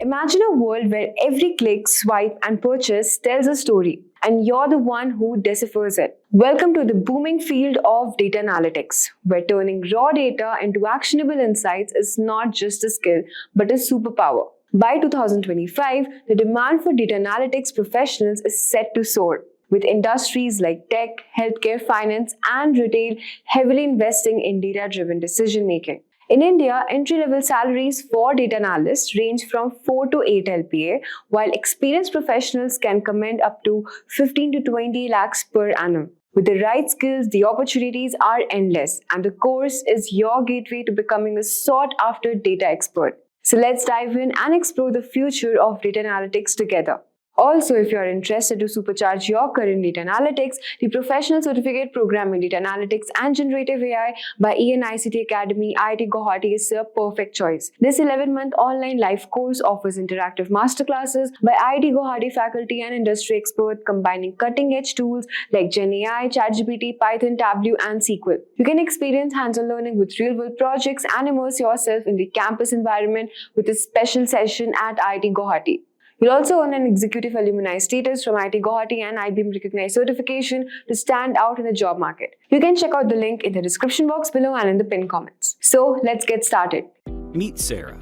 Imagine a world where every click, swipe, and purchase tells a story, and you're the one who deciphers it. Welcome to the booming field of data analytics, where turning raw data into actionable insights is not just a skill, but a superpower. By 2025, the demand for data analytics professionals is set to soar, with industries like tech, healthcare, finance, and retail heavily investing in data-driven decision-making. In India, entry-level salaries for data analysts range from 4 to 8 LPA, while experienced professionals can command up to 15 to 20 lakhs per annum. With the right skills, the opportunities are endless, and the course is your gateway to becoming a sought-after data expert. So let's dive in and explore the future of data analytics together. Also, if you are interested to supercharge your career in data analytics, the Professional Certificate Program in Data Analytics and Generative AI by ENICT Academy, IIT Guwahati is a perfect choice. This 11-month online live course offers interactive masterclasses by IIT Guwahati faculty and industry experts, combining cutting-edge tools like GenAI, ChatGPT, Python, Tableau, and SQL. You can experience hands-on learning with real-world projects and immerse yourself in the campus environment with a special session at IIT Guwahati. You'll also earn an executive alumni status from IIT Guwahati and IBM recognized certification to stand out in the job market. You can check out the link in the description box below and in the pinned comments. So let's get started. Meet Sarah.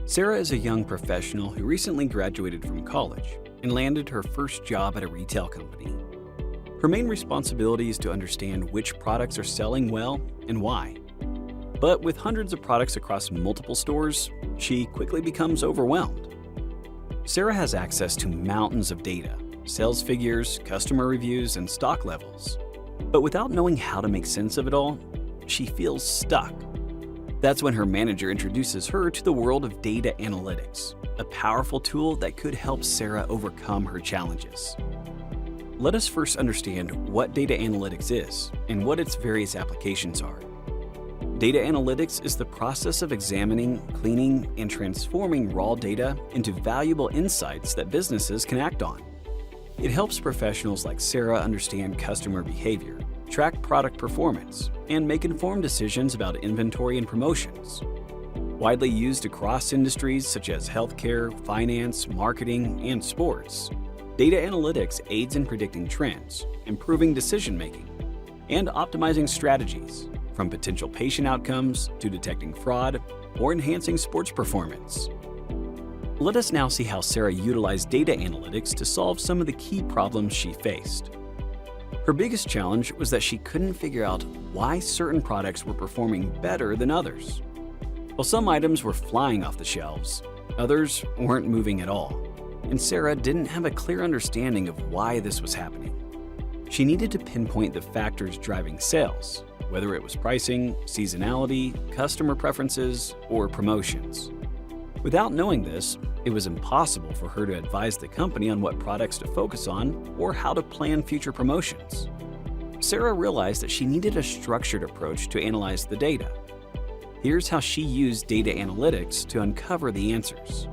Sarah is a young professional who recently graduated from college and landed her first job at a retail company. Her main responsibility is to understand which products are selling well and why. But with hundreds of products across multiple stores, she quickly becomes overwhelmed. Sarah has access to mountains of data, sales figures, customer reviews, and stock levels. But without knowing how to make sense of it all, she feels stuck. That's when her manager introduces her to the world of data analytics, a powerful tool that could help Sarah overcome her challenges. Let us first understand what data analytics is and what its various applications are. Data analytics is the process of examining, cleaning, and transforming raw data into valuable insights that businesses can act on. It helps professionals like Sarah understand customer behavior, track product performance, and make informed decisions about inventory and promotions. Widely used across industries such as healthcare, finance, marketing, and sports, data analytics aids in predicting trends, improving decision-making, and optimizing strategies, from potential patient outcomes to detecting fraud or enhancing sports performance. Let us now see how Sarah utilized data analytics to solve some of the key problems she faced. Her biggest challenge was that she couldn't figure out why certain products were performing better than others. While some items were flying off the shelves, others weren't moving at all, and Sarah didn't have a clear understanding of why this was happening. She needed to pinpoint the factors driving sales, whether it was pricing, seasonality, customer preferences, or promotions. Without knowing this, it was impossible for her to advise the company on what products to focus on or how to plan future promotions. Sarah realized that she needed a structured approach to analyze the data. Here's how she used data analytics to uncover the answers.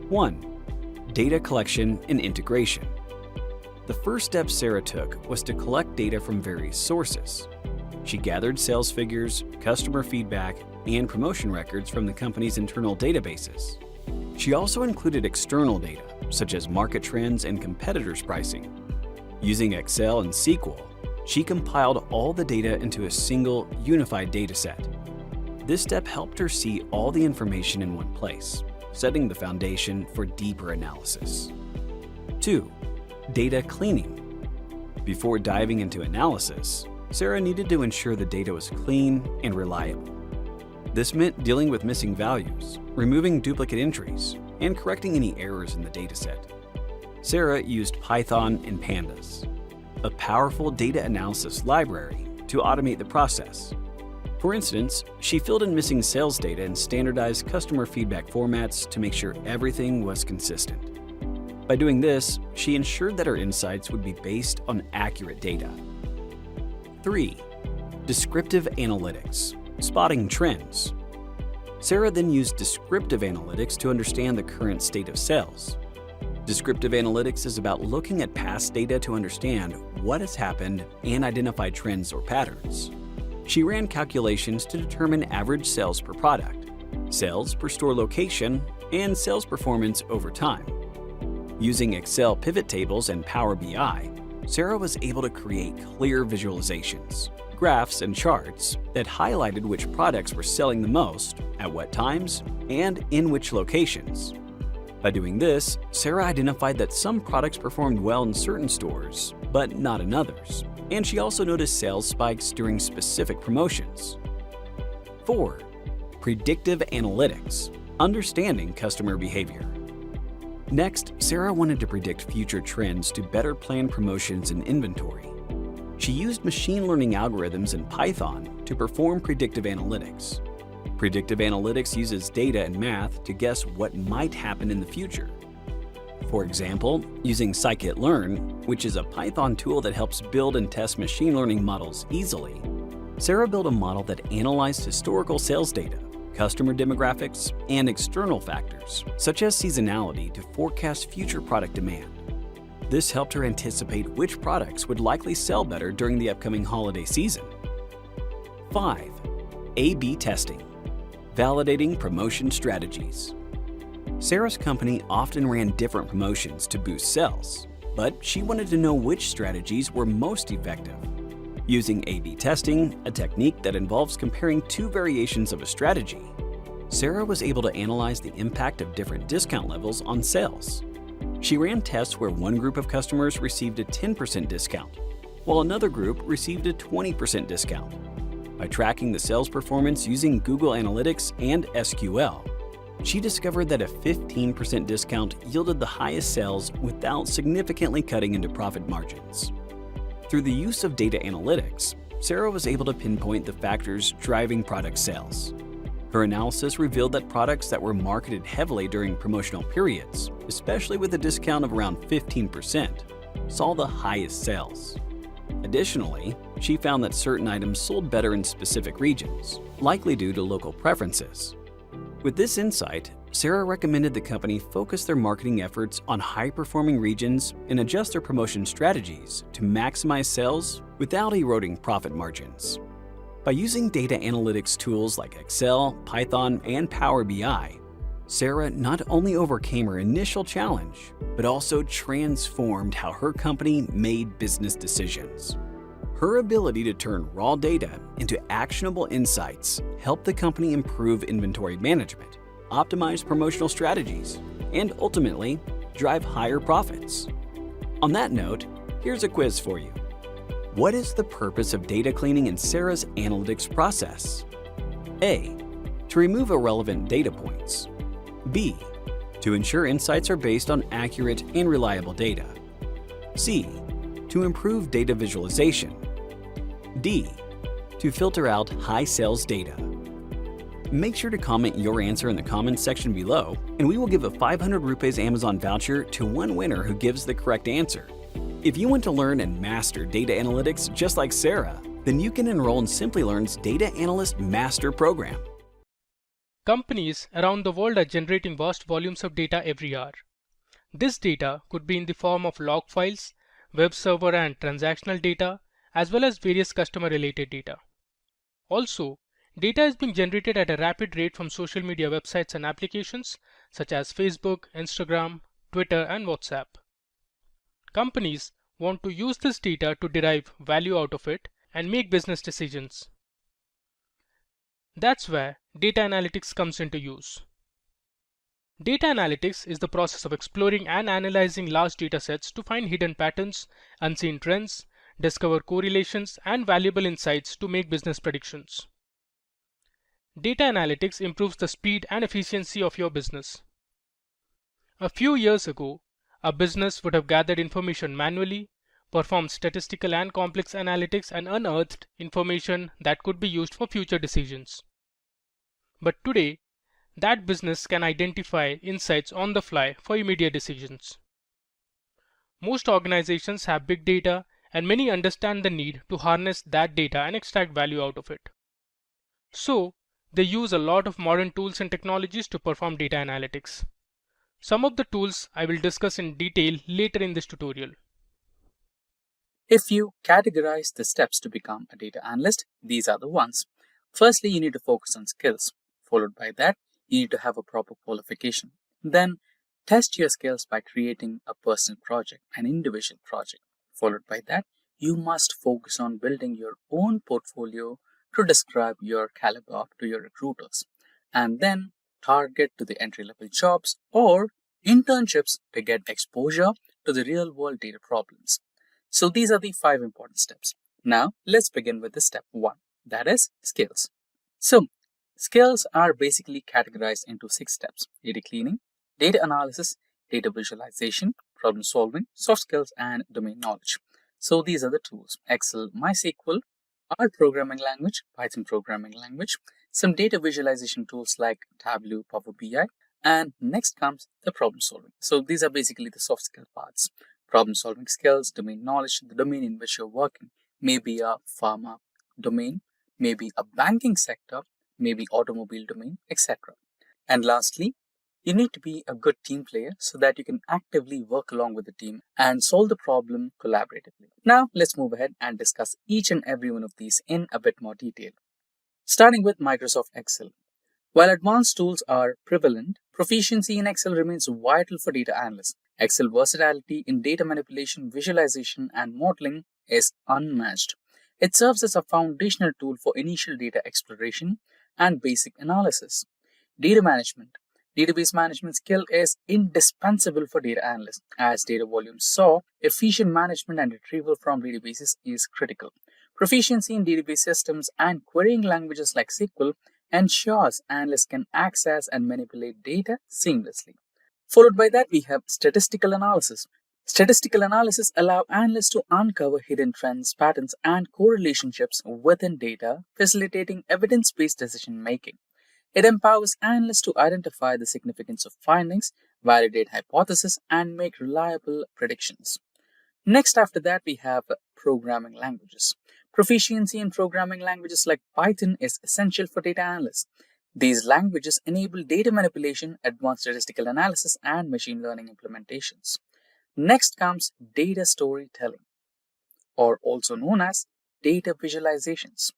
1. Data collection and integration. The first step Sarah took was to collect data from various sources. She gathered sales figures, customer feedback, and promotion records from the company's internal databases. She also included external data, such as market trends and competitors' pricing. Using Excel and SQL, she compiled all the data into a single, unified dataset. This step helped her see all the information in one place, setting the foundation for deeper analysis. 2. Data cleaning. Before diving into analysis, Sarah needed to ensure the data was clean and reliable. This meant dealing with missing values, removing duplicate entries, and correcting any errors in the dataset. Sarah used Python and Pandas, a powerful data analysis library, to automate the process. For instance, she filled in missing sales data and standardized customer feedback formats to make sure everything was consistent. By doing this, she ensured that her insights would be based on accurate data. 3. Descriptive analytics, spotting trends. Sarah then used descriptive analytics to understand the current state of sales. Descriptive analytics is about looking at past data to understand what has happened and identify trends or patterns. She ran calculations to determine average sales per product, sales per store location, and sales performance over time. Using Excel pivot tables and Power BI, Sarah was able to create clear visualizations, graphs, and charts that highlighted which products were selling the most, at what times, and in which locations. By doing this, Sarah identified that some products performed well in certain stores, but not in others, and she also noticed sales spikes during specific promotions. 4. Predictive analytics, understanding customer behavior. Next, Sarah wanted to predict future trends to better plan promotions and inventory. She used machine learning algorithms in Python to perform predictive analytics. Predictive analytics uses data and math to guess what might happen in the future. For example, using Simplilearn, which is a Python tool that helps build and test machine learning models easily, Sarah built a model that analyzed historical sales data, customer demographics, and external factors, such as seasonality, to forecast future product demand. This helped her anticipate which products would likely sell better during the upcoming holiday season. 5. A/B testing, validating promotion strategies. Sarah's company often ran different promotions to boost sales, but she wanted to know which strategies were most effective. Using A/B testing, a technique that involves comparing two variations of a strategy, Sarah was able to analyze the impact of different discount levels on sales. She ran tests where one group of customers received a 10% discount, while another group received a 20% discount. By tracking the sales performance using Google Analytics and SQL, she discovered that a 15% discount yielded the highest sales without significantly cutting into profit margins. Through the use of data analytics, Sarah was able to pinpoint the factors driving product sales. Her analysis revealed that products that were marketed heavily during promotional periods, especially with a discount of around 15%, saw the highest sales. Additionally, she found that certain items sold better in specific regions, likely due to local preferences. With this insight, Sarah recommended the company focus their marketing efforts on high-performing regions and adjust their promotion strategies to maximize sales without eroding profit margins. By using data analytics tools like Excel, Python, and Power BI, Sarah not only overcame her initial challenge, but also transformed how her company made business decisions. Her ability to turn raw data into actionable insights helped the company improve inventory management, optimize promotional strategies, and ultimately drive higher profits. On that note, here's a quiz for you. What is the purpose of data cleaning in Sarah's analytics process? A. To remove irrelevant data points. B. To ensure insights are based on accurate and reliable data. C. To improve data visualization. D. To filter out high sales data. Make sure to comment your answer in the comments section below, and we will give a 500 rupees Amazon voucher to one winner who gives the correct answer. If you want to learn and master data analytics just like Sarah, then you can enroll in Simplilearn's Data Analyst Master Program. Companies around the world are generating vast volumes of data every hour. This data could be in the form of log files, web server and transactional data, as well as various customer-related data. Also, data is being generated at a rapid rate from social media websites and applications such as Facebook, Instagram, Twitter, and WhatsApp. Companies want to use this data to derive value out of it and make business decisions. That's where data analytics comes into use. Data analytics is the process of exploring and analyzing large data sets to find hidden patterns, unseen trends, discover correlations, and valuable insights to make business predictions. Data analytics improves the speed and efficiency of your business. A few years ago, a business would have gathered information manually, performed statistical and complex analytics, and unearthed information that could be used for future decisions. But today, that business can identify insights on the fly for immediate decisions. Most organizations have big data, and many understand the need to harness that data and extract value out of it. So, they use a lot of modern tools and technologies to perform data analytics. Some of the tools I will discuss in detail later in this tutorial. If you categorize the steps to become a data analyst, these are the ones. Firstly, you need to focus on skills. Followed by that, you need to have a proper qualification. Then test your skills by creating a personal project, an individual project. Followed by that, you must focus on building your own portfolio to describe your caliber to your recruiters. And then target to the entry-level jobs or internships to get exposure to the real-world data problems. So these are the 5 important steps. Now let's begin with the step 1, that is skills. So skills are basically categorized into 6 steps: data cleaning, data analysis, data visualization, problem solving, soft skills, and domain knowledge. So these are the tools: Excel, MySQL, R programming language, Python programming language, some data visualization tools like Tableau, Power BI, and next comes the problem solving. So these are basically the soft skill parts. Problem solving skills, domain knowledge, the domain in which you're working, maybe a pharma domain, maybe a banking sector, maybe automobile domain, etc. And lastly, you need to be a good team player so that you can actively work along with the team and solve the problem collaboratively. Now, let's move ahead and discuss each and every one of these in a bit more detail. Starting with Microsoft Excel. While advanced tools are prevalent, proficiency in Excel remains vital for data analysts. Excel versatility in data manipulation, visualization, and modeling is unmatched. It serves as a foundational tool for initial data exploration and basic analysis. Data management. Database management skill is indispensable for data analysts. As data volumes soar, efficient management and retrieval from databases is critical. Proficiency in database systems and querying languages like SQL ensures analysts can access and manipulate data seamlessly. Followed by that, we have statistical analysis. Statistical analysis allow analysts to uncover hidden trends, patterns, and correlationships within data, facilitating evidence-based decision making. It empowers analysts to identify the significance of findings, validate hypotheses, and make reliable predictions. Next, after that, we have programming languages. Proficiency in programming languages like Python is essential for data analysts. These languages enable data manipulation, advanced statistical analysis, and machine learning implementations. Next comes data storytelling, or also known as data visualizations.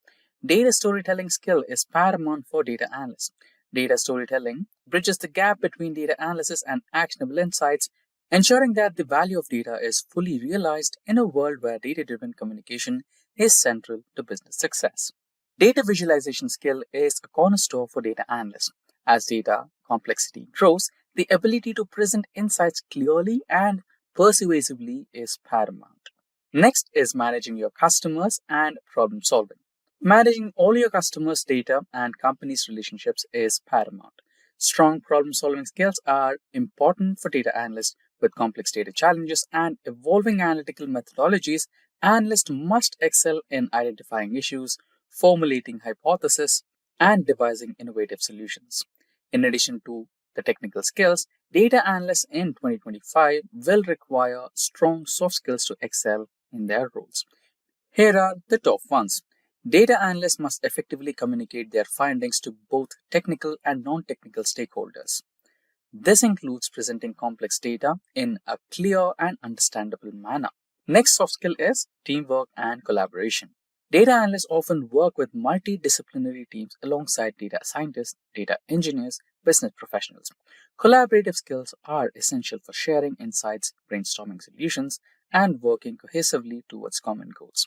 Data storytelling skill is paramount for data analysts. Data storytelling bridges the gap between data analysis and actionable insights, ensuring that the value of data is fully realized in a world where data-driven communication is central to business success. Data visualization skill is a cornerstone for data analysts. As data complexity grows, the ability to present insights clearly and persuasively is paramount. Next is managing your customers and problem solving. Managing all your customers' data and companies' relationships is paramount. Strong problem solving skills are important for data analysts. With complex data challenges and evolving analytical methodologies, analysts must excel in identifying issues, formulating hypotheses, and devising innovative solutions. In addition to the technical skills, data analysts in 2025 will require strong soft skills to excel in their roles. Here are the top ones. Data analysts must effectively communicate their findings to both technical and non-technical stakeholders. This includes presenting complex data in a clear and understandable manner. Next soft skill is teamwork and collaboration. Data analysts often work with multidisciplinary teams alongside data scientists, data engineers, business professionals. Collaborative skills are essential for sharing insights, brainstorming solutions, and working cohesively towards common goals.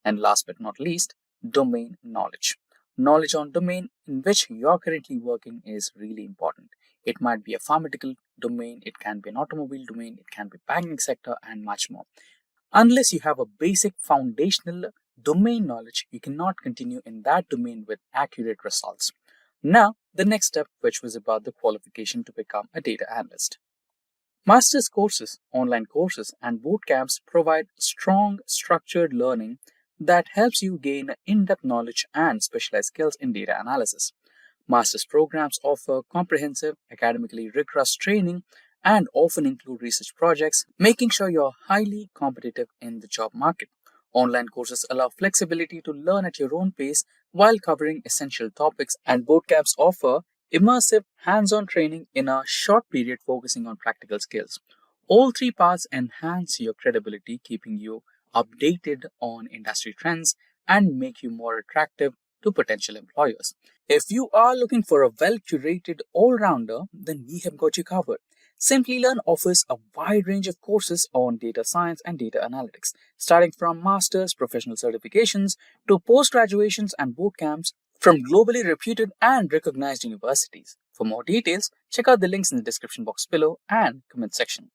And last but not least, domain knowledge. Knowledge on domain in which you're currently working is really important. It might be a pharmaceutical domain, it can be an automobile domain, it can be banking sector, and much more. Unless you have a basic foundational domain knowledge, you cannot continue in that domain with accurate results. Now, the next step, which was about the qualification to become a data analyst. Master's courses, online courses, and boot camps provide strong, structured learning that helps you gain in-depth knowledge and specialized skills in data analysis. Master's programs offer comprehensive, academically rigorous training and often include research projects, making sure you're highly competitive in the job market. Online courses allow flexibility to learn at your own pace while covering essential topics, and boot camps offer immersive, hands-on training in a short period focusing on practical skills. All 3 parts enhance your credibility, keeping you updated on industry trends and make you more attractive to potential employers. If you are looking for a well-curated all-rounder, then we have got you covered. Simplilearn offers a wide range of courses on data science and data analytics, starting from master's, professional certifications, to post-graduations and boot camps from globally reputed and recognized universities. For more details, check out the links in the description box below and comment section.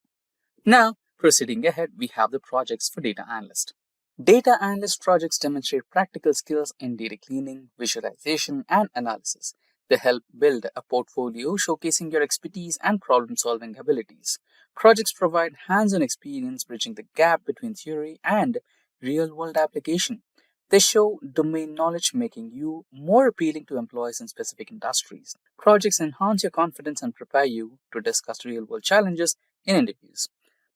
Now, proceeding ahead, we have the projects for Data Analyst. Data Analyst projects demonstrate practical skills in data cleaning, visualization, and analysis. They help build a portfolio showcasing your expertise and problem-solving abilities. Projects provide hands-on experience bridging the gap between theory and real-world application. They show domain knowledge, making you more appealing to employees in specific industries. Projects enhance your confidence and prepare you to discuss real-world challenges in interviews.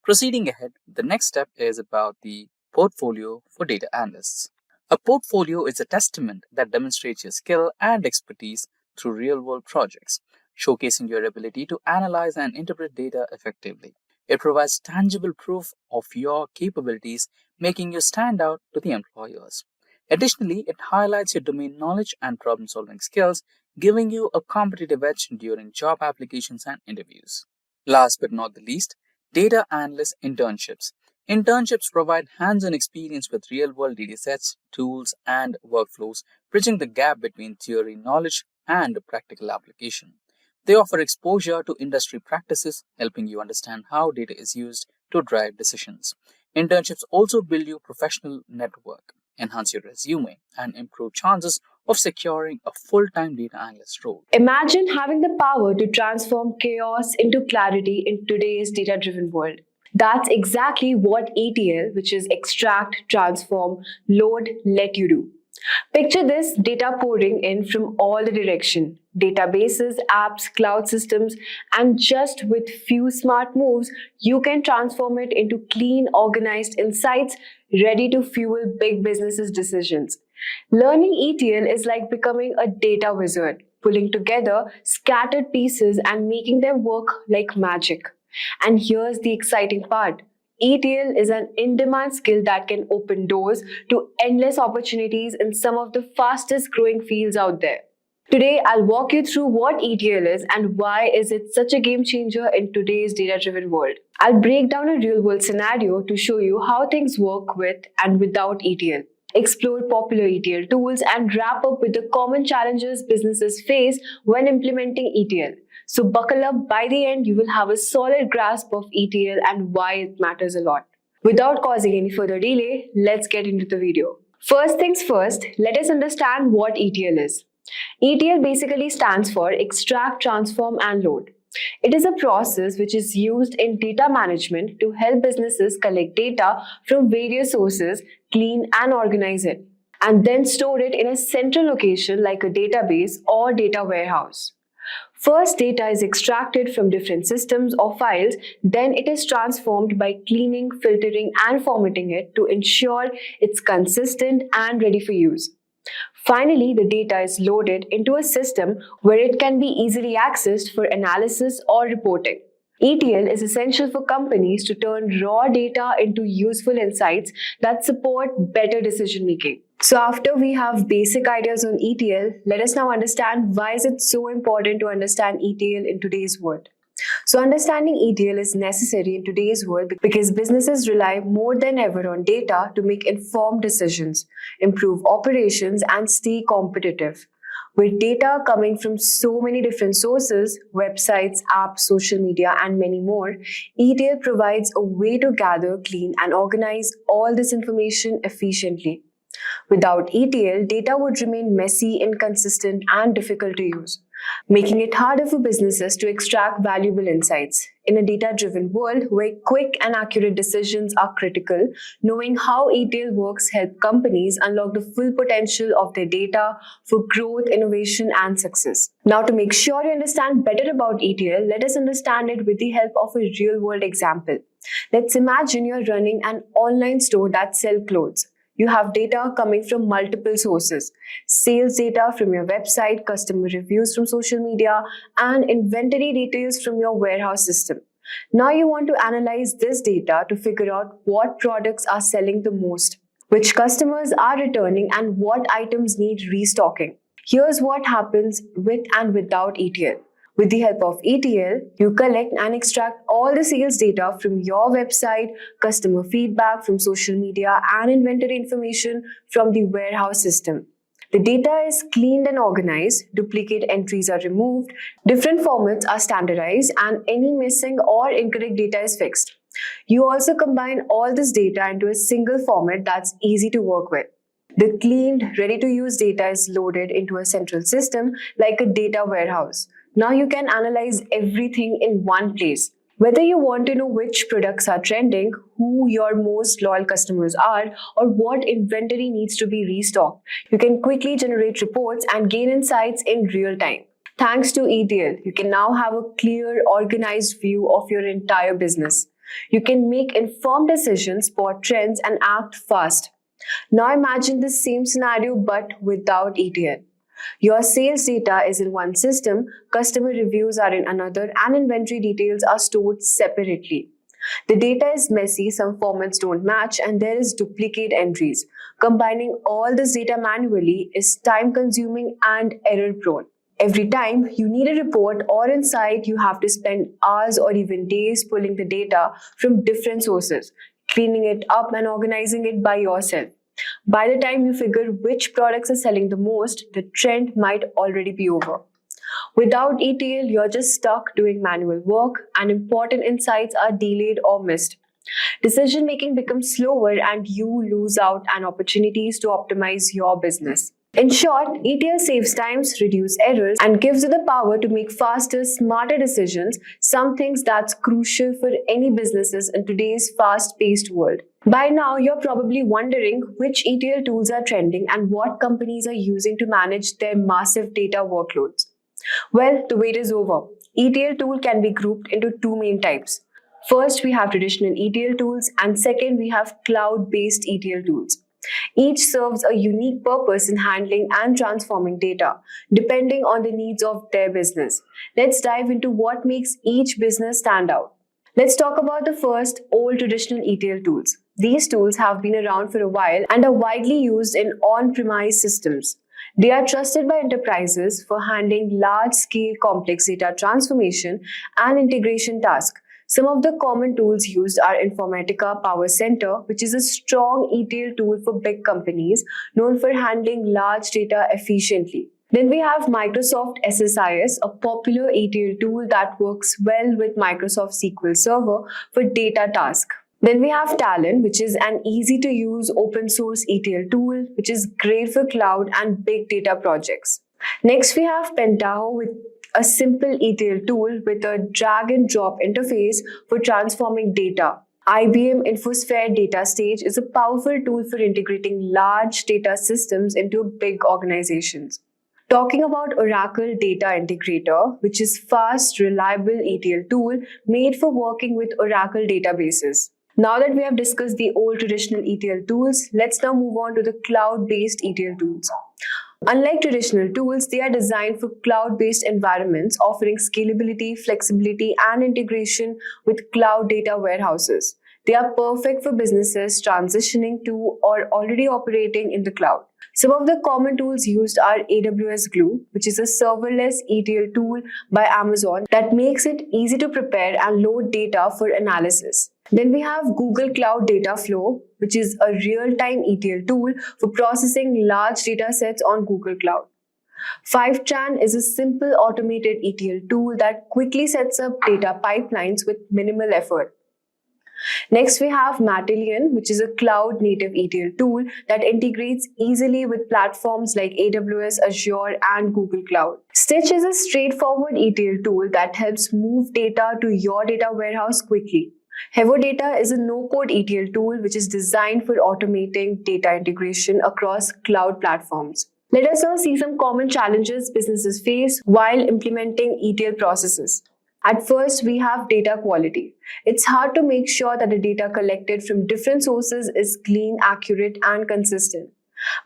Proceeding ahead, the next step is about the portfolio for data analysts. A portfolio is a testament that demonstrates your skill and expertise through real-world projects, showcasing your ability to analyze and interpret data effectively. It provides tangible proof of your capabilities, making you stand out to the employers. Additionally, it highlights your domain knowledge and problem-solving skills, giving you a competitive edge during job applications and interviews. Last but not the least, data analyst internships. Internships provide hands-on experience with real-world datasets, tools, and workflows, bridging the gap between theory knowledge and practical application. They offer exposure to industry practices, helping you understand how data is used to drive decisions. Internships also build your professional network, enhance your resume, and improve chances of securing a full-time data analyst role. Imagine having the power to transform chaos into clarity in today's data-driven world. That's exactly what ETL, which is extract, transform, load, let you do. Picture this data pouring in from all the direction. Databases, apps, cloud systems, and just with few smart moves, you can transform it into clean, organized insights ready to fuel big businesses' decisions. Learning ETL is like becoming a data wizard, pulling together scattered pieces and making them work like magic. And here's the exciting part. ETL is an in-demand skill that can open doors to endless opportunities in some of the fastest growing fields out there. Today, I'll walk you through what ETL is and why is it such a game changer in today's data-driven world. I'll break down a real-world scenario to show you how things work with and without ETL. Explore popular ETL tools and wrap up with the common challenges businesses face when implementing ETL. So buckle up, by the end you will have a solid grasp of ETL and why it matters a lot. Without causing any further delay, let's get into the video. First things first, let us understand what ETL is. ETL basically stands for extract, transform and load. It is a process which is used in data management to help businesses collect data from various sources, clean and organize it, and then store it in a central location like a database or data warehouse. First, data is extracted from different systems or files, then it is transformed by cleaning, filtering, and formatting it to ensure it's consistent and ready for use. Finally, the data is loaded into a system where it can be easily accessed for analysis or reporting. ETL is essential for companies to turn raw data into useful insights that support better decision making. So after we have basic ideas on ETL, let us now understand why is it so important to understand ETL in today's world. So understanding ETL is necessary in today's world because businesses rely more than ever on data to make informed decisions, improve operations, and stay competitive. With data coming from so many different sources, websites, apps, social media, and many more, ETL provides a way to gather, clean, and organize all this information efficiently. Without ETL, data would remain messy, inconsistent, and difficult to use, making it harder for businesses to extract valuable insights. In a data-driven world where quick and accurate decisions are critical, knowing how ETL works helps companies unlock the full potential of their data for growth, innovation, and success. Now, to make sure you understand better about ETL, let us understand it with the help of a real-world example. Let's imagine you're running an online store that sells clothes. You have data coming from multiple sources: sales data from your website, customer reviews from social media, and inventory details from your warehouse system. Now you want to analyze this data to figure out what products are selling the most. which customers are returning, and what items need restocking. Here's what happens with and without ETL. With the help of ETL, you collect and extract all the sales data from your website, customer feedback from social media, and inventory information from the warehouse system. The data is cleaned and organized, duplicate entries are removed, different formats are standardized, and any missing or incorrect data is fixed. You also combine all this data into a single format that's easy to work with. The cleaned, ready-to-use data is loaded into a central system like a data warehouse. Now you can analyze everything in one place. Whether you want to know which products are trending, who your most loyal customers are, or what inventory needs to be restocked, you can quickly generate reports and gain insights in real time. Thanks to ETL, you can now have a clear, organized view of your entire business. You can make informed decisions, spot trends, and act fast. Now imagine the same scenario but without ETL. Your sales data is in one system, customer reviews are in another, and inventory details are stored separately. The data is messy, some formats don't match, and there is duplicate entries. Combining all this data manually is time-consuming and error-prone. Every time you need a report or insight, you have to spend hours or even days pulling the data from different sources, cleaning it up and organizing it by yourself. By the time you figure which products are selling the most, the trend might already be over. Without ETL, you're just stuck doing manual work, and important insights are delayed or missed. Decision making becomes slower, and you lose out on opportunities to optimize your business. In short, ETL saves times, reduces errors, and gives you the power to make faster, smarter decisions, some things that's crucial for any businesses in today's fast-paced world. By now, you're probably wondering which ETL tools are trending and what companies are using to manage their massive data workloads. Well, the wait is over. ETL tool can be grouped into two main types. First, we have traditional ETL tools, and second, we have cloud-based ETL tools. Each serves a unique purpose in handling and transforming data, depending on the needs of their business. Let's dive into what makes each business stand out. Let's talk about the first, old traditional ETL tools. These tools have been around for a while and are widely used in on-premise systems. They are trusted by enterprises for handling large-scale complex data transformation and integration tasks. Some of the common tools used are Informatica Power Center, which is a strong ETL tool for big companies known for handling large data efficiently. Then we have Microsoft SSIS, a popular ETL tool that works well with Microsoft SQL Server for data tasks. Then we have Talon, which is an easy-to-use open-source ETL tool, which is great for cloud and big data projects. Next, we have Pentaho, with a simple ETL tool with a drag-and-drop interface for transforming data. IBM InfoSphere Data Stage is a powerful tool for integrating large data systems into big organizations. Talking about Oracle Data Integrator, which is fast, reliable ETL tool made for working with Oracle databases. Now that we have discussed the old traditional ETL tools, let's now move on to the cloud-based ETL tools. Unlike traditional tools, they are designed for cloud-based environments, offering scalability, flexibility, and integration with cloud data warehouses. They are perfect for businesses transitioning to or already operating in the cloud. Some of the common tools used are AWS Glue, which is a serverless ETL tool by Amazon that makes it easy to prepare and load data for analysis. Then we have Google Cloud Data Flow, which is a real-time ETL tool for processing large data sets on Google Cloud. Fivetran is a simple automated ETL tool that quickly sets up data pipelines with minimal effort. Next, we have Matillion, which is a cloud-native ETL tool that integrates easily with platforms like AWS, Azure, and Google Cloud. Stitch is a straightforward ETL tool that helps move data to your data warehouse quickly. Hevodata is a no-code ETL tool which is designed for automating data integration across cloud platforms. Let us now see some common challenges businesses face while implementing ETL processes. At first, we have data quality. It's hard to make sure that the data collected from different sources is clean, accurate, and consistent.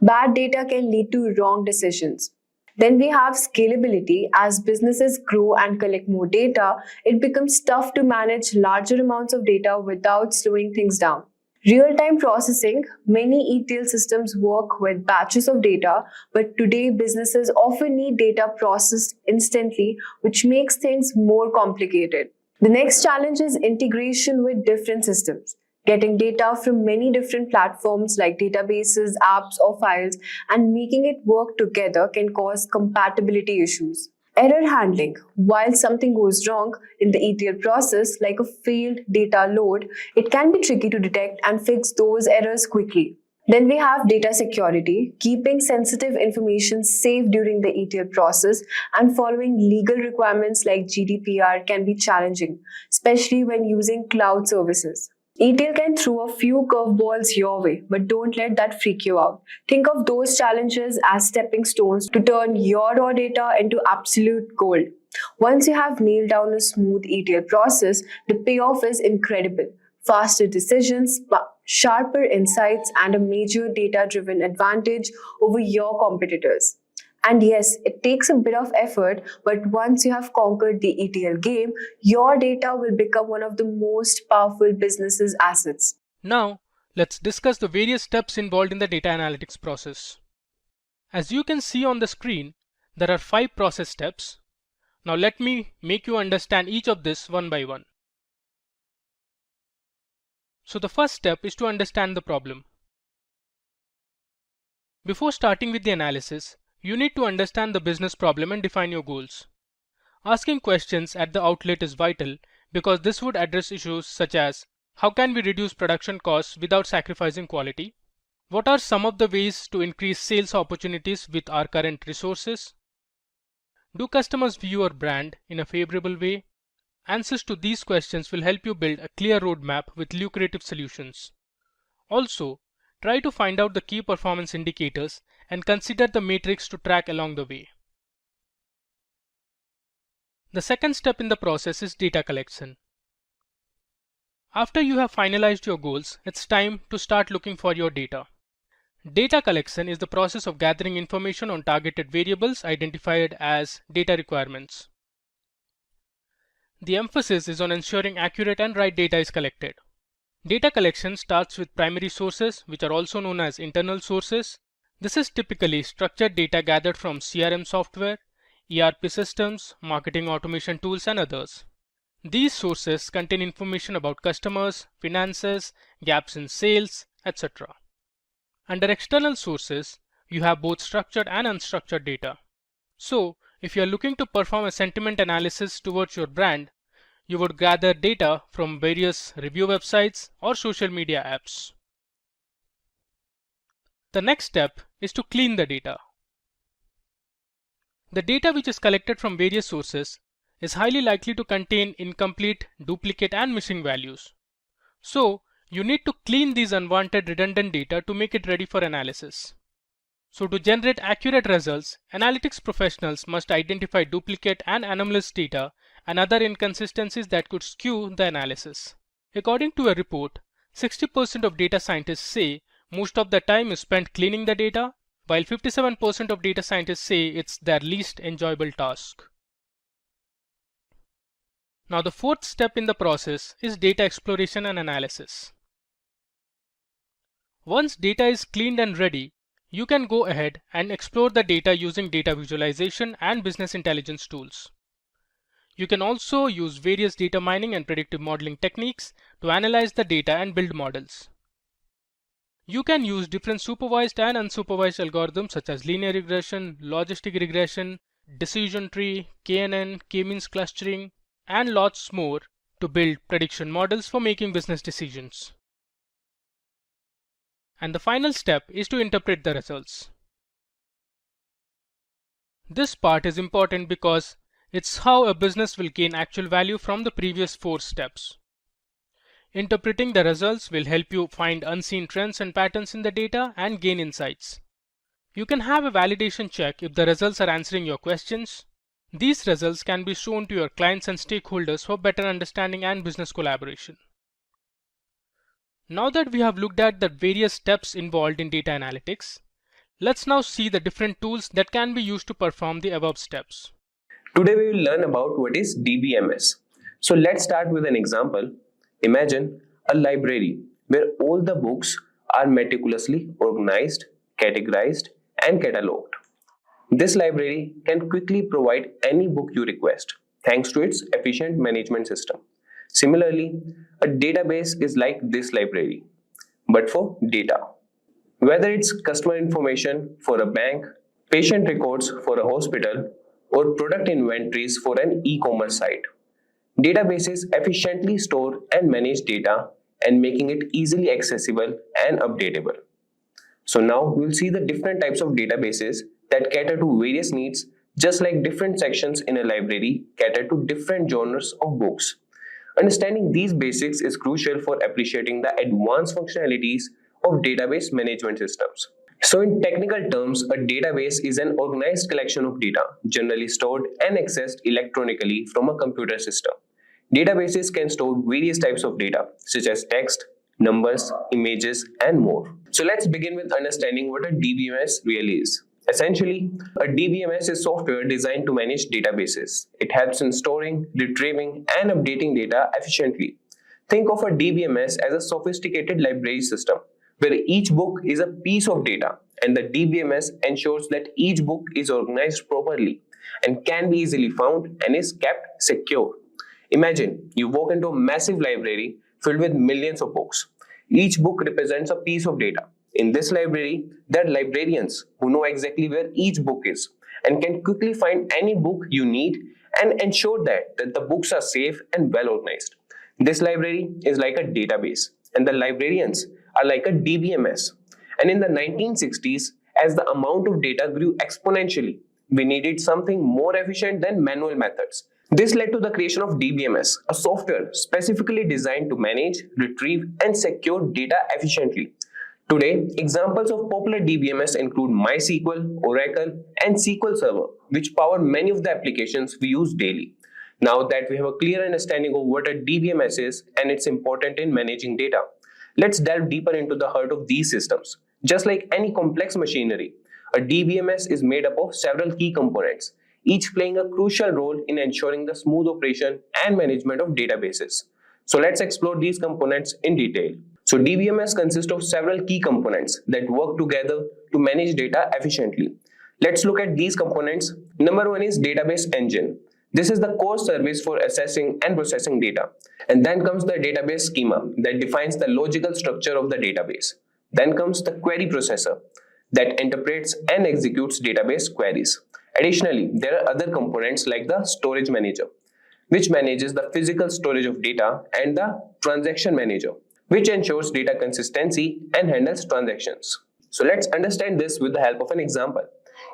Bad data can lead to wrong decisions. Then we have scalability. As businesses grow and collect more data, it becomes tough to manage larger amounts of data without slowing things down. Real-time processing. Many ETL systems work with batches of data, but today businesses often need data processed instantly, which makes things more complicated. The next challenge is integration with different systems. Getting data from many different platforms like databases, apps, or files and making it work together can cause compatibility issues. Error handling. While something goes wrong in the ETL process, like a failed data load, it can be tricky to detect and fix those errors quickly. Then we have data security. Keeping sensitive information safe during the ETL process and following legal requirements like GDPR can be challenging, especially when using cloud services. ETL can throw a few curveballs your way, but don't let that freak you out. Think of those challenges as stepping stones to turn your raw data into absolute gold. Once you have nailed down a smooth ETL process, the payoff is incredible. Faster decisions, sharper insights, and a major data-driven advantage over your competitors. And yes, it takes a bit of effort, but once you have conquered the ETL game, your data will become one of the most powerful business's assets. Now, let's discuss the various steps involved in the data analytics process. As you can see on the screen, there are 5 process steps. Now let me make you understand each of this one by one. So the first step is to understand the problem. Before starting with the analysis, you need to understand the business problem and define your goals. Asking questions at the outlet is vital because this would address issues such as how can we reduce production costs without sacrificing quality? What are some of the ways to increase sales opportunities with our current resources? Do customers view our brand in a favorable way? Answers to these questions will help you build a clear roadmap with lucrative solutions. Also, try to find out the key performance indicators and consider the matrix to track along the way. The second step in the process is data collection. After you have finalized your goals, it's time to start looking for your data. Data collection is the process of gathering information on targeted variables identified as data requirements. The emphasis is on ensuring accurate and right data is collected. Data collection starts with primary sources, which are also known as internal sources. This is typically structured data gathered from CRM software, ERP systems, marketing automation tools, and others. These sources contain information about customers, finances, gaps in sales, etc. Under external sources, you have both structured and unstructured data. So, if you are looking to perform a sentiment analysis towards your brand, you would gather data from various review websites or social media apps. The next step is to clean the data. The data which is collected from various sources is highly likely to contain incomplete, duplicate, and missing values. So, you need to clean these unwanted redundant data to make it ready for analysis. So to generate accurate results, analytics professionals must identify duplicate and anomalous data and other inconsistencies that could skew the analysis. According to a report, 60% of data scientists say most of their time is spent cleaning the data, while 57% of data scientists say it's their least enjoyable task. Now the fourth step in the process is data exploration and analysis. Once data is cleaned and ready, you can go ahead and explore the data using data visualization and business intelligence tools. You can also use various data mining and predictive modeling techniques to analyze the data and build models. You can use different supervised and unsupervised algorithms such as linear regression, logistic regression, decision tree, KNN, k-means clustering, and lots more to build prediction models for making business decisions. And the final step is to interpret the results. This part is important because it's how a business will gain actual value from the previous 4 steps. Interpreting the results will help you find unseen trends and patterns in the data and gain insights. You can have a validation check if the results are answering your questions. These results can be shown to your clients and stakeholders for better understanding and business collaboration. Now that we have looked at the various steps involved in data analytics, let's now see the different tools that can be used to perform the above steps. Today we will learn about what is DBMS. So let's start with an example. Imagine a library where all the books are meticulously organized, categorized, and cataloged. This library can quickly provide any book you request thanks to its efficient management system. Similarly, a database is like this library, but for data. Whether it's customer information for a bank, patient records for a hospital, or product inventories for an e-commerce site, databases efficiently store and manage data and making it easily accessible and updatable. So now we'll see the different types of databases that cater to various needs, just like different sections in a library cater to different genres of books. Understanding these basics is crucial for appreciating the advanced functionalities of database management systems. So in technical terms, a database is an organized collection of data, generally stored and accessed electronically from a computer system. Databases can store various types of data, such as text, numbers, images, and more. So let's begin with understanding what a DBMS really is. Essentially, a DBMS is software designed to manage databases. It helps in storing, retrieving, and updating data efficiently. Think of a DBMS as a sophisticated library system, where each book is a piece of data, and the DBMS ensures that each book is organized properly and can be easily found and is kept secure. Imagine you walk into a massive library filled with millions of books. Each book represents a piece of data. In this library, there are librarians who know exactly where each book is and can quickly find any book you need and ensure that the books are safe and well organized. This library is like a database, and the librarians are like a DBMS. And in the 1960s, as the amount of data grew exponentially, we needed something more efficient than manual methods. This led to the creation of DBMS, a software specifically designed to manage, retrieve, and secure data efficiently. Today, examples of popular DBMS include MySQL, Oracle, and SQL Server, which power many of the applications we use daily. Now that we have a clear understanding of what a DBMS is and it's important in managing data, let's delve deeper into the heart of these systems. Just like any complex machinery, a DBMS is made up of several key components, each playing a crucial role in ensuring the smooth operation and management of databases. So let's explore these components in detail. So DBMS consists of several key components that work together to manage data efficiently. Let's look at these components. Number one is database engine. This is the core service for assessing and processing data. And then comes the database schema that defines the logical structure of the database. Then comes the query processor that interprets and executes database queries. Additionally, there are other components like the storage manager, which manages the physical storage of data, and the transaction manager, which ensures data consistency and handles transactions. So let's understand this with the help of an example.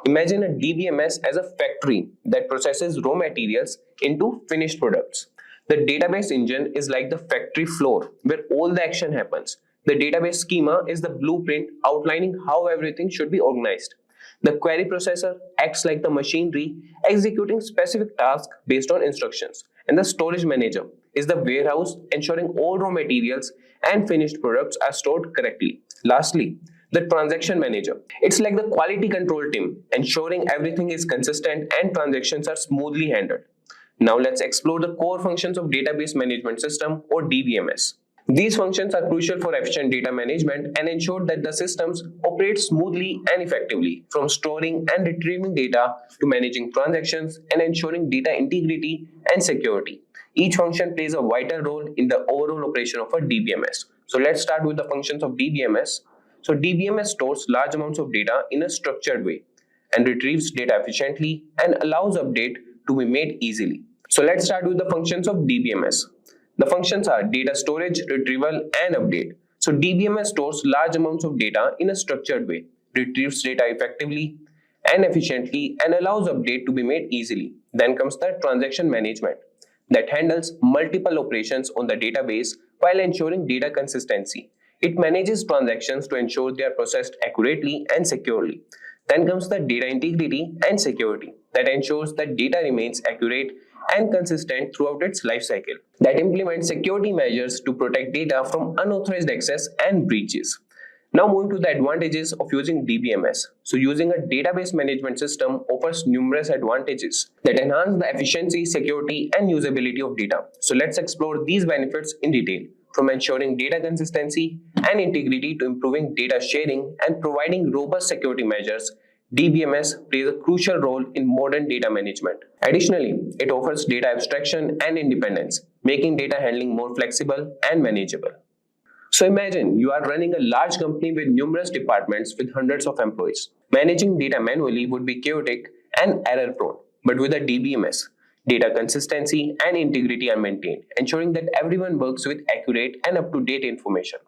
Imagine a DBMS as a factory that processes raw materials into finished products. The database engine is like the factory floor where all the action happens. The database schema is the blueprint outlining how everything should be organized. The query processor acts like the machinery executing specific tasks based on instructions. And the storage manager is the warehouse ensuring all raw materials and finished products are stored correctly. Lastly, the transaction manager. It's like the quality control team, ensuring everything is consistent and transactions are smoothly handled. Now let's explore the core functions of Database Management System, or DBMS. These functions are crucial for efficient data management and ensure that the systems operate smoothly and effectively, from storing and retrieving data to managing transactions and ensuring data integrity and security. Each function plays a vital role in the overall operation of a DBMS. So let's start with the functions of DBMS. So DBMS stores large amounts of data in a structured way and retrieves data efficiently and allows update to be made easily. So let's start with the functions of DBMS. The functions are data storage, retrieval, and update. So DBMS stores large amounts of data in a structured way, retrieves data effectively and efficiently, and allows update to be made easily. Then comes the transaction management that handles multiple operations on the database while ensuring data consistency. It manages transactions to ensure they are processed accurately and securely. Then comes the data integrity and security that ensures that data remains accurate and consistent throughout its life cycle. That implements security measures to protect data from unauthorized access and breaches. Now moving to the advantages of using DBMS. So using a database management system offers numerous advantages that enhance the efficiency, security, and usability of data. So let's explore these benefits in detail, from ensuring data consistency and integrity to improving data sharing and providing robust security measures, DBMS plays a crucial role in modern data management. Additionally, it offers data abstraction and independence, making data handling more flexible and manageable. So imagine you are running a large company with numerous departments with hundreds of employees. Managing data manually would be chaotic and error prone, but with a DBMS, data consistency and integrity are maintained, ensuring that everyone works with accurate and up-to-date information.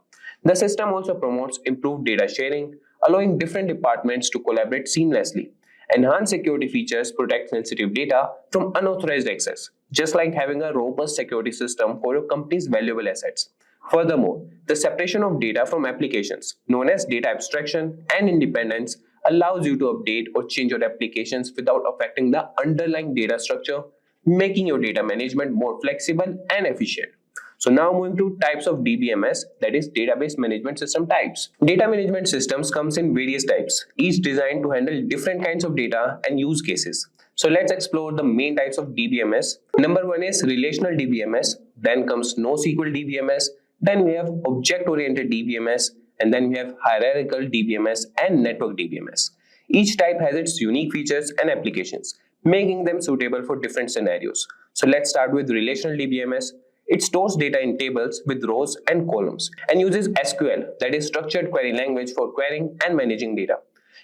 The system also promotes improved data sharing, allowing different departments to collaborate seamlessly. Enhanced security features protect sensitive data from unauthorized access, just like having a robust security system for your company's valuable assets. Furthermore, the separation of data from applications, known as data abstraction and independence, allows you to update or change your applications without affecting the underlying data structure, making your data management more flexible and efficient. So now moving to types of DBMS, that is database management system types. Data management systems comes in various types, each designed to handle different kinds of data and use cases. So let's explore the main types of DBMS. Number one is relational DBMS, then comes NoSQL DBMS, then we have object-oriented DBMS, and then we have hierarchical DBMS and network DBMS. Each type has its unique features and applications, making them suitable for different scenarios. So let's start with relational DBMS. It stores data in tables with rows and columns and uses SQL, that is structured query language, for querying and managing data.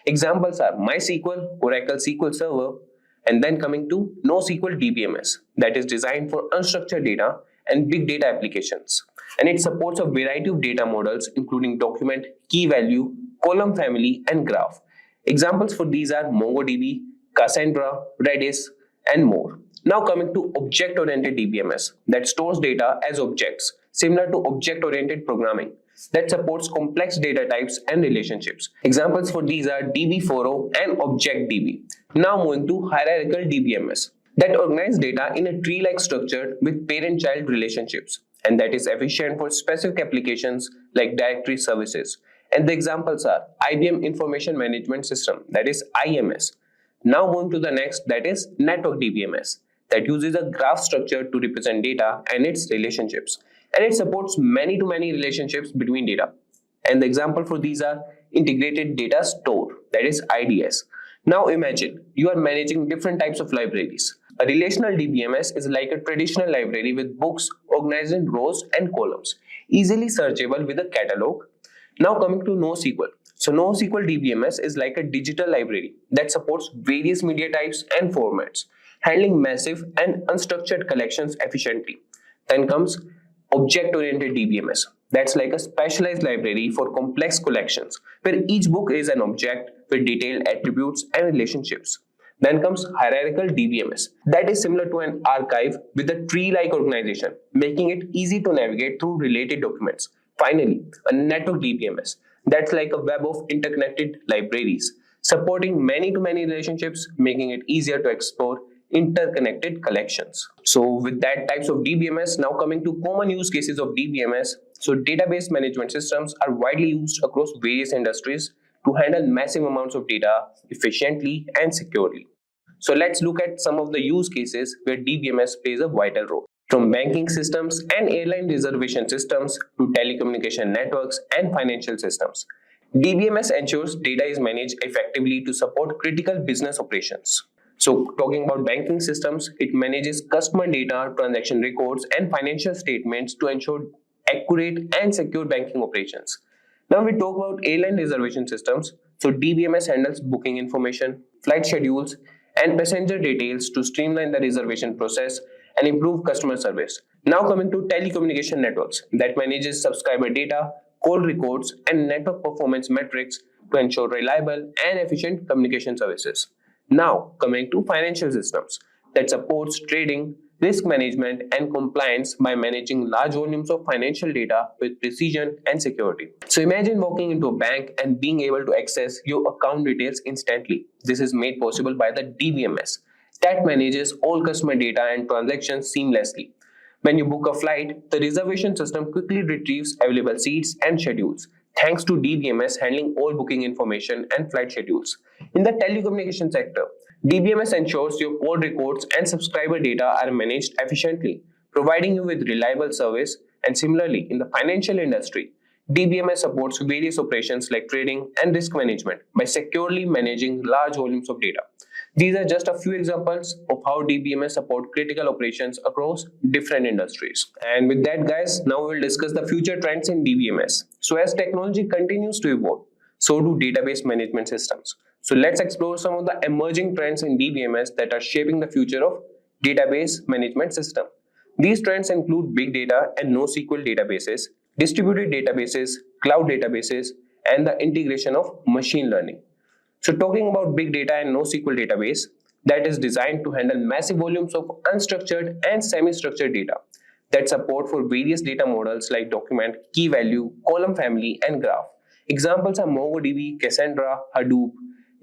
Examples are MySQL, Oracle SQL Server, and then coming to NoSQL DBMS, that is designed for unstructured data and big data applications. And it supports a variety of data models including document, key value, column family, and graph. Examples for these are MongoDB, Cassandra, Redis, and more. Now coming to object-oriented DBMS, that stores data as objects, similar to object-oriented programming, that supports complex data types and relationships. Examples for these are DB4O and ObjectDB. Now moving to hierarchical DBMS, that organize data in a tree-like structure with parent-child relationships, and that is efficient for specific applications like directory services. And the examples are IBM Information Management System, that is IMS. Now moving to the next, that is network DBMS, that uses a graph structure to represent data and its relationships, and it supports many-to-many relationships between data. And the example for these are integrated data store, that is IDS. Now imagine you are managing different types of libraries. A relational DBMS is like a traditional library with books organized in rows and columns, easily searchable with a catalog. Now coming to NoSQL. So NoSQL DBMS is like a digital library that supports various media types and formats, handling massive and unstructured collections efficiently. Then comes object-oriented DBMS. That's like a specialized library for complex collections, where each book is an object with detailed attributes and relationships. Then comes hierarchical DBMS. That is similar to an archive with a tree-like organization, making it easy to navigate through related documents. Finally, a network DBMS. That's like a web of interconnected libraries, supporting many-to-many relationships, making it easier to explore interconnected collections. So with that types of DBMS, now coming to common use cases of DBMS. So database management systems are widely used across various industries to handle massive amounts of data efficiently and securely. So let's look at some of the use cases where DBMS plays a vital role. From banking systems and airline reservation systems to telecommunication networks and financial systems, DBMS ensures data is managed effectively to support critical business operations. So talking about banking systems, it manages customer data, transaction records, and financial statements to ensure accurate and secure banking operations. Now we talk about airline reservation systems. So DBMS handles booking information, flight schedules, and passenger details to streamline the reservation process and improve customer service. Now coming to telecommunication networks, that manages subscriber data, call records, and network performance metrics to ensure reliable and efficient communication services. Now coming to financial systems, that supports trading, risk management, and compliance by managing large volumes of financial data with precision and security. So imagine walking into a bank and being able to access your account details instantly. This is made possible by the DBMS that manages all customer data and transactions seamlessly. When you book a flight, the reservation system quickly retrieves available seats and schedules, thanks to DBMS handling all booking information and flight schedules. In the telecommunication sector, DBMS ensures your call records and subscriber data are managed efficiently, providing you with reliable service. And similarly, in the financial industry, DBMS supports various operations like trading and risk management by securely managing large volumes of data. These are just a few examples of how DBMS support critical operations across different industries. And with that, guys, now we will discuss the future trends in DBMS. So as technology continues to evolve, so do database management systems. So let's explore some of the emerging trends in DBMS that are shaping the future of database management system. These trends include big data and NoSQL databases, distributed databases, cloud databases, and the integration of machine learning. So talking about big data and NoSQL database that is designed to handle massive volumes of unstructured and semi-structured data that support for various data models like document, key value, column family, and graph. Examples are MongoDB, Cassandra, Hadoop.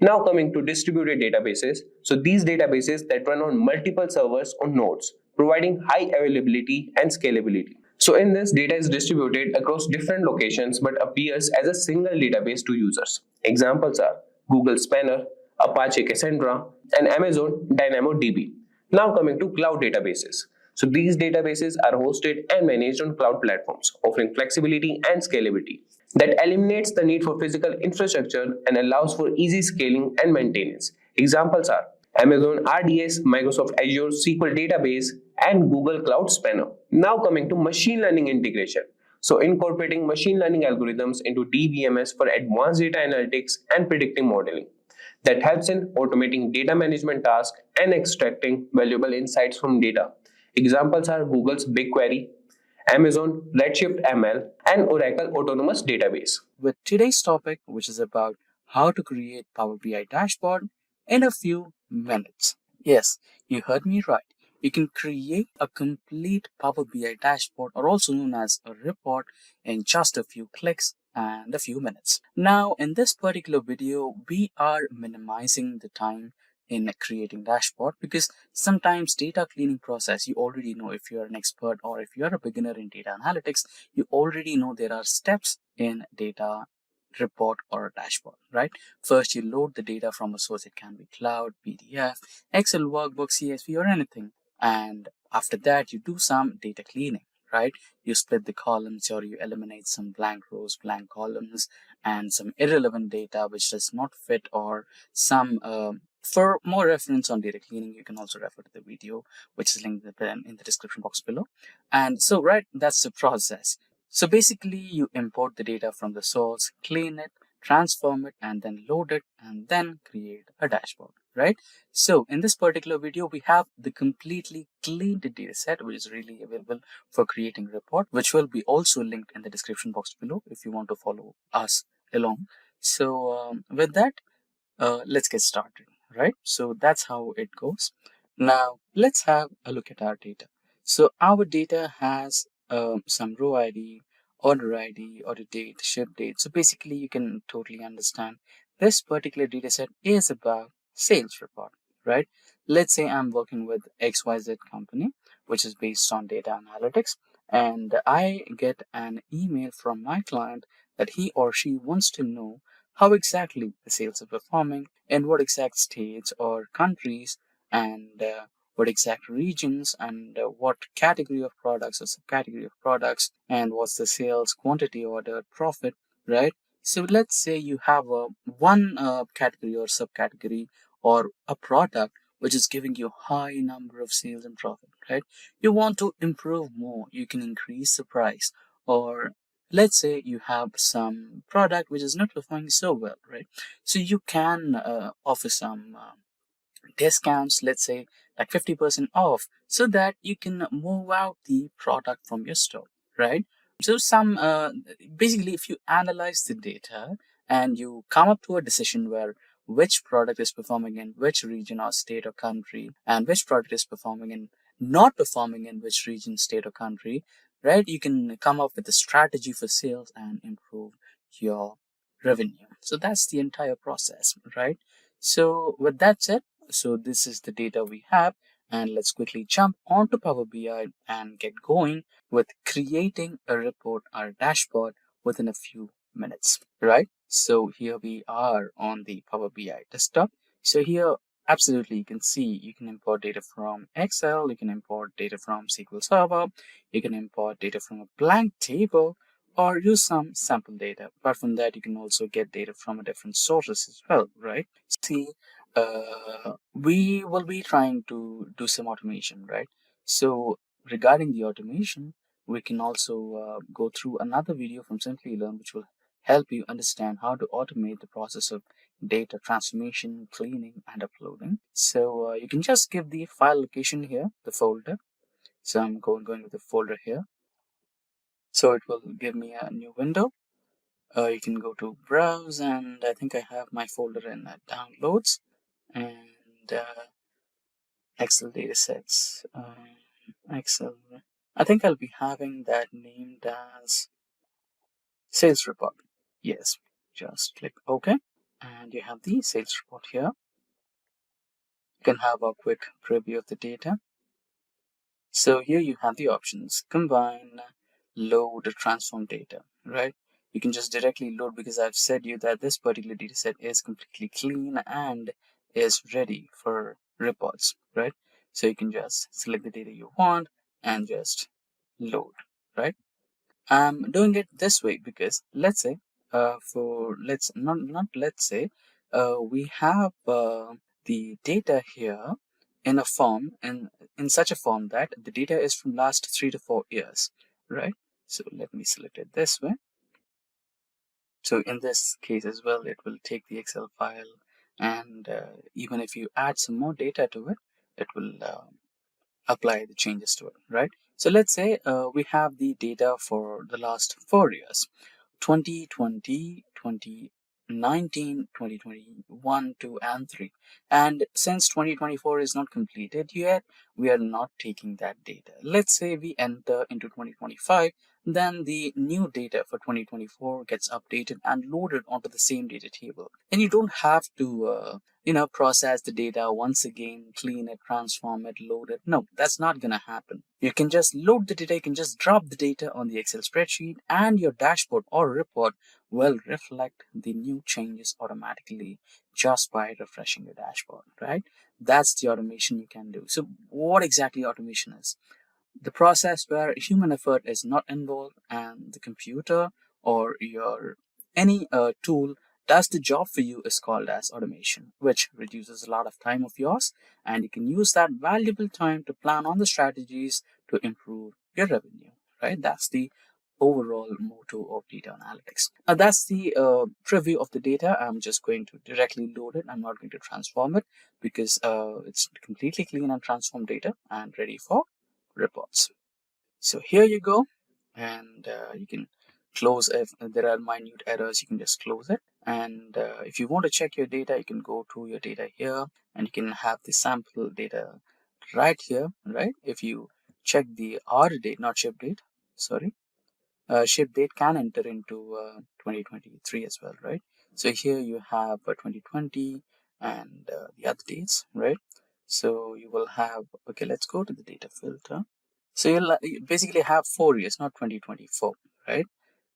Now coming to distributed databases. So these databases that run on multiple servers or nodes, providing high availability and scalability. So in this, data is distributed across different locations but appears as a single database to users. Examples are Google Spanner, Apache Cassandra, and Amazon DynamoDB. Now coming to cloud databases. So these databases are hosted and managed on cloud platforms, offering flexibility and scalability that eliminates the need for physical infrastructure and allows for easy scaling and maintenance. Examples are Amazon RDS, Microsoft Azure SQL Database, and Google Cloud Spanner. Now coming to machine learning integration. So incorporating machine learning algorithms into DBMS for advanced data analytics and predictive modeling that helps in automating data management tasks and extracting valuable insights from data. Examples are Google's BigQuery, Amazon Redshift ML, and Oracle Autonomous Database. With today's topic, which is about how to create Power BI Dashboard in a few minutes. Yes, you heard me right. You can create a complete Power BI dashboard, or also known as a report, in just a few clicks and a few minutes. Now, in this particular video, we are minimizing the time in creating dashboard because sometimes data cleaning process, you already know. If you're an expert or if you're a beginner in data analytics, you already know there are steps in data report or a dashboard, right? First, you load the data from a source. It can be cloud, PDF, Excel workbook, CSV, or anything. And after that, you do some data cleaning, right? You split the columns, or you eliminate some blank rows, blank columns, and some irrelevant data which does not fit, or some for more reference on data cleaning, you can also refer to the video, which is linked in the description box below. And so, right, that's the process. So basically, you import the data from the source, clean it, transform it, and then load it, and then create a dashboard, right? So in this particular video, we have the completely cleaned data set, which is really available for creating a report, which will be also linked in the description box below if you want to follow us along. So with that, let's get started, right? So that's how it goes. Now let's have a look at our data. So our data has some row ID, order ID, order date, ship date. So basically, you can totally understand this particular data set is about sales report, right? Let's say I'm working with XYZ company, which is based on data analytics, and I get an email from my client that he or she wants to know how exactly the sales are performing, in what exact states or countries, and what exact regions, and what category of products or subcategory of products, and what's the sales quantity, order, profit, right? So let's say you have a one category or subcategory or a product which is giving you high number of sales and profit, right? You want to improve more, you can increase the price. Or let's say you have some product which is not performing so well, right? So you can offer some discounts, let's say like 50% off, so that you can move out the product from your store, right? So some basically, if you analyze the data and you come up to a decision where which product is performing in which region or state or country, and which product is performing in not performing in which region, state or country, right? You can come up with a strategy for sales and improve your revenue. So that's the entire process, right? So with that said, so this is the data we have, and let's quickly jump onto Power BI and get going with creating a report or dashboard within a few minutes, right? So here we are on the Power BI desktop. So here, absolutely, you can see you can import data from Excel, you can import data from SQL Server, you can import data from a blank table, or use some sample data. Apart from that, you can also get data from different sources as well, right? See, we will be trying to do some automation, right? So regarding the automation, we can also go through another video from Simplilearn, which will help you understand how to automate the process of data transformation, cleaning, and uploading. So you can just give the file location here, the folder. So I'm going with the folder here. So it will give me a new window. You can go to browse, and I think I have my folder in downloads and Excel datasets. Excel. I think I'll be having that named as sales report. Yes, just click OK, and you have the sales report here. You can have a quick preview of the data. So here you have the options: combine, load, transform data, right? You can just directly load, because I've said you that this particular data set is completely clean and is ready for reports, right? So you can just select the data you want and just load, right? I'm doing it this way because let's say we have the data here in a form, in such a form that the data is from last 3 to 4 years, right? So let me select it this way. So in this case as well, it will take the Excel file, and even if you add some more data to it, it will apply the changes to it, right? So let's say we have the data for the last 4 years, 2020, 2019, 2021, 2, and 3. And since 2024 is not completed yet, we are not taking that data. Let's say we enter into 2025, then the new data for 2024 gets updated and loaded onto the same data table. And you don't have to process the data once again, clean it, transform it, load it. No, that's not gonna happen. You can just load the data, you can just drop the data on the Excel spreadsheet, and your dashboard or report will reflect the new changes automatically just by refreshing your dashboard, right? That's the automation you can do. So what exactly automation is? The process where human effort is not involved, and the computer or your any tool does the job for you is called as automation, which reduces a lot of time of yours, and you can use that valuable time to plan on the strategies to improve your revenue, right? That's the overall motto of data analytics. Now that's the preview of the data. I'm just going to directly load it. I'm not going to transform it because it's completely clean and transformed data and ready for reports. So here you go, and you can close. If there are minute errors, you can just close it. And if you want to check your data, you can go to your data here, and you can have the sample data right here, right? If you check the R date, not ship date, sorry, ship date can enter into 2023 as well, right? So here you have 2020 and the other dates, right? So you will have, okay, let's go to the data filter. So you basically have 4 years, not 2024, right?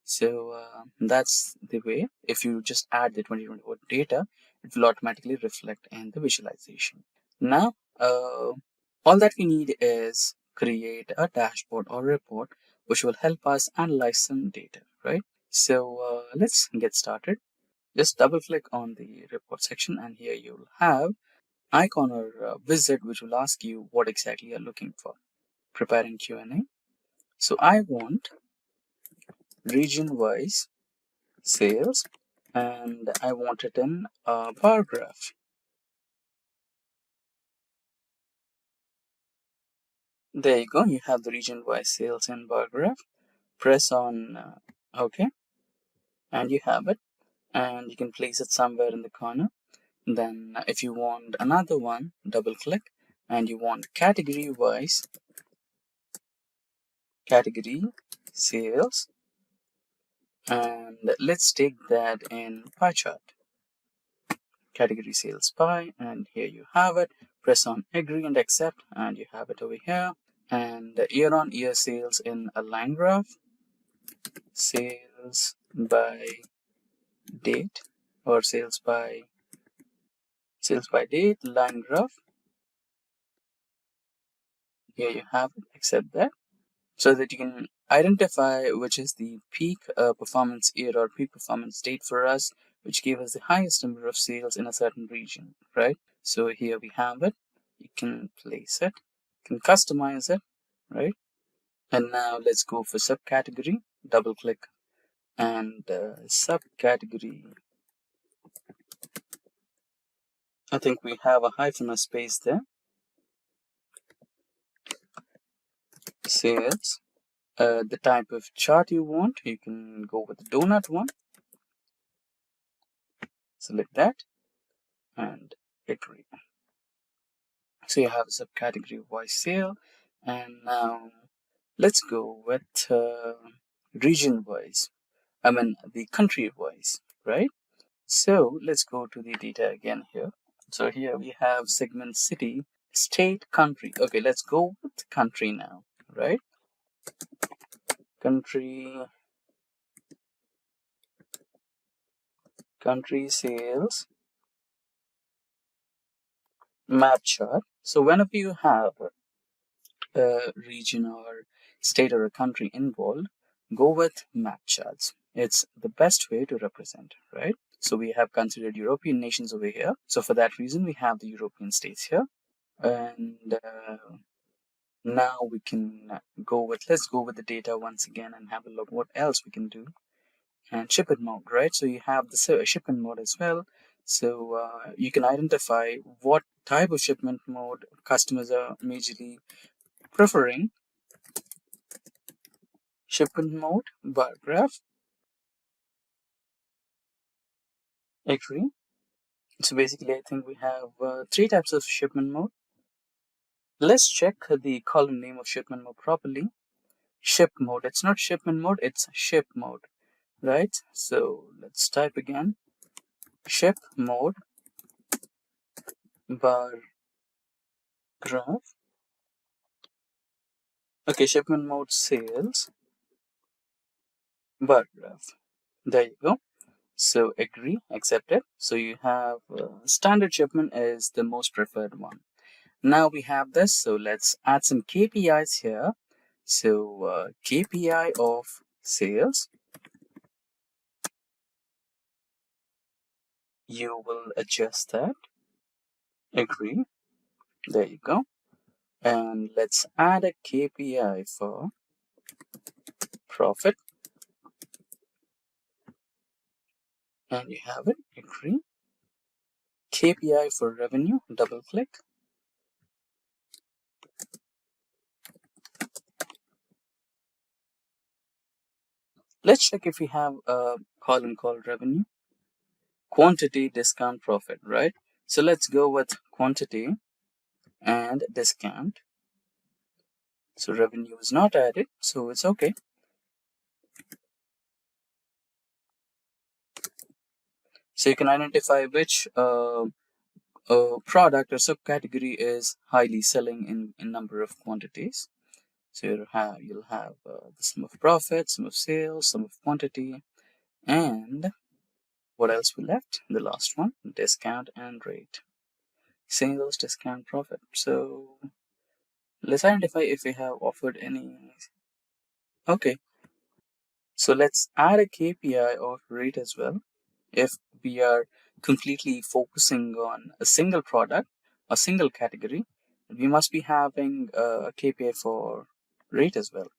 So that's the way. If you just add the 2024 data, it will automatically reflect in the visualization. Now, all that we need is create a dashboard or report which will help us analyze some data, right? So let's get started. Just double click on the report section, and here you'll have icon or wizard which will ask you what exactly you're looking for. Preparing Q&A. So I want region-wise sales, and I want it in a bar graph. There you go. You have the region-wise sales in bar graph. Press on OK, and you have it. And you can place it somewhere in the corner. Then if you want another one, double click, and you want category-wise category sales, and let's take that in pie chart. Category sales pie, and here you have it. Press on agree and accept, and you have it over here. And year-on-year sales in a line graph, sales by date, or sales by date line graph. Here you have it. Accept that. so that you can identify which is the peak performance year or peak performance date for us, which gave us the highest number of sales in a certain region, right? So here we have it. You can place it, you can customize it, right? And now let's go for subcategory. Double click and subcategory. I think we have a hyphen or space there. Sales. The type of chart you want, you can go with the donut one. Select that and agree. So you have a subcategory wise sale, and now let's go with region wise. I mean the country wise, right? So let's go to the data again here. So here we have segment city, state, country. Okay, let's go with country now, right? Country sales map chart. So whenever you have a region or state or a country involved, go with map charts. It's the best way to represent, right? So we have considered European nations over here. So for that reason, we have the European states here. And now we can let's go with the data once again and have a look what else we can do. And shipment mode, right? So you have the shipment mode as well. So you can identify what type of shipment mode customers are majorly preferring. Shipment mode, bar graph, agree. So basically, I think we have 3 types of shipment mode. Let's check the column name of shipment mode properly. Ship mode. It's not shipment mode, it's ship mode, right? So let's type again. Ship mode, bar graph. Okay, shipment mode sales, bar graph. There you go. So agree, accept it. So you have standard shipment is the most preferred one. Now we have this, so let's add some KPIs here. So KPI of sales, you will adjust that, agree, there you go. And let's add a KPI for profit, and you have it, agree. KPI for revenue, double click. Let's check if we have a column called revenue. Quantity, discount, profit, right? So let's go with quantity and discount. So revenue is not added, so it's okay. So you can identify which product or subcategory is highly selling in number of quantities. So you'll have the sum of profit, sum of sales, sum of quantity, and what else we left? The last one, discount and rate. Sales, discount, profit. So let's identify if we have offered any. Okay, so let's add a KPI of rate as well. If we are completely focusing on a single product, a single category, we must be having a KPI for rate as well.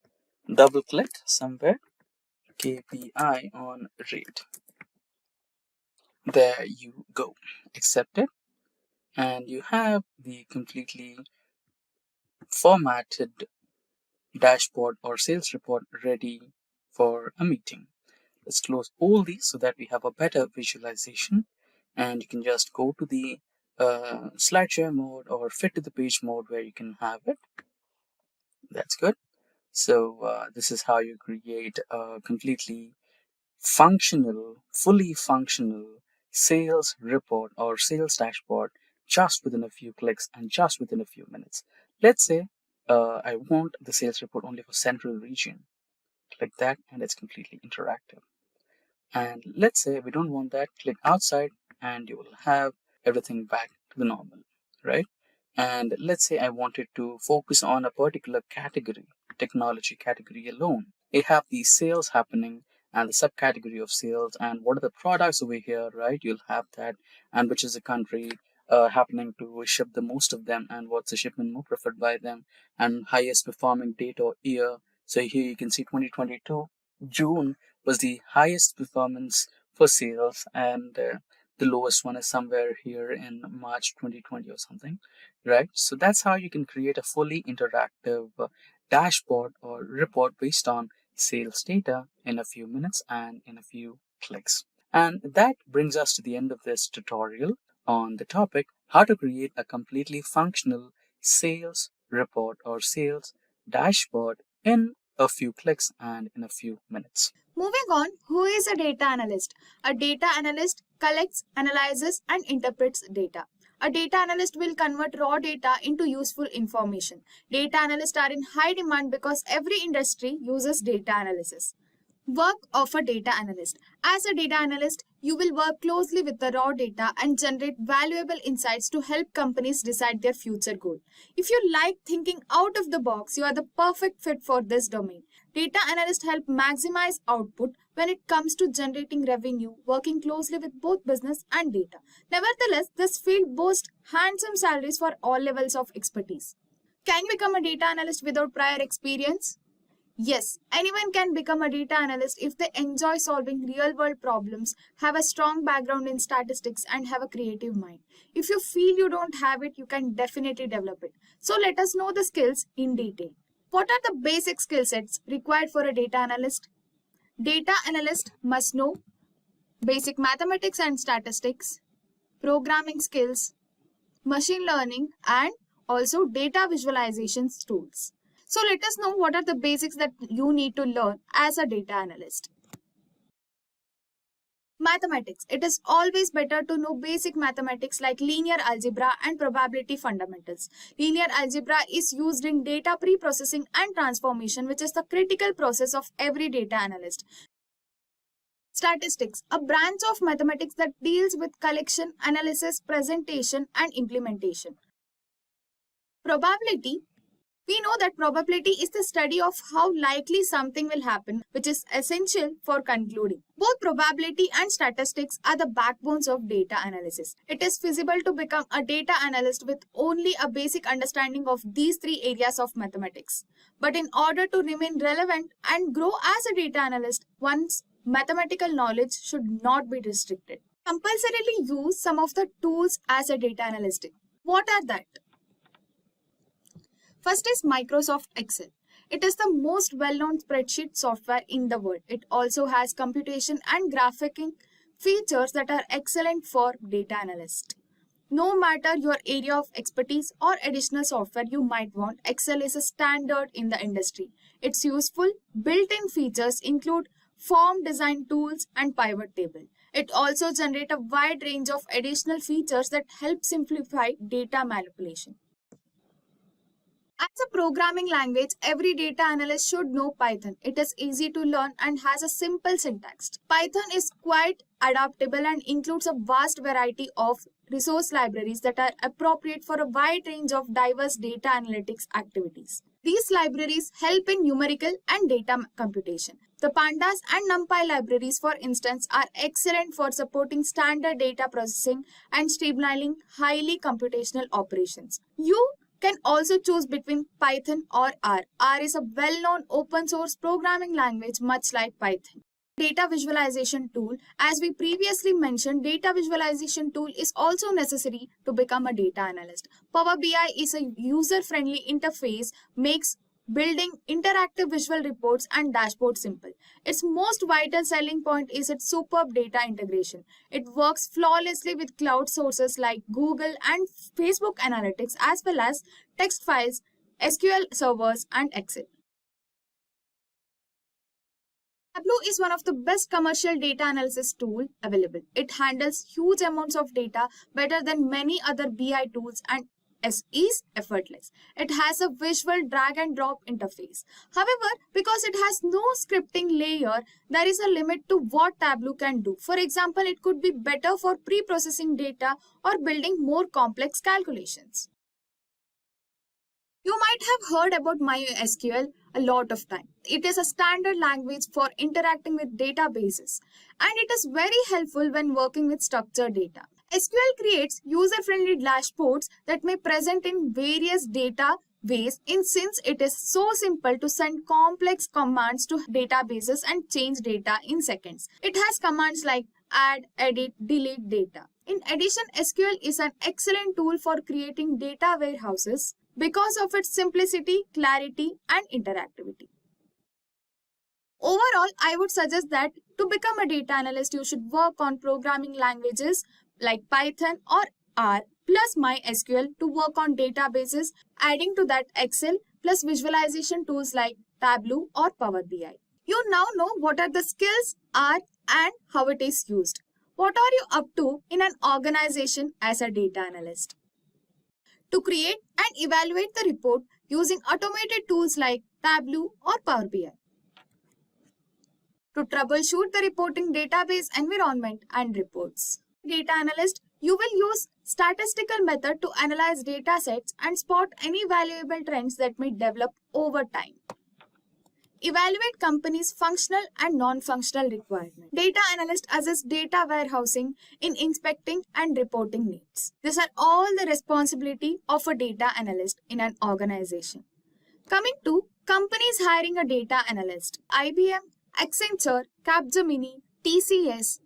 Double click somewhere, KPI on rate. There you go. Accept it. And you have the completely formatted dashboard or sales report ready for a meeting. Let's close all these so that we have a better visualization, and you can just go to the slideshare mode or fit to the page mode where you can have it. That's good. So this is how you create a completely fully functional sales report or sales dashboard just within a few clicks and just within a few minutes. Let's say I want the sales report only for central region. Click that and it's completely interactive. And let's say we don't want that, click outside and you will have everything back to the normal, right? And let's say I wanted to focus on a particular category, technology category alone. I have the sales happening and the subcategory of sales and what are the products over here, right? You'll have that, and which is the country happening to ship the most of them, and what's the shipment more preferred by them, and highest performing date or year. So here you can see 2022 June was the highest performance for sales, and the lowest one is somewhere here in March 2020 or something, right? So that's how you can create a fully interactive dashboard or report based on sales data in a few minutes and in a few clicks. And that brings us to the end of this tutorial on the topic how to create a completely functional sales report or sales dashboard in a few clicks and in a few minutes. Moving on, who is a data analyst? A data analyst collects, analyzes, and interprets data. A data analyst will convert raw data into useful information. Data analysts are in high demand because every industry uses data analysis. Work of a data analyst. As a data analyst, you will work closely with the raw data and generate valuable insights to help companies decide their future goal. If you like thinking out of the box, you are the perfect fit for this domain. Data analysts help maximize output when it comes to generating revenue, working closely with both business and data. Nevertheless, this field boasts handsome salaries for all levels of expertise. Can you become a data analyst without prior experience? Yes, anyone can become a data analyst if they enjoy solving real-world problems, have a strong background in statistics, and have a creative mind. If you feel you don't have it, you can definitely develop it. So let us know the skills in detail. What are the basic skill sets required for a data analyst? Data analyst must know basic mathematics and statistics, programming skills, machine learning, and also data visualizations tools. So let us know what are the basics that you need to learn as a data analyst. Mathematics. It is always better to know basic mathematics like linear algebra and probability fundamentals. Linear algebra is used in data pre-processing and transformation, which is the critical process of every data analyst. Statistics, a branch of mathematics that deals with collection, analysis, presentation, and implementation. Probability. We know that probability is the study of how likely something will happen, which is essential for concluding. Both probability and statistics are the backbones of data analysis. It is feasible to become a data analyst with only a basic understanding of these three areas of mathematics. But in order to remain relevant and grow as a data analyst, one's mathematical knowledge should not be restricted. Compulsorily use some of the tools as a data analyst. What are that? First is Microsoft Excel. It is the most well-known spreadsheet software in the world. It also has computation and graphing features that are excellent for data analysts. No matter your area of expertise or additional software you might want, Excel is a standard in the industry. Its useful built-in features include form design tools and pivot table. It also generates a wide range of additional features that help simplify data manipulation. As a programming language, every data analyst should know Python. It is easy to learn and has a simple syntax. Python is quite adaptable and includes a vast variety of resource libraries that are appropriate for a wide range of diverse data analytics activities. These libraries help in numerical and data computation. The Pandas and NumPy libraries, for instance, are excellent for supporting standard data processing and streamlining highly computational operations. You can also choose between Python or R. R is a well-known open source programming language much like Python. Data visualization tool. As we previously mentioned, data visualization tool is also necessary to become a data analyst. Power BI is a user-friendly interface, makes building interactive visual reports and dashboards simple. Its most vital selling point is its superb data integration. It works flawlessly with cloud sources like Google and Facebook Analytics, as well as text files, SQL servers, and Excel. Tableau is one of the best commercial data analysis tool available. It handles huge amounts of data better than many other BI tools and is effortless. It has a visual drag and drop interface. However, because it has no scripting layer, there is a limit to what Tableau can do. For example, it could be better for pre-processing data or building more complex calculations. You might have heard about MySQL a lot of time. It is a standard language for interacting with databases, and it is very helpful when working with structured data. SQL creates user-friendly dashboards that may present in various data ways since it is so simple to send complex commands to databases and change data in seconds. It has commands like add, edit, delete data. In addition, SQL is an excellent tool for creating data warehouses because of its simplicity, clarity, and interactivity. Overall, I would suggest that to become a data analyst, you should work on programming languages like Python or R plus MySQL to work on databases, adding to that Excel plus visualization tools like Tableau or Power BI. You now know what are the skills are and how it is used. What are you up to in an organization as a data analyst? To create and evaluate the report using automated tools like Tableau or Power BI. To troubleshoot the reporting database environment and reports. Data analyst, you will use statistical method to analyze data sets and spot any valuable trends that may develop over time. Evaluate companies' functional and non-functional requirements. Data analyst assess data warehousing in inspecting and reporting needs. These are all the responsibility of a data analyst in an organization. Coming to companies hiring a data analyst. IBM, Accenture, Capgemini, TCS,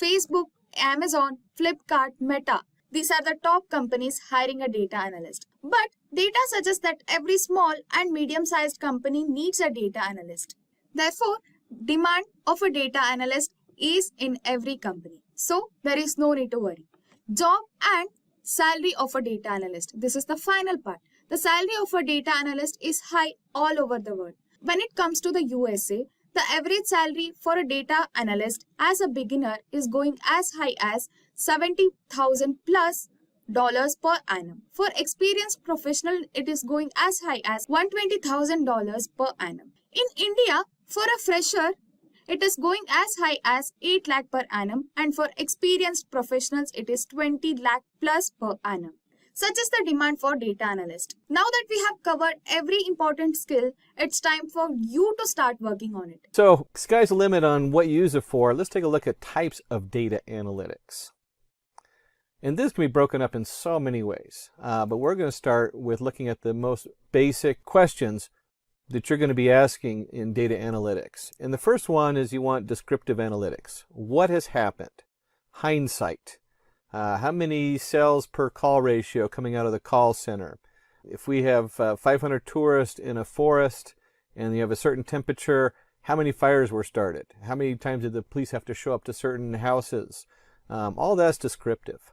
Facebook, Amazon, Flipkart, Meta. These are the top companies hiring a data analyst. But data suggests that every small and medium-sized company needs a data analyst. Therefore, demand of a data analyst is in every company. So, there is no need to worry. Job and salary of a data analyst. This is the final part. The salary of a data analyst is high all over the world. When it comes to the USA, the average salary for a data analyst as a beginner is going as high as $70,000 plus per annum. For experienced professional, it is going as high as $120,000 per annum. In India, for a fresher, it is going as high as 8 lakh per annum, and for experienced professionals, it is 20 lakh plus per annum. Such is the demand for data analyst. Now that we have covered every important skill, it's time for you to start working on it. So, sky's the limit on what you use it for. Let's take a look at types of data analytics. And this can be broken up in so many ways, but we're going to start with looking at the most basic questions that you're going to be asking in data analytics. And the first one is you want descriptive analytics. What has happened? Hindsight. How many cells per call ratio coming out of the call center? If we have 500 tourists in a forest and you have a certain temperature, how many fires were started? How many times did the police have to show up to certain houses? All that's descriptive.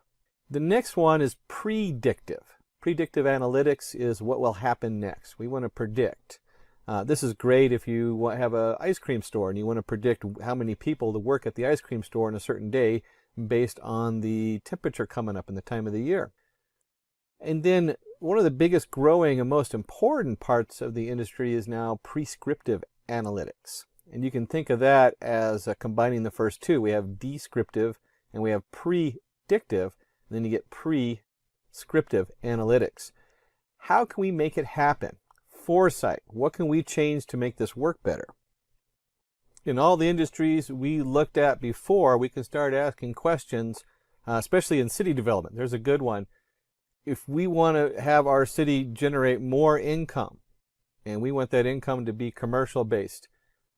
The next one is predictive. Predictive analytics is what will happen next. We want to predict. This is great if you have an ice cream store and you want to predict how many people to work at the ice cream store on a certain day based on the temperature coming up and the time of the year. And then one of the biggest growing and most important parts of the industry is now prescriptive analytics. And you can think of that as combining the first two. We have descriptive and we have predictive, and then you get prescriptive analytics. How can we make it happen? Foresight. What can we change to make this work better? In all the industries we looked at before, we can start asking questions, especially in city development. There's a good one. If we want to have our city generate more income, and we want that income to be commercial based,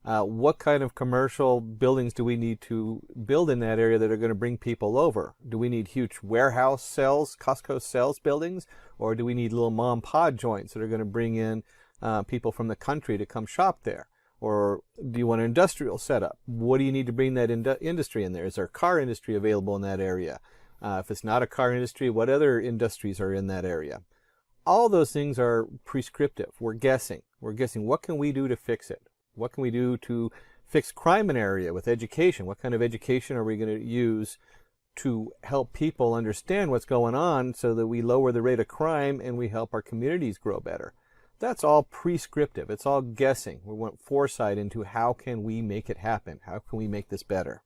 what kind of commercial buildings do we need to build in that area that are going to bring people over? Do we need huge warehouse cells, Costco sales buildings, or do we need little mom and pop joints that are going to bring in people from the country to come shop there? Or do you want an industrial setup? What do you need to bring that industry in there? Is there a car industry available in that area? If it's not a car industry, what other industries are in that area? All those things are prescriptive. We're guessing. We're guessing what can we do to fix it? What can we do to fix crime in an area with education? What kind of education are we going to use to help people understand what's going on so that we lower the rate of crime and we help our communities grow better? That's all prescriptive. It's all guessing. We want foresight into how can we make it happen? How can we make this better?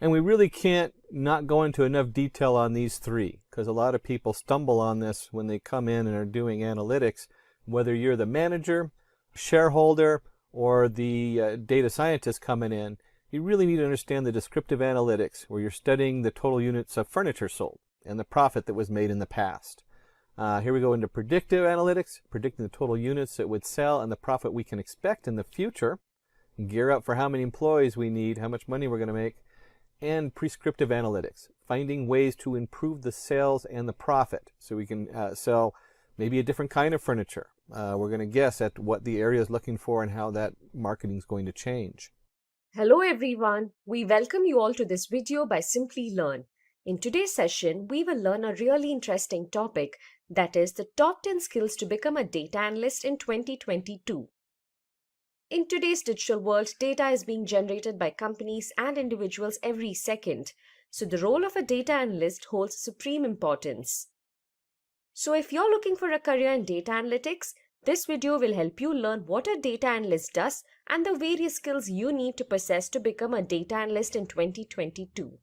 And we really can't not go into enough detail on these three, because a lot of people stumble on this when they come in and are doing analytics. Whether you're the manager, shareholder, or the data scientist coming in, you really need to understand the descriptive analytics, where you're studying the total units of furniture sold and the profit that was made in the past. Here we go into predictive analytics, predicting the total units that would sell and the profit we can expect in the future, gear up for how many employees we need, how much money we're going to make, and prescriptive analytics, finding ways to improve the sales and the profit so we can sell maybe a different kind of furniture. We're going to guess at what the area is looking for and how that marketing is going to change. Hello everyone, we welcome you all to this video by Simplilearn. In today's session, we will learn a really interesting topic, that is the top 10 skills to become a data analyst in 2022. In today's digital world, data is being generated by companies and individuals every second, so the role of a data analyst holds supreme importance. So if you're looking for a career in data analytics, this video will help you learn what a data analyst does and the various skills you need to possess to become a data analyst in 2022.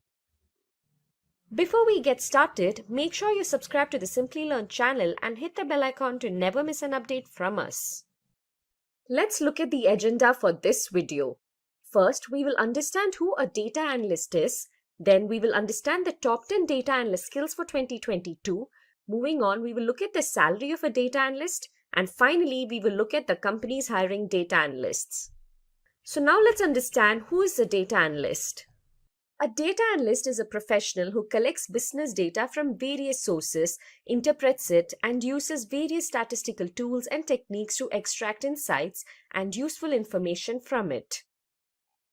Before we get started, make sure you subscribe to the Simplilearn channel and hit the bell icon to never miss an update from us. Let's look at the agenda for this video. First, we will understand who a data analyst is. Then we will understand the top 10 data analyst skills for 2022. Moving on, we will look at the salary of a data analyst. And finally, we will look at the companies hiring data analysts. So now let's understand who is a data analyst. A data analyst is a professional who collects business data from various sources, interprets it, and uses various statistical tools and techniques to extract insights and useful information from it.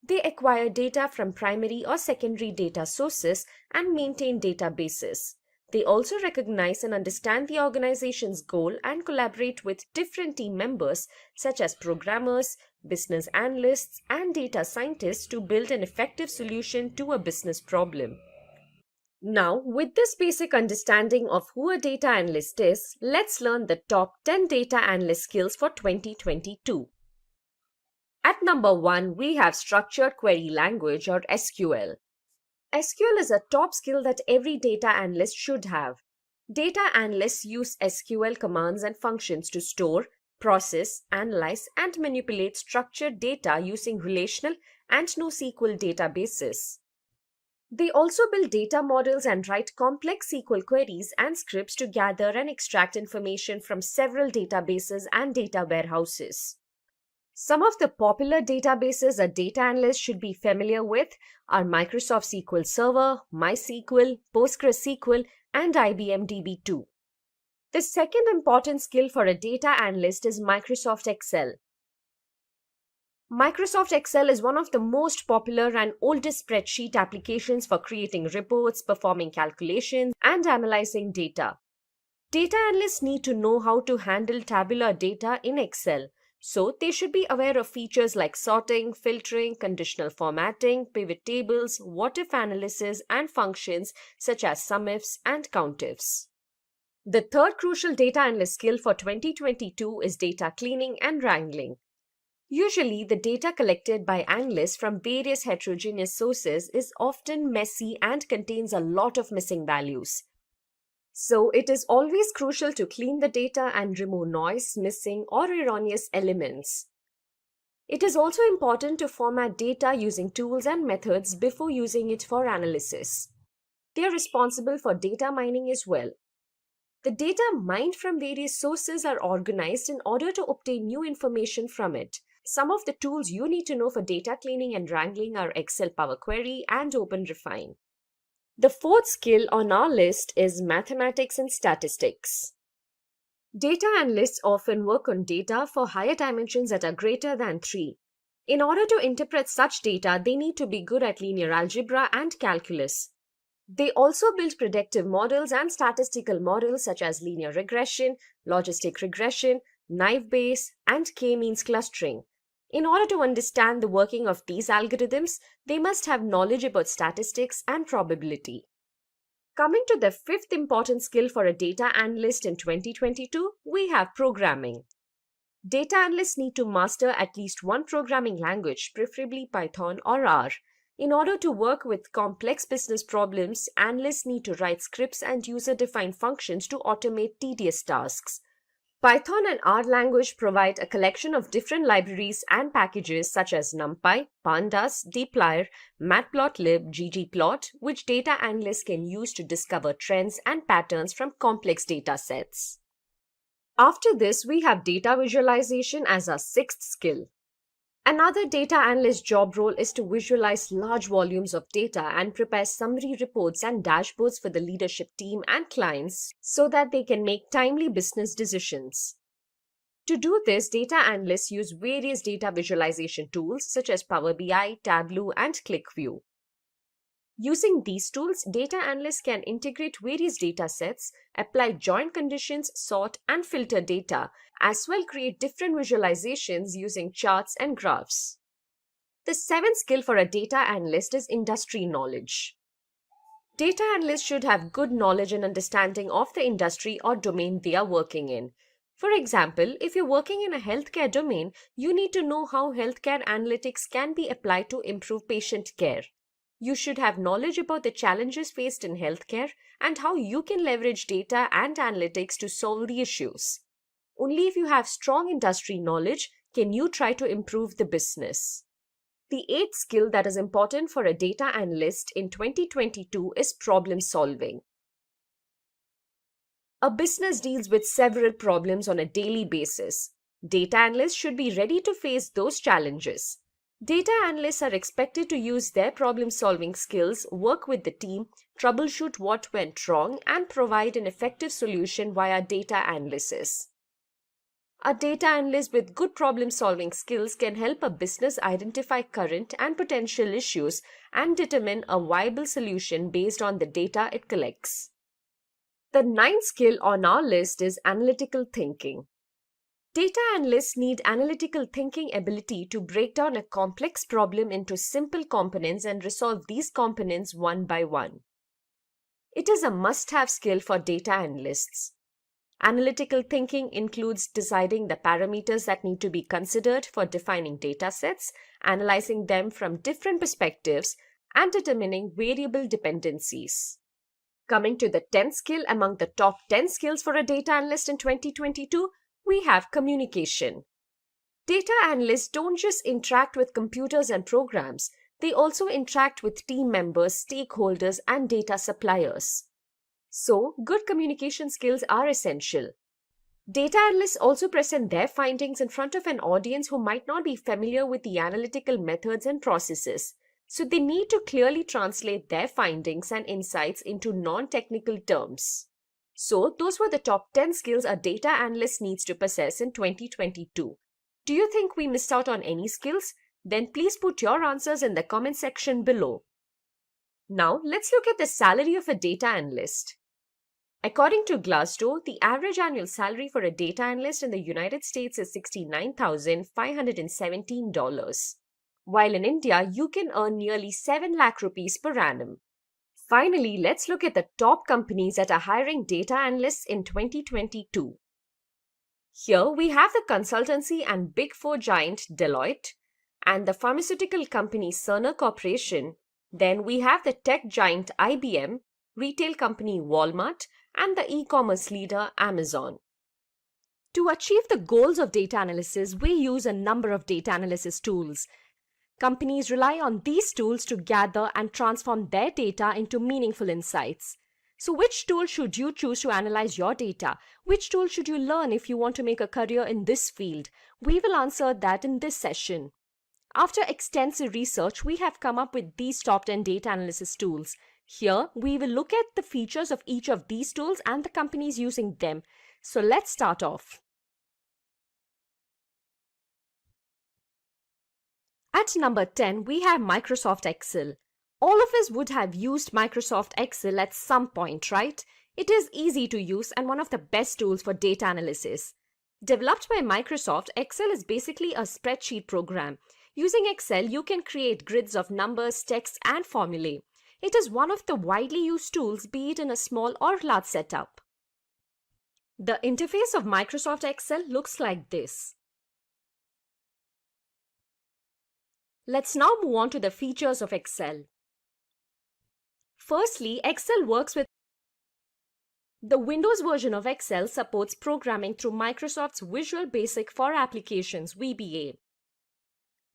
They acquire data from primary or secondary data sources and maintain databases. They also recognize and understand the organization's goal and collaborate with different team members such as programmers, business analysts, and data scientists to build an effective solution to a business problem. Now, with this basic understanding of who a data analyst is, let's learn the top 10 data analyst skills for 2022. At number 1, we have Structured Query Language or SQL. SQL is a top skill that every data analyst should have. Data analysts use SQL commands and functions to store, process, analyze, and manipulate structured data using relational and NoSQL databases. They also build data models and write complex SQL queries and scripts to gather and extract information from several databases and data warehouses. Some of the popular databases a data analyst should be familiar with are Microsoft SQL Server, MySQL, PostgreSQL, and IBM DB2. The second important skill for a data analyst is Microsoft Excel. Microsoft Excel is one of the most popular and oldest spreadsheet applications for creating reports, performing calculations, and analyzing data. Data analysts need to know how to handle tabular data in Excel. So, they should be aware of features like sorting, filtering, conditional formatting, pivot tables, what-if analysis, and functions such as sum-ifs and count-ifs. The third crucial data analyst skill for 2022 is data cleaning and wrangling. Usually, the data collected by analysts from various heterogeneous sources is often messy and contains a lot of missing values. So, it is always crucial to clean the data and remove noise, missing, or erroneous elements. It is also important to format data using tools and methods before using it for analysis. They are responsible for data mining as well. The data mined from various sources are organized in order to obtain new information from it. Some of the tools you need to know for data cleaning and wrangling are Excel Power Query and OpenRefine. The fourth skill on our list is mathematics and statistics. Data analysts often work on data for higher dimensions that are greater than 3. In order to interpret such data, they need to be good at linear algebra and calculus. They also build predictive models and statistical models such as linear regression, logistic regression, naive Bayes, and k-means clustering. In order to understand the working of these algorithms, they must have knowledge about statistics and probability. Coming to the fifth important skill for a data analyst in 2022, we have programming. Data analysts need to master at least one programming language, preferably Python or R. In order to work with complex business problems, analysts need to write scripts and user-defined functions to automate tedious tasks. Python and R language provide a collection of different libraries and packages such as NumPy, Pandas, dplyr, matplotlib, ggplot, which data analysts can use to discover trends and patterns from complex data sets. After this, we have data visualization as our sixth skill. Another data analyst job role is to visualize large volumes of data and prepare summary reports and dashboards for the leadership team and clients so that they can make timely business decisions. To do this, data analysts use various data visualization tools such as Power BI, Tableau, and ClickView. Using these tools, data analysts can integrate various data sets, apply join conditions, sort and filter data, as well create different visualizations using charts and graphs. The seventh skill for a data analyst is industry knowledge. Data analysts should have good knowledge and understanding of the industry or domain they are working in. For example, if you're working in a healthcare domain, you need to know how healthcare analytics can be applied to improve patient care. You should have knowledge about the challenges faced in healthcare and how you can leverage data and analytics to solve the issues. Only if you have strong industry knowledge can you try to improve the business. The eighth skill that is important for a data analyst in 2022 is problem solving. A business deals with several problems on a daily basis. Data analysts should be ready to face those challenges. Data analysts are expected to use their problem-solving skills, work with the team, troubleshoot what went wrong, and provide an effective solution via data analysis. A data analyst with good problem-solving skills can help a business identify current and potential issues and determine a viable solution based on the data it collects. The ninth skill on our list is analytical thinking. Data analysts need analytical thinking ability to break down a complex problem into simple components and resolve these components one by one. It is a must-have skill for data analysts. Analytical thinking includes deciding the parameters that need to be considered for defining data sets, analyzing them from different perspectives, and determining variable dependencies. Coming to the 10th skill among the top 10 skills for a data analyst in 2022, we have communication. Data analysts don't just interact with computers and programs, they also interact with team members, stakeholders, and data suppliers. So, good communication skills are essential. Data analysts also present their findings in front of an audience who might not be familiar with the analytical methods and processes, so they need to clearly translate their findings and insights into non-technical terms. So, those were the top 10 skills a data analyst needs to possess in 2022. Do you think we missed out on any skills? Then please put your answers in the comment section below. Now, let's look at the salary of a data analyst. According to Glassdoor, the average annual salary for a data analyst in the United States is $69,517, while in India, you can earn nearly 7 lakh rupees per annum. Finally, let's look at the top companies that are hiring data analysts in 2022. Here we have the consultancy and Big Four giant Deloitte and the pharmaceutical company Cerner Corporation. Then we have the tech giant IBM, retail company Walmart, and the e-commerce leader Amazon. To achieve the goals of data analysis, we use a number of data analysis tools. Companies rely on these tools to gather and transform their data into meaningful insights. So which tool should you choose to analyze your data? Which tool should you learn if you want to make a career in this field? We will answer that in this session. After extensive research, we have come up with these top 10 data analysis tools. Here, we will look at the features of each of these tools and the companies using them. So let's start off. At number 10, we have Microsoft Excel. All of us would have used Microsoft Excel at some point, right? It is easy to use and one of the best tools for data analysis. Developed by Microsoft, Excel is basically a spreadsheet program. Using Excel, you can create grids of numbers, text, and formulae. It is one of the widely used tools, be it in a small or large setup. The interface of Microsoft Excel looks like this. Let's now move on to the features of Excel. Firstly, Excel works with the Windows version of Excel supports programming through Microsoft's Visual Basic for Applications (VBA).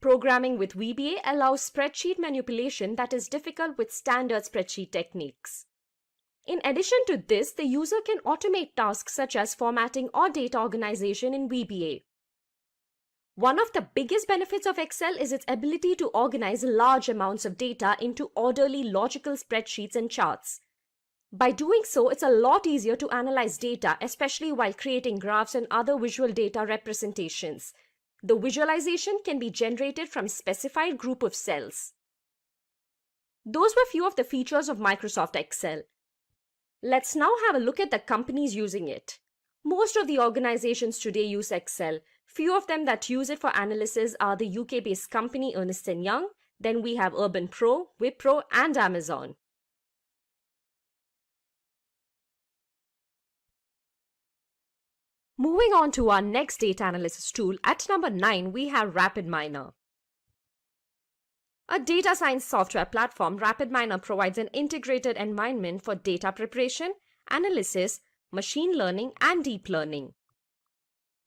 Programming with VBA allows spreadsheet manipulation that is difficult with standard spreadsheet techniques. In addition to this, the user can automate tasks such as formatting or data organization in VBA. One of the biggest benefits of Excel is its ability to organize large amounts of data into orderly logical spreadsheets and charts. By doing so, it's a lot easier to analyze data, especially while creating graphs and other visual data representations. The visualization can be generated from a specified group of cells. Those were few of the features of Microsoft Excel. Let's now have a look at the companies using it. Most of the organizations today use Excel. Few of them that use it for analysis are the UK-based company Ernst & Young. Then we have Urban Pro, Wipro, and Amazon. Moving on to our next data analysis tool, at number 9, we have RapidMiner. A data science software platform, RapidMiner provides an integrated environment for data preparation, analysis, machine learning, and deep learning.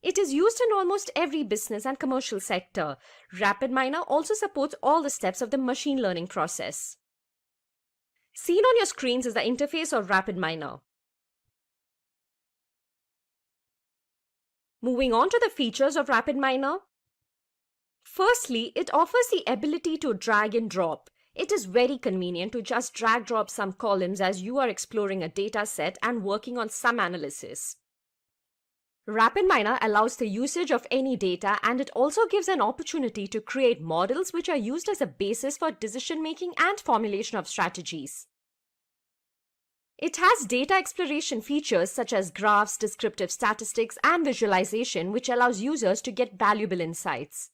It is used in almost every business and commercial sector. RapidMiner also supports all the steps of the machine learning process. Seen on your screens is the interface of RapidMiner. Moving on to the features of RapidMiner. Firstly, it offers the ability to drag and drop. It is very convenient to just drag drop some columns as you are exploring a data set and working on some analysis. RapidMiner allows the usage of any data, and it also gives an opportunity to create models which are used as a basis for decision making and formulation of strategies. It has data exploration features such as graphs, descriptive statistics, and visualization, which allows users to get valuable insights.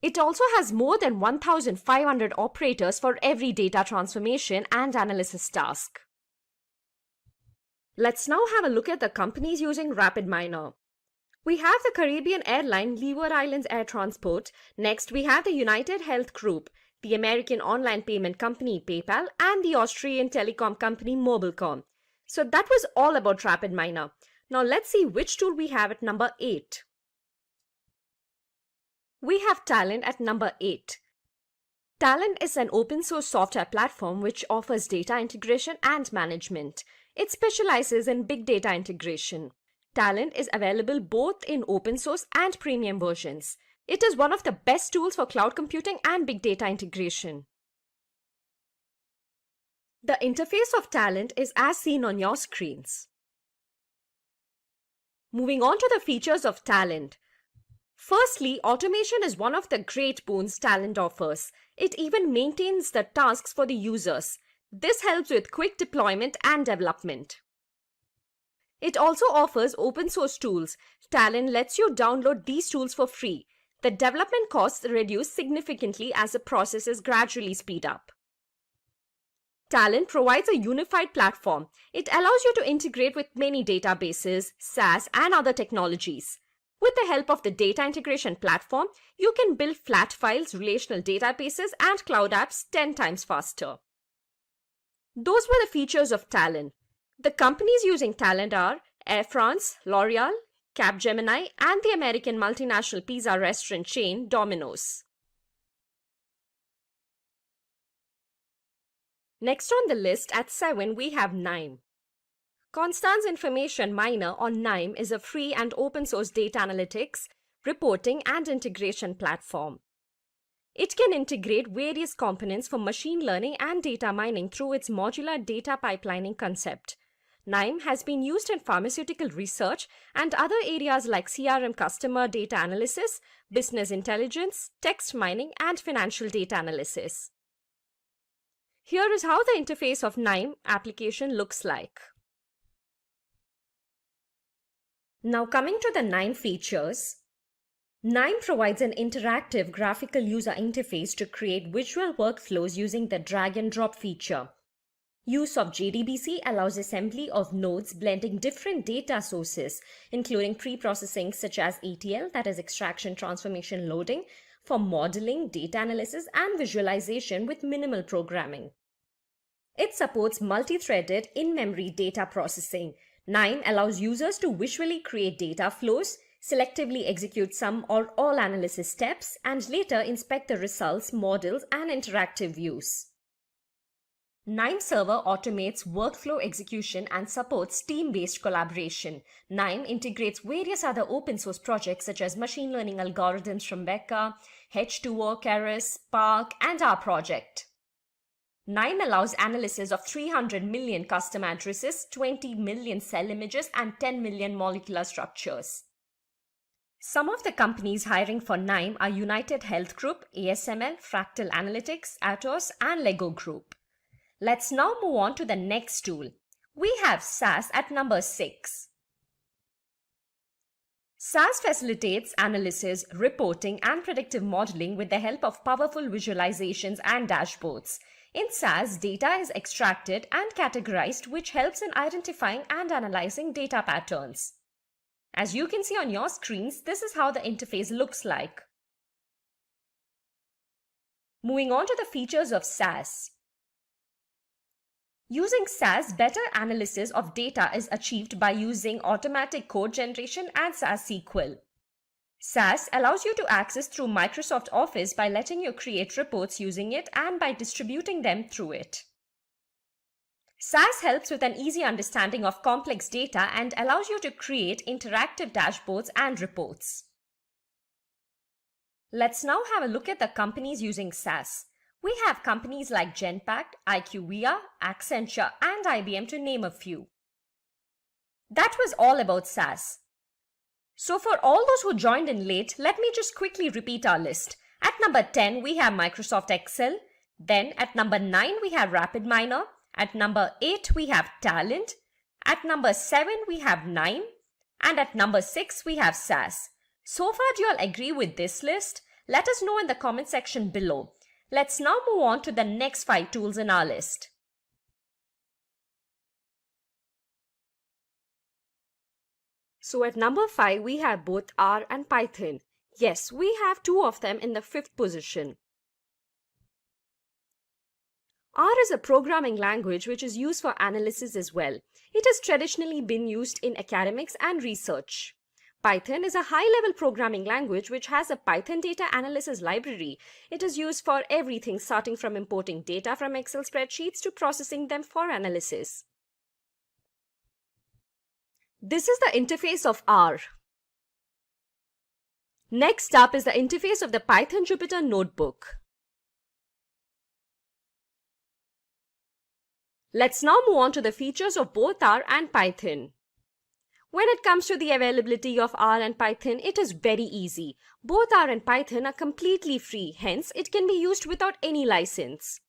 It also has more than 1,500 operators for every data transformation and analysis task. Let's now have a look at the companies using RapidMiner. We have the Caribbean airline Leeward Islands Air Transport. Next, we have the United Health Group, the American online payment company PayPal, and the Austrian telecom company Mobilcom. So that was all about RapidMiner. Now let's see which tool we have at number 8. We have Talent at number 8. Talent is an open source software platform which offers data integration and management. It specializes in big data integration. Talent is available both in open source and premium versions. It is one of the best tools for cloud computing and big data integration. The interface of Talent is as seen on your screens. Moving on to the features of Talent. Firstly, automation is one of the great boons Talent offers. It even maintains the tasks for the users. This helps with quick deployment and development. It also offers open source tools. Talent lets you download these tools for free. The development costs reduce significantly as the processes gradually speed up. Talent provides a unified platform. It allows you to integrate with many databases, SaaS, and other technologies. With the help of the data integration platform, you can build flat files, relational databases, and cloud apps 10 times faster. Those were the features of Talent. The companies using Talent are Air France, L'Oreal, Capgemini, and the American multinational pizza restaurant chain Domino's. Next on the list at 7 we have KNIME. Constance Information Miner on KNIME is a free and open source data analytics, reporting and integration platform. It can integrate various components for machine learning and data mining through its modular data pipelining concept. KNIME has been used in pharmaceutical research and other areas like CRM customer data analysis, business intelligence, text mining, and financial data analysis. Here is how the interface of KNIME application looks like. Now coming to the KNIME features. KNIME provides an interactive graphical user interface to create visual workflows using the drag and drop feature. Use of JDBC allows assembly of nodes blending different data sources, including pre-processing such as ETL, that is extraction, transformation, loading, for modeling, data analysis, and visualization with minimal programming. It supports multi-threaded in-memory data processing. 9 allows users to visually create data flows, selectively execute some or all analysis steps, and later inspect the results, models, and interactive views. 9 Server automates workflow execution and supports team-based collaboration. 9 integrates various other open-source projects such as machine learning algorithms from Becker, H2O, Keras, Spark, and our project. 9 allows analysis of 300 million custom addresses, 20 million cell images, and 10 million molecular structures. Some of the companies hiring for 9 are United Health Group, ASML, Fractal Analytics, Atos, and Lego Group. Let's now move on to the next tool. We have SAS at number 6. SAS facilitates analysis, reporting, and predictive modeling with the help of powerful visualizations and dashboards. In SAS, data is extracted and categorized, which helps in identifying and analyzing data patterns. As you can see on your screens, this is how the interface looks like. Moving on to the features of SAS. Using SAS, better analysis of data is achieved by using automatic code generation and SAS SQL. SAS allows you to access through Microsoft Office by letting you create reports using it and by distributing them through it. SAS helps with an easy understanding of complex data and allows you to create interactive dashboards and reports. Let's now have a look at the companies using SAS. We have companies like Genpact, IQVIA, Accenture, and IBM to name a few. That was all about SAS. So for all those who joined in late, let me just quickly repeat our list. At number 10, we have Microsoft Excel. Then at number 9, we have RapidMiner. At number 8, we have Talent. At number 7, we have 9. And at number 6, we have SAS. So far, do you all agree with this list? Let us know in the comment section below. Let's now move on to the next 5 tools in our list. So at number 5, we have both R and Python. Yes, we have 2 of them in the 5th position. R is a programming language which is used for analysis as well. It has traditionally been used in academics and research. Python is a high-level programming language which has a Python data analysis library. It is used for everything starting from importing data from Excel spreadsheets to processing them for analysis. This is the interface of R. Next up is the interface of the Python Jupyter Notebook. Let's now move on to the features of both R and Python. When it comes to the availability of R and Python, it is very easy. Both R and Python are completely free, hence it can be used without any license.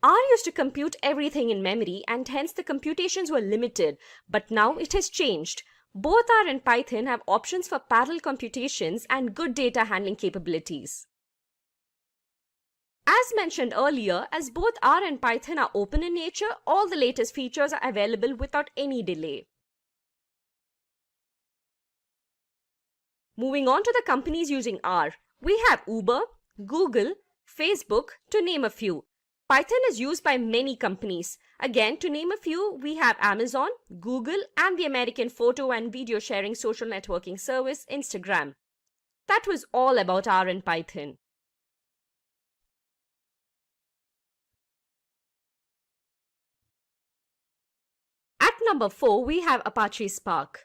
R used to compute everything in memory and hence the computations were limited, but now it has changed. Both R and Python have options for parallel computations and good data handling capabilities. As mentioned earlier, as both R and Python are open in nature, all the latest features are available without any delay. Moving on to the companies using R, we have Uber, Google, Facebook, to name a few. Python is used by many companies. Again, to name a few, we have Amazon, Google, and the American photo and video sharing social networking service, Instagram. That was all about R and Python. At number 4, we have Apache Spark.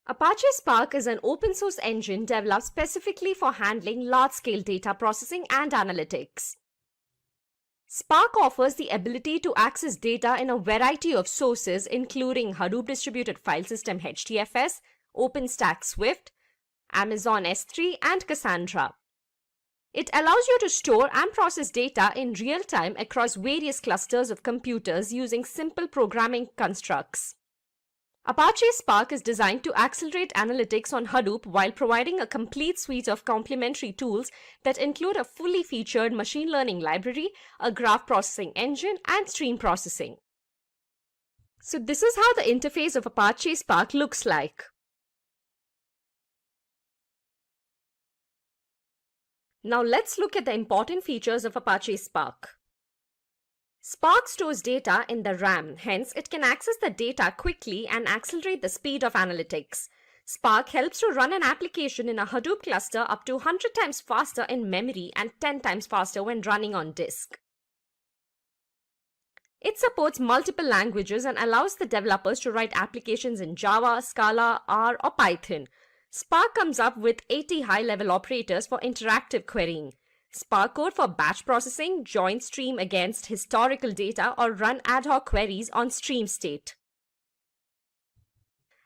Apache Spark is an open source engine developed specifically for handling large-scale data processing and analytics. Spark offers the ability to access data in a variety of sources including Hadoop Distributed File System HDFS, OpenStack Swift, Amazon S3, and Cassandra. It allows you to store and process data in real time across various clusters of computers using simple programming constructs. Apache Spark is designed to accelerate analytics on Hadoop while providing a complete suite of complementary tools that include a fully featured machine learning library, a graph processing engine, and stream processing. So this is how the interface of Apache Spark looks like. Now let's look at the important features of Apache Spark. Spark stores data in the RAM, hence it can access the data quickly and accelerate the speed of analytics. Spark helps to run an application in a Hadoop cluster up to 100 times faster in memory and 10 times faster when running on disk. It supports multiple languages and allows the developers to write applications in Java, Scala, R, or Python. Spark comes up with 80 high-level operators for interactive querying. Spark code for batch processing, join stream against historical data, or run ad hoc queries on stream state.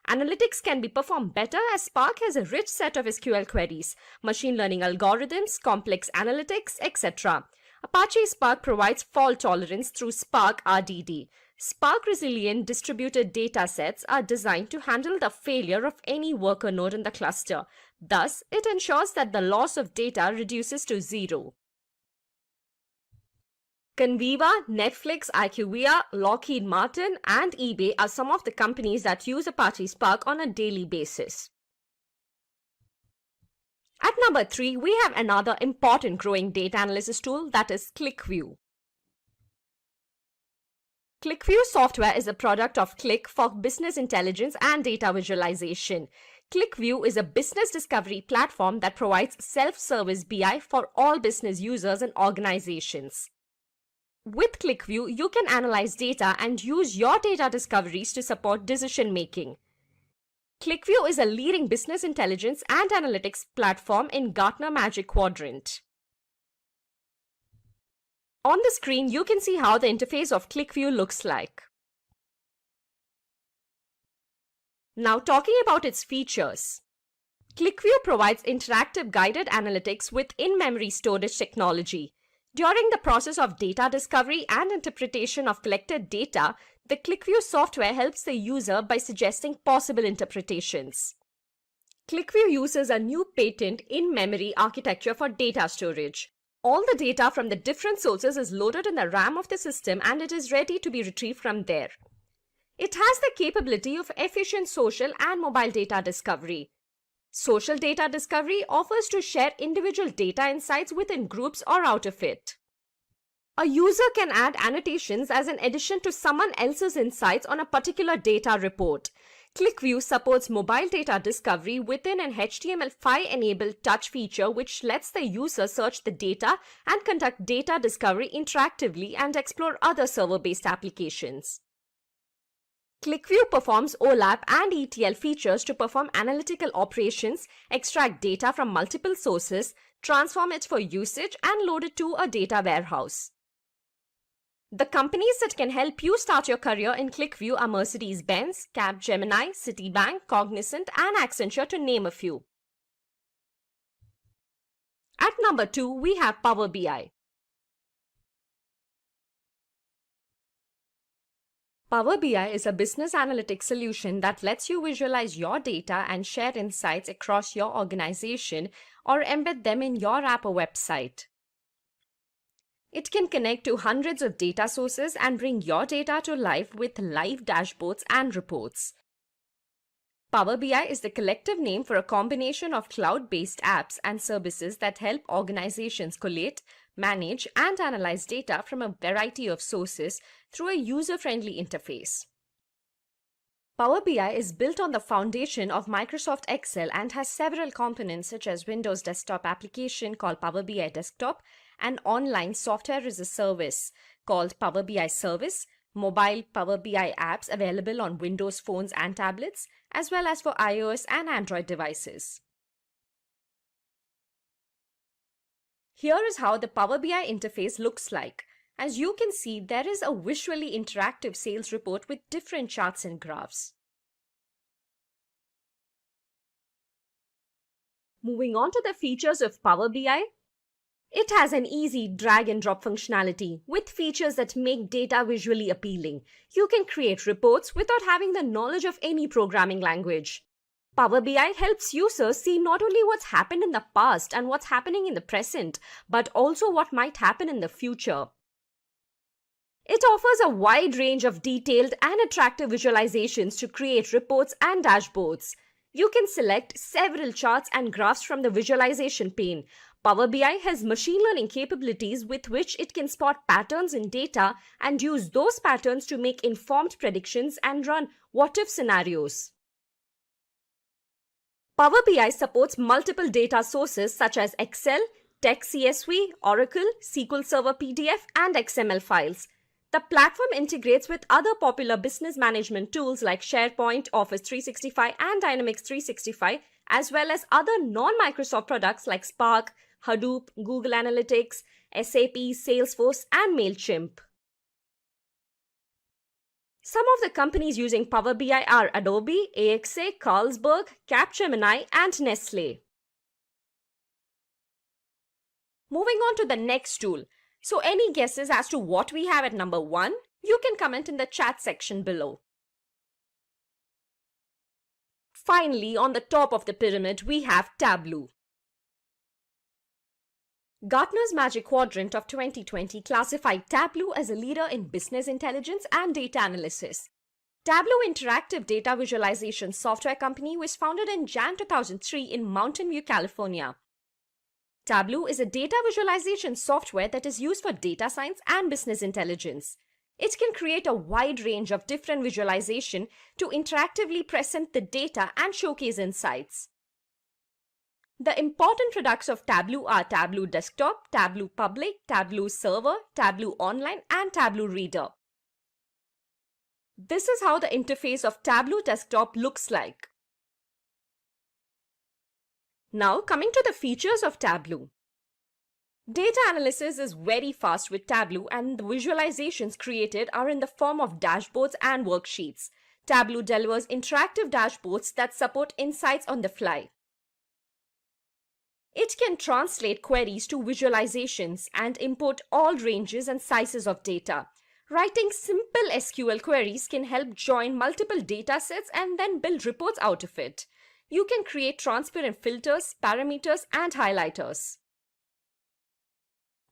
Analytics can be performed better as Spark has a rich set of SQL queries, machine learning algorithms, complex analytics, etc. Apache Spark provides fault tolerance through Spark RDD. Spark resilient distributed data sets are designed to handle the failure of any worker node in the cluster. Thus, it ensures that the loss of data reduces to zero. Conviva, Netflix, IQVIA, Lockheed Martin, and eBay are some of the companies that use Apache Spark on a daily basis. At number 3, we have another important growing data analysis tool, that is ClickView. ClickView software is a product of Qlik for business intelligence and data visualization. ClickView is a business discovery platform that provides self-service BI for all business users and organizations. With ClickView, you can analyze data and use your data discoveries to support decision-making. ClickView is a leading business intelligence and analytics platform in Gartner Magic Quadrant. On the screen, you can see how the interface of ClickView looks like. Now talking about its features. ClickView provides interactive guided analytics with in-memory storage technology. During the process of data discovery and interpretation of collected data, the ClickView software helps the user by suggesting possible interpretations. ClickView uses a new patent in-memory architecture for data storage. All the data from the different sources is loaded in the RAM of the system and it is ready to be retrieved from there. It has the capability of efficient social and mobile data discovery. Social data discovery offers to share individual data insights within groups or out of it. A user can add annotations as an addition to someone else's insights on a particular data report. ClickView supports mobile data discovery within an HTML5-enabled touch feature which lets the user search the data and conduct data discovery interactively and explore other server-based applications. ClickView performs OLAP and ETL features to perform analytical operations, extract data from multiple sources, transform it for usage, and load it to a data warehouse. The companies that can help you start your career in ClickView are Mercedes-Benz, Capgemini, Citibank, Cognizant, and Accenture, to name a few. At number 2, we have Power BI. Power BI is a business analytics solution that lets you visualize your data and share insights across your organization or embed them in your app or website. It can connect to hundreds of data sources and bring your data to life with live dashboards and reports. Power BI is the collective name for a combination of cloud-based apps and services that help organizations collate, manage, and analyze data from a variety of sources through a user-friendly interface. Power BI is built on the foundation of Microsoft Excel and has several components such as Windows desktop application called Power BI Desktop and online software as a service called Power BI Service, mobile Power BI apps available on Windows phones and tablets, as well as for iOS and Android devices. Here is how the Power BI interface looks like. As you can see, there is a visually interactive sales report with different charts and graphs. Moving on to the features of Power BI. It has an easy drag and drop functionality with features that make data visually appealing. You can create reports without having the knowledge of any programming language. Power BI helps users see not only what's happened in the past and what's happening in the present, but also what might happen in the future. It offers a wide range of detailed and attractive visualizations to create reports and dashboards. You can select several charts and graphs from the visualization pane. Power BI has machine learning capabilities with which it can spot patterns in data and use those patterns to make informed predictions and run what-if scenarios. Power BI supports multiple data sources such as Excel, text CSV, Oracle, SQL Server PDF, and XML files. The platform integrates with other popular business management tools like SharePoint, Office 365, and Dynamics 365, as well as other non-Microsoft products like Spark, Hadoop, Google Analytics, SAP, Salesforce, and MailChimp. Some of the companies using Power BI are Adobe, AXA, Carlsberg, Capgemini, and Nestle. Moving on to the next tool. So any guesses as to what we have at number 1? You can comment in the chat section below. Finally, on the top of the pyramid, we have Tableau. Gartner's Magic Quadrant of 2020 classified Tableau as a leader in business intelligence and data analysis. Tableau Interactive Data Visualization Software Company was founded in Jan 2003 in Mountain View, California. Tableau is a data visualization software that is used for data science and business intelligence. It can create a wide range of different visualization to interactively present the data and showcase insights. The important products of Tableau are Tableau Desktop, Tableau Public, Tableau Server, Tableau Online, and Tableau Reader. This is how the interface of Tableau Desktop looks like. Now, coming to the features of Tableau. Data analysis is very fast with Tableau, and the visualizations created are in the form of dashboards and worksheets. Tableau delivers interactive dashboards that support insights on the fly. It can translate queries to visualizations and import all ranges and sizes of data. Writing simple SQL queries can help join multiple data sets and then build reports out of it. You can create transparent filters, parameters, and highlighters.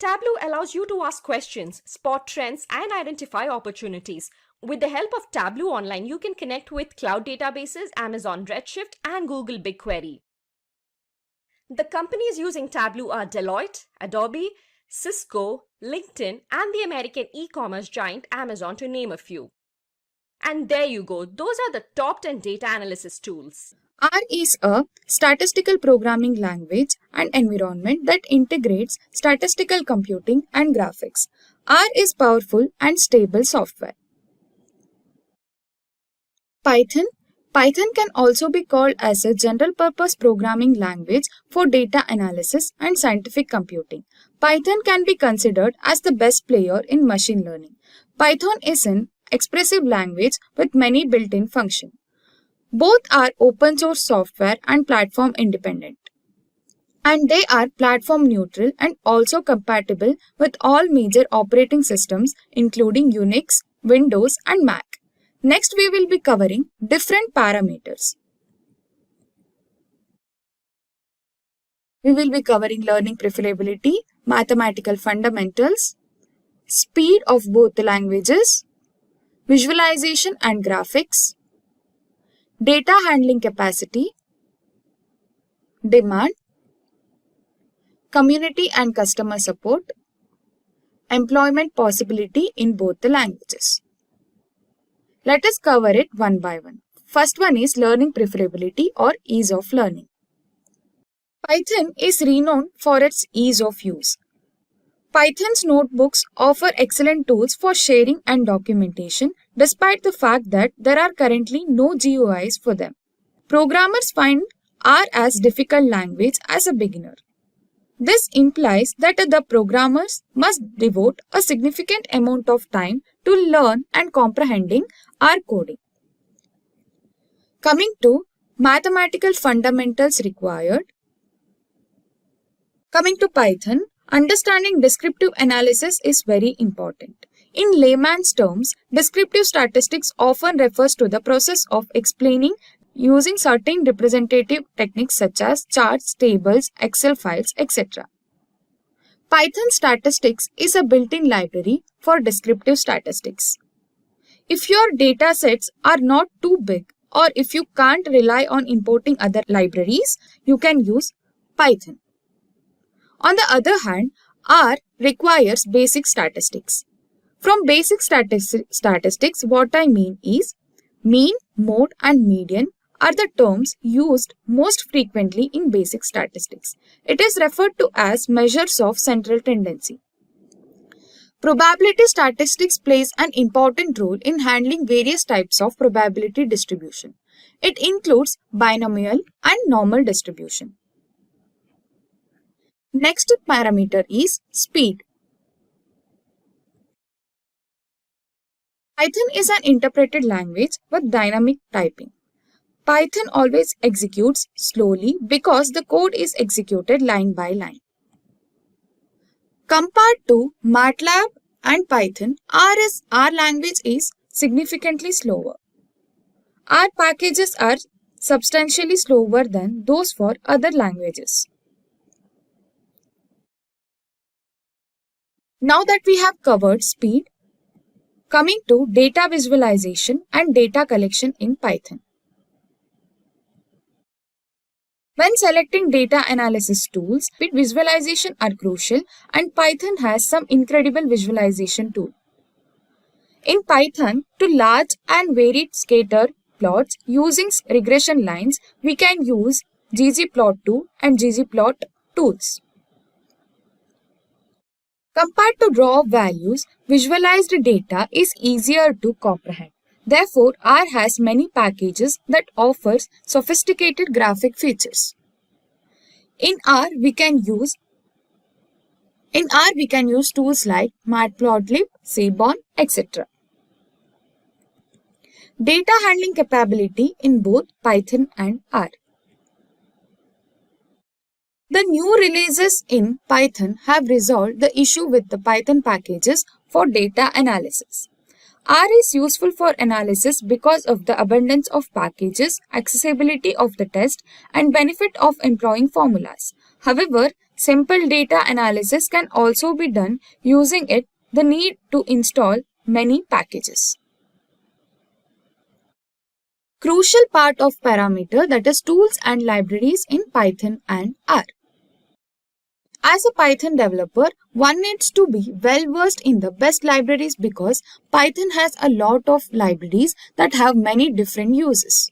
Tableau allows you to ask questions, spot trends, and identify opportunities. With the help of Tableau Online, you can connect with cloud databases, Amazon Redshift, and Google BigQuery. The companies using Tableau are Deloitte, Adobe, Cisco, LinkedIn, and the American e-commerce giant Amazon, to name a few. And there you go, those are the top 10 data analysis tools. R is a statistical programming language and environment that integrates statistical computing and graphics. R is powerful and stable software. Python can also be called as a general-purpose programming language for data analysis and scientific computing. Python can be considered as the best player in machine learning. Python is an expressive language with many built-in functions. Both are open source software and platform independent. And they are platform neutral and also compatible with all major operating systems including Unix, Windows, and Mac. Next, we will be covering different parameters. We will be covering learning preferability, mathematical fundamentals, speed of both the languages, visualization and graphics, data handling capacity, demand, community and customer support, employment possibility in both the languages. Let us cover it one by one. First one is learning preferability or ease of learning. Python is renowned for its ease of use. Python's notebooks offer excellent tools for sharing and documentation despite the fact that there are currently no GUIs for them. Programmers find R as difficult language as a beginner. This implies that the programmers must devote a significant amount of time to learn and comprehending R coding. Coming to mathematical fundamentals required. Coming to Python, understanding descriptive analysis is very important. In layman's terms, descriptive statistics often refers to the process of explaining using certain representative techniques such as charts, tables, Excel files, etc. Python statistics is a built-in library for descriptive statistics. If your data sets are not too big or if you can't rely on importing other libraries, you can use Python. On the other hand, R requires basic statistics. From basic statistics, what I mean is mean, mode, and median are the terms used most frequently in basic statistics. It is referred to as measures of central tendency. Probability statistics plays an important role in handling various types of probability distribution. It includes binomial and normal distribution. Next parameter is speed. Python is an interpreted language with dynamic typing. Python always executes slowly because the code is executed line by line. Compared to MATLAB and Python, our language is significantly slower. Our packages are substantially slower than those for other languages. Now that we have covered speed, coming to data visualization and data collection in Python. When selecting data analysis tools, visualization are crucial, and Python has some incredible visualization tools. In Python, to large and varied scatter plots using regression lines, we can use ggplot2 and ggplot tools. Compared to raw values, visualized data is easier to comprehend. Therefore, R has many packages that offers sophisticated graphic features. In R, we can use tools like matplotlib, seaborn, etc. Data handling capability in both Python and R. The new releases in Python have resolved the issue with the Python packages for data analysis. R is useful for analysis because of the abundance of packages, accessibility of the test, and benefit of employing formulas. However, simple data analysis can also be done using the need to install many packages. Crucial part of parameter, that is tools and libraries in Python and R. As a Python developer, one needs to be well versed in the best libraries because Python has a lot of libraries that have many different uses.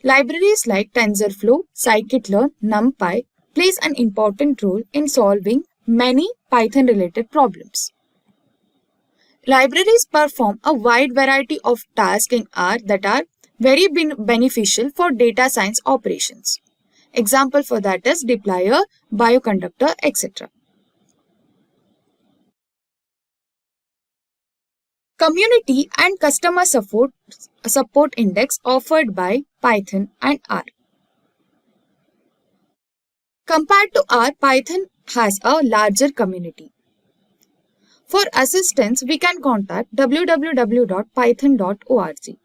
Libraries like TensorFlow, Scikit-learn, NumPy plays an important role in solving many Python-related problems. Libraries perform a wide variety of tasks in R that are very beneficial for data science operations. Example for that is dplyr, bioconductor, etc. Community and customer support index offered by Python and R. Compared to R, Python has a larger community. For assistance, we can contact www.python.org.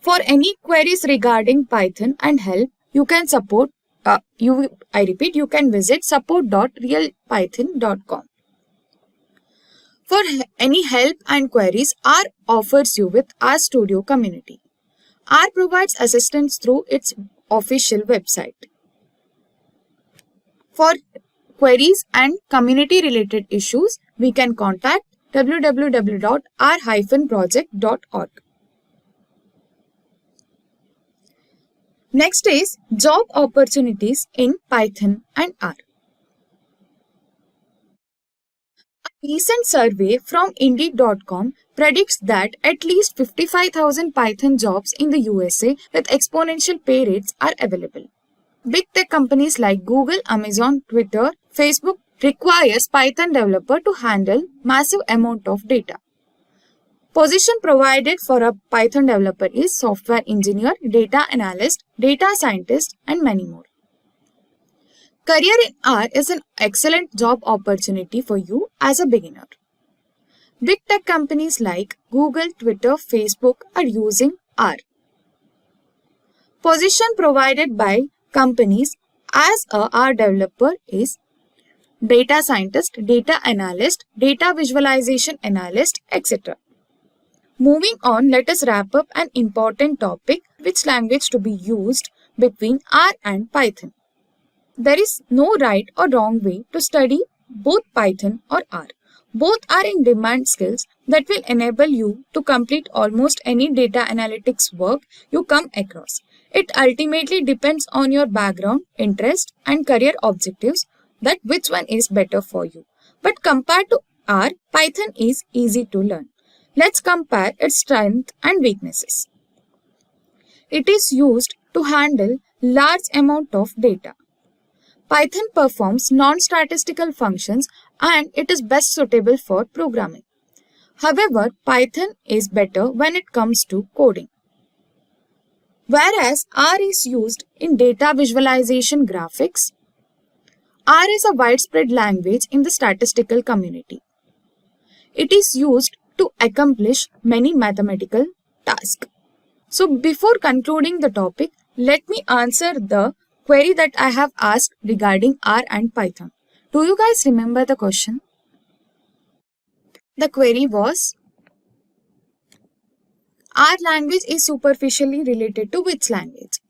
For any queries regarding Python and help, you can you can visit support.realpython.com. For any help and queries, R offers you with RStudio community. R provides assistance through its official website. For queries and community-related issues, we can contact www.r-project.org. Next is job opportunities in Python and R. A recent survey from Indeed.com predicts that at least 55,000 Python jobs in the USA with exponential pay rates are available. Big tech companies like Google, Amazon, Twitter, Facebook requires Python developer to handle massive amount of data. Position provided for a Python developer is software engineer, data analyst, data scientist, and many more. Career in R is an excellent job opportunity for you as a beginner. Big tech companies like Google, Twitter, Facebook are using R. Position provided by companies as a R developer is data scientist, data analyst, data visualization analyst, etc. Moving on, let us wrap up an important topic, which language to be used between R and Python. There is no right or wrong way to study both Python or R. Both are in demand skills that will enable you to complete almost any data analytics work you come across. It ultimately depends on your background, interest, and career objectives that which one is better for you. But compared to R, Python is easy to learn. Let's compare its strengths and weaknesses. It is used to handle large amount of data. Python performs non-statistical functions and it is best suitable for programming. However, Python is better when it comes to coding. Whereas R is used in data visualization graphics, R is a widespread language in the statistical community. It is used to accomplish many mathematical tasks. So before concluding the topic, let me answer the query that I have asked regarding R and Python. Do you guys remember the question? The query was, R language is superficially related to which language?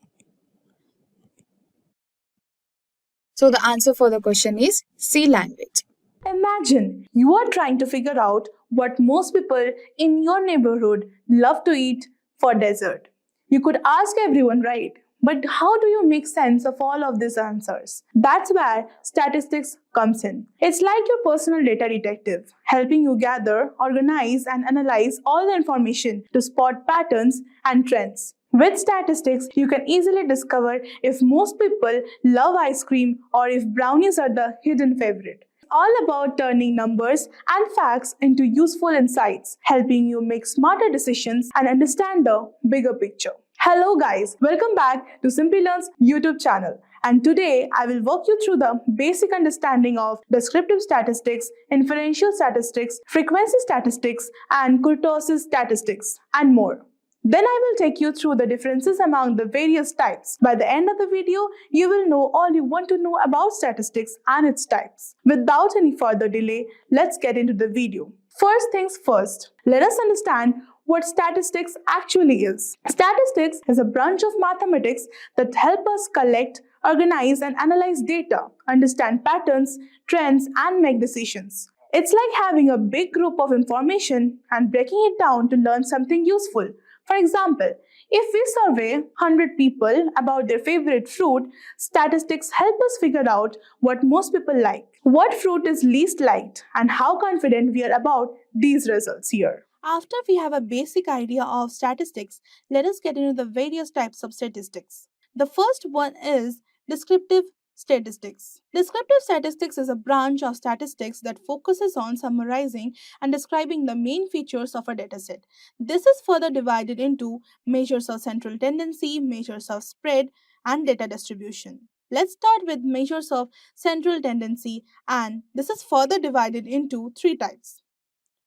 So the answer for the question is C language. Imagine you are trying to figure out what most people in your neighborhood love to eat for dessert. You could ask everyone, right? But how do you make sense of all of these answers? That's where statistics comes in. It's like your personal data detective, helping you gather, organize, and analyze all the information to spot patterns and trends. With statistics, you can easily discover if most people love ice cream or if brownies are the hidden favorite. All about turning numbers and facts into useful insights, helping you make smarter decisions and understand the bigger picture. Hello guys, welcome back to Simplilearn's YouTube channel. And today I will walk you through the basic understanding of descriptive statistics, inferential statistics, frequency statistics, and kurtosis statistics, and more. Then I will take you through the differences among the various types. By the end of the video, you will know all you want to know about statistics and its types. Without any further delay, let's get into the video. First things first, let us understand what statistics actually is. Statistics is a branch of mathematics that help us collect, organize, and analyze data, understand patterns, trends, and make decisions. It's like having a big group of information and breaking it down to learn something useful. For example, if we survey 100 people about their favorite fruit, statistics help us figure out what most people like, what fruit is least liked, and how confident we are about these results here. After we have a basic idea of statistics, let us get into the various types of statistics. The first one is descriptive statistics. Descriptive statistics is a branch of statistics that focuses on summarizing and describing the main features of a dataset. This is further divided into measures of central tendency, measures of spread, and data distribution. Let's start with measures of central tendency, and this is further divided into three types.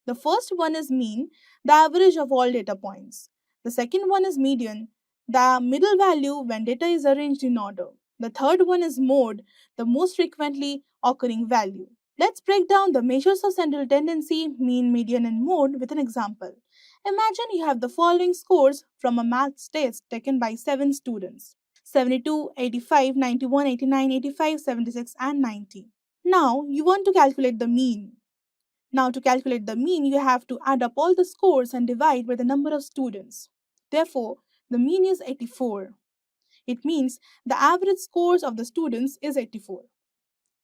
The first one is mean, the average of all data points. The second one is median, the middle value when data is arranged in order. The third one is mode, the most frequently occurring value. Let's break down the measures of central tendency, mean, median, and mode with an example. Imagine you have the following scores from a maths test taken by 7 students: 72, 85, 91, 89, 85, 76, and 90. Now you want to calculate the mean. Now, to calculate the mean, you have to add up all the scores and divide by the number of students. Therefore, the mean is 84. It means the average scores of the students is 84.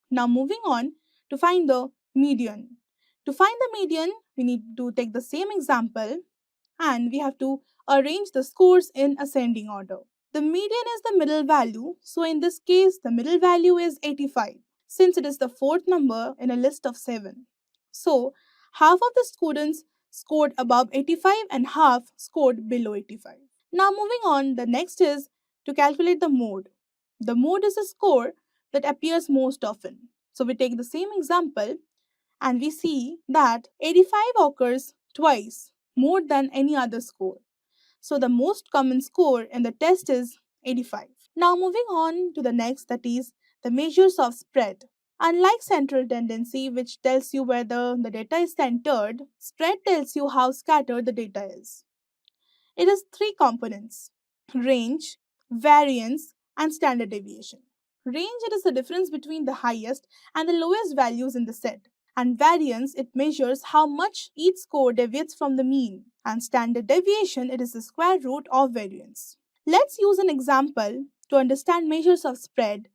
Now, moving on to find the median. To find the median, we need to take the same example and we have to arrange the scores in ascending order. The median is the middle value, so in this case, the middle value is 85, since it is the fourth number in a list of 7. So, half of the students scored above 85 and half scored below 85. Now, moving on, the next is to calculate the mode. The mode is a score that appears most often. So, we take the same example and we see that 85 occurs twice more than any other score. So, the most common score in the test is 85. Now, moving on to the next, that is the measures of spread. Unlike central tendency, which tells you whether the data is centered, spread tells you how scattered the data is. It has three components: range, variance, and standard deviation. Range, it is the difference between the highest and the lowest values in the set. And variance, it measures how much each score deviates from the mean. And standard deviation, it is the square root of variance. Let's use an example to understand measures of spread,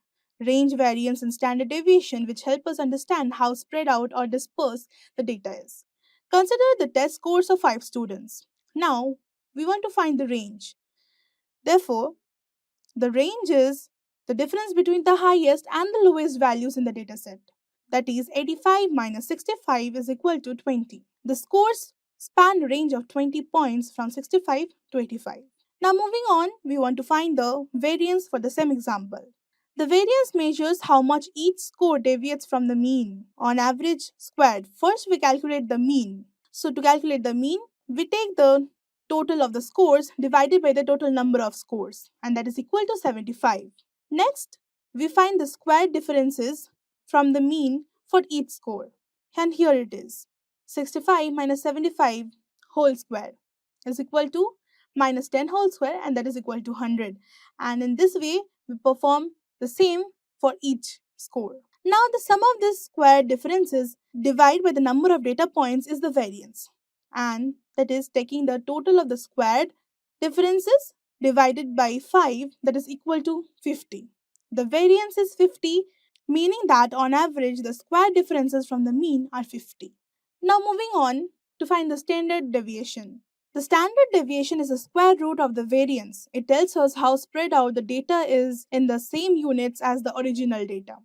range, variance, and standard deviation, which help us understand how spread out or dispersed the data is. Consider the test scores of 5 students. Now, we want to find the range. Therefore, the range is the difference between the highest and the lowest values in the dataset. That is, 85 minus 65 is equal to 20. The scores span a range of 20 points from 65 to 85. Now moving on, we want to find the variance for the same example. The variance measures how much each score deviates from the mean on average squared. First, we calculate the mean. So to calculate the mean, we take the total of the scores divided by the total number of scores, and that is equal to 75. Next, we find the square differences from the mean for each score. And here it is. 65 minus 75 whole square is equal to minus 10 whole square, and that is equal to 100. And in this way, we perform the same for each score. Now, the sum of these square differences divided by the number of data points is the variance. And that is taking the total of the squared differences divided by 5, that is equal to 50. The variance is 50, meaning that on average the square differences from the mean are 50. Now moving on to find the standard deviation. The standard deviation is the square root of the variance. It tells us how spread out the data is in the same units as the original data.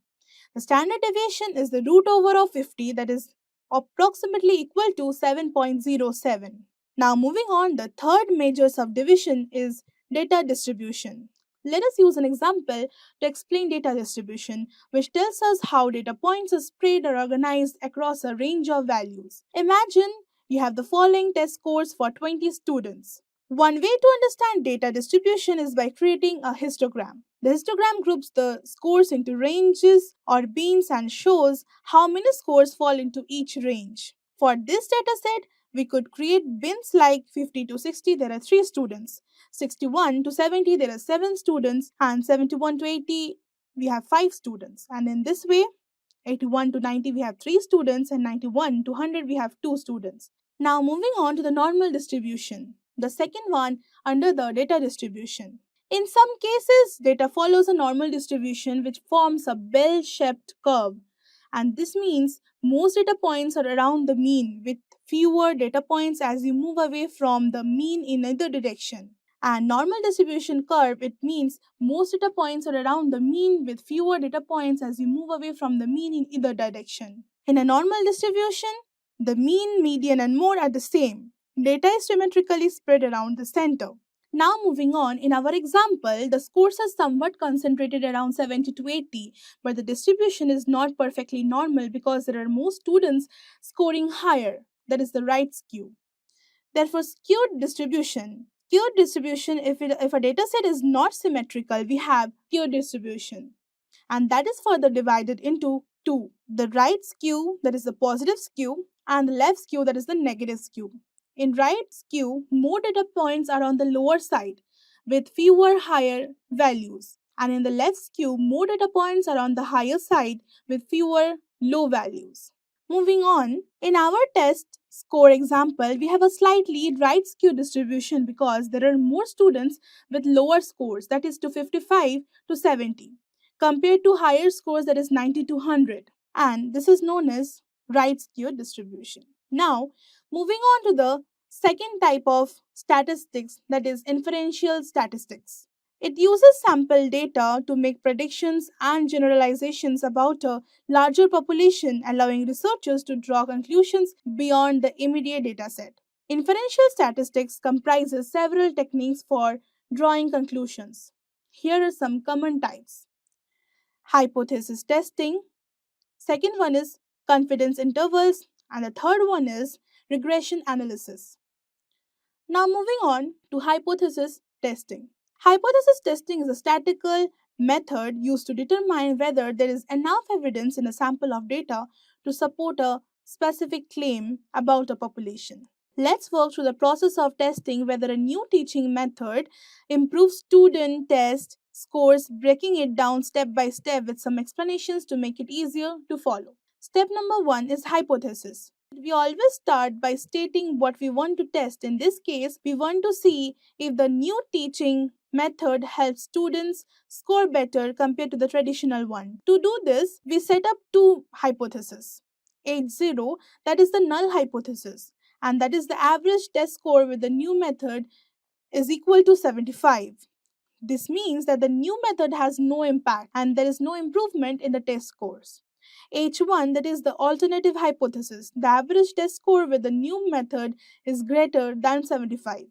The standard deviation is the root over of 50, that is approximately equal to 7.07. Now moving on, the third major subdivision is data distribution. Let us use an example to explain data distribution, which tells us how data points are spread or organized across a range of values. Imagine you have the following test scores for 20 students. One way to understand data distribution is by creating a histogram. The histogram groups the scores into ranges or beans and shows how many scores fall into each range. For this dataset, we could create bins like 50 to 60, there are 3 students. 61 to 70, there are 7 students. And 71 to 80, we have 5 students. And in this way, 81 to 90, we have 3 students. And 91 to 100, we have 2 students. Now moving on to the normal distribution, the second one under the data distribution. In some cases, data follows a normal distribution which forms a bell-shaped curve. And this means most data points are around the mean with fewer data points as you move away from the mean in either direction. And normal distribution curve, it means most data points are around the mean with fewer data points as you move away from the mean in either direction. In a normal distribution, the mean, median, and mode are the same. Data is symmetrically spread around the center. Now moving on, in our example, the scores are somewhat concentrated around 70 to 80, but the distribution is not perfectly normal because there are more students scoring higher, that is the right skew. Therefore, skewed distribution, if a data set is not symmetrical, we have skewed distribution. And that is further divided into two. The right skew, that is the positive skew, and the left skew, that is the negative skew. In right skew, more data points are on the lower side with fewer higher values. And in the left skew, more data points are on the higher side with fewer low values. Moving on, in our test score example, we have a slightly right skew distribution because there are more students with lower scores, that is to 55 to 70, compared to higher scores, that is 90 to 100. And this is known as right skewed distribution. Now, moving on to the second type of statistics, that is inferential statistics. It uses sample data to make predictions and generalizations about a larger population, allowing researchers to draw conclusions beyond the immediate dataset. Inferential statistics comprises several techniques for drawing conclusions. Here are some common types. Hypothesis testing. Second one is confidence intervals, and the third one is regression analysis. Now moving on to hypothesis testing. Hypothesis testing is a statistical method used to determine whether there is enough evidence in a sample of data to support a specific claim about a population. Let's work through the process of testing whether a new teaching method improves student test scores, breaking it down step by step with some explanations to make it easier to follow. Step number 1 is hypothesis. We always start by stating what we want to test. In this case, we want to see if the new teaching method helps students score better compared to the traditional one. To do this, we set up two hypotheses. H0, that is the null hypothesis, and that is the average test score with the new method is equal to 75. This means that the new method has no impact and there is no improvement in the test scores. H1, that is the alternative hypothesis. The average test score with the new method is greater than 75.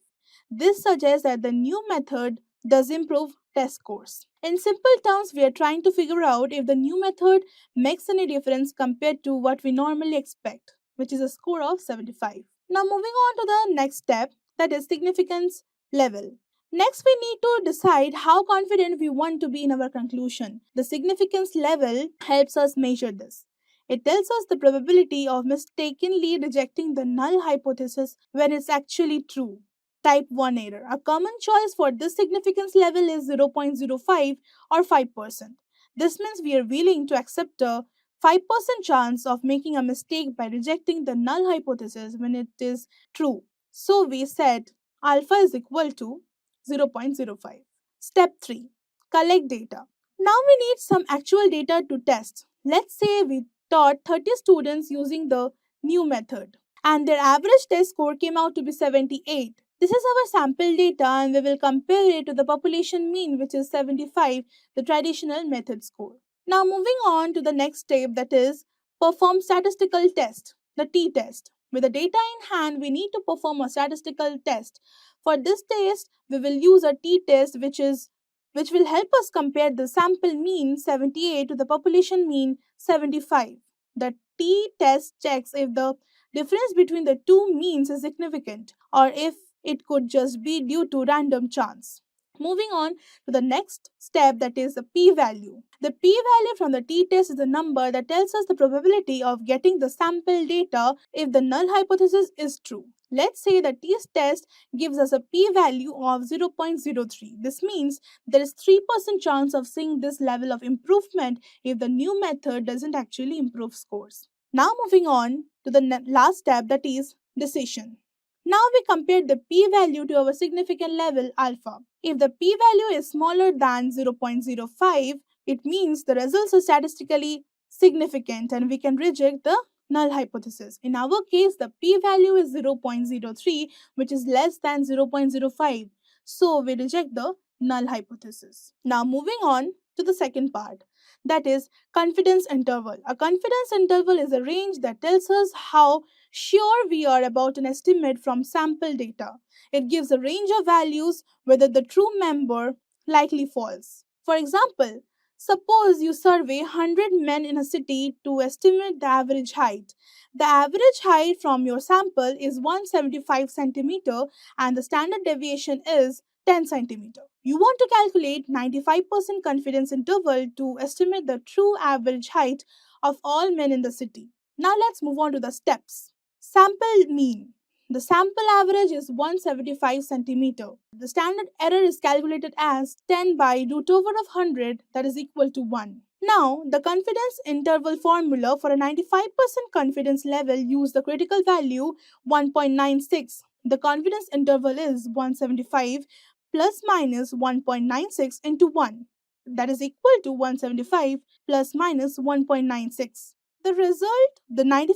This suggests that the new method does improve test scores. In simple terms, we are trying to figure out if the new method makes any difference compared to what we normally expect, which is a score of 75. Now moving on to the next step, that is significance level. Next, we need to decide how confident we want to be in our conclusion. The significance level helps us measure this. It tells us the probability of mistakenly rejecting the null hypothesis when it's actually true. Type 1 error. A common choice for this significance level is 0.05 or 5%. This means we are willing to accept a 5% chance of making a mistake by rejecting the null hypothesis when it is true. So we said alpha is equal to 0.05. Step 3. Collect data. Now we need some actual data to test. Let's say we taught 30 students using the new method and their average test score came out to be 78. This is our sample data and we will compare it to the population mean, which is 75, the traditional method score. Now moving on to the next step, that is perform statistical test, the t-test. With the data in hand, we need to perform a statistical test. For this test, we will use a t-test which will help us compare the sample mean 78 to the population mean 75. The t-test checks if the difference between the two means is significant or if it could just be due to random chance. Moving on to the next step, that is the p-value. The p-value from the t-test is the number that tells us the probability of getting the sample data if the null hypothesis is true. Let's say the t-test gives us a p-value of 0.03. This means there is 3% chance of seeing this level of improvement if the new method doesn't actually improve scores. Now moving on to the last step, that is decision. Now we compare the p-value to our significant level alpha. If the p-value is smaller than 0.05, it means the results are statistically significant and we can reject the null hypothesis. In our case, the p-value is 0.03, which is less than 0.05. So we reject the null hypothesis. Now moving on to the second part, that is confidence interval. A confidence interval is a range that tells us how sure we are about an estimate from sample data. It gives a range of values whether the true member likely false. For example, suppose you survey 100 men in a city to estimate the average height. The average height from your sample is 175 centimeter and the standard deviation is 10 centimeter. You want to calculate 95% confidence interval to estimate the true average height of all men in the city. Now let's move on to the steps. Sample mean. The sample average is 175 centimeter. The standard error is calculated as 10 by root over of 100, that is equal to 1. Now, the confidence interval formula for a 95% confidence level use the critical value 1.96. The confidence interval is 175 plus minus 1.96 into 1. That is equal to 175 plus minus 1.96. The result, the 95%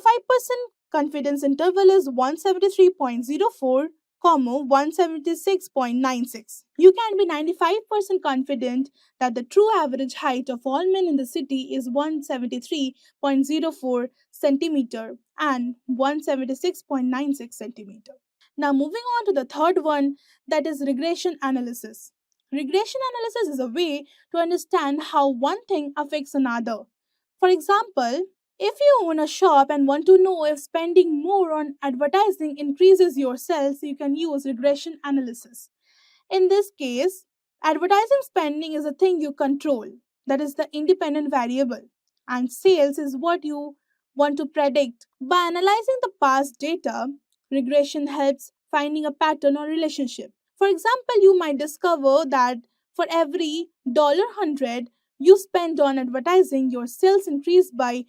confidence interval is 173.04, 176.96. You can be 95% confident that the true average height of all men in the city is 173.04 centimeter and 176.96 centimeter. Now moving on to the third one, that is regression analysis. Regression analysis is a way to understand how one thing affects another. For example, if you own a shop and want to know if spending more on advertising increases your sales, you can use regression analysis. In this case, advertising spending is a thing you control, that is the independent variable, and sales is what you want to predict. By analyzing the past data, regression helps finding a pattern or relationship. For example, you might discover that For every $100 you spend on advertising, your sales increase by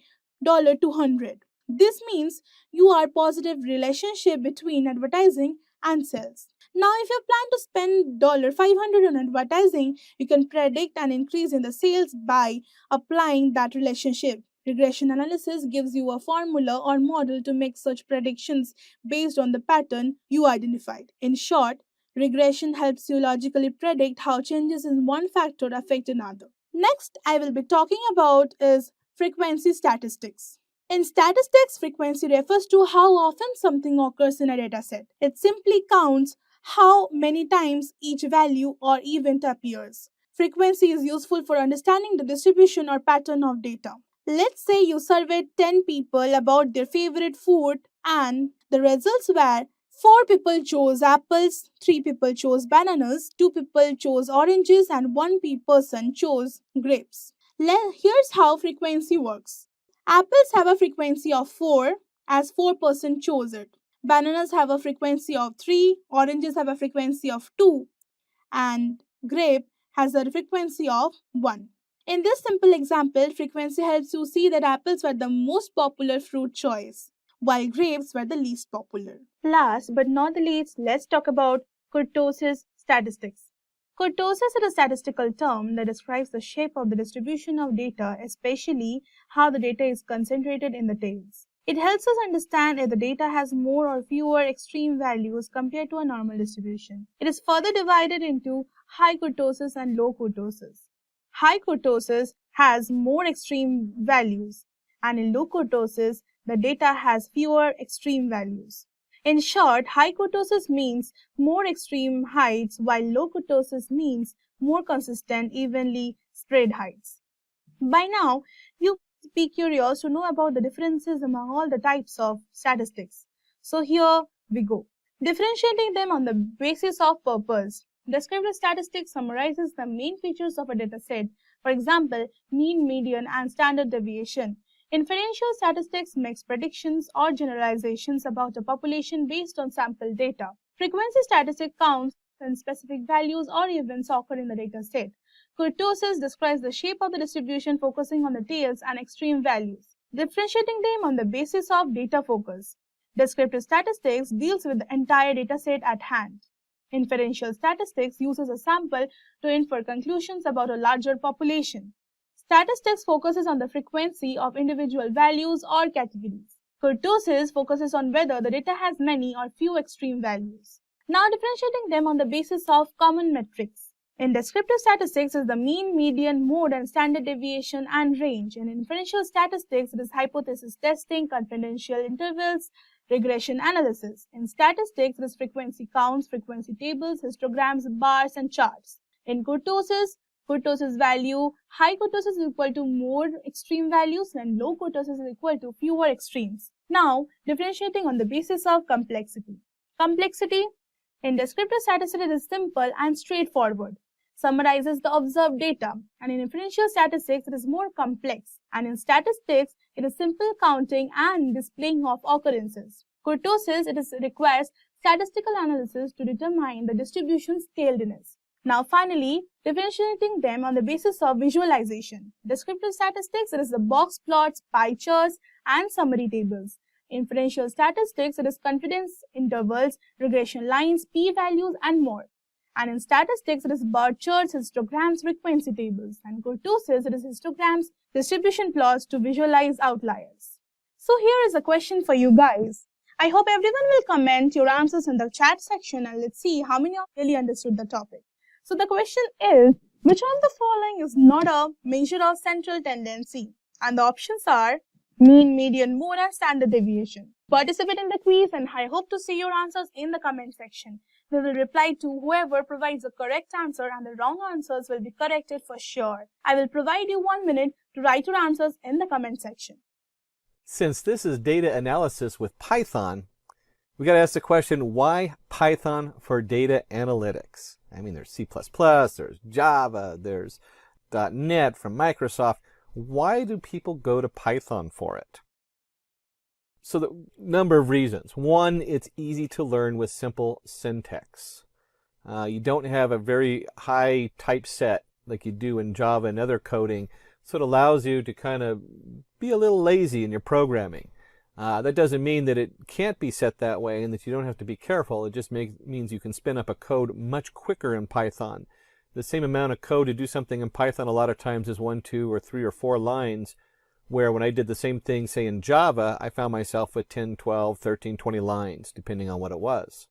$200. This means you are positive relationship between advertising and sales. Now, if you plan to spend $500 on advertising, you can predict an increase in the sales by applying that relationship. Regression analysis gives you a formula or model to make such predictions based on the pattern you identified. In short, regression helps you logically predict how changes in one factor affect another. Next, I will be talking about is frequency statistics. In statistics, frequency refers to how often something occurs in a dataset. It simply counts how many times each value or event appears. Frequency is useful for understanding the distribution or pattern of data. Let's say you surveyed 10 people about their favorite food and the results were 4 people chose apples, 3 people chose bananas, 2 people chose oranges, and 1 person chose grapes. Here's how frequency works. Apples have a frequency of 4 as 4% chose it. Bananas have a frequency of 3, oranges have a frequency of 2, and grape has a frequency of 1. In this simple example, frequency helps you see that apples were the most popular fruit choice, while grapes were the least popular. Last but not the least, let's talk about kurtosis statistics. Kurtosis is a statistical term that describes the shape of the distribution of data, especially how the data is concentrated in the tables. It helps us understand if the data has more or fewer extreme values compared to a normal distribution. It is further divided into high kurtosis and low kurtosis. High kurtosis has more extreme values, and in low kurtosis, the data has fewer extreme values. In short, high kurtosis means more extreme heights, while low kurtosis means more consistent, evenly spread heights. By now, you must be curious to know about the differences among all the types of statistics. So here we go. Differentiating them on the basis of purpose. Descriptive statistics summarizes the main features of a dataset, for example, mean, median, and standard deviation. Inferential statistics makes predictions or generalizations about a population based on sample data. Frequency statistics counts when specific values or events occur in the dataset. Kurtosis describes the shape of the distribution, focusing on the tails and extreme values, differentiating them on the basis of data focus. Descriptive statistics deals with the entire dataset at hand. Inferential statistics uses a sample to infer conclusions about a larger population. Statistics focuses on the frequency of individual values or categories. Kurtosis focuses on whether the data has many or few extreme values. Now differentiating them on the basis of common metrics. In descriptive statistics is the mean, median, mode, and standard deviation and range. In inferential statistics, it is hypothesis testing, confidential intervals, regression analysis. In statistics, it is frequency counts, frequency tables, histograms, bars, and charts. In kurtosis value, high kurtosis is equal to more extreme values and low kurtosis is equal to fewer extremes. Now, differentiating on the basis of complexity. Complexity in descriptive statistics is simple and straightforward, summarizes the observed data, and in inferential statistics it is more complex, and in statistics it is simple counting and displaying of occurrences. Kurtosis requires statistical analysis to determine the distribution's tailedness. Now finally, differentiating them on the basis of visualization. Descriptive statistics, it is the box plots, pie charts, and summary tables. Inferential statistics, it is confidence intervals, regression lines, p-values, and more. And in statistics, it is bar charts, histograms, frequency tables. And kurtosis, it is histograms, distribution plots to visualize outliers. So here is a question for you guys. I hope everyone will comment your answers in the chat section and let's see how many of you really understood the topic. So the question is, which of the following is not a measure of central tendency? And the options are mean, median, mode, and standard deviation. Participate in the quiz and I hope to see your answers in the comment section. We will reply to whoever provides the correct answer and the wrong answers will be corrected for sure. I will provide you 1 minute to write your answers in the comment section. Since this is data analysis with Python, we got to ask the question, why Python for data analytics? I mean, there's C++, there's Java, there's .NET from Microsoft. Why do people go to Python for it? So the number of reasons. One, it's easy to learn with simple syntax. You don't have a very high typeset like you do in Java and other coding, so it allows you to kind of be a little lazy in your programming. That doesn't mean that it can't be set that way and that you don't have to be careful. It just means you can spin up a code much quicker in Python. The same amount of code to do something in Python a lot of times is 1, 2, or 3 or 4 lines, where when I did the same thing, say in Java, I found myself with 10, 12, 13, 20 lines, depending on what it was.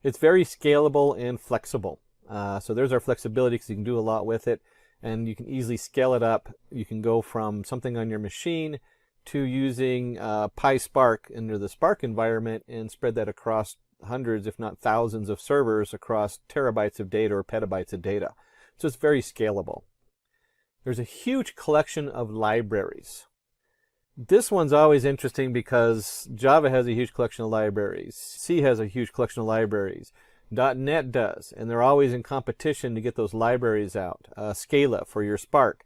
It's very scalable and flexible. So there's our flexibility because you can do a lot with it, and you can easily scale it up. You can go from something on your machine to using PySpark into the Spark environment and spread that across hundreds, if not thousands of servers across terabytes of data or petabytes of data. So it's very scalable. There's a huge collection of libraries. This one's always interesting because Java has a huge collection of libraries. C has a huge collection of libraries. .NET does, and they're always in competition to get those libraries out. Scala for your Spark.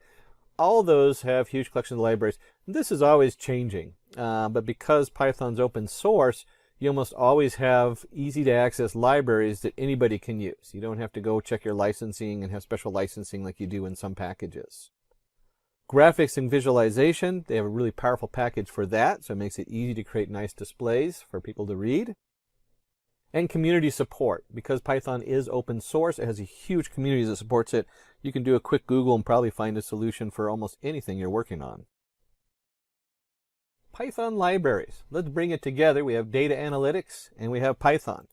All those have huge collections of libraries. This is always changing, but because Python's open source, you almost always have easy to access libraries that anybody can use. You don't have to go check your licensing and have special licensing like you do in some packages. Graphics and visualization, they have a really powerful package for that, so it makes it easy to create nice displays for people to read. And community support. Because Python is open source, it has a huge community that supports it. You can do a quick Google and probably find a solution for almost anything you're working on. Python libraries. Let's bring it together. We have data analytics and we have Python.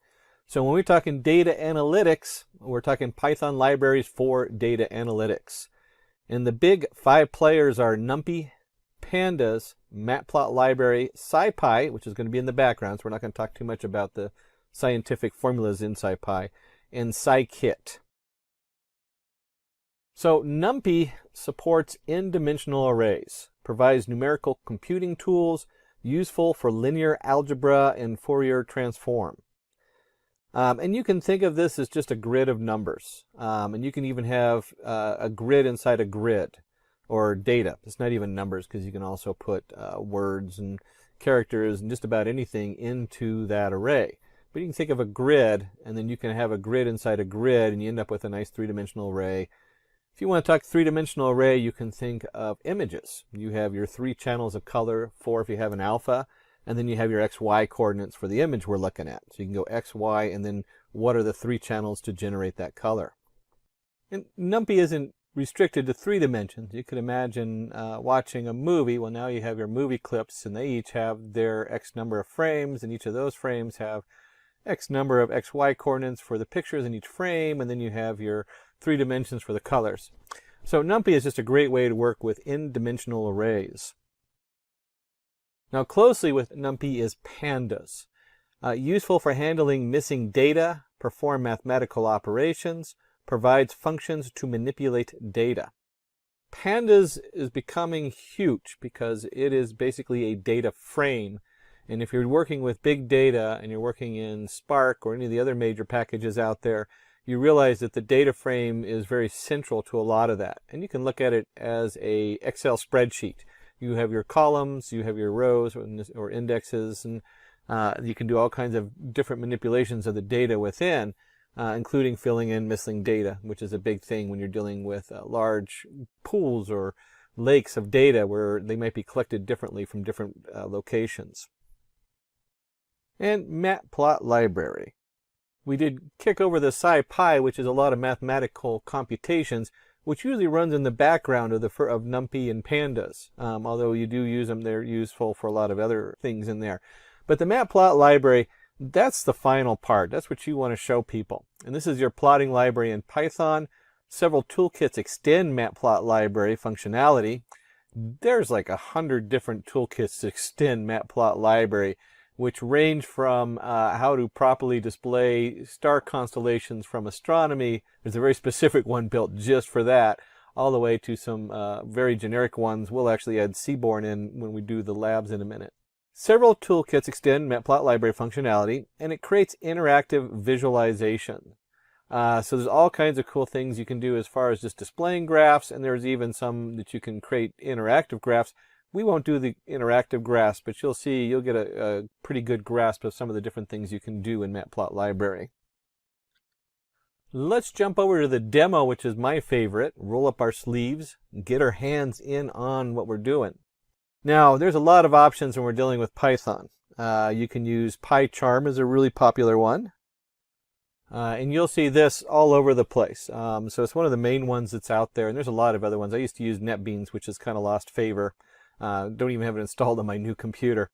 So when we're talking data analytics, we're talking Python libraries for data analytics. And the big 5 players are NumPy, Pandas, Matplot library, SciPy, which is going to be in the background, so we're not going to talk too much about the scientific formulas in SciPy, and scikit. So NumPy supports n-dimensional arrays, provides numerical computing tools useful for linear algebra and Fourier transform. And you can think of this as just a grid of numbers. And you can even have a grid inside a grid, or data. It's not even numbers because you can also put words and characters and just about anything into that array. But you can think of a grid, and then you can have a grid inside a grid, and you end up with a nice 3-dimensional array. If you want to talk 3-dimensional array, you can think of images. You have your 3 channels of color, 4 if you have an alpha, and then you have your XY coordinates for the image we're looking at. So you can go X, Y, and then what are the 3 channels to generate that color. And NumPy isn't restricted to 3 dimensions. You could imagine watching a movie. Well, now you have your movie clips, and they each have their X number of frames, and each of those frames have X number of XY coordinates for the pictures in each frame, and then you have your 3 dimensions for the colors. So NumPy is just a great way to work with n-dimensional arrays. Now closely with NumPy is Pandas. Useful for handling missing data, perform mathematical operations, provides functions to manipulate data. Pandas is becoming huge because it is basically a data frame. And if you're working with big data and you're working in Spark or any of the other major packages out there, you realize that the data frame is very central to a lot of that. And you can look at it as an Excel spreadsheet. You have your columns, you have your rows or indexes, and you can do all kinds of different manipulations of the data within, including filling in missing data, which is a big thing when you're dealing with large pools or lakes of data where they might be collected differently from different locations. And Matplot library. We did kick over the SciPy, which is a lot of mathematical computations, which usually runs in the background of NumPy and Pandas. Although you do use them, they're useful for a lot of other things in there. But the Matplot library, that's the final part. That's what you want to show people. And this is your plotting library in Python. Several toolkits extend Matplot library functionality. There's like 100 different toolkits to extend Matplot library, which range from how to properly display star constellations from astronomy. There's a very specific one built just for that, all the way to some very generic ones. We'll actually add Seaborn in when we do the labs in a minute. Several toolkits extend Matplot library functionality, and it creates interactive visualization. So there's all kinds of cool things you can do as far as just displaying graphs, and there's even some that you can create interactive graphs. We won't do the interactive graphs, but you'll see, you'll get a pretty good grasp of some of the different things you can do in Matplot library. Let's jump over to the demo, which is my favorite. Roll up our sleeves, get our hands in on what we're doing. Now, there's a lot of options when we're dealing with Python. You can use PyCharm as a really popular one. And you'll see this all over the place. So it's one of the main ones that's out there, and there's a lot of other ones. I used to use NetBeans, which has kind of lost favor. Don't even have it installed on my new computer.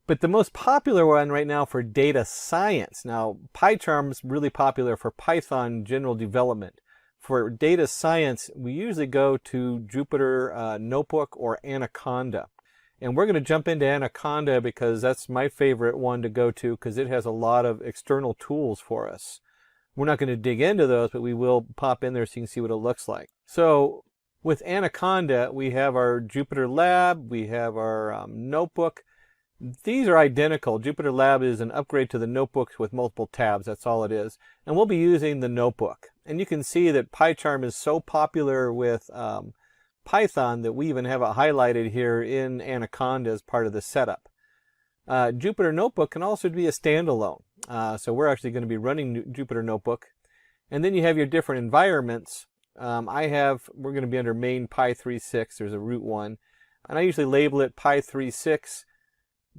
But the most popular one right now for data science. Now, PyCharm is really popular for Python general development. For data science, we usually go to Jupyter Notebook or Anaconda. And we're going to jump into Anaconda because that's my favorite one to go to because it has a lot of external tools for us. We're not going to dig into those, but we will pop in there so you can see what it looks like. So with Anaconda, we have our Jupyter Lab, we have our notebook. These are identical. Jupyter Lab is an upgrade to the notebooks with multiple tabs. That's all it is. And we'll be using the notebook. And you can see that PyCharm is so popular with Python that we even have it highlighted here in Anaconda as part of the setup. Jupyter Notebook can also be a standalone. So we're actually going to be running Jupyter Notebook. And then you have your different environments. We're going to be under main Py36. There's a root one. And I usually label it Py36.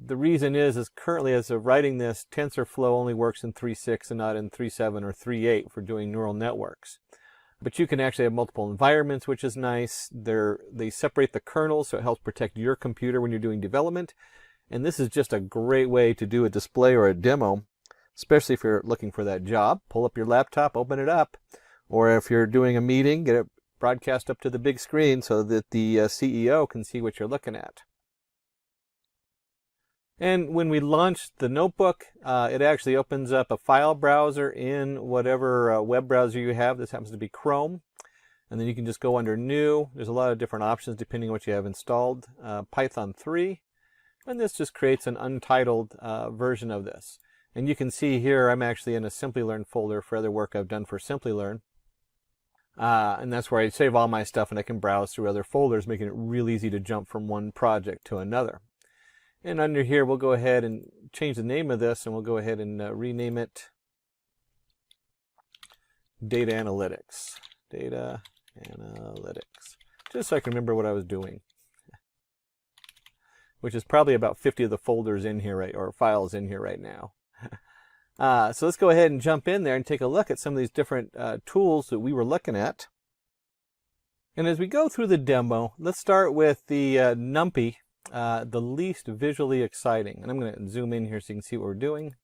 The reason is currently as of writing this, TensorFlow only works in 3.6 and not in 3.7 or 3.8 for doing neural networks. But you can actually have multiple environments, which is nice. They separate the kernels, so it helps protect your computer when you're doing development. And this is just a great way to do a display or a demo, especially if you're looking for that job. Pull up your laptop, open it up. Or if you're doing a meeting, get it broadcast up to the big screen so that the CEO can see what you're looking at. And when we launch the notebook, it actually opens up a file browser in whatever web browser you have. This happens to be Chrome. And then you can just go under New. There's a lot of different options depending on what you have installed. Python 3. And this just creates an untitled version of this. And you can see here I'm actually in a Simplilearn folder for other work I've done for Simplilearn. And that's where I save all my stuff and I can browse through other folders, making it real easy to jump from one project to another. And under here, we'll go ahead and change the name of this, and we'll go ahead and rename it Data Analytics. Data Analytics. Just so I can remember what I was doing. Which is probably about 50 of the folders in here, or files in here right now. So let's go ahead and jump in there and take a look at some of these different tools that we were looking at. And as we go through the demo, let's start with the NumPy. The least visually exciting. And I'm going to zoom in here so you can see what we're doing.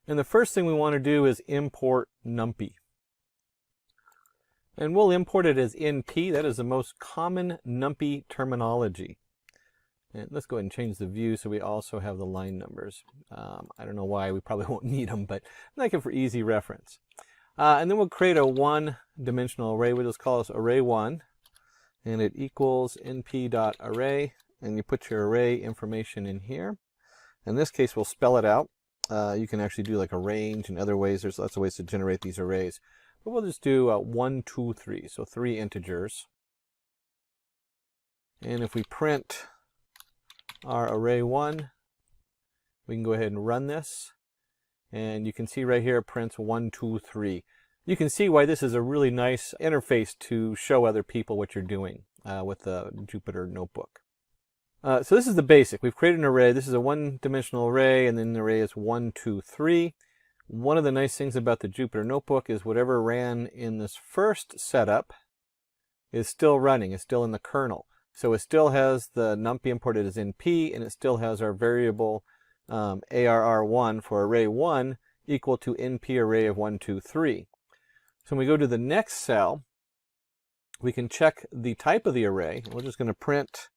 And the first thing we want to do is import NumPy. And we'll import it as NP. That is the most common NumPy terminology. And let's go ahead and change the view so we also have the line numbers. I don't know why, we probably won't need them, but I like it for easy reference. And then we'll create a one-dimensional array. We'll just call this array1. And it equals np.array, and you put your array information in here. In this case, we'll spell it out. You can actually do like a range and other ways. There's lots of ways to generate these arrays. But we'll just do 1, 2, 3, so 3 integers. And if we print our array1, we can go ahead and run this. And you can see right here it prints 1, 2, 3. You can see why this is a really nice interface to show other people what you're doing with the Jupyter Notebook. So this is the basic. We've created an array. This is a one-dimensional array, and then the array is 1, 2, 3. One of the nice things about the Jupyter Notebook is whatever ran in this first setup is still running. It's still in the kernel. So it still has the NumPy imported as NP, and it still has our variable ARR1 for array1 equal to NP array of 1, 2, 3. So when we go to the next cell, we can check the type of the array. We're just going to print.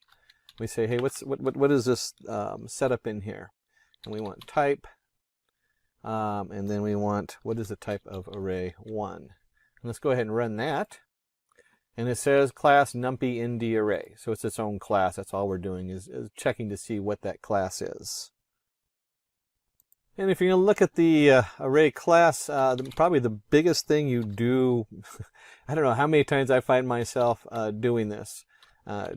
We say, hey, what is this setup in here? And we want type. And then we want, what is the type of array 1? And let's go ahead and run that. And it says class NumPy ND array. So it's its own class. That's all we're doing is checking to see what that class is. And if you're going to look at the array class, probably the biggest thing you do, I don't know how many times I find myself doing this.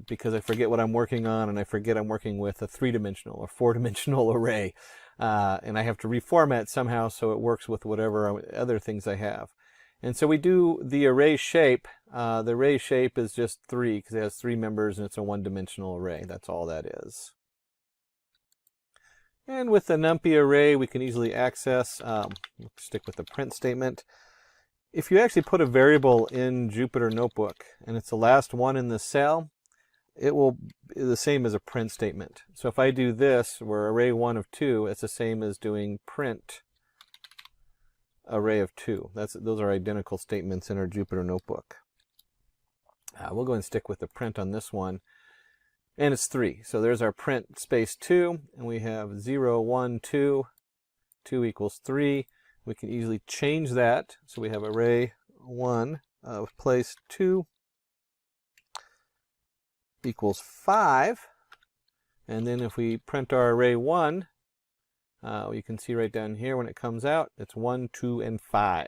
because I forget what I'm working on, and I forget I'm working with a 3-dimensional or 4-dimensional array. And I have to reformat somehow so it works with whatever other things I have. And so we do the array shape. The array shape is just 3 because it has 3 members and it's a 1-dimensional array. That's all that is. And with the NumPy array, we can easily access, we'll stick with the print statement. If you actually put a variable in Jupyter Notebook and it's the last one in the cell, it will be the same as a print statement. So if I do this, where array 1 of 2, it's the same as doing print array of 2. Those are identical statements in our Jupyter Notebook. We'll go and stick with the print on this one. And it's 3. So there's our print space 2, and we have 0, 1, 2, 2 equals 3. We can easily change that. So we have array 1 of place 2 equals 5. And then if we print our array 1, you can see right down here when it comes out, it's 1, 2, and 5.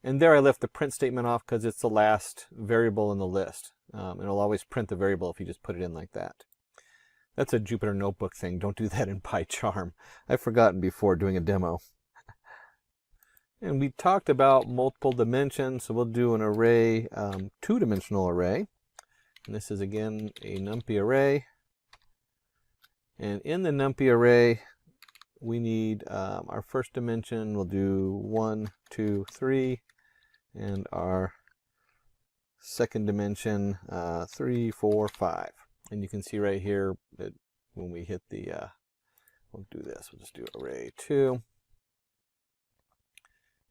And there I left the print statement off because it's the last variable in the list. And it'll always print the variable if you just put it in like that. That's a Jupyter Notebook thing. Don't do that in PyCharm. I've forgotten before doing a demo. And we talked about multiple dimensions, so we'll do an array, 2-dimensional array. And this is again a NumPy array. And in the NumPy array, we need our first dimension, we'll do 1, 2, 3. And our second dimension, 3, 4, 5. And you can see right here that when we hit the, we'll do this, we'll just do array 2.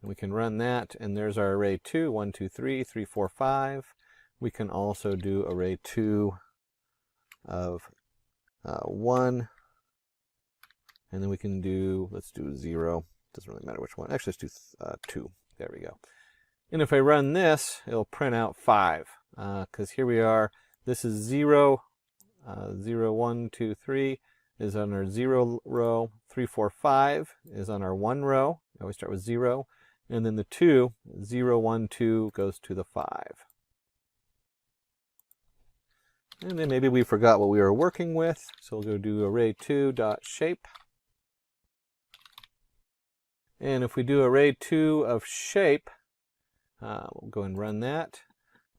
And we can run that, and there's our array 2, 1, 2, 3, 3, 4, 5. We can also do array 2 of 1. And then we can do, let's do 0. Doesn't really matter which one. Actually, let's do 2. There we go. And if I run this, it'll print out 5. Because here we are. This is 0. 0, 1, 2, 3 is on our 0 row. 3, 4, 5 is on our 1 row. We always start with 0. And then the 2, 0, 1, 2 goes to the 5. And then maybe we forgot what we were working with. So we'll go do array2.shape. And if we do array 2 of shape, we'll go and run that.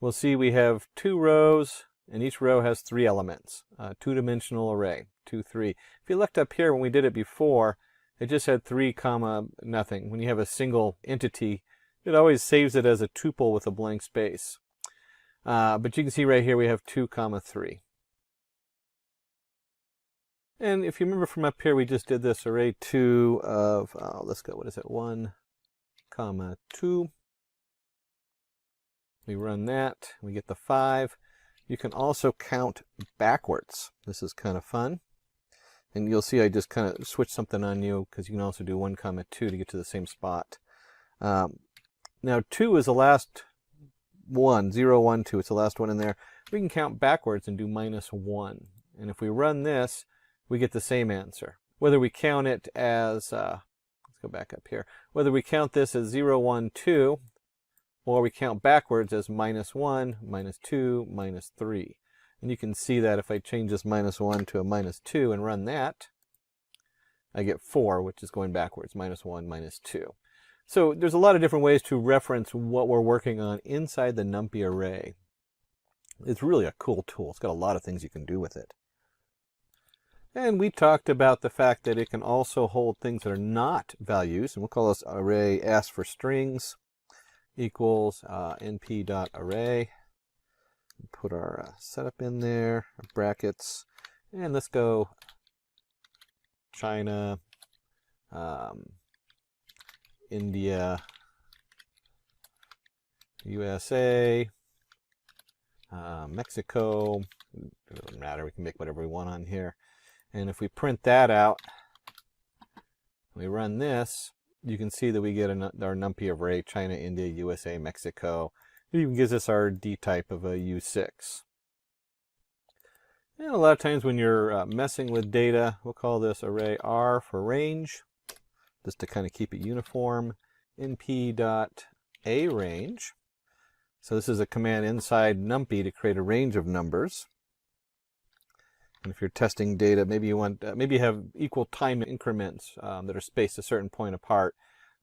We'll see we have 2 rows, and each row has 3 elements. 2-dimensional array, 2, 3. If you looked up here when we did it before, it just had 3 comma nothing. When you have a single entity, it always saves it as a tuple with a blank space. But you can see right here we have 2 comma 3. And if you remember from up here, we just did this array 2 of, let's go, what is it, 1 comma 2. We run that, we get the 5. You can also count backwards. This is kind of fun. And you'll see I just kind of switched something on you because you can also do 1 comma 2 to get to the same spot. Now 2 is the last one, 0, 1, 2. It's the last one in there. We can count backwards and do -1. And if we run this, we get the same answer. Whether we count it as, let's go back up here. Whether we count this as 0, 1, 2, or we count backwards as -1, -2, -3. And you can see that if I change this -1 to a -2 and run that, I get 4, which is going backwards, -1, -2. So there's a lot of different ways to reference what we're working on inside the NumPy array. It's really a cool tool. It's got a lot of things you can do with it. And we talked about the fact that it can also hold things that are not values, and we'll call this array ask for strings equals np.array. Put our setup in there, our brackets, and let's go China, India, USA, Mexico. It doesn't matter, we can make whatever we want on here. And if we print that out, we run this, you can see that we get our NumPy array, China, India, USA, Mexico. It even gives us our D type of a U6. And a lot of times when you're messing with data, we'll call this array R for range, just to kind of keep it uniform. np.arange. So this is a command inside NumPy to create a range of numbers. And if you're testing data, maybe you want, maybe you have equal time increments that are spaced a certain point apart.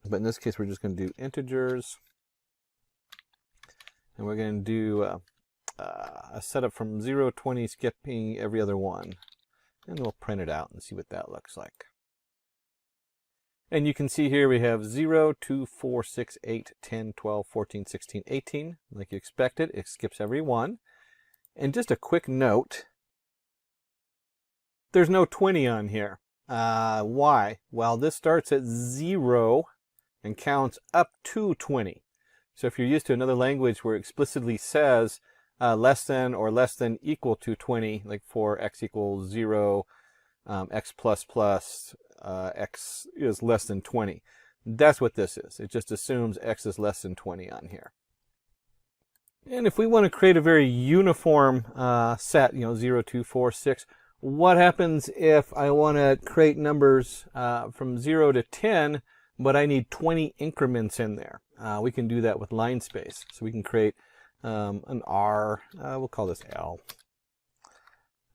But in this case, we're just going to do integers. And we're going to do a setup from 0 to 20, skipping every other one. And we'll print it out and see what that looks like. And you can see here we have 0, 2, 4, 6, 8, 10, 12, 14, 16, 18. Like you expected, it skips every one. And just a quick note, there's no 20 on here. Why? Well, this starts at 0 and counts up to 20. So if you're used to another language where it explicitly says less than or less than equal to 20, like for x equals 0, x plus plus, x is less than 20. That's what this is. It just assumes x is less than 20 on here. And if we want to create a very uniform set, 0, 2, 4, 6, what happens if I want to create numbers from 0 to 10, but I need 20 increments in there? We can do that with line space. So we can create an R, we'll call this L,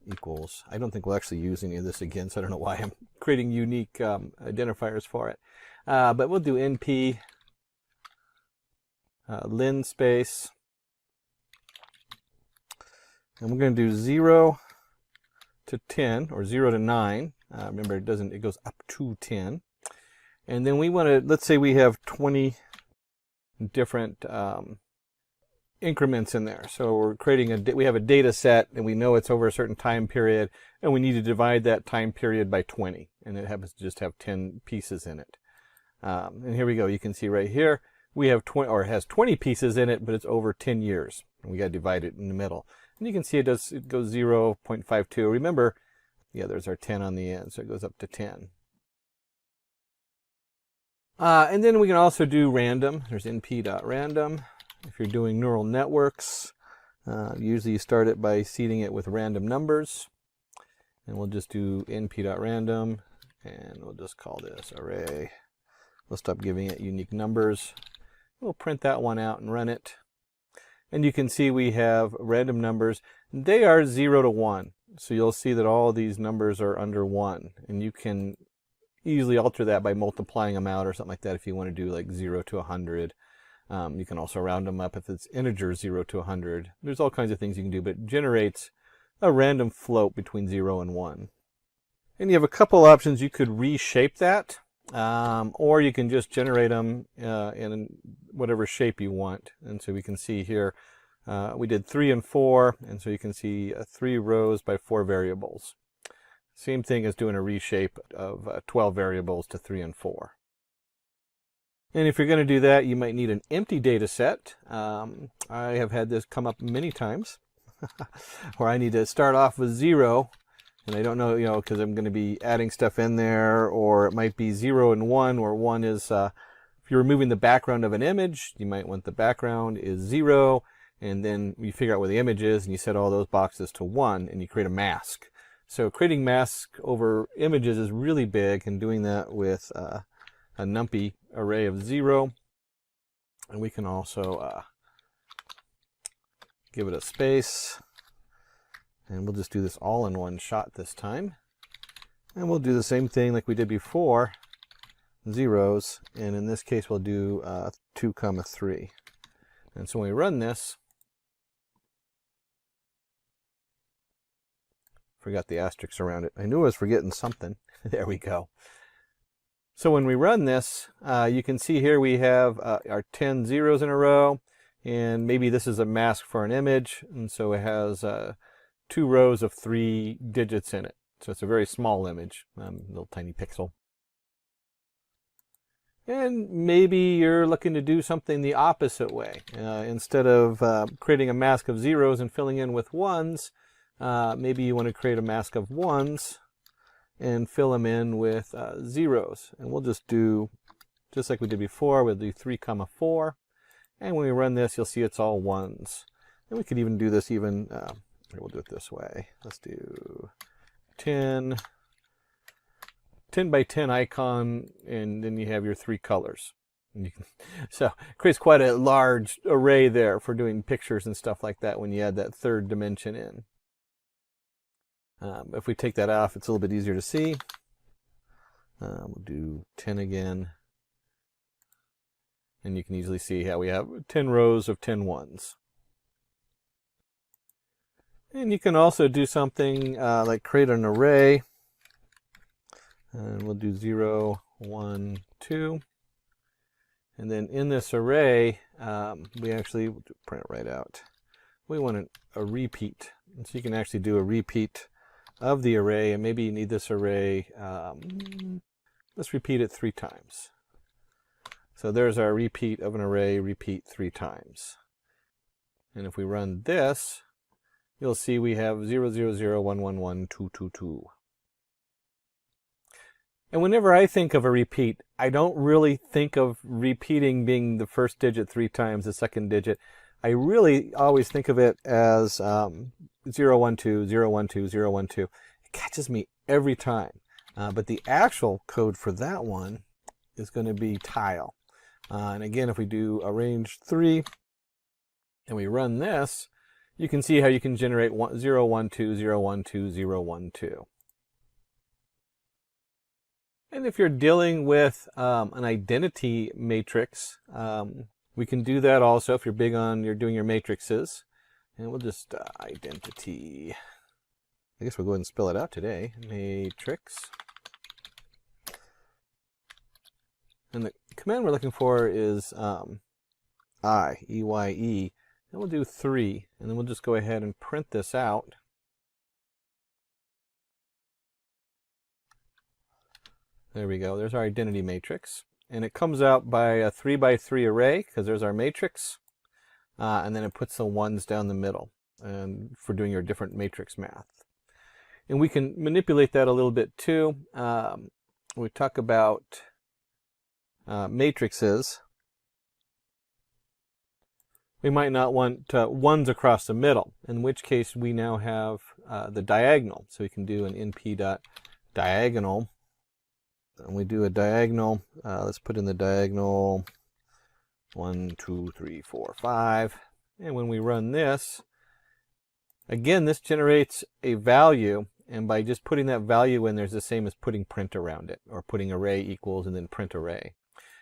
equals, I don't think we'll actually use any of this again, so I don't know why I'm creating unique identifiers for it. But we'll do NP, lin space, and we're going to do 0 to 10, or 0 to 9. Remember, it goes up to 10. And then we want to, let's say we have 20 different increments in there. So we're creating we have a data set, and we know it's over a certain time period, and we need to divide that time period by 20, and it happens to just have 10 pieces in it. And here we go. You can see right here we have 20, or it has 20 pieces in it, but it's over 10 years, and we got to divide it in the middle. And you can see it goes 0.52. Remember, yeah, there's our 10 on the end, so it goes up to 10. And then we can also do random. There's np.random. If you're doing neural networks, usually you start it by seeding it with random numbers. And we'll just do np.random, and we'll just call this array. We'll stop giving it unique numbers. We'll print that one out and run it. And you can see we have random numbers. They are 0 to 1. So you'll see that all of these numbers are under 1. And you can easily alter that by multiplying them out or something like that if you want to do like 0 to 100. You can also round them up if it's integers 0 to 100. There's all kinds of things you can do, but it generates a random float between 0 and 1. And you have a couple options. You could reshape that, or you can just generate them in whatever shape you want. And so we can see here, we did 3 and 4, and so you can see 3 rows by 4 variables. Same thing as doing a reshape of 12 variables to 3 and 4. And if you're going to do that, you might need an empty data set. I have had this come up many times where I need to start off with 0, and I don't know, because I'm going to be adding stuff in there, or it might be 0 and 1, where 1 is, if you're removing the background of an image, you might want the background is 0, and then you figure out where the image is, and you set all those boxes to 1, and you create a mask. So creating masks over images is really big, and doing that with a NumPy array of 0. And we can also give it a space. And we'll just do this all in one shot this time. And we'll do the same thing like we did before, zeros. And in this case, we'll do 2, 3. And so when we run this, forgot the asterisks around it. I knew I was forgetting something. There we go. So when we run this, you can see here we have our 10 zeros in a row, and maybe this is a mask for an image, and so it has 2 rows of 3 digits in it. So it's a very small image, little tiny pixel. And maybe you're looking to do something the opposite way. Instead of creating a mask of zeros and filling in with ones, maybe you want to create a mask of ones and fill them in with zeros. And we'll just do, just like we did before, we'll do 3, 4. And when we run this, you'll see it's all ones. And we could even do this even, we'll do it this way. Let's do 10 by 10 icon, and then you have your 3 colors. So it creates quite a large array there for doing pictures and stuff like that when you add that third dimension in. If we take that off, it's a little bit easier to see. We'll do 10 again. And you can easily see how we have 10 rows of 10 ones. And you can also do something like create an array. And we'll do 0, 1, 2. And then in this array, we actually we'll print it right out. We want a repeat. And so you can actually do a repeat of the array. And maybe you need this array. Let's repeat it 3 times. So there's our repeat of an array, repeat 3 times. And if we run this, you'll see we have 0, 0, 0, 1, 1, 1, 2, 2, 2. And whenever I think of a repeat, I don't really think of repeating being the first digit 3 times, the second digit. I really always think of it as 0, 1, 2, 0, 1, 2, 0, 1, 2. It catches me every time. But the actual code for that one is going to be tile. And again, if we do arrange 3 and we run this, you can see how you can generate 0, 1, 2, 0, 1, 2, 0, 1, 2. And if you're dealing with an identity matrix, we can do that also if you're big on doing your matrices. And we'll just identity. I guess we'll go ahead and spell it out today. Matrix. And the command we're looking for is EYE. And we'll do 3. And then we'll just go ahead and print this out. There we go. There's our identity matrix. And it comes out by a 3 by 3 array, because there's our matrix. And then it puts the ones down the middle and for doing your different matrix math. And we can manipulate that a little bit too. We talk about matrices. We might not want ones across the middle, in which case we now have the diagonal. So we can do an np.diagonal. And we do a diagonal. Let's put in the diagonal 1, 2, 3, 4, 5. And when we run this, again, this generates a value. And by just putting that value in, there's the same as putting print around it, or putting array equals and then print array.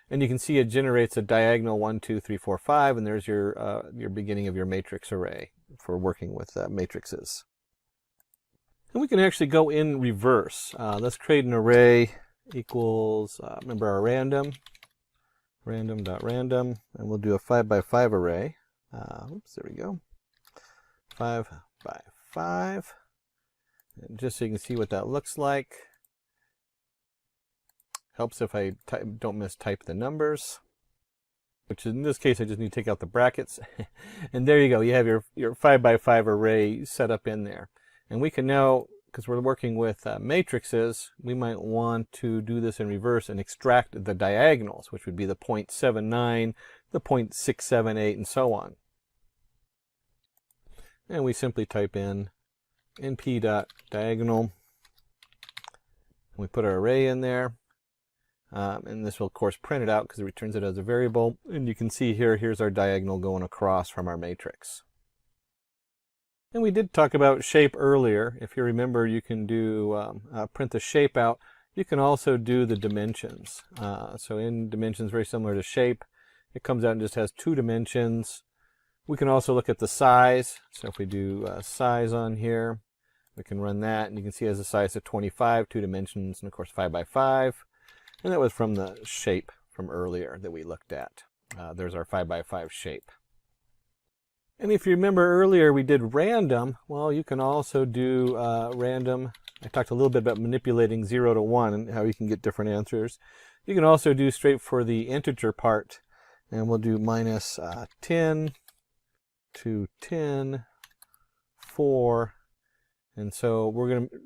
And you can see it generates a diagonal 1, 2, 3, 4, 5, and there's your beginning of your matrix array for working with matrices. And we can actually go in reverse. Let's create an array equals, remember our random.random, and we'll do a 5 by 5 array. Oops, there we go. 5 by 5. And just so you can see what that looks like. Helps if I don't mistype the numbers, which in this case I just need to take out the brackets. And there you go. You have your 5 by 5 array set up in there. And we can now, because we're working with matrices, we might want to do this in reverse and extract the diagonals, which would be the 0.79, the 0.678, and so on. And we simply type in np.diagonal. We put our array in there. And this will, of course, print it out because it returns it as a variable. And you can see here, here's our diagonal going across from our matrix. And we did talk about shape earlier. If you remember, you can do print the shape out. You can also do the dimensions. So in dimensions, very similar to shape, it comes out and just has 2 dimensions. We can also look at the size. So if we do size on here, we can run that. And you can see it has a size of 25, 2 dimensions, and of course 5 by 5. And that was from the shape from earlier that we looked at. There's our 5 by 5 shape. And if you remember earlier we did random, well, you can also do random. I talked a little bit about manipulating 0 to 1 and how you can get different answers. You can also do straight for the integer part, and we'll do minus 10 to 10, 4. And so we're going to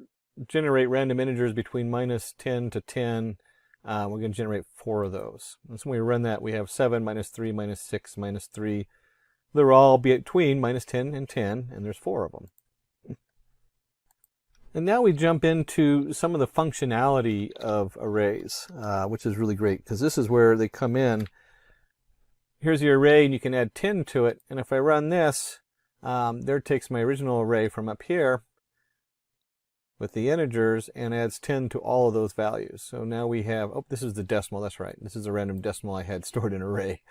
generate random integers between minus 10 to 10. We're going to generate 4 of those. And so when we run that, we have 7, minus 3, minus 6, minus 3. They're all between minus 10 and 10, and there's 4 of them. And now we jump into some of the functionality of arrays, which is really great, because this is where they come in here's the array, and you can add 10 to it. And if I run this, there it takes my original array from up here with the integers and adds 10 to all of those values. So now we have, oh, this is the decimal, that's right. This is a random decimal I had stored in an array.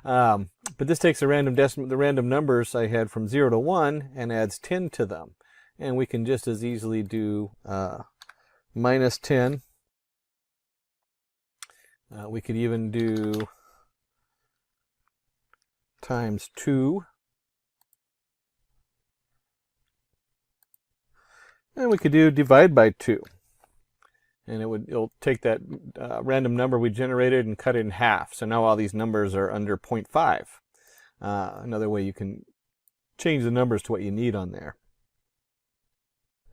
But this takes the random numbers I had from 0 to 1 and adds 10 to them. And we can just as easily do minus 10. We could even do times 2. And we could do divide by 2. And it'll take that random number we generated and cut it in half. So now all these numbers are under 0.5. Another way you can change the numbers to what you need on there.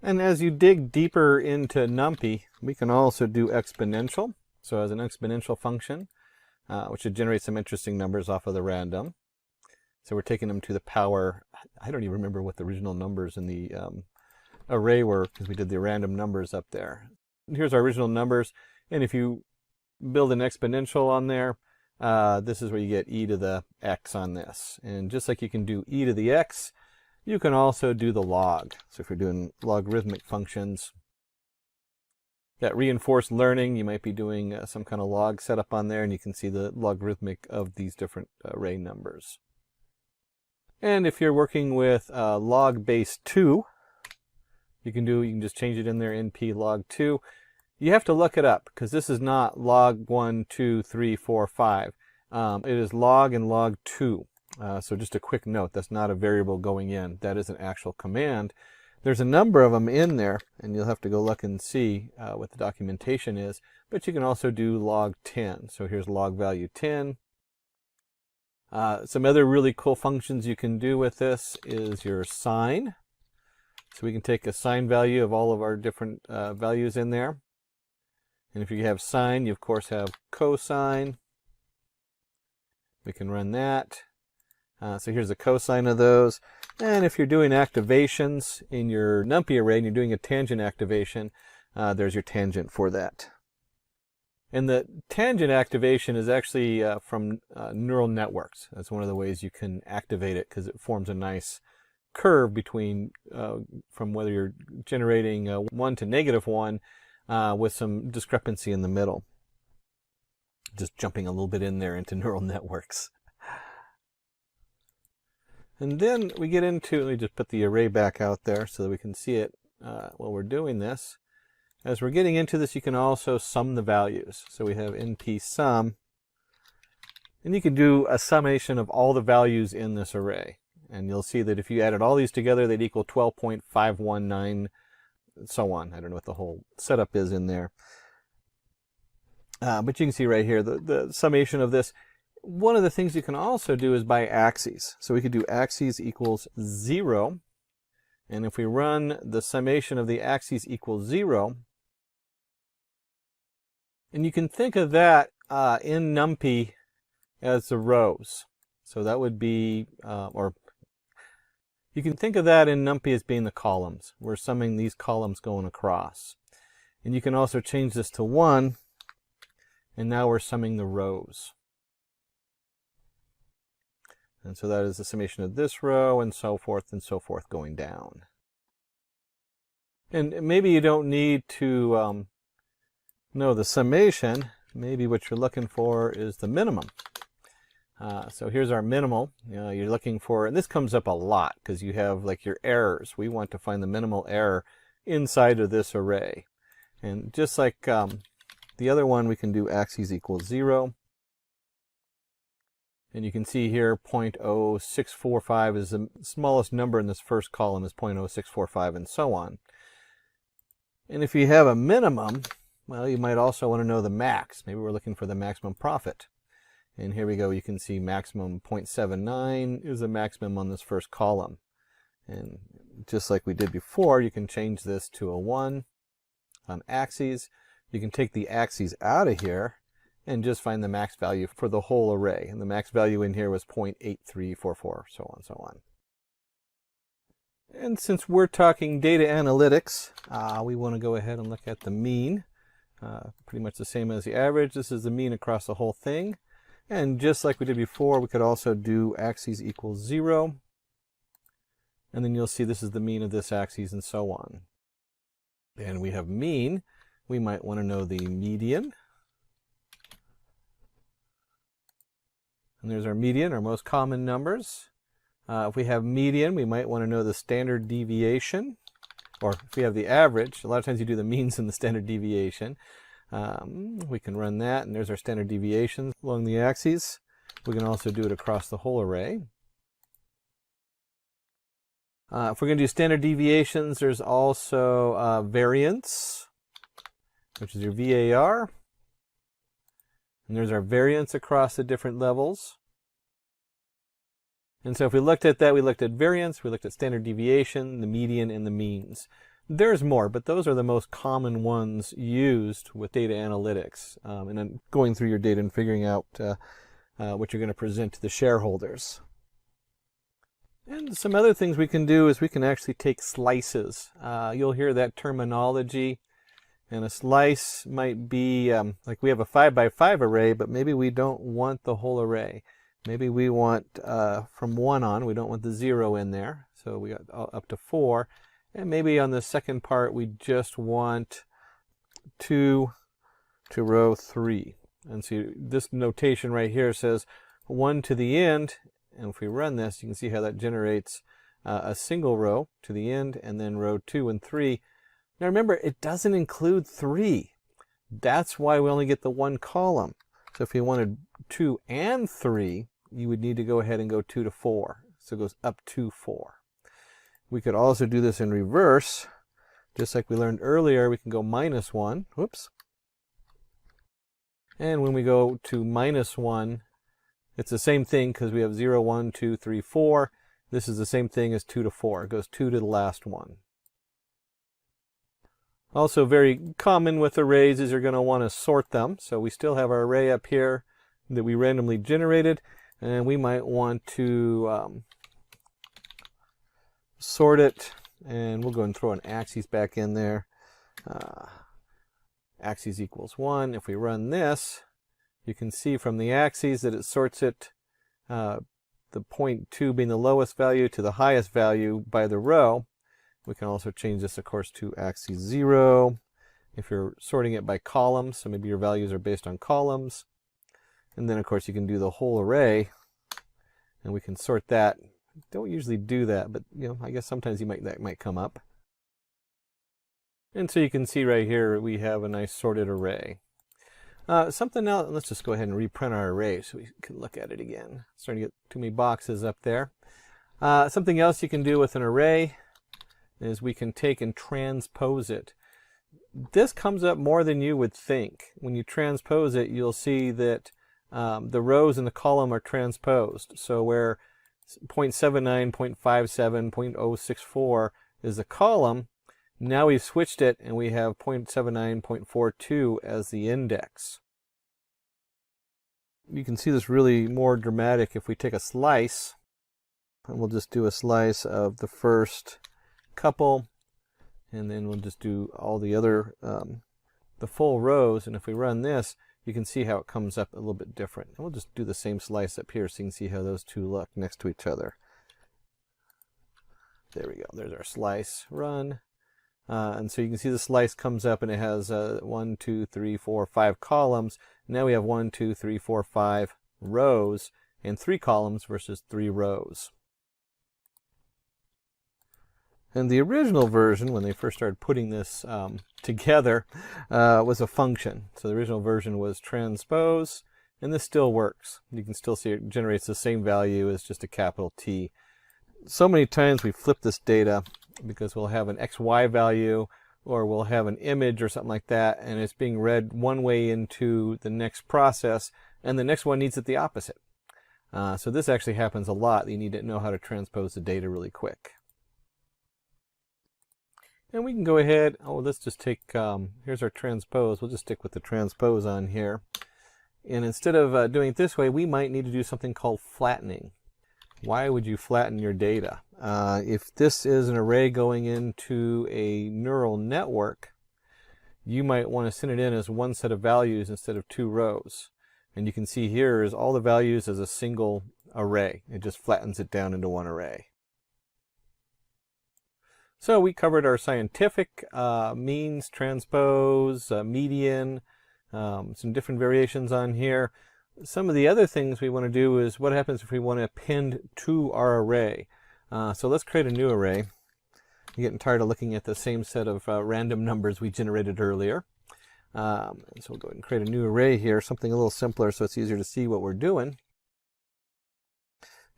And as you dig deeper into NumPy, we can also do exponential. So as an exponential function, which should generate some interesting numbers off of the random. So we're taking them to the power, I don't even remember what the original numbers in the array were, because we did the random numbers up there. Here's our original numbers, and if you build an exponential on there, this is where you get e to the x on this. And just like you can do e to the x, you can also do the log. So if you're doing logarithmic functions, that reinforced learning, you might be doing some kind of log setup on there, and you can see the logarithmic of these different array numbers. And if you're working with log base 2, you can just change it in there, np log 2. You have to look it up, because this is not log 1, 2, 3, 4, 5. It is log and log 2. So just a quick note, that's not a variable going in. That is an actual command. There's a number of them in there, and you'll have to go look and see what the documentation is. But you can also do log 10. So here's log value 10. Some other really cool functions you can do with this is your sine. So we can take a sine value of all of our different values in there. And if you have sine, you of course have cosine. We can run that. So here's the cosine of those. And if you're doing activations in your NumPy array and you're doing a tangent activation, there's your tangent for that. And the tangent activation is actually from neural networks. That's one of the ways you can activate it, because it forms a nice curve between from whether you're generating 1 to -1 with some discrepancy in the middle. Just jumping a little bit in there into neural networks. And then we get into, let me just put the array back out there so that we can see it while we're doing this. As we're getting into this, you can also sum the values. So we have np sum, and you can do a summation of all the values in this array. And you'll see that if you added all these together, they'd equal 12.519, and so on. I don't know what the whole setup is in there. But you can see right here the summation of this. One of the things you can also do is by axes. So we could do axes equals 0. And if we run the summation of the axes equals 0, and you can think of that in NumPy as the rows. So that would be, or you can think of that in NumPy as being the columns. We're summing these columns going across. And you can also change this to 1, and now we're summing the rows. And so that is the summation of this row, and so forth going down. And maybe you don't need to know the summation. Maybe what you're looking for is the minimum. So here's our minimal. You're looking for, and this comes up a lot because you have like your errors. We want to find the minimal error inside of this array. And just like the other one, we can do axes equals 0. And you can see here 0.0645 is the smallest number in this first column is 0.0645, and so on. And if you have a minimum, well, you might also want to know the max. Maybe we're looking for the maximum profit. And here we go. You can see maximum 0.79 is the maximum on this first column. And just like we did before, you can change this to a 1 on axes. You can take the axes out of here and just find the max value for the whole array. And the max value in here was 0.8344, so on and so on. And since we're talking data analytics, we want to go ahead and look at the mean. Pretty much the same as the average. This is the mean across the whole thing. And just like we did before, we could also do axes equals 0. And then you'll see this is the mean of this axis and so on. And we have mean. We might want to know the median. And there's our median, our most common numbers. If we have median, we might want to know the standard deviation. Or if we have the average, a lot of times you do the means and the standard deviation. We can run that, and there's our standard deviations along the axes. We can also do it across the whole array. If we're going to do standard deviations, there's also variance, which is your VAR. And there's our variance across the different levels. And so if we looked at that, we looked at variance, we looked at standard deviation, the median, and the means. There's more, but those are the most common ones used with data analytics. And then going through your data and figuring out what you're going to present to the shareholders. And some other things we can do is we can actually take slices. You'll hear that terminology. And a slice might be, like we have a 5 by 5 array, but maybe we don't want the whole array. Maybe we want from 1 on, we don't want the 0 in there. So we got up to 4. And maybe on the second part, we just want 2 to row 3. And so this notation right here says 1 to the end. And if we run this, you can see how that generates a single row to the end, and then row 2 and 3. Now remember, it doesn't include 3. That's why we only get the 1 column. So if you wanted 2 and 3, you would need to go ahead and go 2 to 4. So it goes up to 4. We could also do this in reverse. Just like we learned earlier, we can go -1. Whoops. And when we go to -1, it's the same thing because we have 0, 1, 2, 3, 4. This is the same thing as 2 to 4. It goes 2 to the last one. Also very common with arrays is you're going to want to sort them. So we still have our array up here that we randomly generated. And we might want to sort it. And we'll go and throw an axis back in there. Axis equals 1. If we run this, you can see from the axes that it sorts it, the 0.2 being the lowest value to the highest value by the row. We can also change this, of course, to axis 0. If you're sorting it by columns, so maybe your values are based on columns. And then, of course, you can do the whole array, and we can sort that. Don't usually do that, but I guess sometimes that might come up. And so you can see right here we have a nice sorted array. Something else, let's just go ahead and reprint our array so we can look at it again. Starting to get too many boxes up there. Something else you can do with an array is we can take and transpose it. This comes up more than you would think. When you transpose it, you'll see that the rows in the column are transposed. So where 0.79, 0.57, 0.064 is the column, now we've switched it and we have 0.79, 0.42 as the index. You can see this really more dramatic if we take a slice, and we'll just do a slice of the first couple, and then we'll just do all the other, the full rows. And if we run this, you can see how it comes up a little bit different. And we'll just do the same slice up here so you can see how those two look next to each other. There we go. There's our slice. Run. And so you can see the slice comes up and it has 1, 2, 3, 4, 5 columns. Now we have 1, 2, 3, 4, 5 rows and 3 columns versus 3 rows. And the original version, when they first started putting this together, was a function. So the original version was transpose, and this still works. You can still see it generates the same value as just a capital T. So many times we flip this data because we'll have an XY value or we'll have an image or something like that, and it's being read one way into the next process, and the next one needs it the opposite. So this actually happens a lot. You need to know how to transpose the data really quick. And we can go ahead, let's just take, here's our transpose. We'll just stick with the transpose on here. And instead of doing it this way, we might need to do something called flattening. Why would you flatten your data? If this is an array going into a neural network, you might want to send it in as one set of values instead of 2 rows. And you can see here is all the values as a single array. It just flattens it down into one array. So we covered our scientific means, transpose, median, some different variations on here. Some of the other things we want to do is what happens if we want to append to our array. So let's create a new array. I'm getting tired of looking at the same set of random numbers we generated earlier. So we'll go ahead and create a new array here, something a little simpler so it's easier to see what we're doing.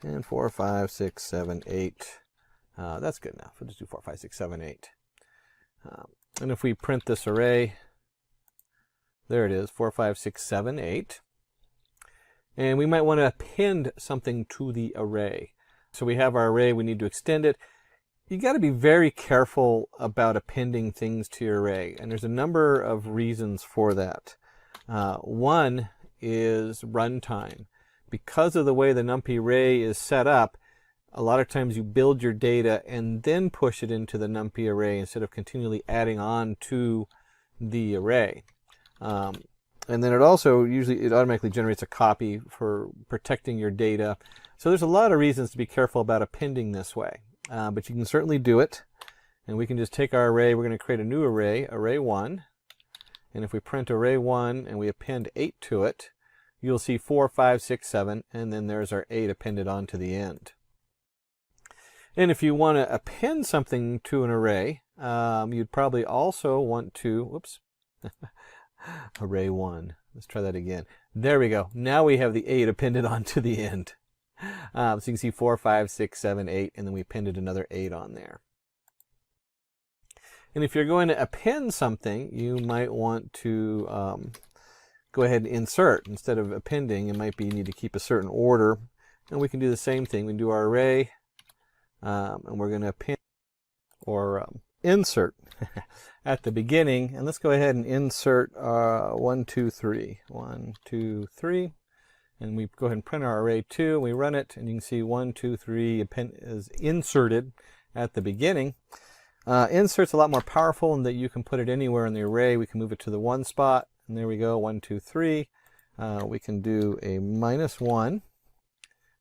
And 4, 5, 6, 7, 8. That's good enough. We'll just do 4, 5, 6, 7, 8. And if we print this array, there it is, 4, 5, 6, 7, 8. And we might want to append something to the array. So we have our array, we need to extend it. You got to be very careful about appending things to your array, and there's a number of reasons for that. One is runtime. Because of the way the NumPy array is set up, a lot of times you build your data and then push it into the NumPy array instead of continually adding on to the array. And then it also it automatically generates a copy for protecting your data. So there's a lot of reasons to be careful about appending this way. But you can certainly do it. And we can just take our array, we're going to create a new array, array 1. And if we print array 1 and we append 8 to it, you'll see 4, 5, 6, 7, and then there's our 8 appended onto the end. And if you want to append something to an array, you'd probably also want to, whoops, array 1. Let's try that again. There we go. Now we have the 8 appended onto the end. So you can see 4, 5, 6, 7, 8, and then we appended another 8 on there. And if you're going to append something, you might want to go ahead and insert. Instead of appending, it might be you need to keep a certain order. And we can do the same thing. We can do our array, and we're going to append or insert at the beginning. And let's go ahead and insert 1, 2, 3. 1, 2, 3. And we go ahead and print our array 2, and we run it, and you can see 1, 2, 3 is inserted at the beginning. Insert's a lot more powerful in that you can put it anywhere in the array. We can move it to the 1 spot, and there we go, 1, 2, 3. We can do a -1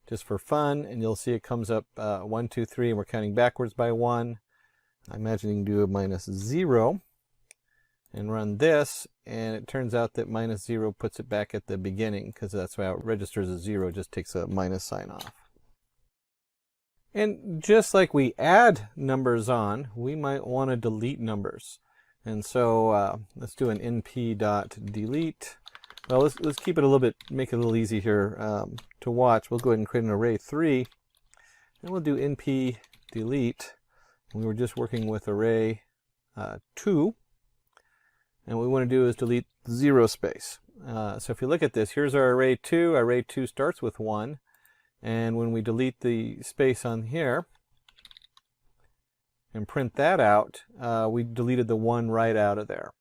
just for fun, and you'll see it comes up 1, 2, 3, and we're counting backwards by 1. I imagine you can do a -0 and run this, and it turns out that -0 puts it back at the beginning because that's how it registers as 0, just takes a minus sign off. And just like we add numbers on, we might want to delete numbers. And so let's do an np.delete. Well, let's keep it a little bit, make it a little easy here to watch. We'll go ahead and create an array 3, and we'll do np delete. We were just working with array 2. And what we want to do is delete 0 space. So if you look at this, here's our array 2. Array 2 starts with 1. And when we delete the space on here and print that out, we deleted the 1 right out of there.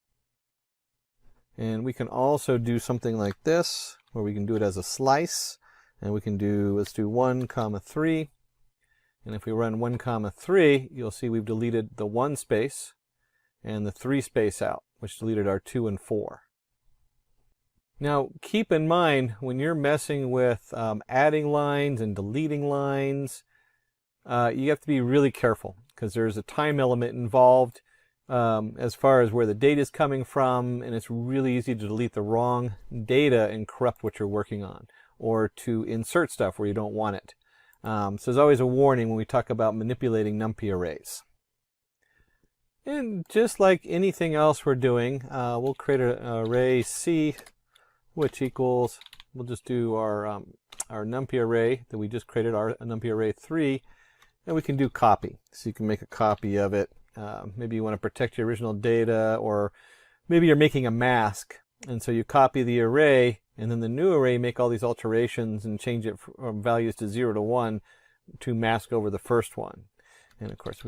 And we can also do something like this, where we can do it as a slice. And we can do, let's do 1, 3. And if we run 1, 3, you'll see we've deleted the 1 space and the 3 space out, which deleted our 2 and 4. Now, keep in mind, when you're messing with adding lines and deleting lines, you have to be really careful because there's a time element involved as far as where the data is coming from, and it's really easy to delete the wrong data and corrupt what you're working on, or to insert stuff where you don't want it. So there's always a warning when we talk about manipulating NumPy arrays. And just like anything else we're doing, we'll create an array C, which equals, we'll just do our NumPy array that we just created, our NumPy array 3, and we can do copy. So you can make a copy of it. Maybe you want to protect your original data, or maybe you're making a mask, and so you copy the array, and then the new array make all these alterations and change it from values to 0 to 1 to mask over the first one. And of course,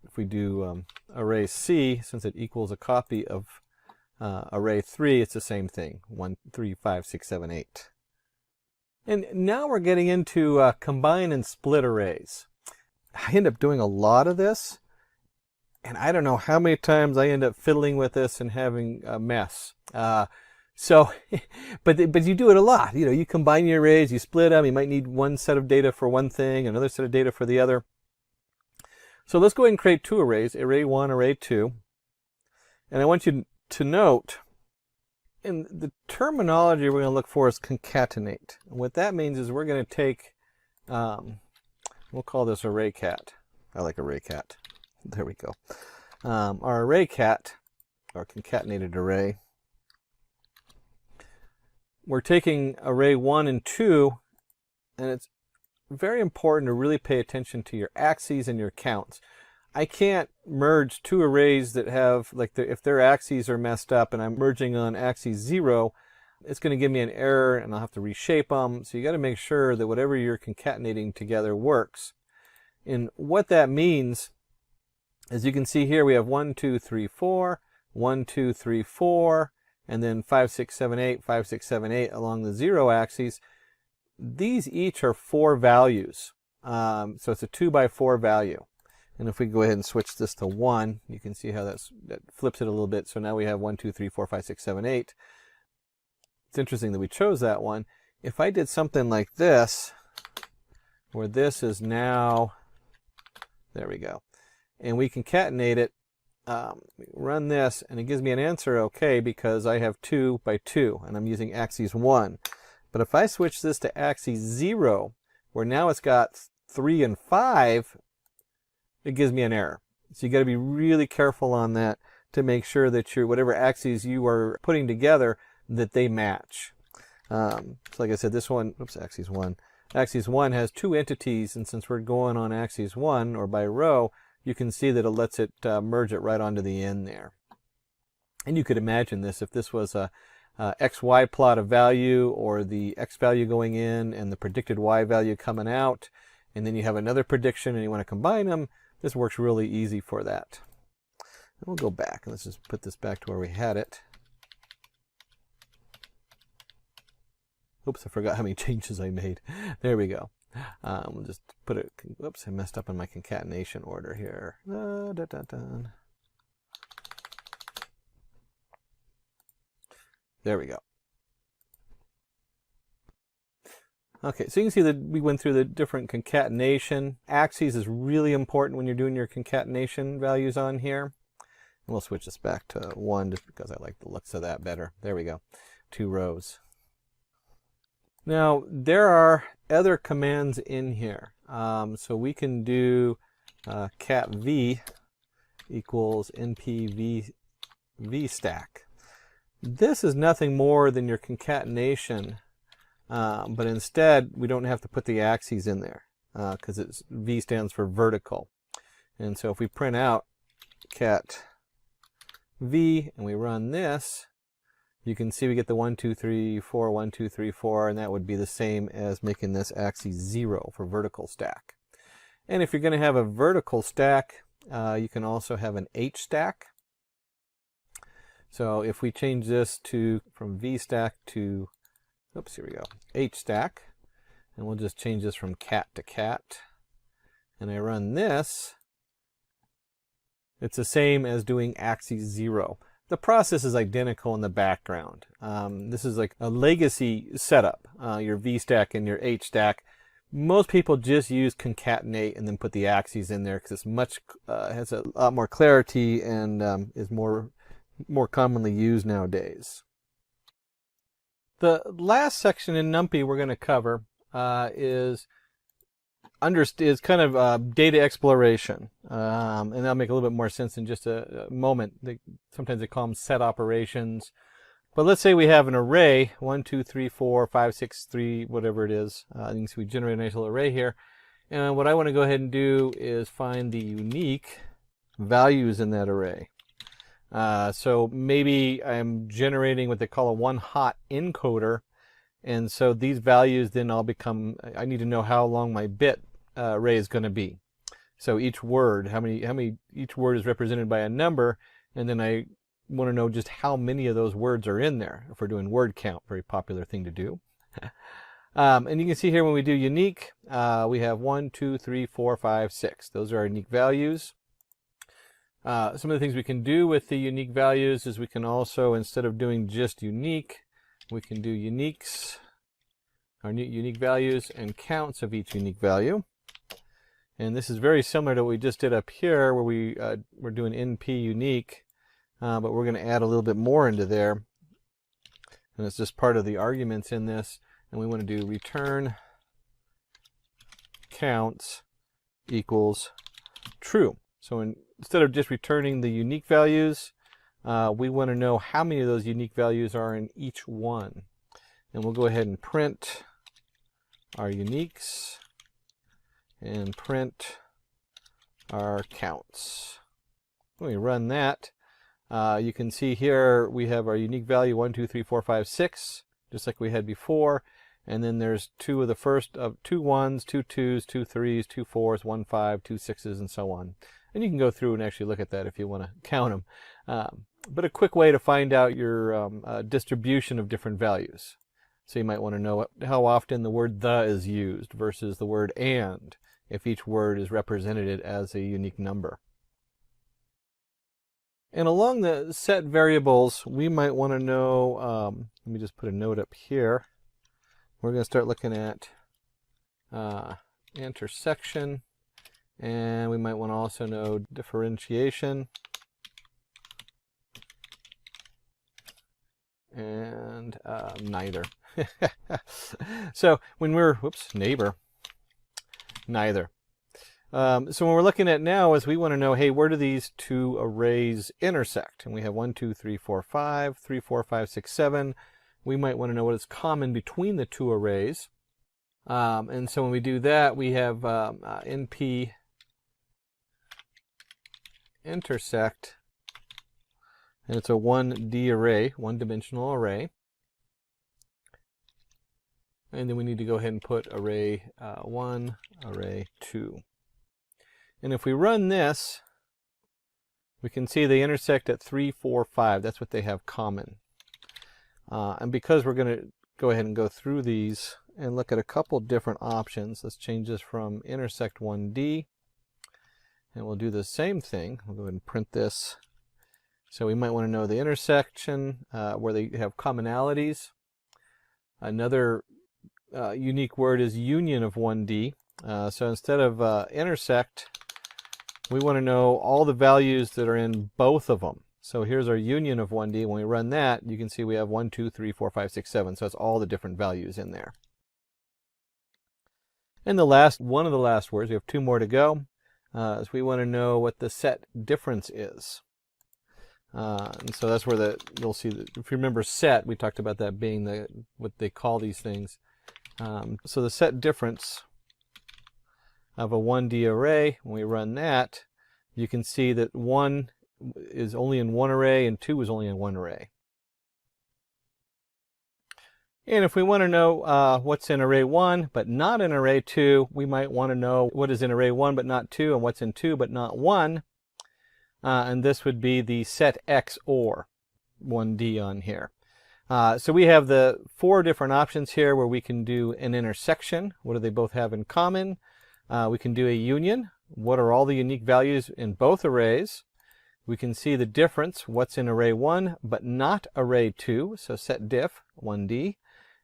if we do array C, since it equals a copy of array 3, it's the same thing, 1, 3, 5, 6, 7, 8. And now we're getting into combine and split arrays. I end up doing a lot of this, and I don't know how many times I end up fiddling with this and having a mess. So, but you do it a lot. You know, you combine your arrays, you split them. You might need one set of data for one thing, another set of data for the other. So let's go ahead and create two arrays, array 1, array 2. And I want you to note, and the terminology we're going to look for is concatenate. And what that means is we're going to take, we'll call this array cat. I like array cat. There we go. Our array cat, our concatenated array, we're taking array 1 and 2, and it's very important to really pay attention to your axes and your counts. I can't merge two arrays that have, like, if their axes are messed up and I'm merging on axis 0, it's going to give me an error and I'll have to reshape them. So you got to make sure that whatever you're concatenating together works. And what that means, as you can see here, we have 1, 2, 3, 4, 1, 2, 3, 4, and then 5, 6, 7, 8, 5, 6, 7, 8 along the 0 axis. These each are 4 values. So it's a 2 by 4 value. And if we go ahead and switch this to 1, you can see how that flips it a little bit. So now we have 1, 2, 3, 4, 5, 6, 7, 8. It's interesting that we chose that one. If I did something like this, where this is now, there we go, and we concatenate it, run this, and it gives me an answer okay because I have 2 by 2, and I'm using axis 1. But if I switch this to axis 0, where now it's got 3 and 5, it gives me an error. So you got to be really careful on that to make sure that your whatever axes you are putting together, that they match. So like I said, this one, oops, axis 1. Axis 1 has 2 entities, and since we're going on axis 1 or by row, you can see that it lets it merge it right onto the end there. And you could imagine this if this was a XY plot of value, or the X value going in and the predicted Y value coming out, and then you have another prediction and you want to combine them. This works really easy for that. And we'll go back and let's just put this back to where we had it. Oops, I forgot how many changes I made. There we go. We'll just put it, whoops, I messed up in my concatenation order here. There we go. Okay, so you can see that we went through the different concatenation. Axes is really important when you're doing your concatenation values on here. And we'll switch this back to 1 just because I like the looks of that better. There we go. 2 rows. Now, there are other commands in here. So we can do cat v equals np v stack. This is nothing more than your concatenation. But instead, we don't have to put the axes in there because V stands for vertical. And so if we print out cat V and we run this, you can see we get the 1, 2, 3, 4, 1, 2, 3, 4, and that would be the same as making this axis 0 for vertical stack. And if you're going to have a vertical stack, you can also have an H stack. So if we change this from V stack to, oops, here we go, H stack, and we'll just change this from cat to cat, and I run this, it's the same as doing axis 0. The process is identical in the background. This is like a legacy setup, your V stack and your H stack. Most people just use concatenate and then put the axes in there because it's has a lot more clarity and is more commonly used nowadays. The last section in NumPy we're going to cover is kind of data exploration, and that'll make a little bit more sense in just a moment. Sometimes they call them set operations. But let's say we have an array, 1, 2, 3, 4, 5, 6, 3, whatever it is. You can see we generate a nice little array here. And what I want to go ahead and do is find the unique values in that array. So maybe I'm generating what they call a one-hot encoder, and so these values then all become, I need to know how long my bit array is going to be. So each word, each word is represented by a number, and then I want to know just how many of those words are in there. If we're doing word count, very popular thing to do. And you can see here when we do unique, we have 1, 2, 3, 4, 5, 6. Those are our unique values. Some of the things we can do with the unique values is we can also, instead of doing just unique, we can do uniques, our unique values, and counts of each unique value. And this is very similar to what we just did up here, where we're doing NP unique, but we're going to add a little bit more into there. And it's just part of the arguments in this. And we want to do return counts equals true. So instead of just returning the unique values, we want to know how many of those unique values are in each one. And we'll go ahead and print our uniques and print our counts. When we run that, you can see here we have our unique value 1, 2, 3, 4, 5, 6, just like we had before. And then there's two of the first of 2 1s, 2 2s, 2 3s, 2 4s, 1 5, 2 6s, and so on. And you can go through and actually look at that if you want to count them. But a quick way to find out your distribution of different values. So you might want to know how often the word the is used versus the word and, if each word is represented as a unique number. And along the set variables, we might want to know, let me just put a note up here. We're going to start looking at intersection, and we might want to also know differentiation, and neither. So when we're, neither. So when we're looking at now is we want to know, hey, where do these two arrays intersect? And we have 1, 2, 3, 4, 5, 3, 4, 5, 6, 7. We might want to know what is common between the two arrays. And so when we do that, we have NP intersect, and it's a 1D array, one-dimensional array. And then we need to go ahead and put array 1, array 2. And if we run this, we can see they intersect at 3, 4, 5. That's what they have common. And because we're going to go ahead and go through these and look at a couple different options, let's change this from intersect 1D. And we'll do the same thing. We'll go ahead and print this. So we might want to know the intersection where they have commonalities. Another unique word is union of 1D. So instead of intersect, we want to know all the values that are in both of them. So here's our union of 1D. When we run that, you can see we have 1, 2, 3, 4, 5, 6, 7. So it's all the different values in there. And the last, one of the last words, we have 2 more to go, is we want to know what the set difference is. And so that's where you'll see that, if you remember set, we talked about that being what they call these things. So the set difference of a 1D array, when we run that, you can see that 1 is only in one array and 2 is only in one array. And if we want to know what's in array 1 but not in array 2, we might want to know what is in array 1 but not 2 and what's in 2 but not 1. And this would be the set XOR 1D on here. So we have the 4 different options here where we can do an intersection. What do they both have in common? We can do a union. What are all the unique values in both arrays? We can see the difference, what's in array 1 but not array 2, so set diff 1D.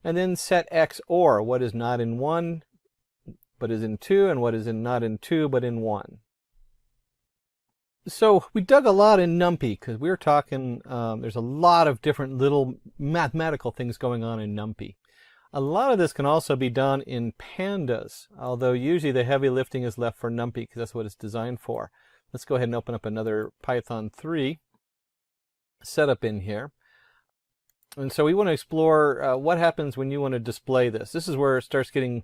And then set XOR, what is not in 1 but is in 2, and what is not in 2 but in 1. So we dug a lot in NumPy because we were talking, there's a lot of different little mathematical things going on in NumPy. A lot of this can also be done in Pandas, although usually the heavy lifting is left for NumPy because that's what it's designed for. Let's go ahead and open up another Python 3 setup in here. And so we want to explore what happens when you want to display this. This is where it starts getting,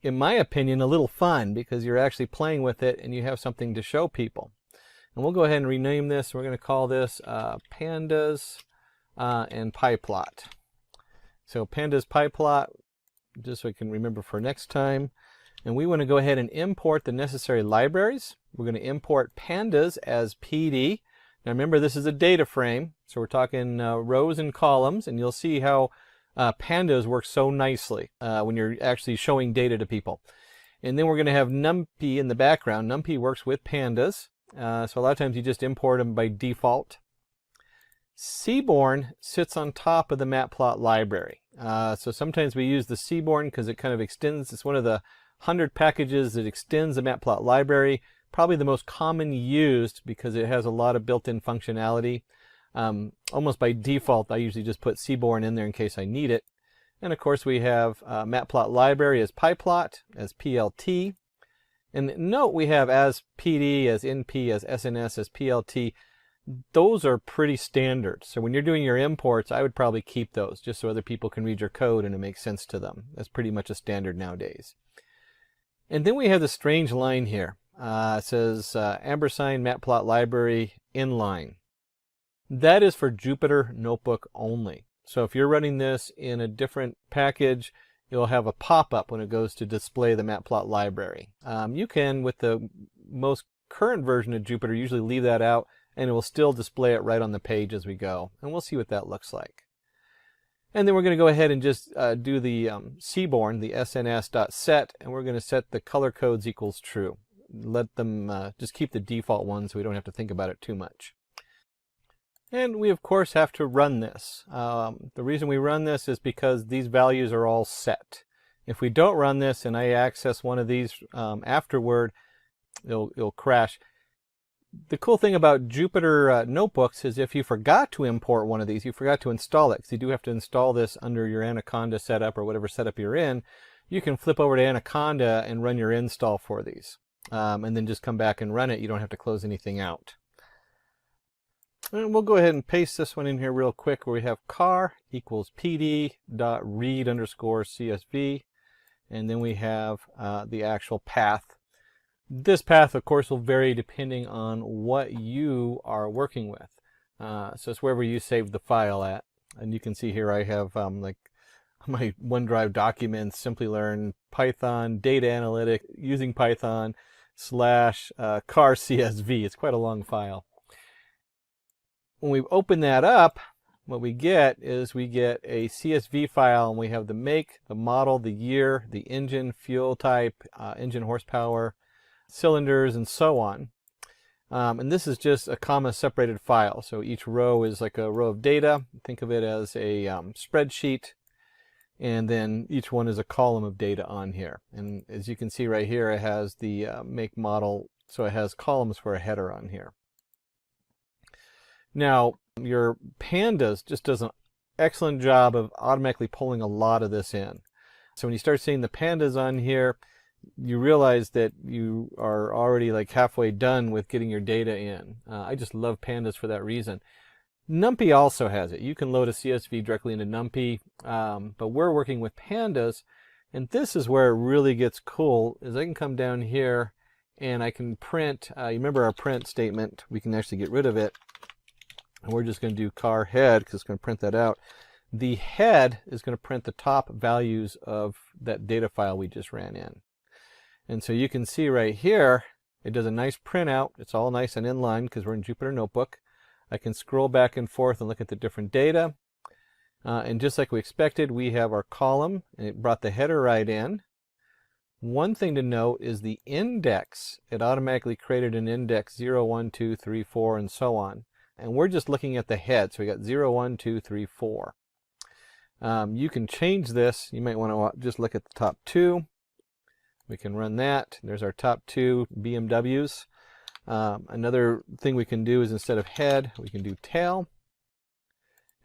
in my opinion, a little fun because you're actually playing with it and you have something to show people. And we'll go ahead and rename this. We're going to call this Pandas and PyPlot. So Pandas PyPlot, just so I can remember for next time. And we want to go ahead and import the necessary libraries. We're going to import Pandas as PD. Now remember, this is a data frame, so we're talking rows and columns, and you'll see how Pandas works so nicely when you're actually showing data to people. And then we're going to have NumPy in the background. NumPy works with Pandas, so a lot of times you just import them by default. Seaborn sits on top of the Matplot library. So sometimes we use the Seaborn because it kind of extends. It's one of the 100 packages that extends the Matplot library. Probably the most common used because it has a lot of built-in functionality. Almost by default, I usually just put Seaborn in there in case I need it. And of course we have Matplot library as PyPlot, as PLT. And note we have as PD, as NP, as SNS, as PLT. Those are pretty standard. So when you're doing your imports, I would probably keep those just so other people can read your code and it makes sense to them. That's pretty much a standard nowadays. And then we have the strange line here. It says ampersand Matplot library inline. That is for Jupyter Notebook only. So if you're running this in a different package, you'll have a pop-up when it goes to display the Matplot library. You can, with the most current version of Jupyter, usually leave that out and it will still display it right on the page as we go. And we'll see what that looks like. And then we're going to go ahead and just do the Seaborn, the SNS.set, and we're going to set the color codes equals true. Let them just keep the default ones so we don't have to think about it too much. And we of course have to run this. The reason we run this is because these values are all set. If we don't run this and I access one of these afterward, it'll crash. The cool thing about Jupyter Notebooks is if you forgot to import one of these, you forgot to install it, because you do have to install this under your Anaconda setup or whatever setup you're in, you can flip over to Anaconda and run your install for these. And then just come back and run it. You don't have to close anything out. And we'll go ahead and paste this one in here real quick where we have car equals pd.read_csv. And then we have the actual path. This path, of course, will vary depending on what you are working with. So it's wherever you save the file at. And you can see here I have like my OneDrive documents, Simplilearn, Python, Data Analytics, using Python, / car CSV. It's quite a long file. When we open that up, what we get is we get a CSV file, and we have the make, the model, the year, the engine, fuel type, engine horsepower, cylinders, and so on. And this is just a comma separated file. So each row is like a row of data. Think of it as a spreadsheet. And then each one is a column of data on here. And as you can see right here, it has the make, model. So it has columns for a header on here. Now, your Pandas just does an excellent job of automatically pulling a lot of this in. So when you start seeing the Pandas on here, you realize that you are already like halfway done with getting your data in. I just love Pandas for that reason. NumPy also has it. You can load a CSV directly into NumPy, but we're working with Pandas, and this is where it really gets cool, is I can come down here and I can print, you remember our print statement, we can actually get rid of it. And we're just going to do car head because it's going to print that out. The head is going to print the top values of that data file we just ran in. And so you can see right here, it does a nice printout. It's all nice and in line because we're in Jupyter Notebook. I can scroll back and forth and look at the different data. And just like we expected, we have our column, and it brought the header right in. One thing to note is the index. It automatically created an index 0, 1, 2, 3, 4, and so on. And we're just looking at the head. So we got 0, 1, 2, 3, 4. You can change this. You might want to just look at the top two. We can run that. There's our top two BMWs. Another thing we can do is instead of head, we can do tail.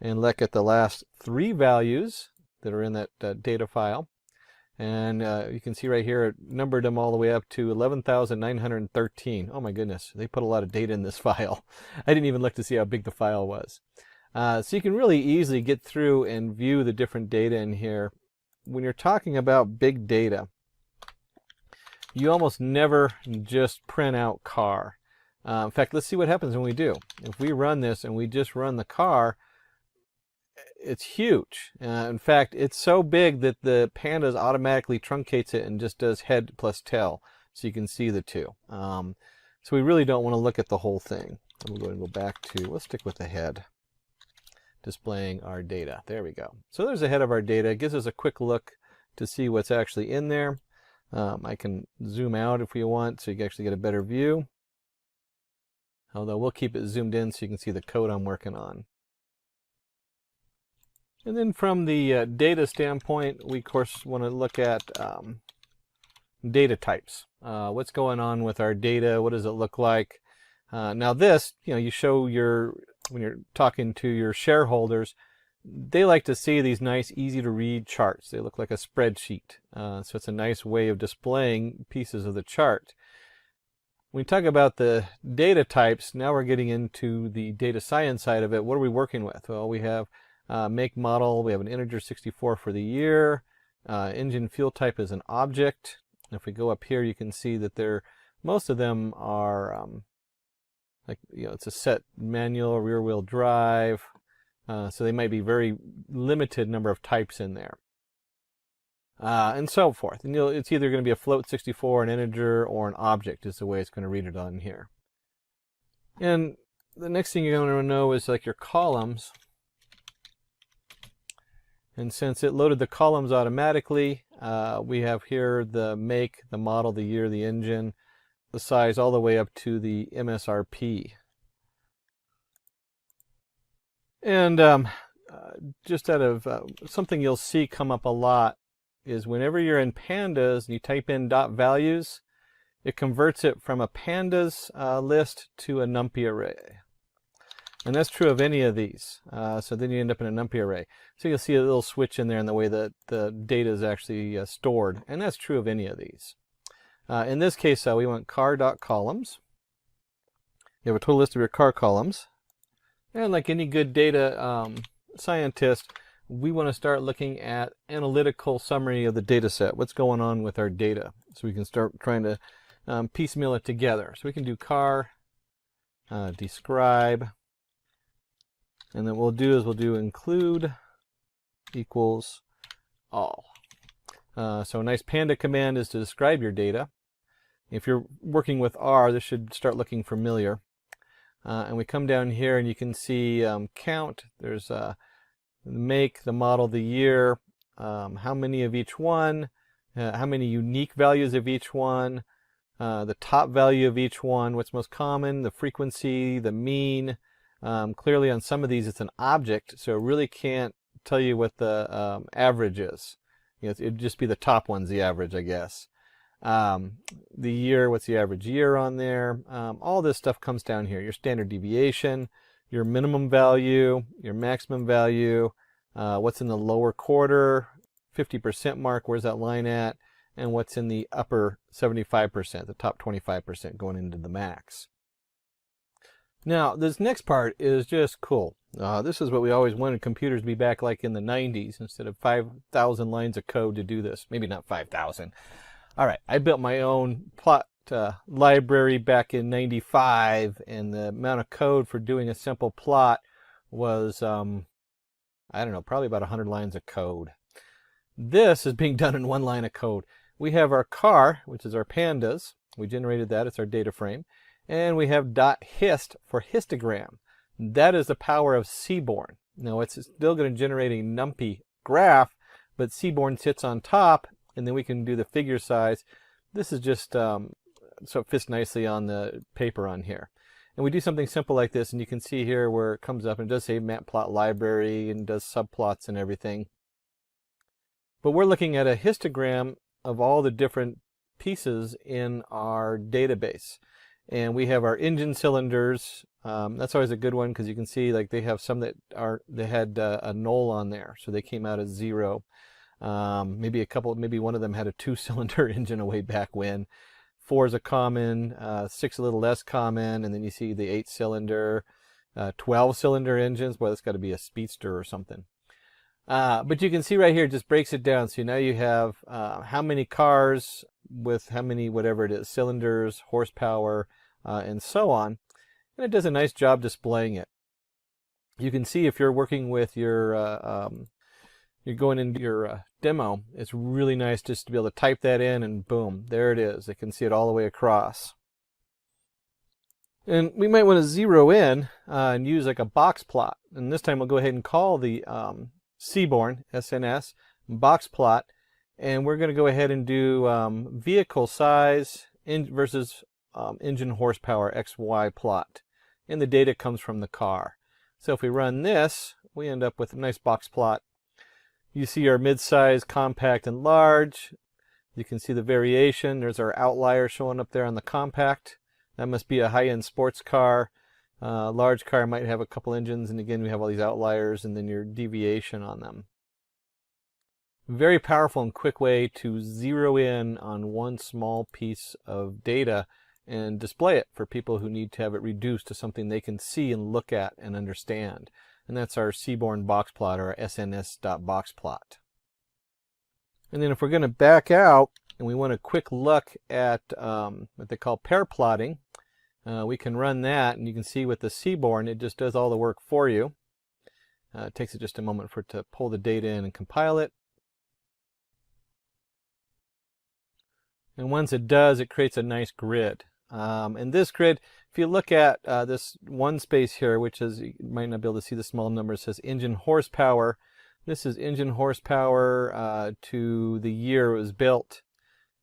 And look at the last three values that are in that data file. And you can see right here, it numbered them all the way up to 11,913. Oh my goodness, they put a lot of data in this file. I didn't even look to see how big the file was. So you can really easily get through and view the different data in here. When you're talking about big data, you almost never just print out car. In fact, let's see what happens when we do. If we run this and we just run the car, it's huge. In fact, it's so big that the Pandas automatically truncates it and just does head plus tail, so you can see the two. So we really don't want to look at the whole thing. We'll go ahead and go back to, let's stick with the head, displaying our data. There we go. So there's the head of our data. It gives us a quick look to see what's actually in there. I can zoom out if we want, so you can actually get a better view. Although we'll keep it zoomed in so you can see the code I'm working on. And then from the data standpoint, we of course want to look at data types. What's going on with our data? What does it look like? Now this, you show when you're talking to your shareholders, they like to see these nice, easy to read charts. They look like a spreadsheet. So it's a nice way of displaying pieces of the chart. When we talk about the data types, now we're getting into the data science side of it. What are we working with? Well, we have make model, we have an integer 64 for the year. Engine fuel type is an object. If we go up here, you can see that most of them are it's a set manual, rear wheel drive. So they might be very limited number of types in there. And so forth. And it's either going to be a float 64, an integer, or an object is the way it's going to read it on here. And the next thing you're going to know is like your columns. And since it loaded the columns automatically, we have here the make, the model, the year, the engine, the size, all the way up to the MSRP. And just out of something you'll see come up a lot is whenever you're in pandas and you type in .values, it converts it from a pandas list to a numpy array. And that's true of any of these. So then you end up in a numpy array. So you'll see a little switch in there in the way that the data is actually stored. And that's true of any of these. In this case, we want car.columns. You have a total list of your car columns. And like any good data scientist, we want to start looking at analytical summary of the data set. What's going on with our data? So we can start trying to piecemeal it together. So we can do car, describe, and then what we'll do include equals all. So a nice panda command is to describe your data. If you're working with R, this should start looking familiar. And we come down here and you can see count. There's the make, the model, the year, how many of each one, how many unique values of each one, the top value of each one, what's most common, the frequency, the mean. Clearly on some of these it's an object, so it really can't tell you what the average is. It'd just be the top one's the average, I guess. The year, what's the average year on there? All this stuff comes down here. Your standard deviation, your minimum value, your maximum value, what's in the lower quarter, 50% mark, where's that line at, and what's in the upper 75%, the top 25% going into the max. Now, this next part is just cool. This is what we always wanted computers to be back like in the 90s, instead of 5,000 lines of code to do this. Maybe not 5,000. All right, I built my own plot library back in 95, and the amount of code for doing a simple plot was, I don't know, probably about 100 lines of code. This is being done in one line of code. We have our car, which is our pandas. We generated that. It's our data frame. And we have .hist for histogram. That is the power of Seaborn. Now, it's still going to generate a numpy graph, but Seaborn sits on top, and then we can do the figure size. This is just so it fits nicely on the paper on here. And we do something simple like this, and you can see here where it comes up, and it does say matplot library and does subplots and everything. But we're looking at a histogram of all the different pieces in our database. And we have our engine cylinders. That's always a good one because you can see like they have some that had a null on there, so they came out as 0. Maybe one of them had a 2-cylinder engine way back when. 4 is a common, 6 a little less common, and then you see the 8-cylinder, 12-cylinder engines. Boy, that's got to be a speedster or something. But you can see right here, it just breaks it down. So now you have how many cars with how many, whatever it is, cylinders, horsepower, and so on. And it does a nice job displaying it. You can see if you're working with your, you're going into your demo, it's really nice just to be able to type that in and boom, there it is. They can see it all the way across. And we might want to zero in and use like a box plot. And this time we'll go ahead and call the Seaborn, SNS, box plot. And we're going to go ahead and do vehicle size versus engine horsepower XY plot. And the data comes from the car. So if we run this, we end up with a nice box plot You see our mid-size, compact, and large. You can see the variation. There's our outlier showing up there on the compact. That must be a high-end sports car. Large car might have a couple engines, and again we have all these outliers and then your deviation on them. Very powerful and quick way to zero in on one small piece of data and display it for people who need to have it reduced to something they can see and look at and understand. And that's our Seaborn box plot, or SNS.boxplot. And then if we're going to back out and we want a quick look at what they call pair plotting, we can run that, and you can see with the Seaborn it just does all the work for you. It takes it just a moment for it to pull the data in and compile it. And once it does, it creates a nice grid. And this grid, if you look at this one space here, which is, you might not be able to see the small number, it says engine horsepower. This is engine horsepower to the year it was built,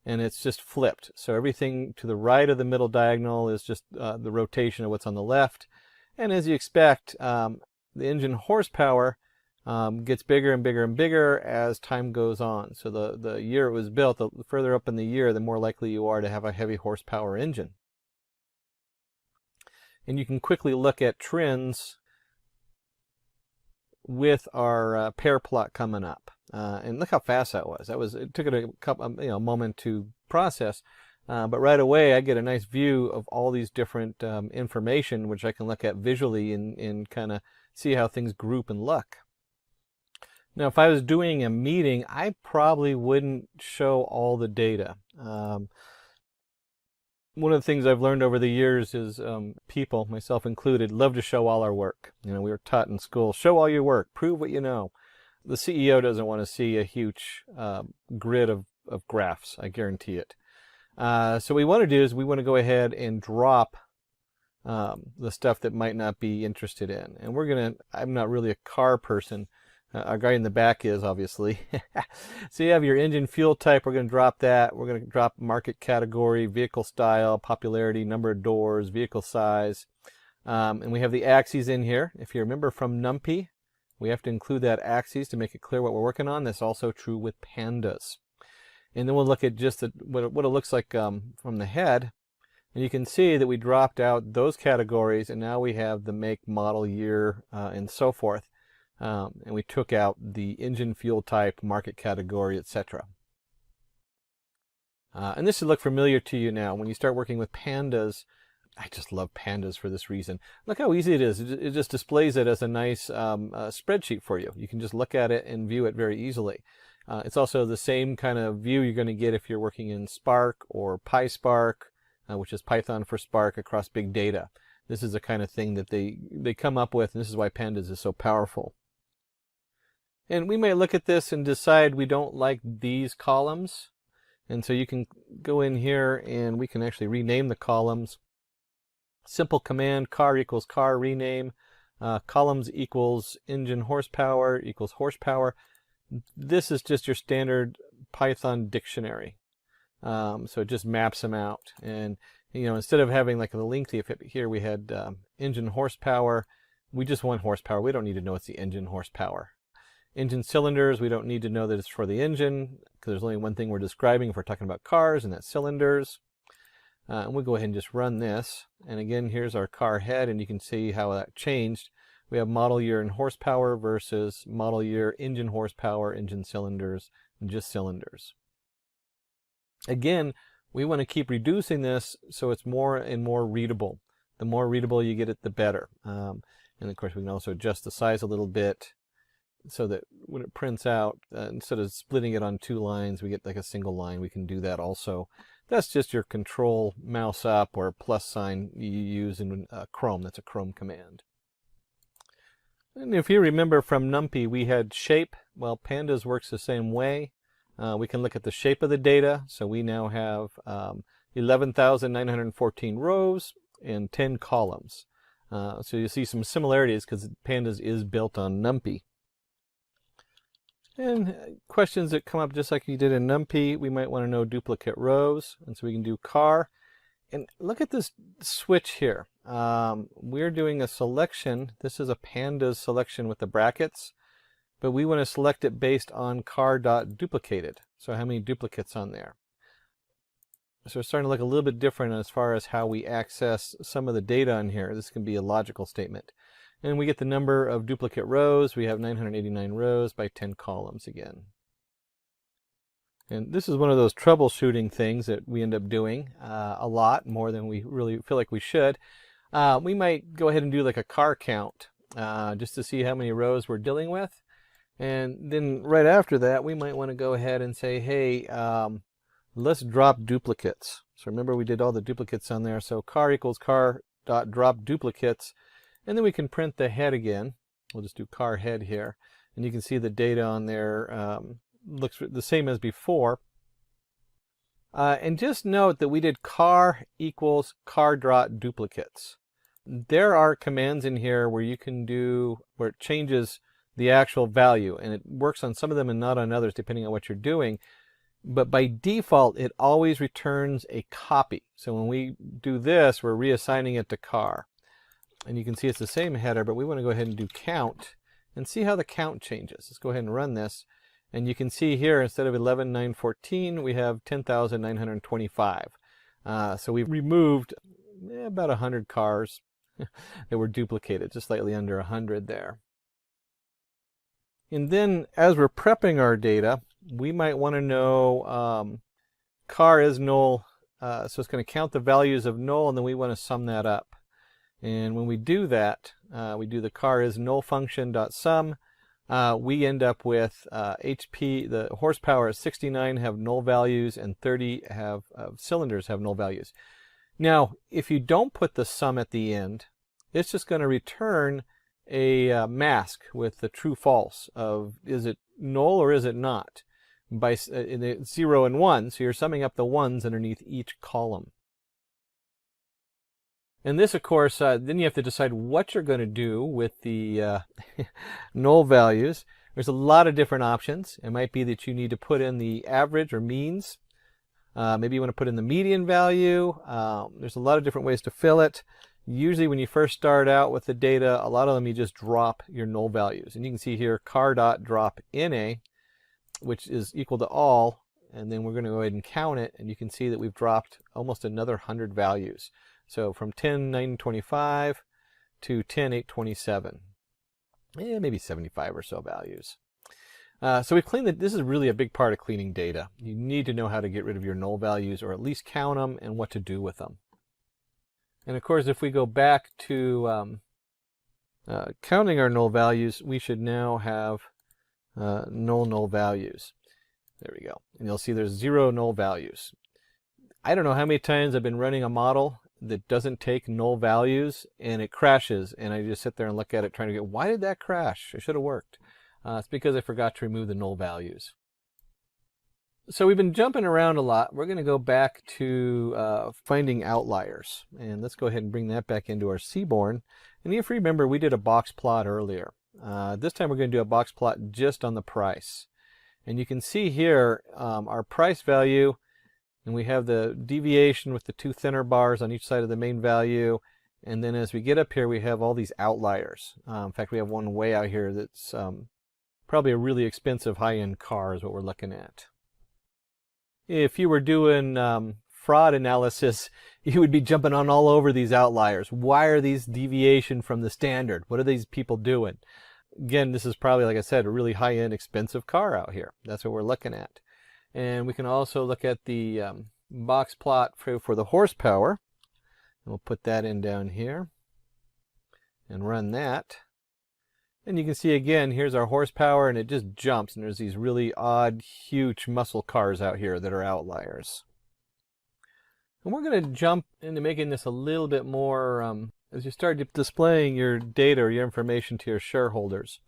and it's just flipped. So everything to the right of the middle diagonal is just the rotation of what's on the left. And as you expect, the engine horsepower gets bigger and bigger and bigger as time goes on. So the year it was built, the further up in the year, the more likely you are to have a heavy horsepower engine. And you can quickly look at trends with our pair plot coming up. And look how fast that was. It took it a couple, moment to process. But right away, I get a nice view of all these different information, which I can look at visually and kind of see how things group and look. Now, if I was doing a meeting, I probably wouldn't show all the data. One of the things I've learned over the years is people, myself included, love to show all our work. We were taught in school, show all your work, prove what you know. The CEO doesn't want to see a huge grid of graphs, I guarantee it. So what we want to do is we want to go ahead and drop the stuff that might not be interested in. And I'm not really a car person. Our guy in the back is, obviously. So you have your engine fuel type. We're going to drop that. We're going to drop market category, vehicle style, popularity, number of doors, vehicle size. And we have the axes in here. If you remember from NumPy, we have to include that axes to make it clear what we're working on. That's also true with pandas. And then we'll look at just what it looks like from the head. And you can see that we dropped out those categories, and now we have the make, model, year, and so forth. And we took out the engine fuel type, market category, etc. And this should look familiar to you now. When you start working with pandas, I just love pandas for this reason. Look how easy it is. It just displays it as a nice spreadsheet for you. You can just look at it and view it very easily. It's also the same kind of view you're going to get if you're working in Spark or PySpark, which is Python for Spark across big data. This is the kind of thing that they come up with, and this is why pandas is so powerful. And we may look at this and decide we don't like these columns. And so you can go in here and we can actually rename the columns. Simple command, car equals car, rename. Columns equals engine horsepower equals horsepower. This is just your standard Python dictionary. So it just maps them out. And instead of having like the lengthy, here we had engine horsepower, we just want horsepower. We don't need to know it's the engine horsepower. Engine cylinders, we don't need to know that it's for the engine, because there's only one thing we're describing if we're talking about cars, and that's cylinders. And we'll go ahead and just run this. And again, here's our car head, and you can see how that changed. We have model year and horsepower versus model year, engine horsepower, engine cylinders, and just cylinders. Again, we want to keep reducing this so it's more and more readable. The more readable you get it, the better. And of course, we can also adjust the size a little bit, so that when it prints out, instead of splitting it on two lines, we get like a single line. We can do that also. That's just your control mouse up or plus sign you use in Chrome. That's a Chrome command. And if you remember from NumPy, we had shape. Well, Pandas works the same way. We can look at the shape of the data. So we now have 11,914 rows and 10 columns. So you see some similarities because Pandas is built on NumPy. And questions that come up just like you did in NumPy, we might want to know duplicate rows. And so we can do car. And look at this switch here. We're doing a selection. This is a Pandas selection with the brackets. but we want to select it based on car.duplicated. So how many duplicates on there? So it's starting to look a little bit different as far as how we access some of the data on here. This can be a logical statement. And we get the number of duplicate rows. We have 989 rows by 10 columns again. And this is one of those troubleshooting things that we end up doing a lot, more than we really feel like we should. We might go ahead and do like a car count just to see how many rows we're dealing with. And then right after that, we might want to go ahead and say, hey, let's drop duplicates. So remember we did all the duplicates on there. So car equals car.drop duplicates. And then we can print the head again. We'll just do car head here. And you can see the data on there looks the same as before. And just note that we did car equals car.duplicates. There are commands in here where you can do, where it changes the actual value. And it works on some of them and not on others depending on what you're doing. But by default, it always returns a copy. So when we do this, we're reassigning it to car. And you can see it's the same header, but we want to go ahead and do count and see how the count changes. Let's go ahead and run this. And you can see here, instead of 11,914, we have 10,925. So we've removed about 100 cars that were duplicated, just slightly under 100 there. And then as we're prepping our data, we might want to know car is null. So it's going to count the values of null, and then we want to sum that up. And when we do that, we do the car is null function.sum. We end up with HP, the horsepower is 69 have null values, and 30 have cylinders have null values. Now, if you don't put the sum at the end, it's just going to return a mask with the true false of is it null or is it not, by 0 and 1. So you're summing up the ones underneath each column. And this, of course, then you have to decide what you're going to do with the null values. There's a lot of different options. It might be that you need to put in the average or means. Maybe you want to put in the median value. There's a lot of different ways to fill it. Usually when you first start out with the data, a lot of them you just drop your null values. And you can see here car.drop NA, which is equal to all. And then we're going to go ahead and count it. And you can see that we've dropped almost another 100 values. So from 10,925 to 10,827, maybe 75 or so values. So we've cleaned this is really a big part of cleaning data. You need to know how to get rid of your null values, or at least count them and what to do with them. And of course, if we go back to counting our null values, we should now have null values. There we go. And you'll see there's 0 null values. I don't know how many times I've been running a model that doesn't take null values and it crashes, and I just sit there and look at it trying to get, why did that crash? It should have worked. It's because I forgot to remove the null values. So we've been jumping around a lot. We're going to go back to finding outliers, and let's go ahead and bring that back into our Seaborn. And if you remember, we did a box plot earlier. This time we're going to do a box plot just on the price. And you can see here our price value, and we have the deviation with the 2 thinner bars on each side of the main value. And then as we get up here, we have all these outliers. In fact, we have one way out here that's probably a really expensive high-end car is what we're looking at. If you were doing fraud analysis, you would be jumping on all over these outliers. Why are these deviation from the standard? What are these people doing? Again, this is probably, like I said, a really high-end expensive car out here. That's what we're looking at. And we can also look at the box plot for the horsepower. And we'll put that in down here and run that. And you can see again, here's our horsepower, and it just jumps. And there's these really odd, huge muscle cars out here that are outliers. And we're going to jump into making this a little bit more, as you start displaying your data or your information to your shareholders.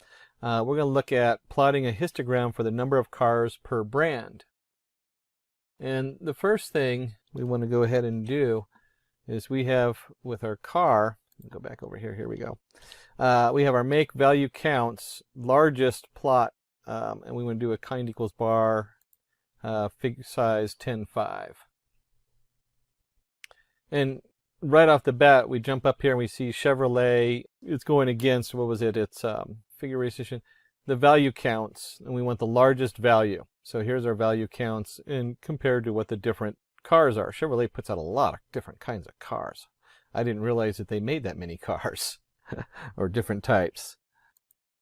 We're going to look at plotting a histogram for the number of cars per brand. And the first thing we want to go ahead and do is we have with our car, go back over here, here we go. We have our make value counts, largest plot, and we want to do a kind equals bar, fig size 10.5. And right off the bat, we jump up here and we see Chevrolet. It's going against, what was it? It's figuration the value counts, and we want the largest value. So here's our value counts and compared to what the different cars are. Chevrolet puts out a lot of different kinds of cars. I didn't realize that they made that many cars or different types.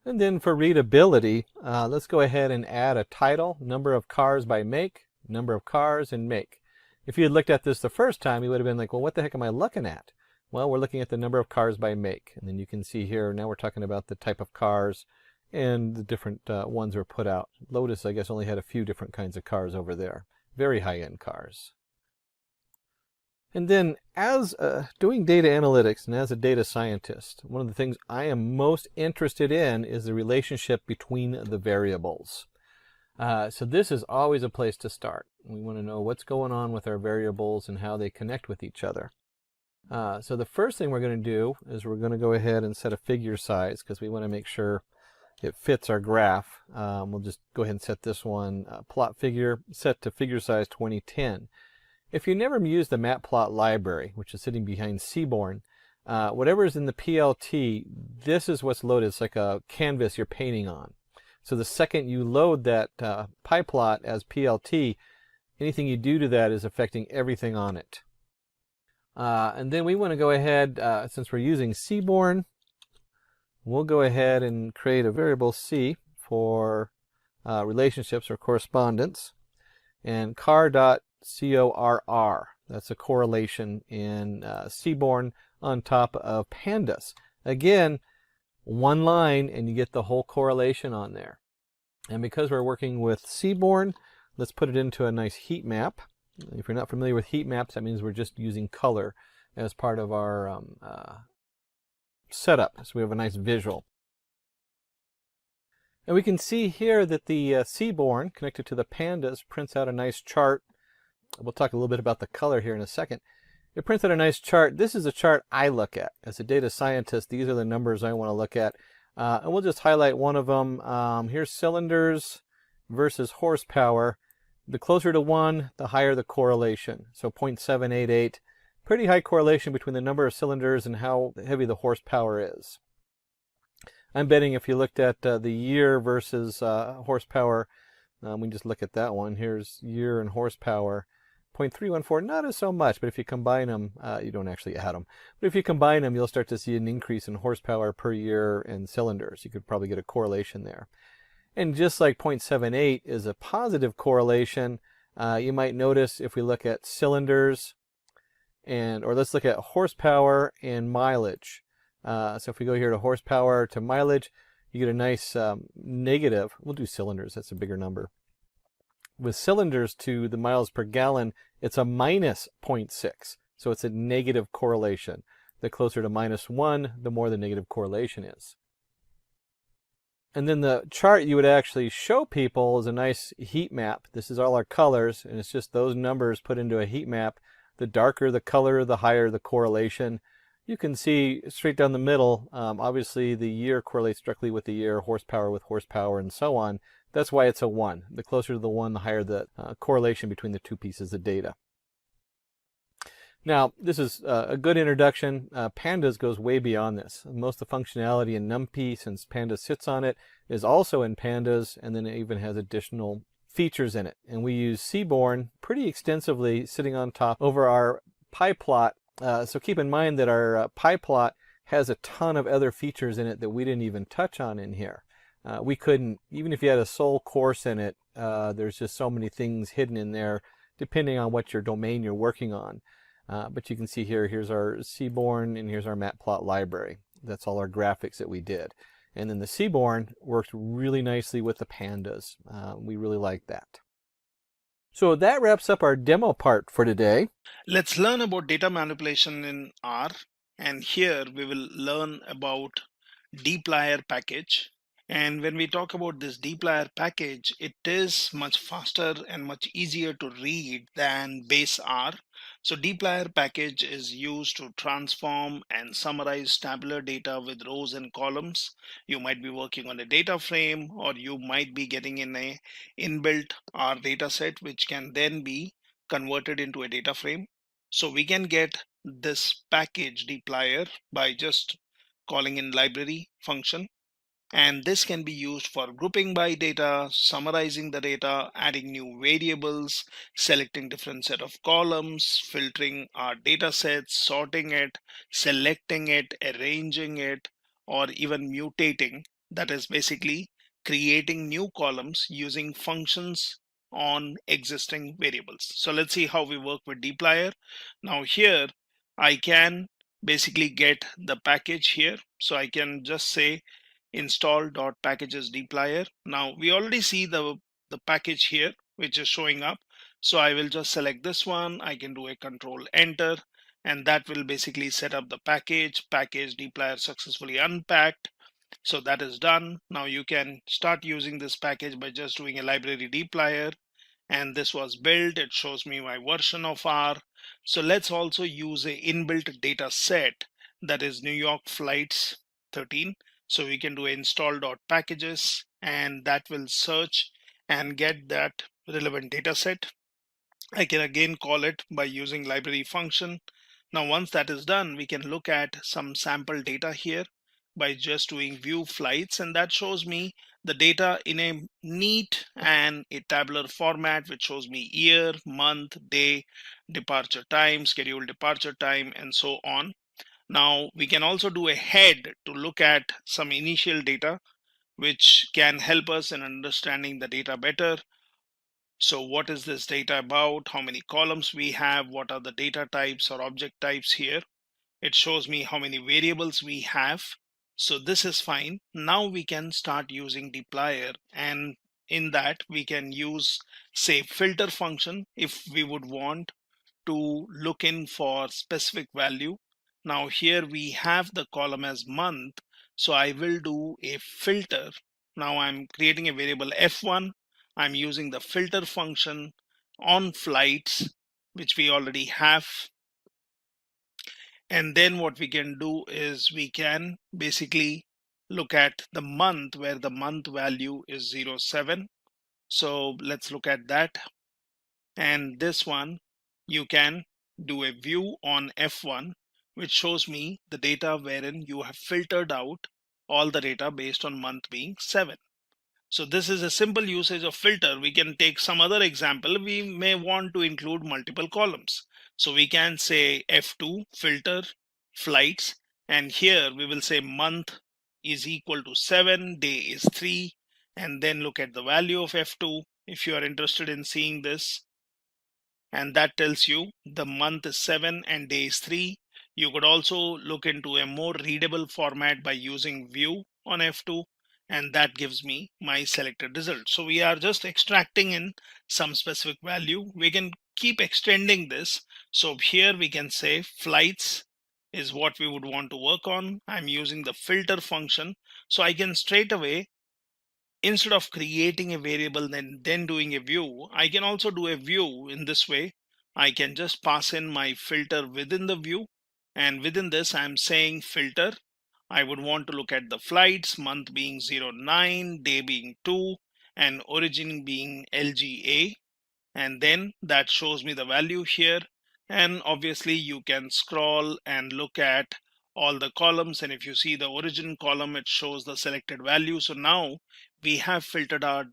And then for readability, let's go ahead and add a title, number of cars by make, number of cars, and make. If you had looked at this the first time, you would have been like, well, what the heck am I looking at? Well, we're looking at the number of cars by make. And then you can see here, now we're talking about the type of cars and the different ones were put out. Lotus, I guess, only had a few different kinds of cars over there. Very high-end cars. And then as doing data analytics and as a data scientist, one of the things I am most interested in is the relationship between the variables. So this is always a place to start. We want to know what's going on with our variables and how they connect with each other. So the first thing we're going to do is we're going to go ahead and set a figure size because we want to make sure it fits our graph. We'll just go ahead and set this one plot figure set to figure size 2010. If you never used the matplot library, which is sitting behind Seaborn, whatever is in the PLT, this is what's loaded. It's like a canvas you're painting on. So the second you load that pyplot as PLT, anything you do to that is affecting everything on it. And then we want to go ahead, since we're using Seaborn, we'll go ahead and create a variable C for relationships or correspondence, and car.corr. That's a correlation in Seaborn on top of pandas. Again, one line and you get the whole correlation on there. And because we're working with Seaborn, let's put it into a nice heat map. If you're not familiar with heat maps, that means we're just using color as part of our setup. So we have a nice visual. And we can see here that the Seaborn connected to the pandas prints out a nice chart. We'll talk a little bit about the color here in a second. It prints out a nice chart. This is a chart I look at. As a data scientist, these are the numbers I want to look at. And we'll just highlight one of them. Here's cylinders versus horsepower. The closer to 1, the higher the correlation. So 0.788. Pretty high correlation between the number of cylinders and how heavy the horsepower is. I'm betting if you looked at the year versus horsepower, we can just look at that one. Here's year and horsepower. 0.314, not as so much, but if you combine them, you don't actually add them. But if you combine them, you'll start to see an increase in horsepower per year and cylinders. You could probably get a correlation there. And just like 0.78 is a positive correlation, you might notice if we look at cylinders, or let's look at horsepower and mileage. So if we go here to horsepower to mileage, you get a nice negative. We'll do cylinders, that's a bigger number. With cylinders to the miles per gallon, it's a minus 0.6. So it's a negative correlation. The closer to -1, the more the negative correlation is. And then the chart you would actually show people is a nice heat map. This is all our colors, and it's just those numbers put into a heat map. The darker the color, the higher the correlation. You can see straight down the middle, obviously the year correlates directly with the year, horsepower with horsepower, and so on. That's why it's a 1. The closer to the 1, the higher the correlation between the two pieces of data. Now, this is a good introduction. Pandas goes way beyond this. Most of the functionality in NumPy, since Pandas sits on it, is also in Pandas, and then it even has additional features in it. And we use Seaborn pretty extensively sitting on top over our pyplot. So keep in mind that our pyplot has a ton of other features in it that we didn't even touch on in here. We couldn't, even if you had a sole course in it, there's just so many things hidden in there depending on what your domain you're working on. But you can see here, here's our Seaborn and here's our matplot library. That's all our graphics that we did. And then the Seaborn works really nicely with the pandas. We really like that. So that wraps up our demo part for today. Let's learn about data manipulation in R. And here we will learn about dplyr package. And when we talk about this dplyr package, it is much faster and much easier to read than base R. So dplyr package is used to transform and summarize tabular data with rows and columns. You might be working on a data frame, or you might be getting in a inbuilt R data set, which can then be converted into a data frame. So we can get this package dplyr by just calling in library function. And this can be used for grouping by data, summarizing the data, adding new variables, selecting different set of columns, filtering our data sets, sorting it, selecting it, arranging it, or even mutating. That is basically creating new columns using functions on existing variables. So let's see how we work with dplyr. Now here I can basically get the package here. So I can just say install.packages dplyr. Now we already see the package here which is showing up. So I will just select this one. I can do a control enter, and that will basically set up the package dplyr successfully unpacked. So that is done. Now you can start using this package by just doing a library dplyr, and this was built. It shows me my version of R. So let's also use a inbuilt data set, that is New York flights 13. So we can do install.packages, and that will search and get that relevant data set. I can again call it by using library function. Now once that is done, we can look at some sample data here by just doing view flights, and that shows me the data in a neat and a tabular format, which shows me year, month, day, departure time, scheduled departure time, and so on. Now we can also do a head to look at some initial data which can help us in understanding the data better. So what is this data about? How many columns we have? What are the data types or object types here? It shows me how many variables we have. So this is fine. Now we can start using dplyr, and in that we can use, say, filter function if we would want to look in for specific value. Now here we have the column as month, so I will do a filter. Now I'm creating a variable f1. I'm using the filter function on flights, which we already have. And then what we can do is we can basically look at the month, where the month value is 07. So let's look at that. And this one, you can do a view on F1, which shows me the data wherein you have filtered out all the data based on month being 7. So this is a simple usage of filter. We can take some other example. We may want to include multiple columns. So we can say F2 filter flights, and here we will say month is equal to 7, day is 3, and then look at the value of F2 if you are interested in seeing this. And that tells you the month is 7 and day is 3. You could also look into a more readable format by using view on F2, and that gives me my selected result. So we are just extracting in some specific value. We can keep extending this. So here we can say flights is what we would want to work on. I'm using the filter function, so I can straight away, instead of creating a variable and then doing a view, I can also do a view in this way. I can just pass in my filter within the view, and within this I'm saying filter. I would want to look at the flights, month being 09, day being 2, and origin being LGA, and then that shows me the value here. And obviously you can scroll and look at all the columns, and if you see the origin column, it shows the selected value. So now we have filtered our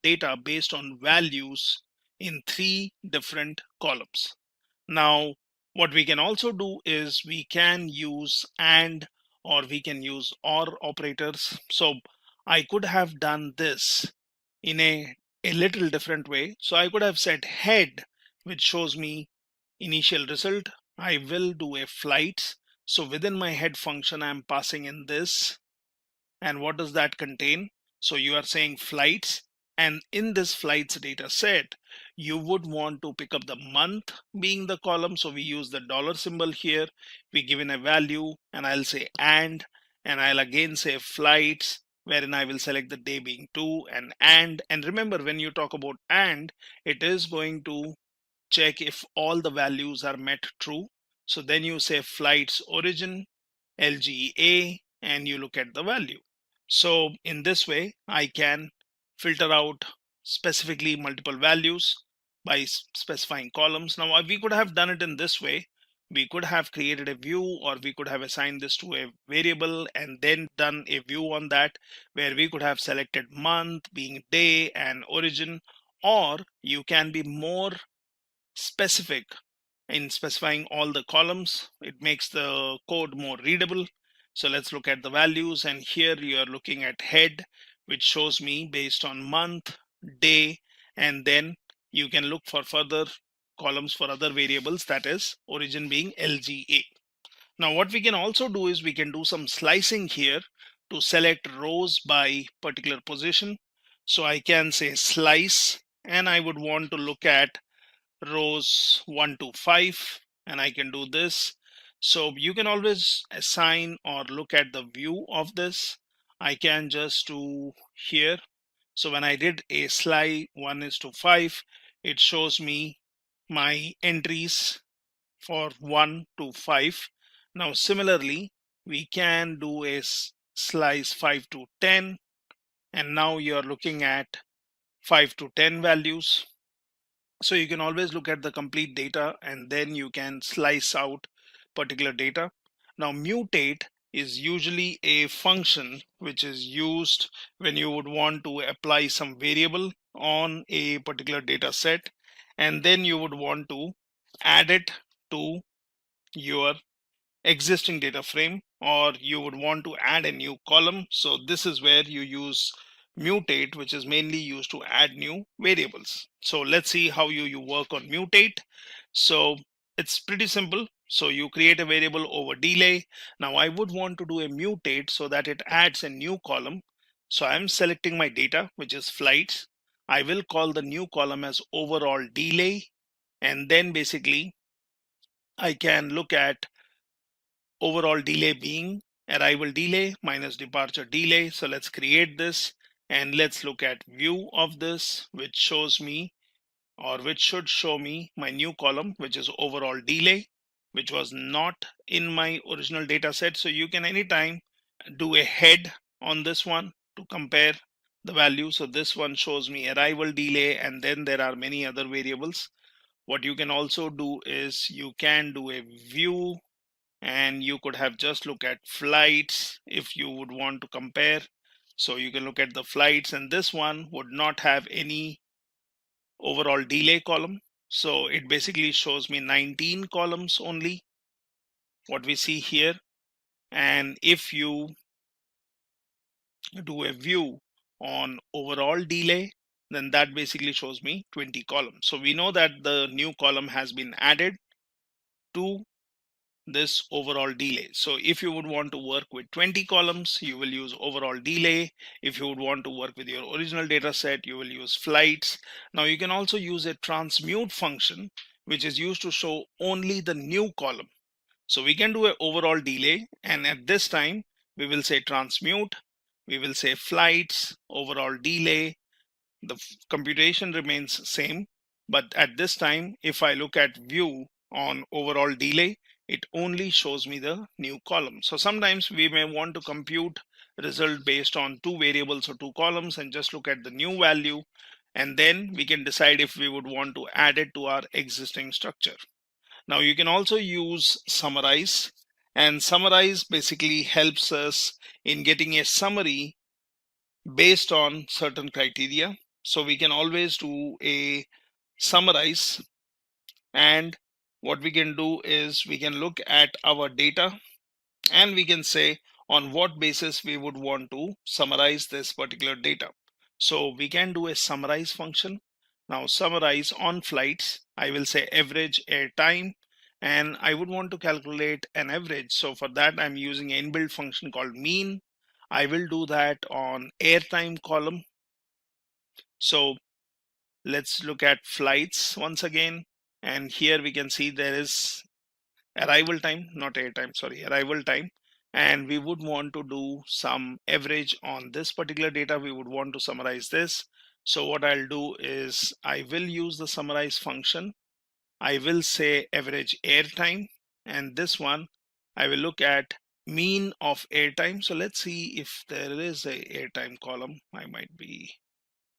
data based on values in 3 different columns. Now what we can also do is we can use and, or we can use or operators. So I could have done this in a little different way. So I could have said head, which shows me initial result. I will do a flights. So within my head function, I'm passing in this. And what does that contain? So you are saying flights, and in this flights data set, you would want to pick up the month being the column. So we use the dollar symbol here. We give in a value, and I'll say and I'll again say flights, wherein I will select the day being 2 and remember, when you talk about and, it is going to check if all the values are met true. So then you say flights origin LGA, and you look at the value. So in this way I can filter out specifically multiple values by specifying columns. Now we could have done it in this way. we could have created a view, or we could have assigned this to a variable and then done a view on that, where we could have selected month being day and origin. Or you can be more specific in specifying all the columns. It makes the code more readable. So let's look at the values, and here you are looking at head, which shows me based on month, day, and then you can look for further columns for other variables, that is origin being LGA. Now what we can also do is we can do some slicing here to select rows by particular position. So I can say slice, and I would want to look at rows 1 to 5, and I can do this. So you can always assign or look at the view of this. I can just do here. So when I did a slice 1:5, it shows me my entries for 1 to 5. Now similarly, we can do a slice 5 to 10, and now you're looking at 5 to 10 values. So you can always look at the complete data, and then you can slice out particular data. Now mutate is usually a function which is used when you would want to apply some variable on a particular data set, and then you would want to add it to your existing data frame, or you would want to add a new column. So this is where you use mutate, which is mainly used to add new variables. So let's see how you work on mutate. So it's pretty simple. So you create a variable over delay. Now I would want to do a mutate so that it adds a new column. So I'm selecting my data, which is flights. I will call the new column as overall delay, and then basically I can look at overall delay being arrival delay minus departure delay. So let's create this, and let's look at view of this, which shows me, or which should show me, my new column, which is overall delay, which was not in my original data set. So you can anytime do a head on this one to compare the value. So this one shows me arrival delay, and then there are many other variables. What you can also do is you can do a view, and you could have just look at flights if you would want to compare. So you can look at the flights, and this one would not have any overall delay column. So it basically shows me 19 columns only, what we see here. And if you do a view on overall delay, then that basically shows me 20 columns. So we know that the new column has been added to this overall delay. So if you would want to work with 20 columns, you will use overall delay. If you would want to work with your original data set, you will use flights. Now you can also use a transmute function, which is used to show only the new column. So we can do an overall delay, and at this time we will say transmute, we will say flights, overall delay. The computation remains same, but at this time, if I look at view on overall delay, it only shows me the new column. So sometimes we may want to compute result based on two variables or two columns and just look at the new value, and then we can decide if we would want to add it to our existing structure. Now you can also use summarize, and summarize basically helps us in getting a summary based on certain criteria. So we can always do a summarize, and what we can do is we can look at our data, and we can say on what basis we would want to summarize this particular data. So we can do a summarize function. Now summarize on flights, I will say average air time, and I would want to calculate an average. So for that I'm using an inbuilt function called mean. I will do that on airtime column. So let's look at flights once again, and here we can see there is arrival time, not airtime, sorry, arrival time, and we would want to do some average on this particular data. We would want to summarize this. So what I'll do is I will use the summarize function. I will say average airtime, and this one I will look at mean of airtime. So let's see if there is a airtime column. I might be,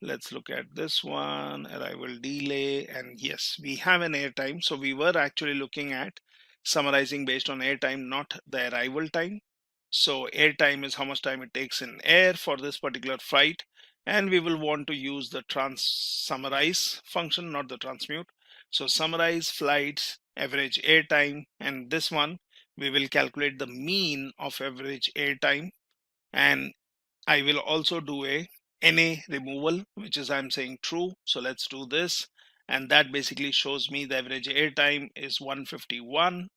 let's look at this one, arrival delay, and yes, we have an airtime. So we were actually looking at summarizing based on airtime, not the arrival time. So airtime is how much time it takes in air for this particular flight, and we will want to use the summarize function, not the transmute. So summarize flights average airtime, and this one we will calculate the mean of average airtime, and I will also do a NA removal, which is I'm saying true. So let's do this, and that basically shows me the average airtime is 151.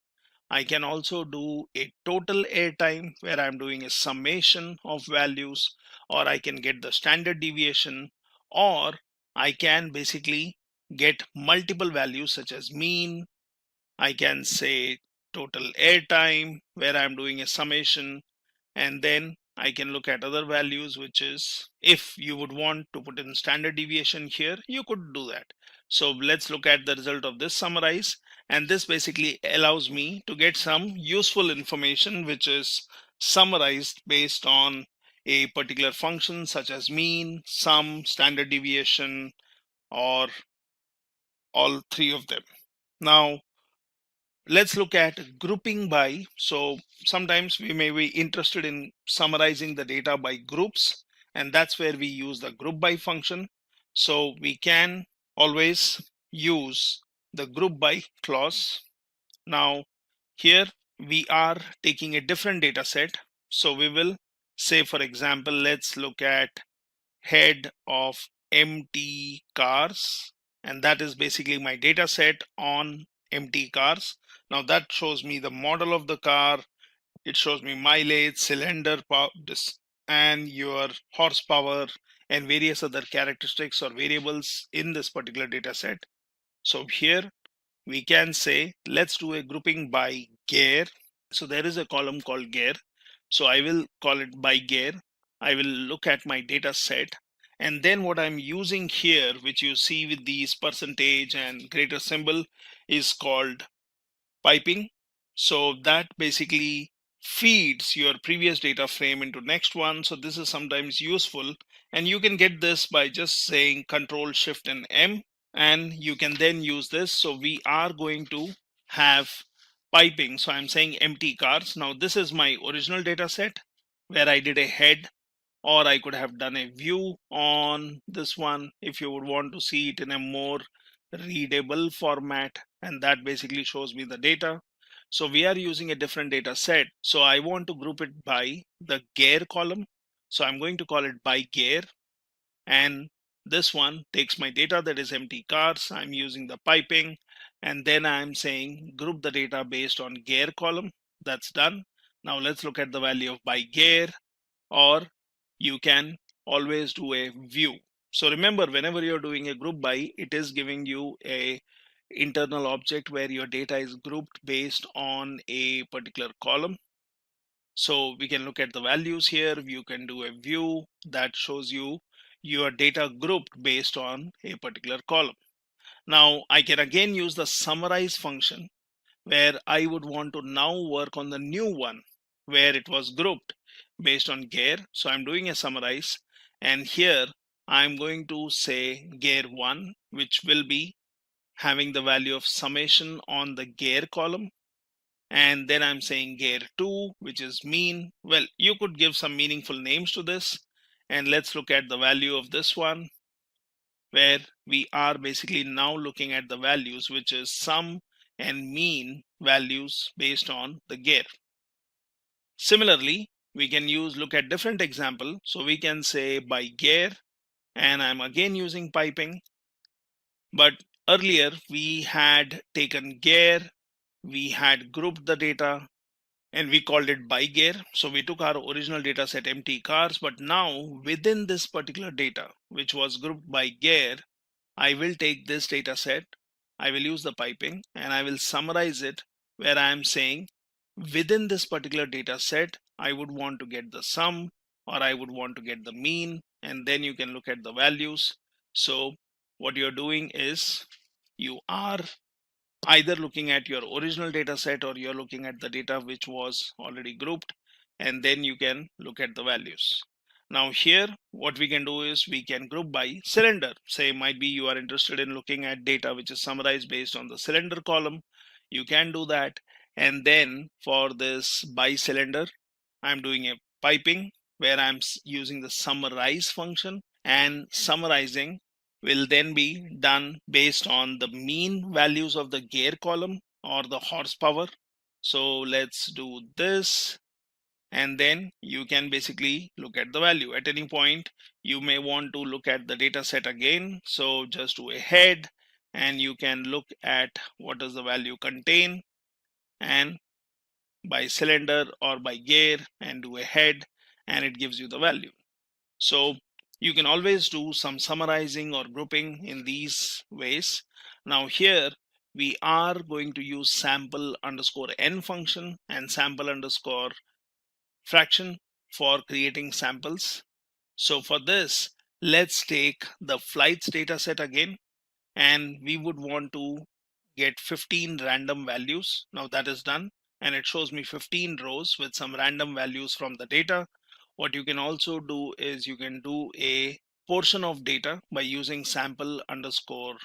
I can also do a total airtime where I'm doing a summation of values, or I can get the standard deviation, or I can basically get multiple values such as mean. I can say total airtime where I'm doing a summation, and then I can look at other values, which is if you would want to put in standard deviation here, you could do that. So let's look at the result of this summarize, and this basically allows me to get some useful information which is summarized based on a particular function such as mean, sum, standard deviation, or all three of them. Now let's look at grouping by. So sometimes we may be interested in summarizing the data by groups, and that's where we use the group by function. So we can always use the group by clause. Now here we are taking a different data set. So we will say, for example, let's look at head of empty cars, and that is basically my data set on empty cars. Now that shows me the model of the car, it shows me mileage, cylinder power, and your horsepower, and various other characteristics or variables in this particular data set. So here we can say let's do a grouping by gear. So there is a column called gear, so I will call it by gear. I will look at my data set, and then what I'm using here, which you see with these percentage and greater symbol, is called piping. So that basically feeds your previous data frame into next one. So this is sometimes useful, and you can get this by just saying Control Shift and M, and you can then use this. So we are going to have piping. So I'm saying empty cars. Now this is my original data set where I did a head, or I could have done a view on this one if you would want to see it in a more readable format, and that basically shows me the data. So we are using a different data set, so I want to group it by the gear column. So I'm going to call it by gear, and this one takes my data that is empty cars. I'm using the piping, and then I'm saying group the data based on gear column. That's done. Now let's look at the value of by gear, or you can always do a view. So remember, whenever you're doing a group by, it is giving you a internal object where your data is grouped based on a particular column. So we can look at the values here. You can do a view that shows you your data grouped based on a particular column. Now I can again use the summarize function where I would want to now work on the new one where it was grouped based on gear. So I'm doing a summarize, and here I'm going to say gear 1, which will be having the value of summation on the gear column, and then I'm saying gear 2, which is mean. Well, you could give some meaningful names to this, and let's look at the value of this one where we are basically now looking at the values, which is sum and mean values based on the gear. Similarly, we can look at different example. So we can say by gear, and I'm again using piping, but earlier we had taken gear, we had grouped the data, and we called it by gear. So we took our original data set empty cars, but now within this particular data, which was grouped by gear, I will take this data set, I will use the piping, and I will summarize it where I am saying within this particular data set, I would want to get the sum, or I would want to get the mean, and then you can look at the values. So what you're doing is you are either looking at your original data set, or you're looking at the data which was already grouped, and then you can look at the values. Now here what we can do is we can group by cylinder. Say might be you are interested in looking at data which is summarized based on the cylinder column. You can do that, And then for this by cylinder, I'm doing a piping where I'm using the summarize function, and summarizing will then be done based on the mean values of the gear column or the horsepower. So let's do this, and then you can basically look at the value. At any point you may want to look at the data set again, so just do a head and you can look at what does the value contain, and by cylinder or by gear and do a head, and it gives you the value. So you can always do some summarizing or grouping in these ways. Now here we are going to use sample underscore n function and sample underscore fraction for creating samples. So for this, let's take the flights data set again, and we would want to get 15 random values. Now that is done, and it shows me 15 rows with some random values from the data. What you can also do is you can do a portion of data by using sample underscore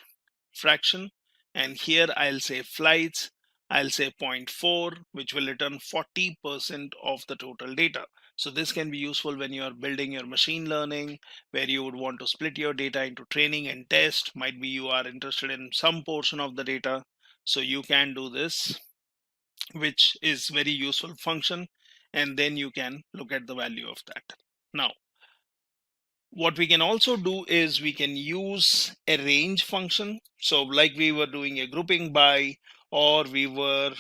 fraction, and here I'll say flights, I'll say 0.4, which will return 40% of the total data. So this can be useful when you are building your machine learning, where you would want to split your data into training and test. Might be you are interested in some portion of the data, so you can do this, which is very useful function, and then you can look at the value of that. Now what we can also do is we can use a range function. So like we were doing a grouping by, or we were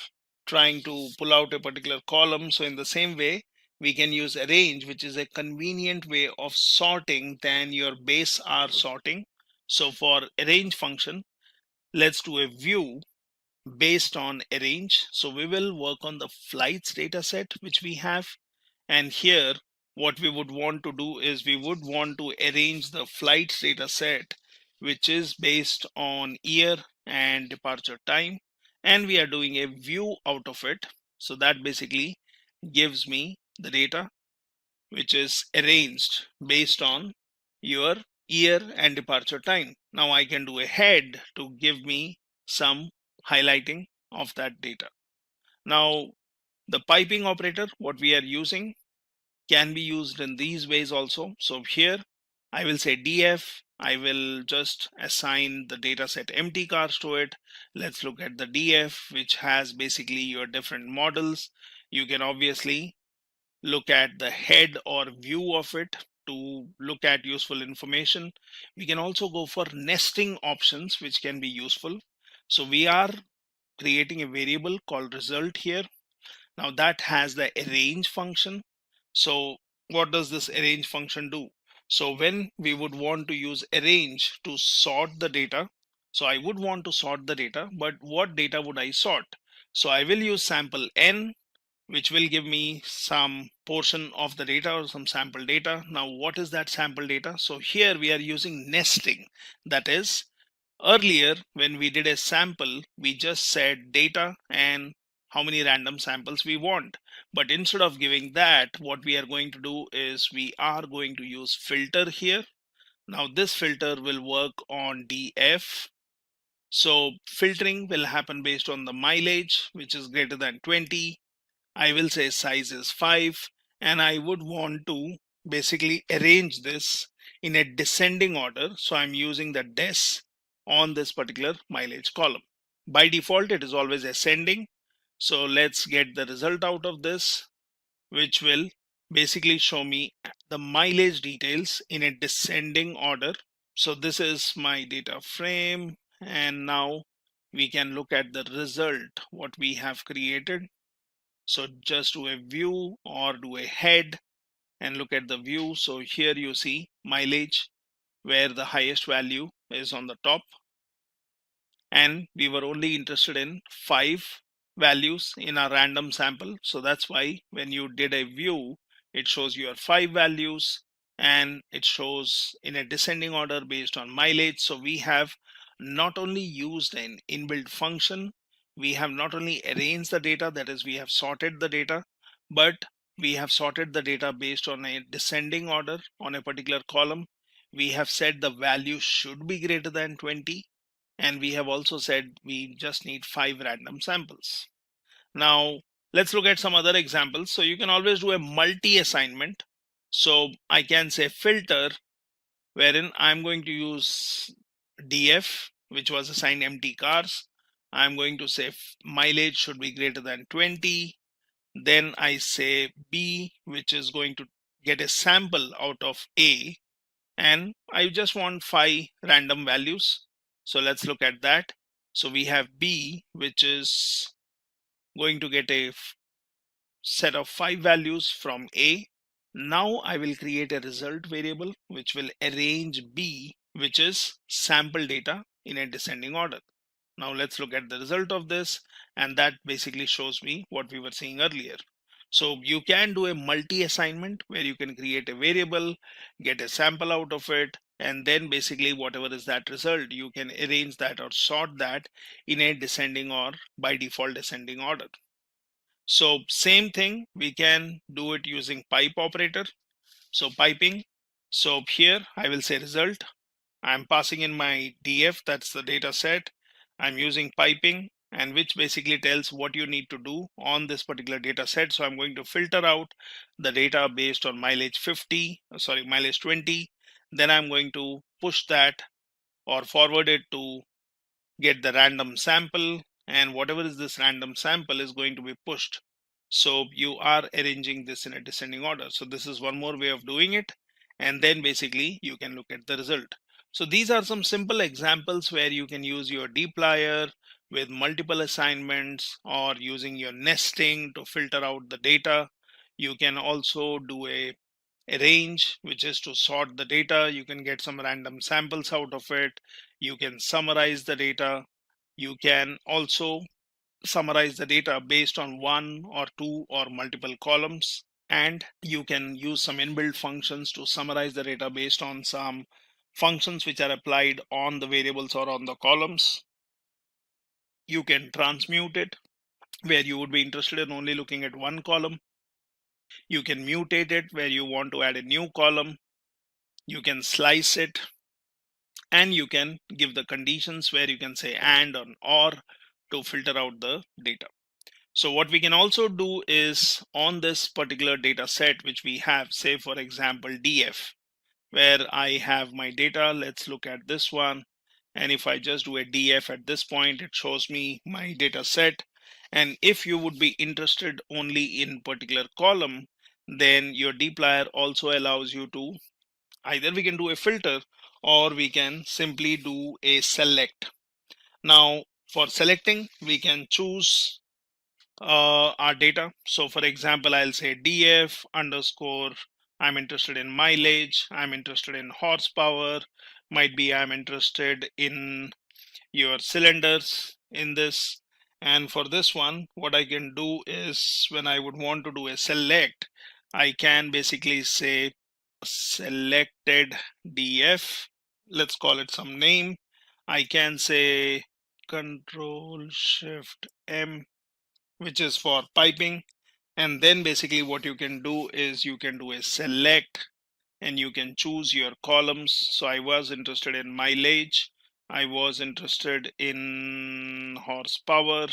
trying to pull out a particular column. So in the same way, we can use a range, which is a convenient way of sorting than your base R sorting. So for a range function, let's do a view based on a range. So we will work on the flights data set, which we have. And here, what we would want to do is we would want to arrange the flights data set, which is based on year and departure time. And we are doing a view out of it. So that basically gives me the data, which is arranged based on your year and departure time. Now I can do a head to give me some highlighting of that data. Now the piping operator, what we are using, can be used in these ways also. So here I will say df, I will just assign the data set empty cars to it. Let's look at the df, which has basically your different models. You can obviously look at the head or view of it to look at useful information. We can also go for nesting options, which can be useful. So we are creating a variable called result here. Now that has the arrange function. So what does this arrange function do? So when we would want to use arrange to sort the data, so I would want to sort the data, but what data would I sort? So I will use sample n, which will give me some portion of the data or some sample data. Now what is that sample data? So here we are using nesting. That is, earlier when we did a sample, we just said data and how many random samples we want. But instead of giving that, what we are going to do is we are going to use filter here. Now this filter will work on df. So filtering will happen based on the mileage, which is greater than 20. I will say size is 5, and I would want to basically arrange this in a descending order. So I'm using the des on this particular mileage column. By default, it is always ascending. So let's get the result out of this, which will basically show me the mileage details in a descending order. So this is my data frame, and now we can look at the result, what we have created. So just do a view or do a head and look at the view. So here you see mileage, where the highest value is on the top, and we were only interested in 5 values in our random sample. So that's why when you did a view, it shows your 5 values, and it shows in a descending order based on mileage. So we have not only used an inbuilt function, we have not only arranged the data, that is, we have sorted the data, but we have sorted the data based on a descending order on a particular column. We have said the value should be greater than 20, and we have also said we just need 5 random samples. Now, let's look at some other examples. So you can always do a multi-assignment. So I can say filter, wherein I'm going to use DF, which was assigned empty cars. I'm going to say mileage should be greater than 20. Then I say B, which is going to get a sample out of A. And I just want 5 random values. So let's look at that. So we have B, which is going to get a set of 5 values from A. Now I will create a result variable which will arrange B, which is sample data, in a descending order. Now let's look at the result of this, and that basically shows me what we were seeing earlier. So you can do a multi-assignment where you can create a variable, get a sample out of it, and then basically whatever is that result, you can arrange that or sort that in a descending or by default descending order. So same thing, we can do it using pipe operator. So piping. So here I will say result. I'm passing in my DF, that's the data set. I'm using piping, and which basically tells what you need to do on this particular data set. So I'm going to filter out the data based on mileage 20. Then I'm going to push that or forward it to get the random sample, and whatever is this random sample is going to be pushed. So you are arranging this in a descending order. So this is one more way of doing it, and then basically you can look at the result. So these are some simple examples where you can use your dplyr with multiple assignments, or using your nesting to filter out the data. You can also do a range, which is to sort the data. You can get some random samples out of it. You can summarize the data. You can also summarize the data based on 1 or 2 or multiple columns. And you can use some inbuilt functions to summarize the data based on some functions which are applied on the variables or on the columns. You can transmute it, where you would be interested in only looking at one column. You can mutate it, where you want to add a new column. You can slice it, and you can give the conditions where you can say and or to filter out the data. So what we can also do is, on this particular data set which we have, say for example DF, where I have my data. Let's look at this one, and if I just do a DF at this point, it shows me my data set. And if you would be interested only in particular column, then your dplyr also allows you to, either we can do a filter or we can simply do a select. Now for selecting, we can choose our data. So for example, I'll say df underscore, I'm interested in mileage, I'm interested in horsepower, might be I'm interested in your cylinders in this. And for this one, what I can do is, when I would want to do a select, I can basically say selected df, let's call it some name. I can say Control Shift M, which is for piping. And then basically what you can do is you can do a select, and you can choose your columns. So I was interested in mileage, I was interested in horsepower,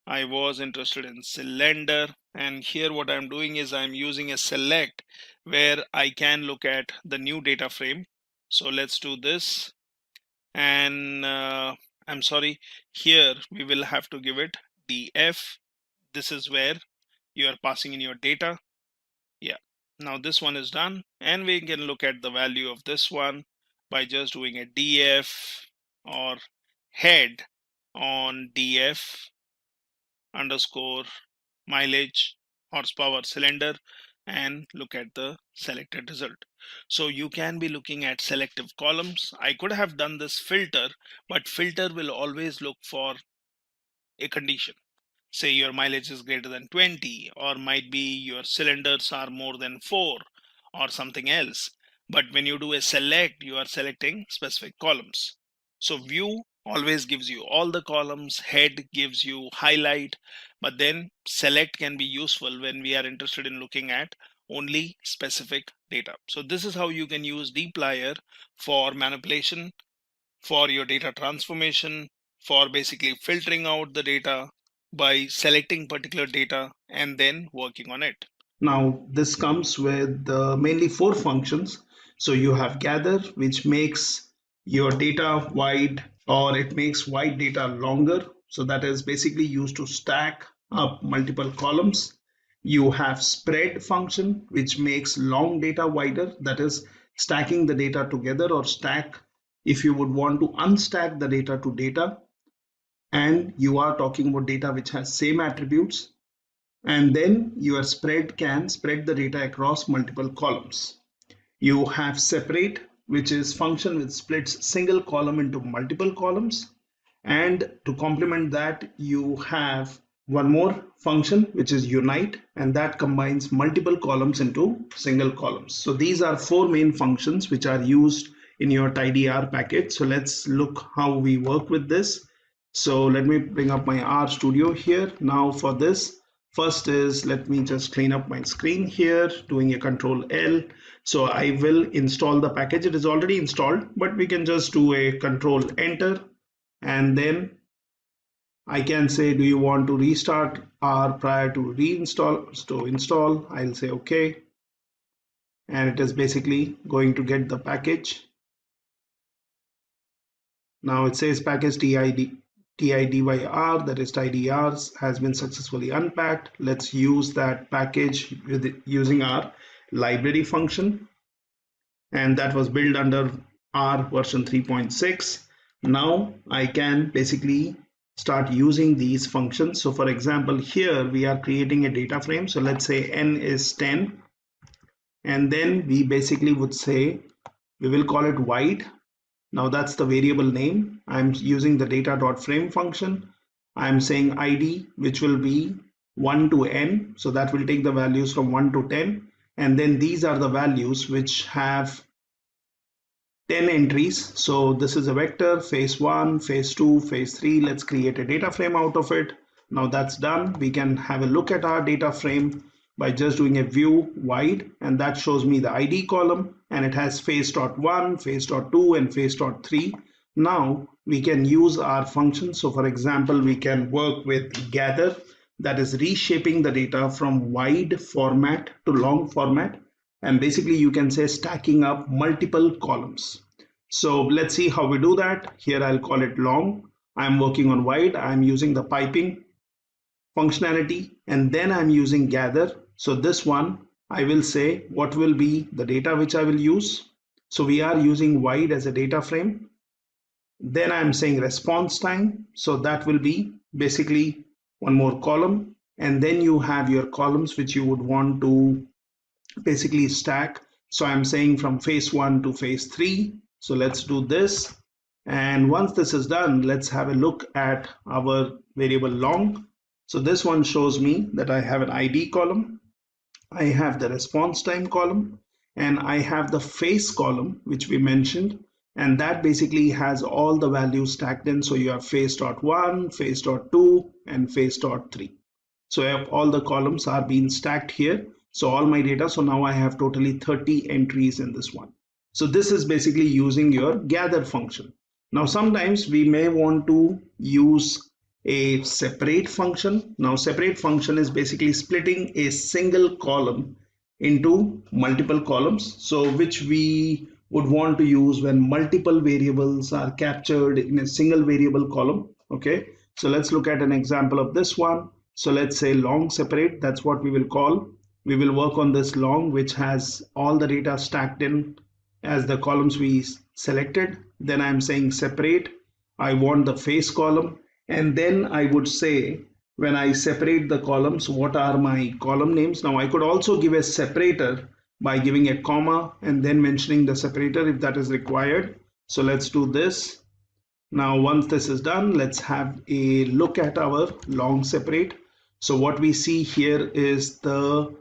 I was interested in cylinder. And here what I'm doing is I'm using a select, where I can look at the new data frame. So let's do this. And I'm sorry, here we will have to give it df. This is where you are passing in your data. Yeah, now this one is done, and we can look at the value of this one by just doing a df or head on df underscore mileage horsepower cylinder, and look at the selected result. So you can be looking at selective columns. I could have done this filter, but filter will always look for a condition. Say your mileage is greater than 20, or might be your cylinders are more than 4, or something else. But when you do a select, you are selecting specific columns. So view always gives you all the columns, head gives you highlight, but then select can be useful when we are interested in looking at only specific data. So this is how you can use dplyr for manipulation, for your data transformation, for basically filtering out the data, by selecting particular data and then working on it. Now, this comes with mainly 4 functions. So you have gather, which makes your data wide, or it makes wide data longer. So that is basically used to stack up multiple columns. You have spread function, which makes long data wider, that is stacking the data together, or stack if you would want to unstack the data to data. And you are talking about data which has same attributes. And then your spread can spread the data across multiple columns. You have separate, which is function which splits single column into multiple columns. And to complement that, you have one more function, which is unite, and that combines multiple columns into single columns. So these are 4 main functions which are used in your TidyR package. So let's look how we work with this. So let me bring up my R Studio here. Now for this, first is, let me just clean up my screen here, doing a Control L. So I will install the package. It is already installed, but we can just do a Control Enter. And then I can say, do you want to restart R prior to reinstall? So install, I'll say okay. And it is basically going to get the package. Now it says package TIDYR, that is TidyR, has been successfully unpacked. Let's use that package using our library function. And that was built under R version 3.6. Now I can basically start using these functions. So for example, here we are creating a data frame. So let's say n is 10. And then we basically would say, we will call it wide. Now that's the variable name. I'm using the data.frame function. I'm saying ID, which will be 1 to n. So that will take the values from 1 to 10. And then these are the values which have 10 entries. So this is a vector, phase 1, phase 2, phase 3. Let's create a data frame out of it. Now that's done. We can have a look at our data frame by just doing a view wide, and that shows me the ID column, and it has phase.1, phase.2, and phase.3. Now we can use our function. So for example, we can work with gather, that is reshaping the data from wide format to long format. And basically you can say stacking up multiple columns. So let's see how we do that. Here I'll call it long. I'm working on wide. I'm using the piping functionality, and then I'm using gather. So this one, I will say what will be the data which I will use. So we are using wide as a data frame. Then I'm saying response time. So that will be basically one more column. And then you have your columns which you would want to basically stack. So I'm saying from phase 1 to phase 3. So let's do this. And once this is done, let's have a look at our variable long. So this one shows me that I have an ID column, I have the response time column, and I have the phase column, which we mentioned, and that basically has all the values stacked in. So you have phase.1, phase.2, and phase.3. So all the columns are being stacked here. So all my data, so now I have totally 30 entries in this one. So this is basically using your gather function. Now sometimes we may want to use a separate function. Now separate function is basically splitting a single column into multiple columns, so which we would want to use when multiple variables are captured in a single variable column. Okay, so let's look at an example of this one. So let's say long separate, that's what we will call. We will work on this long, which has all the data stacked in as the columns we selected. Then I'm saying separate, I want the phase column. And then I would say, when I separate the columns, what are my column names? Now I could also give a separator by giving a comma and then mentioning the separator if that is required. So let's do this. Now once this is done, let's have a look at our long separate. So what we see here is the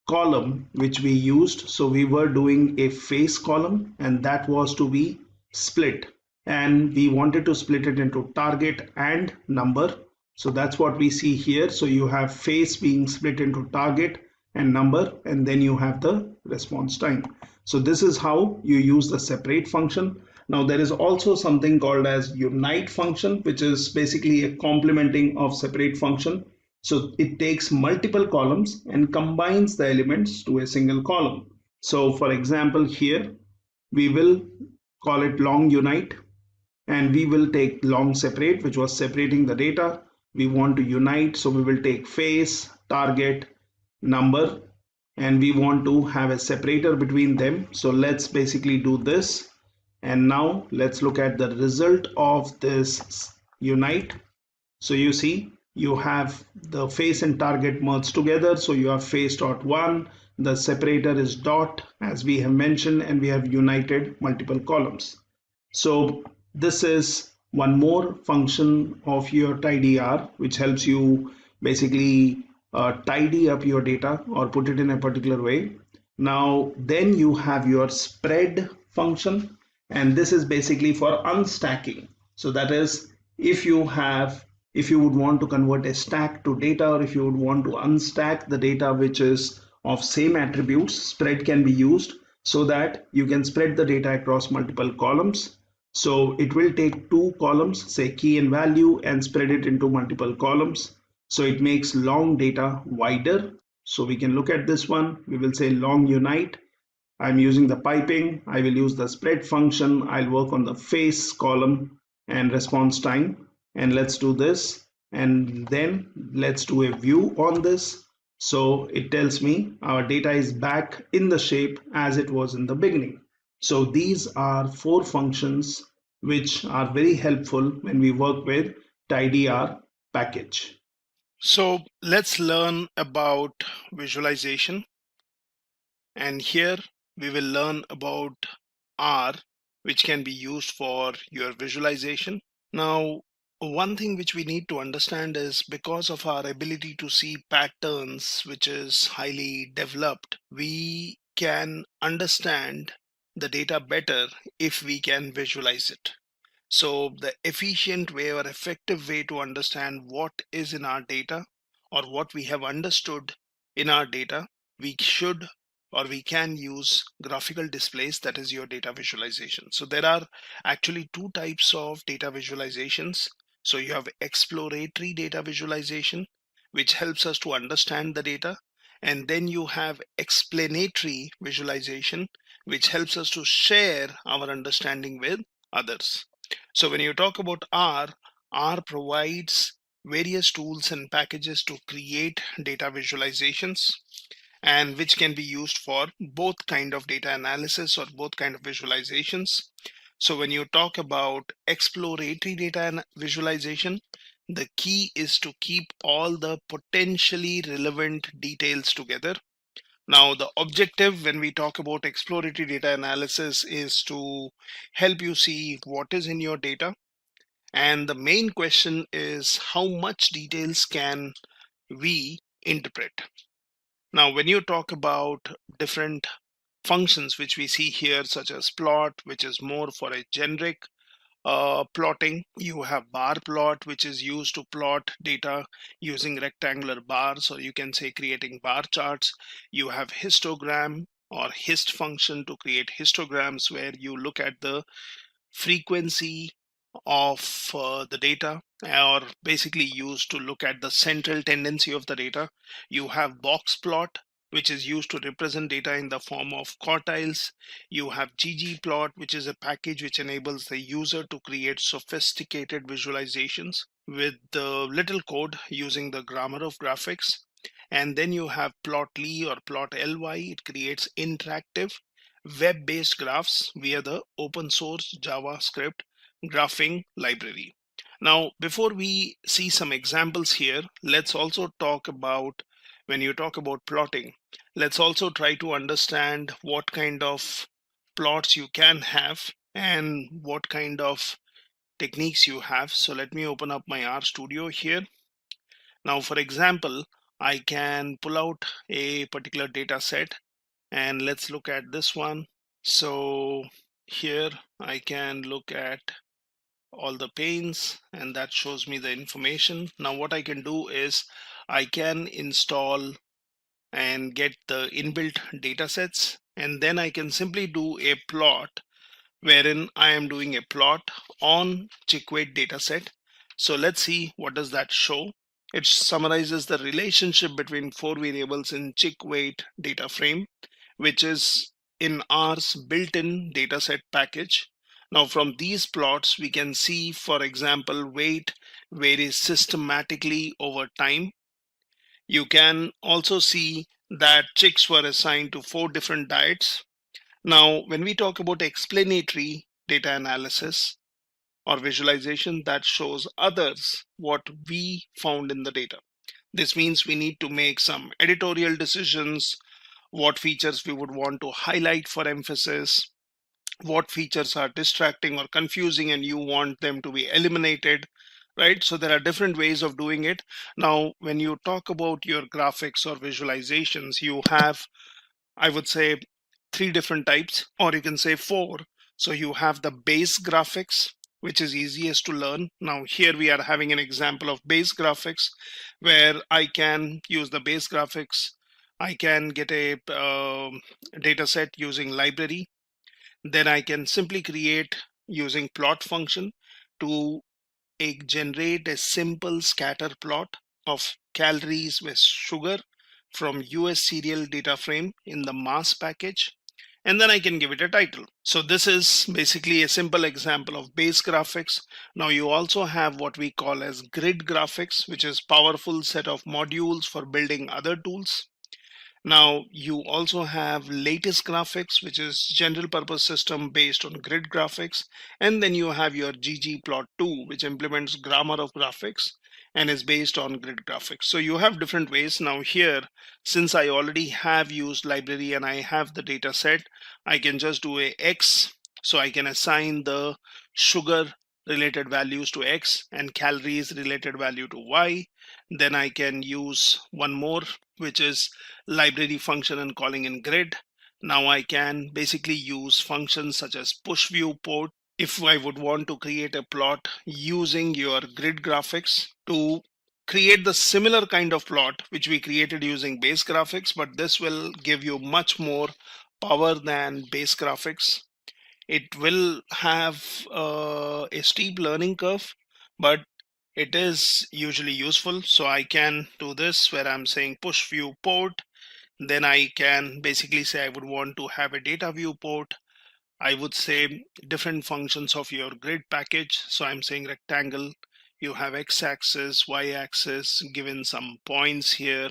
column which we used. So we were doing a phase column, and that was to be split. And we wanted to split it into target and number. So that's what we see here. So you have phase being split into target and number, and then you have the response time. So this is how you use the separate function. Now there is also something called as unite function, which is basically a complementing of separate function. So it takes multiple columns and combines the elements to a single column. So for example, here we will call it long unite, and we will take long separate, which was separating the data. We want to unite, so we will take face, target, number, and we want to have a separator between them. So let's basically do this. And now let's look at the result of this unite. So you see, you have the face and target merged together. So you have face dot one, the separator is dot, as we have mentioned, and we have united multiple columns. So this is one more function of your tidyr, which helps you basically tidy up your data or put it in a particular way. Now then you have your spread function, and this is basically for unstacking. So that is, if you would want to convert a stack to data, or if you would want to unstack the data which is of same attributes, spread can be used so that you can spread the data across multiple columns. So it will take two columns, say key and value, and spread it into multiple columns. So it makes long data wider. So we can look at this one. We will say long unite. I'm using the piping. I will use the spread function. I'll work on the face column and response time. And let's do this. And then let's do a view on this. So it tells me our data is back in the shape as it was in the beginning. So these are four functions which are very helpful when we work with tidyr package. So let's learn about visualization. And here we will learn about R, which can be used for your visualization. Now, one thing which we need to understand is, because of our ability to see patterns, which is highly developed, we can understand the data better if we can visualize it. So the efficient way or effective way to understand what is in our data, or what we have understood in our data, we should or we can use graphical displays, that is your data visualization. So there are actually two types of data visualizations. So you have exploratory data visualization, which helps us to understand the data. And then you have explanatory visualization, which helps us to share our understanding with others. So when you talk about R provides various tools and packages to create data visualizations, and which can be used for both kind of data analysis or both kind of visualizations. So when you talk about exploratory data visualization, the key is to keep all the potentially relevant details together. Now, the objective when we talk about exploratory data analysis is to help you see what is in your data. And the main question is, how much details can we interpret? Now, when you talk about different functions which we see here, such as plot, which is more for a generic plotting. You have bar plot, which is used to plot data using rectangular bars, or you can say creating bar charts. You have histogram or hist function to create histograms, where you look at the frequency of the data, or basically used to look at the central tendency of the data. You have box plot, which is used to represent data in the form of quartiles. You have ggplot, which is a package which enables the user to create sophisticated visualizations with the little code using the grammar of graphics. And then you have plotly or plotly. It creates interactive web-based graphs via the open source JavaScript graphing library. Now, before we see some examples here, let's also talk about, when you talk about plotting, let's also try to understand what kind of plots you can have and what kind of techniques you have. So let me open up my RStudio here. Now, for example, I can pull out a particular data set, and let's look at this one. So here I can look at all the panes, and that shows me the information. Now what I can do is I can install and get the inbuilt data sets, and then I can simply do a plot wherein I am doing a plot on chick-weight dataset. So let's see what does that show. It summarizes the relationship between 4 variables in chick-weight data frame, which is in R's built-in dataset package. Now from these plots, we can see, for example, weight varies systematically over time. You can also see that chicks were assigned to 4 different diets. Now, when we talk about explanatory data analysis or visualization, that shows others what we found in the data. This means we need to make some editorial decisions, what features we would want to highlight for emphasis, what features are distracting or confusing and you want them to be eliminated, right? So there are different ways of doing it. Now, when you talk about your graphics or visualizations, you have, I would say, 3 different types, or you can say 4. So you have the base graphics, which is easiest to learn. Now here we are having an example of base graphics where I can use the base graphics. I can get a data set using library. Then I can simply create using plot function to generate a simple scatter plot of calories with sugar from US serial data frame in the mass package, and then I can give it a title. So this is basically a simple example of base graphics. Now you also have what we call as grid graphics, which is powerful set of modules for building other tools. Now you also have lattice graphics, which is general purpose system based on grid graphics. And then you have your ggplot2, which implements grammar of graphics and is based on grid graphics. So you have different ways. Now here, since I already have used library and I have the data set, I can just do a X. So I can assign the sugar related values to X and calories related value to Y. Then I can use one more, which is library function and calling in grid. Now I can basically use functions such as push viewport if I would want to create a plot using your grid graphics to create the similar kind of plot which we created using base graphics, but this will give you much more power than base graphics. It will have a steep learning curve, but it is usually useful. So I can do this where I'm saying push viewport. Then I can basically say I would want to have a data viewport. I would say different functions of your grid package. So I'm saying rectangle, you have x-axis, y-axis, given some points here.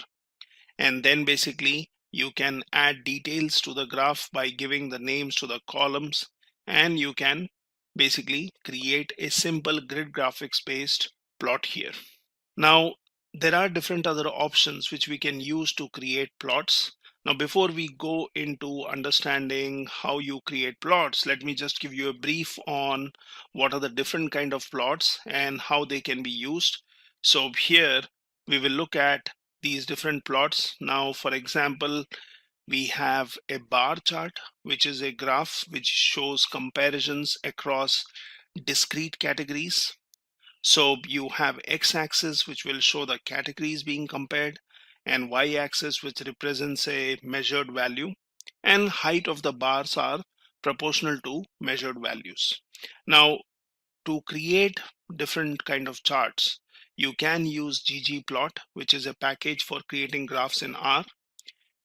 And then basically you can add details to the graph by giving the names to the columns, and you can basically create a simple grid graphics based plot here. Now, there are different other options which we can use to create plots. Now, before we go into understanding how you create plots, let me just give you a brief on what are the different kind of plots and how they can be used. So here we will look at these different plots. Now, for example, we have a bar chart, which is a graph which shows comparisons across discrete categories. So you have x-axis, which will show the categories being compared, and y-axis, which represents a measured value, and height of the bars are proportional to measured values. Now, to create different kind of charts, you can use ggplot, which is a package for creating graphs in R.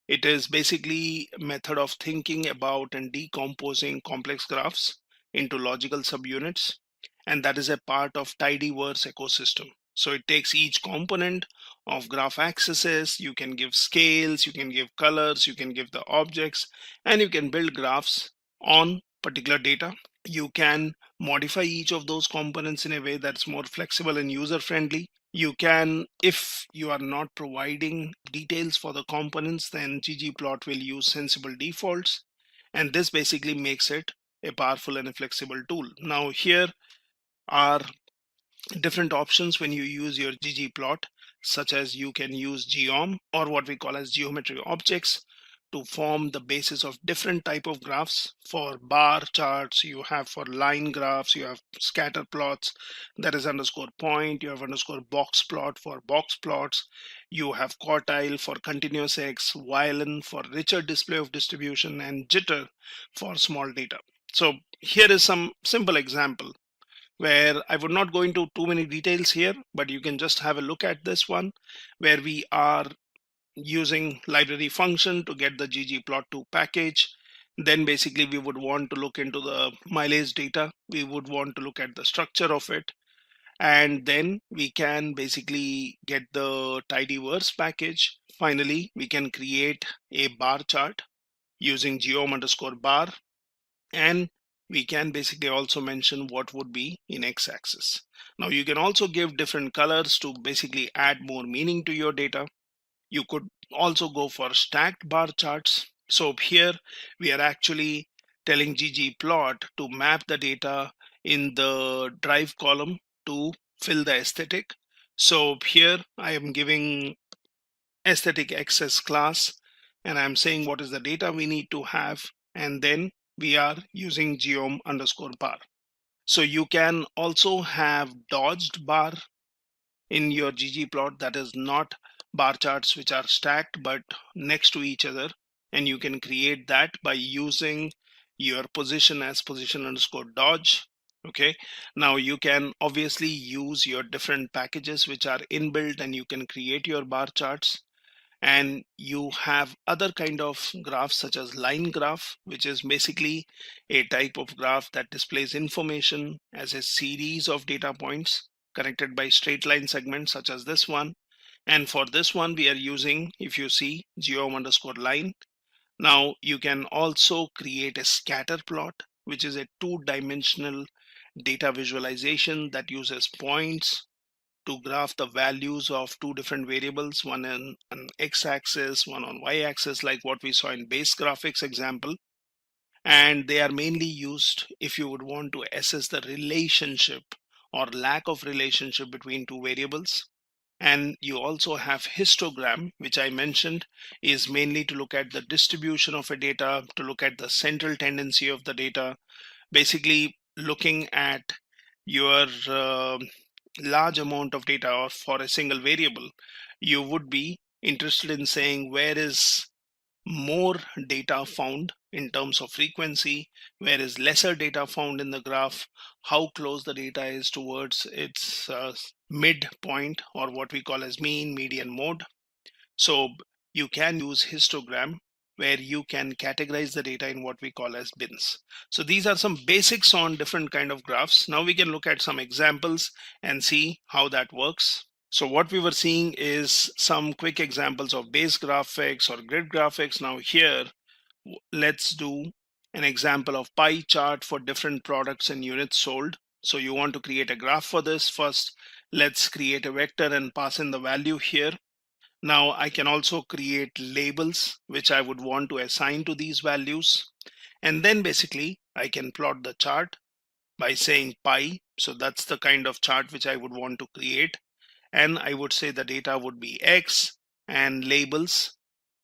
It is basically a method of thinking about and decomposing complex graphs into logical subunits, and that is a part of tidyverse ecosystem. So it takes each component of graph axes, you can give scales, you can give colors, you can give the objects, and you can build graphs on particular data. You can modify each of those components in a way that's more flexible and user friendly. You can, if you are not providing details for the components, then ggplot will use sensible defaults, and this basically makes it a powerful and a flexible tool. Now here are different options when you use your ggplot, such as you can use geom, or what we call as geometry objects, to form the basis of different type of graphs. For bar charts, you have for line graphs, you have scatter plots, that is underscore point, you have underscore box plot for box plots, you have quartile for continuous x, violin for richer display of distribution, and jitter for small data. So here is some simple example where I would not go into too many details here, but you can just have a look at this one where we are using library function to get the ggplot2 package. Then basically we would want to look into the mileage data. We would want to look at the structure of it. And then we can basically get the tidyverse package. Finally, we can create a bar chart using geom_bar, and we can basically also mention what would be in x-axis. Now you can also give different colors to basically add more meaning to your data. You could also go for stacked bar charts. So here we are actually telling ggplot to map the data in the drive column to fill the aesthetic. So here I am giving aesthetic access class, and I'm saying what is the data we need to have, and then we are using geom_bar. So you can also have dodged bar in your ggplot, that is not bar charts which are stacked but next to each other, and you can create that by using your position as position_dodge. Okay, now you can obviously use your different packages which are inbuilt, and you can create your bar charts. And you have other kind of graphs such as line graph, which is basically a type of graph that displays information as a series of data points connected by straight line segments such as this one. And for this one we are using, if you see, geom_line. Now you can also create a scatter plot, which is a two-dimensional data visualization that uses points to graph the values of two different variables, one on an x-axis, one on y-axis, like what we saw in base graphics example. And they are mainly used if you would want to assess the relationship or lack of relationship between two variables. And you also have histogram, which I mentioned is mainly to look at the distribution of a data, to look at the central tendency of the data, basically looking at your large amount of data or for a single variable. You would be interested in saying where is more data found in terms of frequency, where is lesser data found in the graph, how close the data is towards its midpoint, or what we call as mean, median, mode. So you can use histogram where you can categorize the data in what we call as bins. So these are some basics on different kind of graphs. Now we can look at some examples and see how that works. So what we were seeing is some quick examples of base graphics or grid graphics. Now here, let's do an example of pie chart for different products and units sold. So you want to create a graph for this. First, let's create a vector and pass in the value here. Now I can also create labels which I would want to assign to these values. And then basically I can plot the chart by saying pie. So that's the kind of chart which I would want to create. And I would say the data would be X and labels.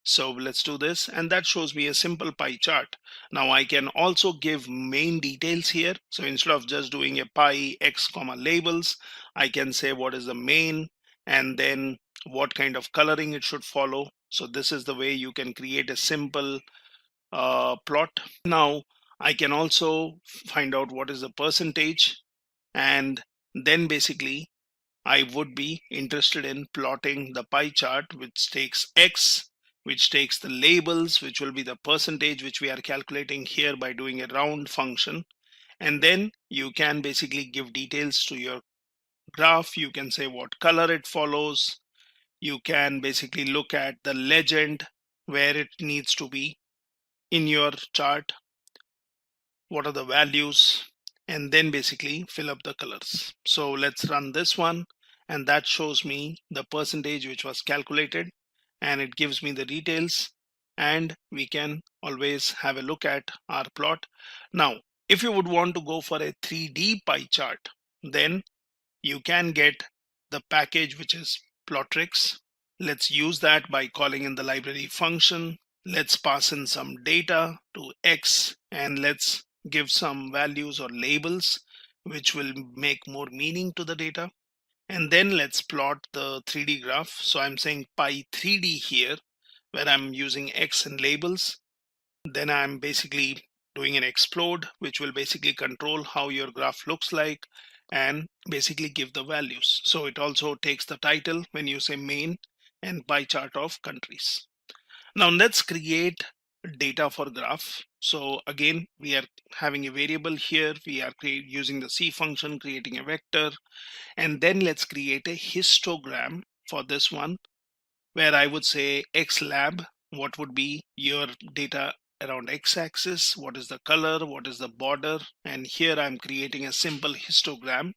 So let's do this, and that shows me a simple pie chart. Now I can also give main details here. So instead of just doing a pie X comma labels, I can say what is the main and then what kind of coloring it should follow. So this is the way you can create a simple plot. Now I can also find out what is the percentage, and then basically I would be interested in plotting the pie chart which takes X, which takes the labels, which will be the percentage which we are calculating here by doing a round function. And then you can basically give details to your graph. You can say what color it follows. You can basically look at the legend where it needs to be in your chart, what are the values, and then basically fill up the colors. So let's run this one, and that shows me the percentage which was calculated, and it gives me the details, and we can always have a look at our plot. Now if you would want to go for a 3D pie chart, then you can get the package which is Plotrix. Let's use that by calling in the library function. Let's pass in some data to X, and let's give some values or labels which will make more meaning to the data. And then let's plot the 3D graph. So I'm saying pi 3D here, where I'm using X and labels. Then I'm basically doing an explode, which will basically control how your graph looks like and basically give the values. So it also takes the title when you say main and pie chart of countries. Now let's create data for graph. So again, we are having a variable here. We are using the C function, creating a vector, and then let's create a histogram for this one, where I would say X lab, what would be your data around x-axis, what is the color, what is the border, and here I'm creating a simple histogram,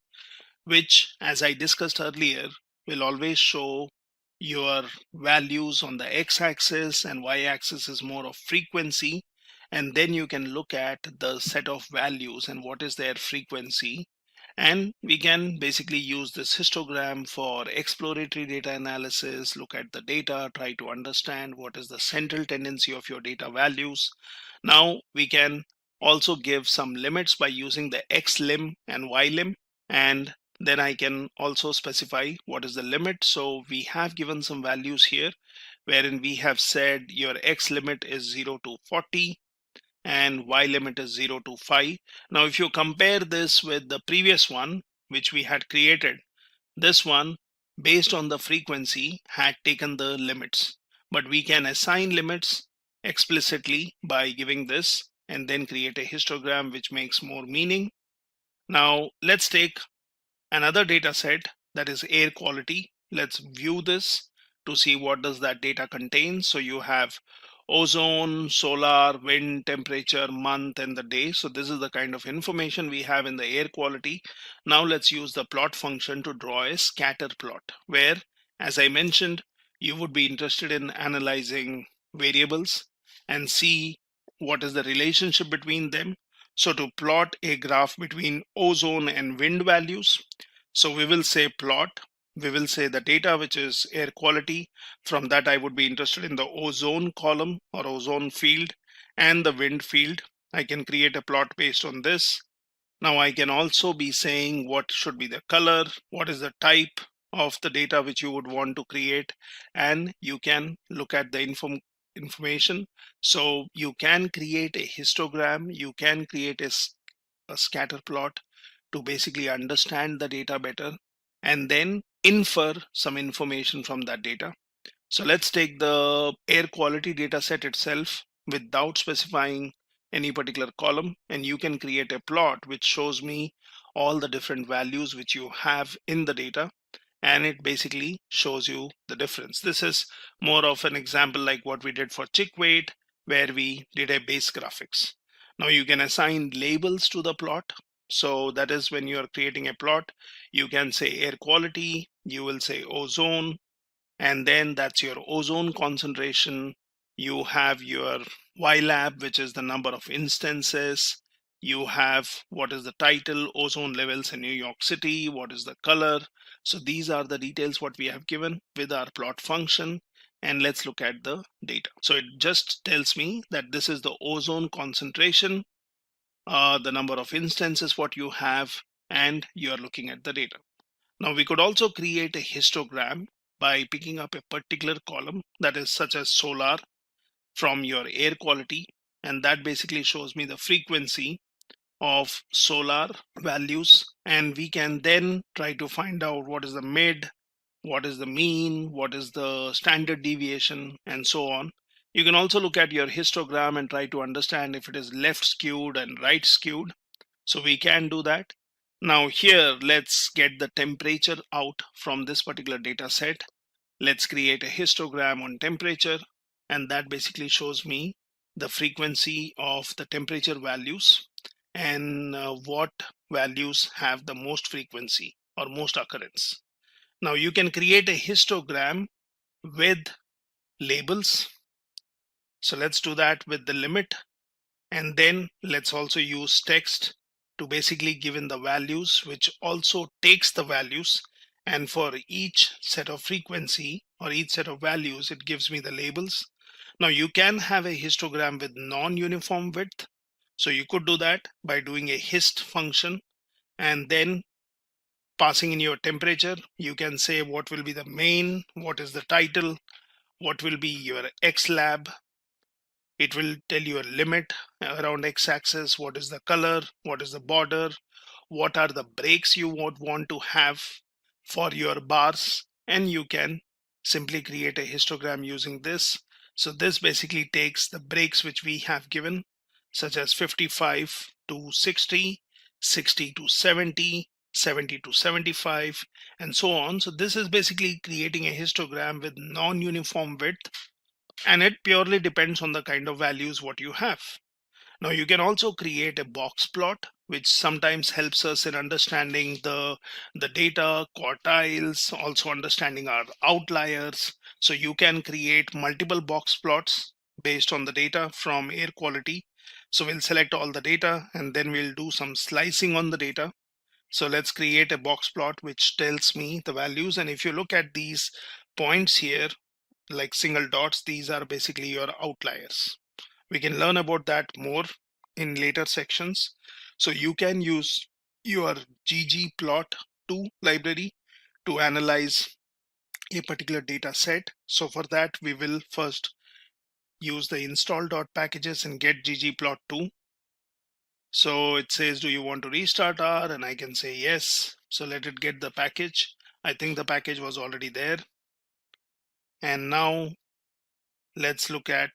which, as I discussed earlier, will always show your values on the x-axis, and y-axis is more of frequency, and then you can look at the set of values and what is their frequency. And we can basically use this histogram for exploratory data analysis, look at the data, try to understand what is the central tendency of your data values. Now we can also give some limits by using the x lim and y lim, and then I can also specify what is the limit. So we have given some values here wherein we have said your x limit is 0 to 40 and y limit is 0 to 5. Now if you compare this with the previous one which we had created, this one based on the frequency had taken the limits, but we can assign limits explicitly by giving this and then create a histogram which makes more meaning. Now let's take another data set, that is air quality. Let's view this to see what does that data contain. So you have ozone, solar, wind, temperature, month, and the day. So this is the kind of information we have in the air quality. Now let's use the plot function to draw a scatter plot, where, as I mentioned, you would be interested in analyzing variables and see what is the relationship between them. So to plot a graph between ozone and wind values, so we will say plot, we will say the data which is air quality. From that I would be interested in the ozone column or ozone field and the wind field. I can create a plot based on this. Now I can also be saying what should be the color, what is the type of the data which you would want to create, and you can look at the information. So you can create a histogram, you can create a scatter plot to basically understand the data better and then infer some information from that data. So let's take the air quality data set itself without specifying any particular column, and you can create a plot which shows me all the different values which you have in the data, and it basically shows you the difference. This is more of an example like what we did for chick weight, where we did a base graphics. Now you can assign labels to the plot. So that is when you are creating a plot, you can say air quality, you will say ozone, and then that's your ozone concentration. You have your YLab, which is the number of instances. You have what is the title, ozone levels in New York City, what is the color. So these are the details what we have given with our plot function. And let's look at the data. So it just tells me that this is the ozone concentration, the number of instances what you have, and you are looking at the data. Now we could also create a histogram by picking up a particular column, that is such as solar, from your air quality, and that basically shows me the frequency of solar values, and we can then try to find out what is the mid, what is the mean, what is the standard deviation, and so on. You can also look at your histogram and try to understand if it is left skewed and right skewed. So we can do that. Now here, let's get the temperature out from this particular data set. Let's create a histogram on temperature, and that basically shows me the frequency of the temperature values and what values have the most frequency or most occurrence. Now you can create a histogram with labels. So let's do that with the limit, and then let's also use text to basically give in the values, which also takes the values, and for each set of frequency or each set of values it gives me the labels. Now you can have a histogram with non-uniform width, so you could do that by doing a hist function and then passing in your temperature. You can say what will be the main, what is the title, what will be your X lab, It will tell you a limit around x-axis, what is the color, what is the border, what are the breaks you would want to have for your bars, and you can simply create a histogram using this. So this basically takes the breaks which we have given, such as 55 to 60, 60 to 70, 70 to 75, and so on. So this is basically creating a histogram with non-uniform width, and it purely depends on the kind of values what you have. Now you can also create a box plot, which sometimes helps us in understanding the data quartiles, also understanding our outliers. So you can create multiple box plots based on the data from air quality. So we'll select all the data and then we'll do some slicing on the data. So let's create a box plot which tells me the values. And if you look at these points here, like single dots, these are basically your outliers. We can learn about that more in later sections. So you can use your ggplot2 library to analyze a particular data set. So for that, we will first use the install.packages and get ggplot2. So it says, do you want to restart R? And I can say yes. So let it get the package. I think the package was already there. And now let's look at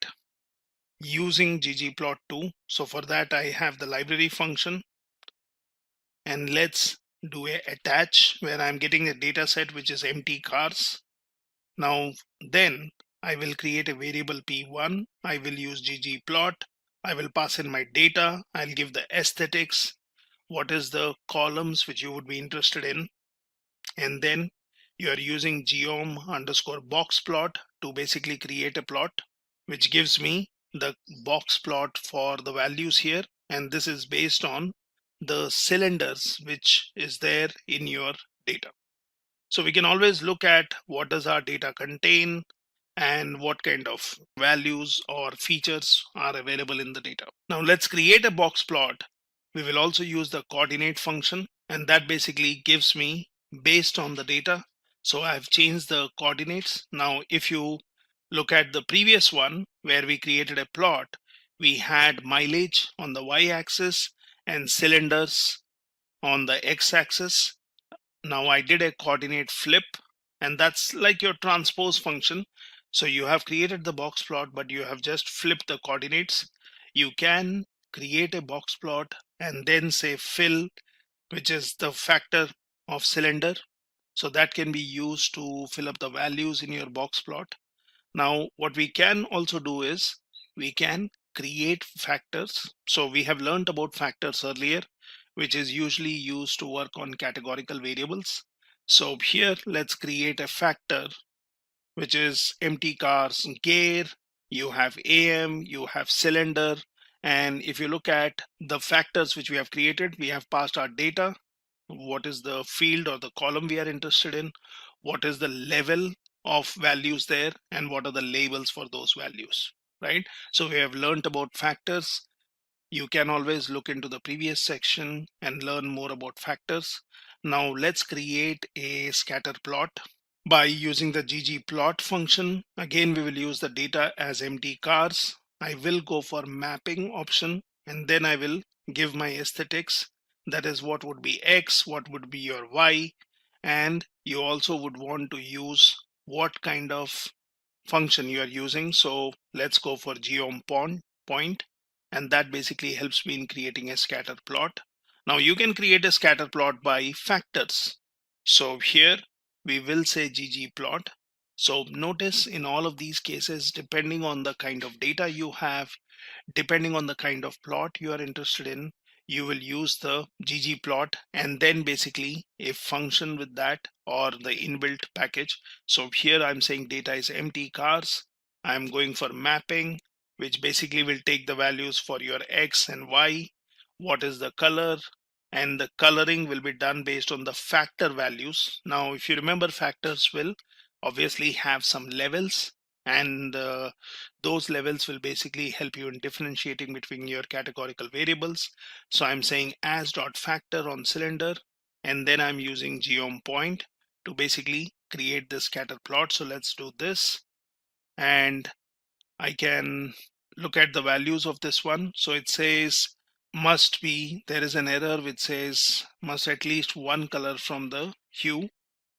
using ggplot2. So for that, I have the library function, and let's do a attach where I'm getting a data set which is empty cars. Now then I will create a variable p1. I will use ggplot. I will pass in my data. I'll give the aesthetics, what is the columns which you would be interested in, and then you are using geom underscore box plot to basically create a plot which gives me the box plot for the values here, and this is based on the cylinders which is there in your data. So we can always look at what does our data contain and what kind of values or features are available in the data. Now let's create a box plot. We will also use the coordinate function, and that basically gives me based on the data. So I've changed the coordinates. Now if you look at the previous one where we created a plot, we had mileage on the y-axis and cylinders on the x-axis. Now I did a coordinate flip, and that's like your transpose function. So you have created the box plot, but you have just flipped the coordinates. You can create a box plot and then say fill, which is the factor of cylinder. So that can be used to fill up the values in your box plot. Now, what we can also do is we can create factors. So we have learned about factors earlier, which is usually used to work on categorical variables. So here, let's create a factor, which is empty cars gear. You have AM, you have cylinder. And if you look at the factors which we have created, we have passed our data. What is the field or the column we are interested in? What is the level of values there? And what are the labels for those values, right? So we have learned about factors. You can always look into the previous section and learn more about factors. Now let's create a scatter plot by using the ggplot function. Again, we will use the data as empty cars. I will go for mapping option, and then I will give my aesthetics. That is what would be X, what would be your Y, and you also would want to use what kind of function you are using. So let's go for geom point, and that basically helps me in creating a scatter plot. Now you can create a scatter plot by factors. So here we will say ggplot. So notice in all of these cases, depending on the kind of data you have, depending on the kind of plot you are interested in, you will use the ggplot and then basically a function with that or the inbuilt package. So here I'm saying data is empty cars. I'm going for mapping, which basically will take the values for your X and Y. What is the color? And the coloring will be done based on the factor values. Now, if you remember, factors will obviously have some levels, and those levels will basically help you in differentiating between your categorical variables. So I'm saying as dot factor on cylinder, and then I'm using geom point to basically create this scatter plot. So let's do this, and I can look at the values of this one. So it says must be, there is an error which says must at least one color from the hue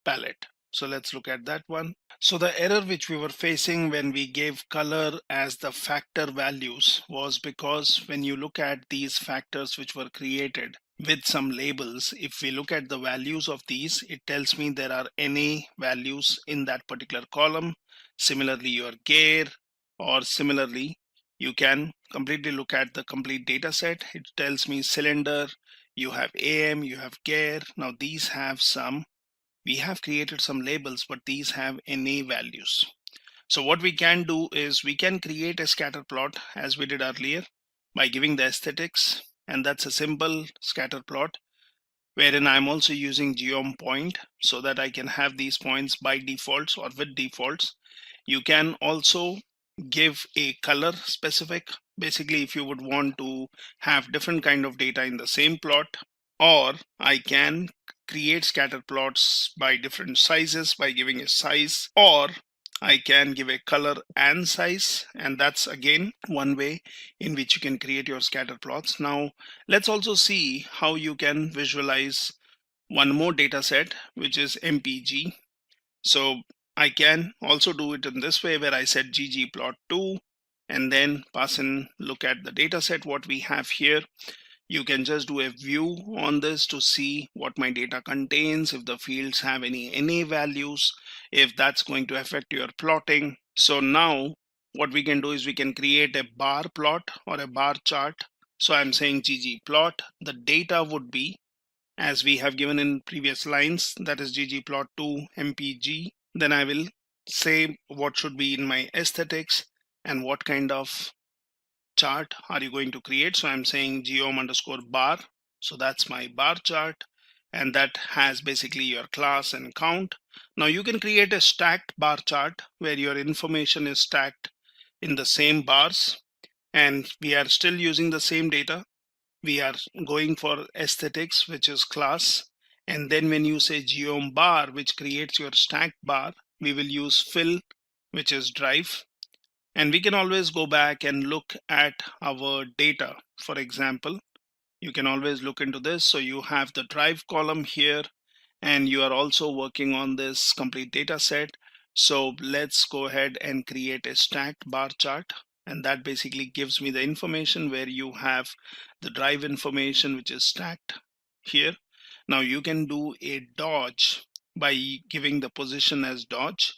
palette. So let's look at that one. So the error which we were facing when we gave color as the factor values was because when you look at these factors which were created with some labels, if we look at the values of these, it tells me there are NA values in that particular column. Similarly, your gear, or similarly, you can completely look at the complete data set. It tells me cylinder, you have AM, you have gear. Now these have some, we have created some labels, but these have NA values. So what we can do is we can create a scatter plot as we did earlier by giving the aesthetics, and that's a simple scatter plot wherein I'm also using geom point so that I can have these points by defaults or with defaults. You can also give a color specific, basically if you would want to have different kind of data in the same plot, or I can create scatter plots by different sizes by giving a size, or I can give a color and size, and that's again one way in which you can create your scatter plots. Now let's also see how you can visualize one more data set, which is MPG. So I can also do it in this way where I set ggplot2 and then pass in, look at the data set what we have here. You can just do a view on this to see what my data contains, if the fields have any NA values, if that's going to affect your plotting. So now what we can do is we can create a bar plot or a bar chart. So I'm saying ggplot, the data would be as we have given in previous lines, that is ggplot2 mpg. Then I will say what should be in my aesthetics and what kind of chart are you going to create. So I'm saying geom underscore bar. So that's my bar chart, and that has basically your class and count. Now you can create a stacked bar chart where your information is stacked in the same bars, and we are still using the same data. We are going for aesthetics, which is class, and then when you say geom bar, which creates your stacked bar, we will use fill, which is drive. And we can always go back and look at our data. For example, you can always look into this. So you have the drive column here, and you are also working on this complete data set. So let's go ahead and create a stacked bar chart. And that basically gives me the information where you have the drive information, which is stacked here. Now you can do a dodge by giving the position as dodge.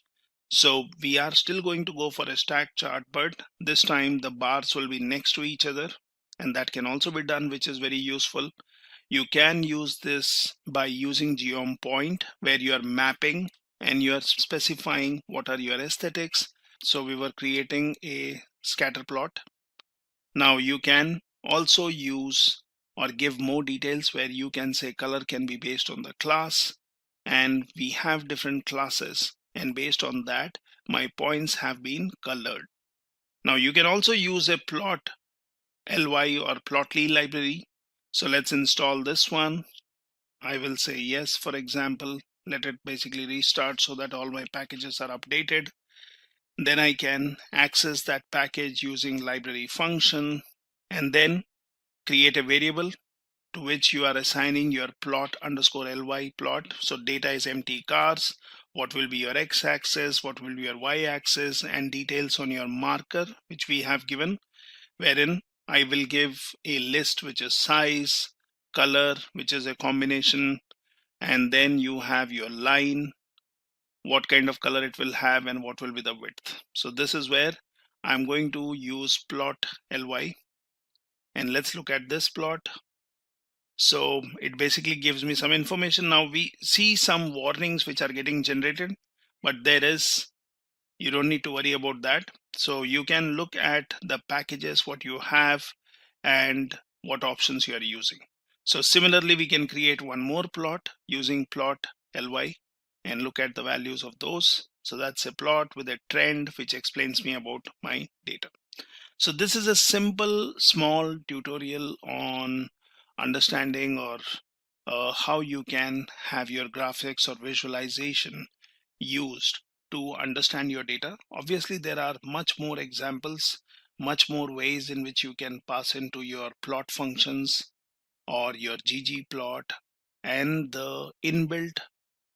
So we are still going to go for a stack chart, but this time the bars will be next to each other, and that can also be done, which is very useful. You can use this by using geom point where you are mapping and you are specifying what are your aesthetics. So we were creating a scatter plot. Now you can also use or give more details where you can say color can be based on the class, and we have different classes, and based on that my points have been colored. Now you can also use a plot ly or plotly library. So let's install this one. I will say yes, for example. Let it basically restart so that all my packages are updated. Then I can access that package using library function, and then create a variable to which you are assigning your plot underscore ly plot. So data is empty cars, what will be your x-axis, what will be your y-axis, and details on your marker which we have given, wherein I will give a list which is size, color, which is a combination, and then you have your line, what kind of color it will have, and what will be the width. So this is where I'm going to use plot ly, and let's look at this plot. So it basically gives me some information. Now we see some warnings which are getting generated, but you don't need to worry about that. So you can look at the packages, what you have, and what options you are using. So similarly, we can create one more plot using plot ly and look at the values of those. So that's a plot with a trend which explains me about my data. So this is a simple small tutorial on understanding or how you can have your graphics or visualization used to understand your data. Obviously, there are much more examples, much more ways in which you can pass into your plot functions or your ggplot and the inbuilt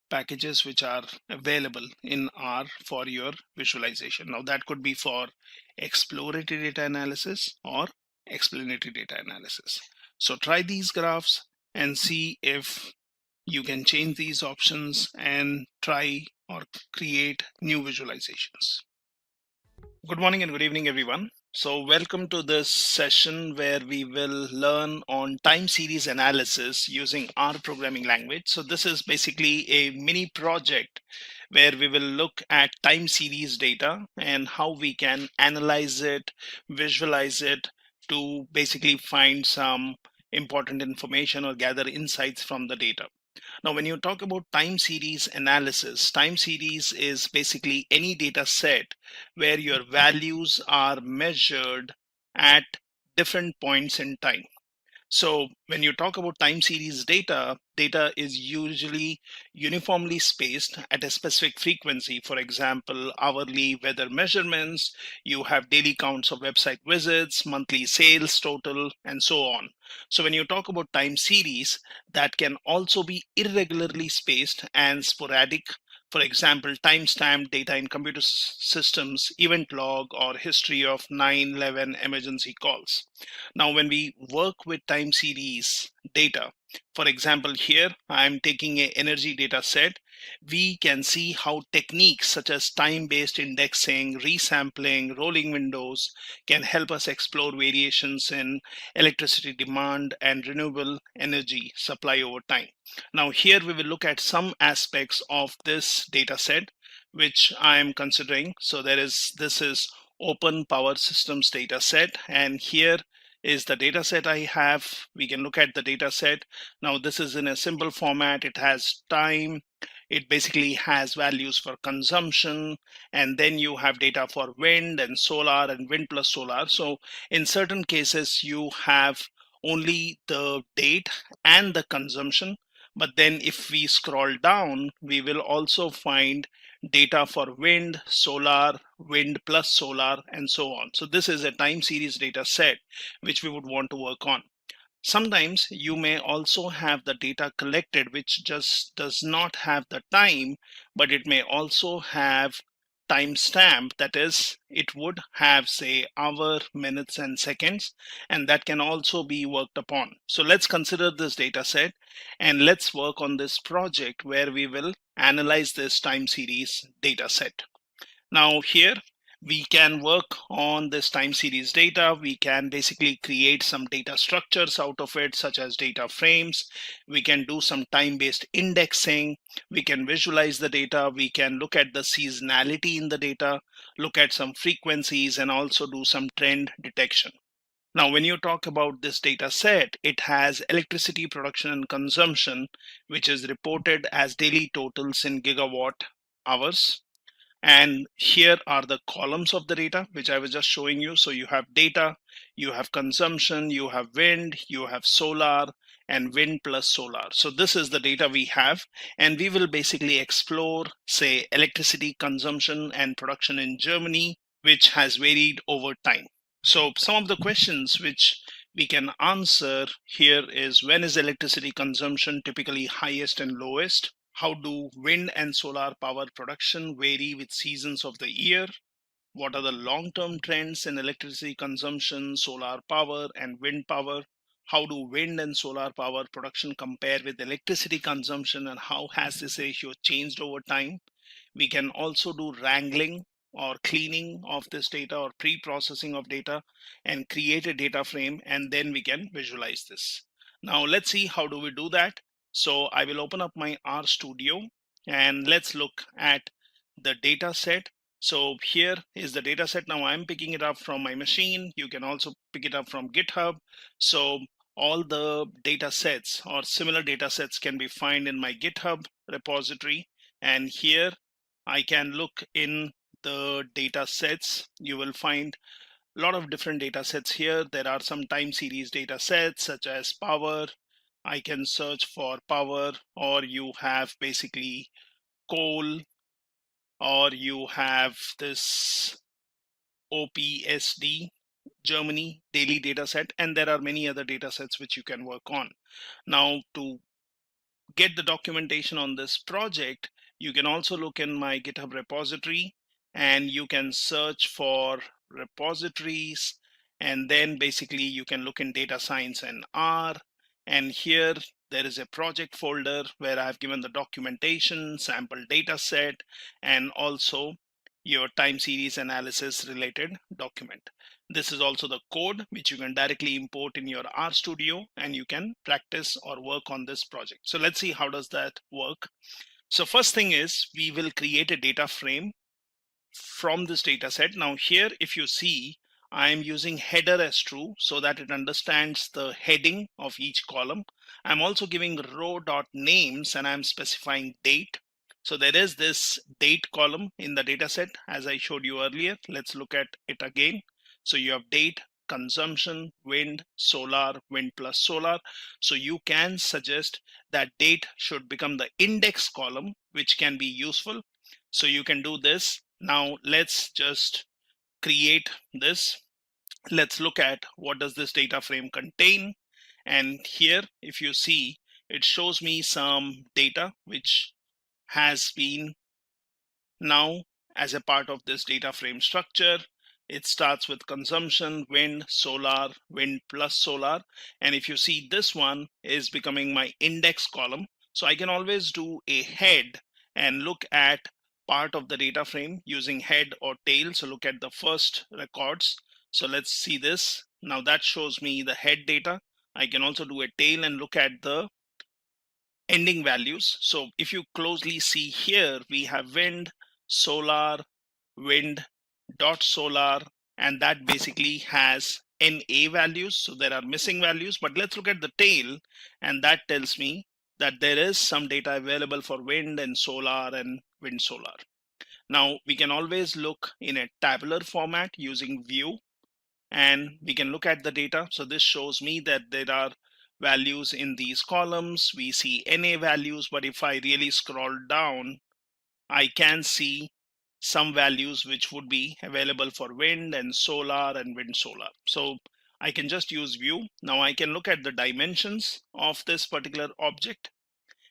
packages which are available in R for your visualization. Now that could be for exploratory data analysis or explanatory data analysis. So try these graphs and see if you can change these options and try or create new visualizations. Good morning and good evening, everyone. So welcome to this session where we will learn on time series analysis using R programming language. So this is basically a mini project where we will look at time series data and how we can analyze it, visualize it to basically find some important information or gather insights from the data. Now, when you talk about time series analysis, time series is basically any data set where your values are measured at different points in time. So when you talk about time series data, data is usually uniformly spaced at a specific frequency. For example, hourly weather measurements, you have daily counts of website visits, monthly sales total, and so on. So when you talk about time series, that can also be irregularly spaced and sporadic. For example, timestamp data in computer systems, event log, or history of 9/11 emergency calls. Now, when we work with time series data, for example, here I'm taking an energy data set, we can see how techniques such as time-based indexing, resampling, rolling windows can help us explore variations in electricity demand and renewable energy supply over time. Now, here we will look at some aspects of this data set, which I am considering. So this is open power systems data set, and here is the data set I have. We can look at the data set. Now this is in a simple format. It has time. It basically has values for consumption, and then you have data for wind and solar and wind plus solar. So in certain cases, you have only the date and the consumption. But then if we scroll down, we will also find data for wind, solar, wind plus solar, and so on. So this is a time series data set which we would want to work on. Sometimes you may also have the data collected which just does not have the time, but it may also have timestamp. That is, it would have, say, hour, minutes, and seconds, and that can also be worked upon. So let's consider this data set and let's work on this project where we will analyze this time series data set. Now here we can work on this time series data. We can basically create some data structures out of it, such as data frames. We can do some time-based indexing. We can visualize the data. We can look at the seasonality in the data, look at some frequencies, and also do some trend detection. Now, when you talk about this data set, it has electricity production and consumption, which is reported as daily totals in gigawatt hours. And here are the columns of the data, which I was just showing you. So you have data, you have consumption, you have wind, you have solar, and wind plus solar. So this is the data we have, and we will basically explore, say, electricity consumption and production in Germany, which has varied over time. So some of the questions which we can answer here is, when is electricity consumption typically highest and lowest? How do wind and solar power production vary with seasons of the year? What are the long-term trends in electricity consumption, solar power, and wind power? How do wind and solar power production compare with electricity consumption, and how has this ratio changed over time? We can also do wrangling or cleaning of this data or pre-processing of data and create a data frame, and then we can visualize this. Now let's see how do we do that. So I will open up my R Studio and let's look at the data set. So here is the data set. Now I'm picking it up from my machine. You can also pick it up from GitHub. So all the data sets or similar data sets can be found in my GitHub repository. And here I can look in the data sets. You will find a lot of different data sets here. There are some time series data sets such as power. I can search for power, or you have basically coal, or you have this OPSD, Germany daily data set, and there are many other data sets which you can work on. Now, to get the documentation on this project, you can also look in my GitHub repository, and you can search for repositories, and then basically you can look in data science and R, and here there is a project folder where I've given the documentation, sample data set, and also your time series analysis related document. This is also the code which you can directly import in your RStudio, and you can practice or work on this project. So let's see how does that work. So first thing is we will create a data frame from this data set. Now here, if you see, I am using header as true so that it understands the heading of each column. I'm also giving row dot names, and I'm specifying date. So there is this date column in the data set as I showed you earlier. Let's look at it again. So you have date, consumption, wind, solar, wind plus solar. So you can suggest that date should become the index column, which can be useful. So you can do this. Now let's just create this. Let's look at what does this data frame contain. And here, if you see, it shows me some data which has been now as a part of this data frame structure. It starts with consumption, wind, solar, wind plus solar. And if you see, this one is becoming my index column. So I can always do a head and look at part of the data frame using head or tail. So look at the first records. So let's see this. Now that shows me the head data. I can also do a tail and look at the ending values. So if you closely see here, we have wind, solar, wind dot solar, and that basically has NA values. So there are missing values, but let's look at the tail, and that tells me that there is some data available for wind and solar and wind solar. Now we can always look in a tabular format using view, and we can look at the data. So this shows me that there are values in these columns. We see NA values, but if I really scroll down, I can see some values which would be available for wind and solar and wind solar. So I can just use view. Now I can look at the dimensions of this particular object,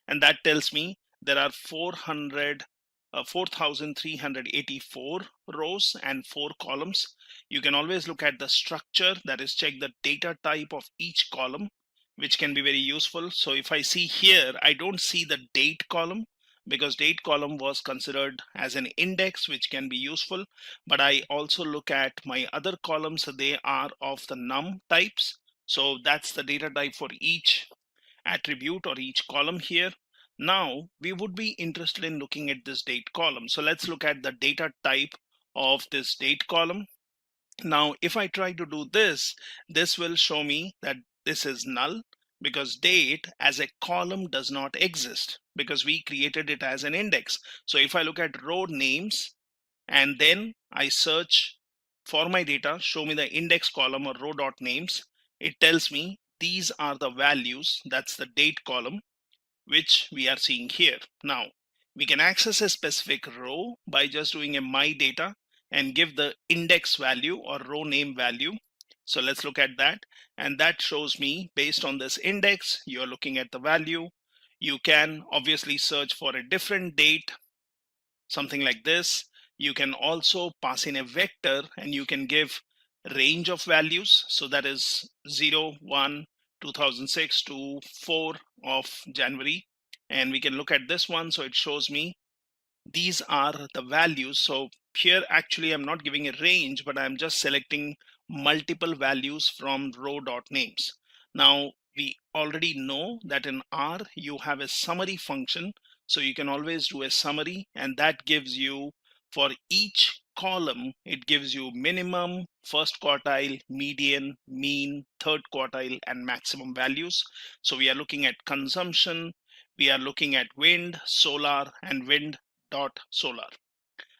and that tells me there are 4,384 rows and 4 columns. You can always look at the structure, that is check the data type of each column, which can be very useful. So if I see here, I don't see the date column because date column was considered as an index, which can be useful. But I also look at my other columns. So they are of the num types. So that's the data type for each attribute or each column here. Now we would be interested in looking at this date column. So let's look at the data type of this date column. Now if I try to do this, this will show me that this is null because date as a column does not exist because we created it as an index. So if I look at row names and then I search for my data, show me the index column or row dot names, it tells me these are the values. That's the date column which we are seeing here. Now we can access a specific row by just doing a my data and give the index value or row name value. So let's look at that, and that shows me based on this index you're looking at the value. You can obviously search for a different date, something like this. You can also pass in a vector and you can give range of values. So that is 0, 1, 2006 to 4 of January. And we can look at this one. So it shows me these are the values. So here actually I'm not giving a range, but I'm just selecting multiple values from row dot names. Now we already know that in R you have a summary function. So you can always do a summary, and that gives you for each column, it gives you minimum, first quartile, median, mean, third quartile, and maximum values. So we are looking at consumption, we are looking at wind, solar, and wind dot solar.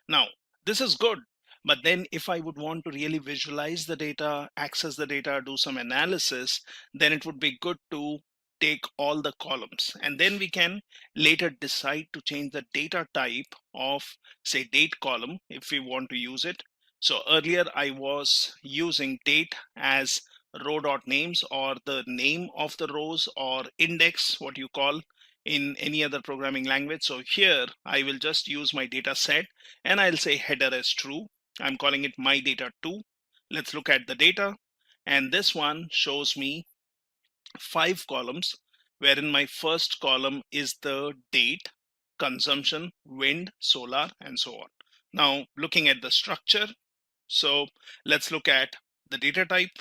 Now this is good, but then if I would want to really visualize the data, access the data, do some analysis, then it would be good to take all the columns, and then we can later decide to change the data type of say date column if we want to use it. So earlier I was using date as row.names or the name of the rows or index, what you call in any other programming language. So here I will just use my data set and I'll say header as true. I'm calling it my data 2. Let's look at the data, and this one shows me 5 columns, wherein my first column is the date, consumption, wind, solar, and so on. Now looking at the structure, so let's look at the data type.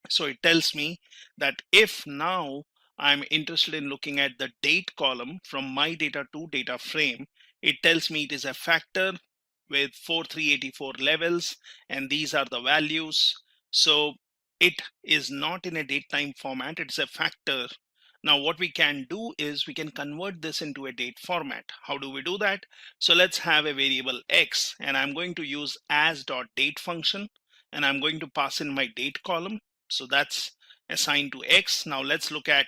So it tells me that if now I'm interested in looking at the date column from my data to data frame, it tells me it is a factor with 4384 levels, and these are the values. So it is not in a date time format, it's a factor. Now what we can do is we can convert this into a date format. How do we do that? So let's have a variable x, and I'm going to use as.date function, and I'm going to pass in my date column. So that's assigned to x. Now let's look at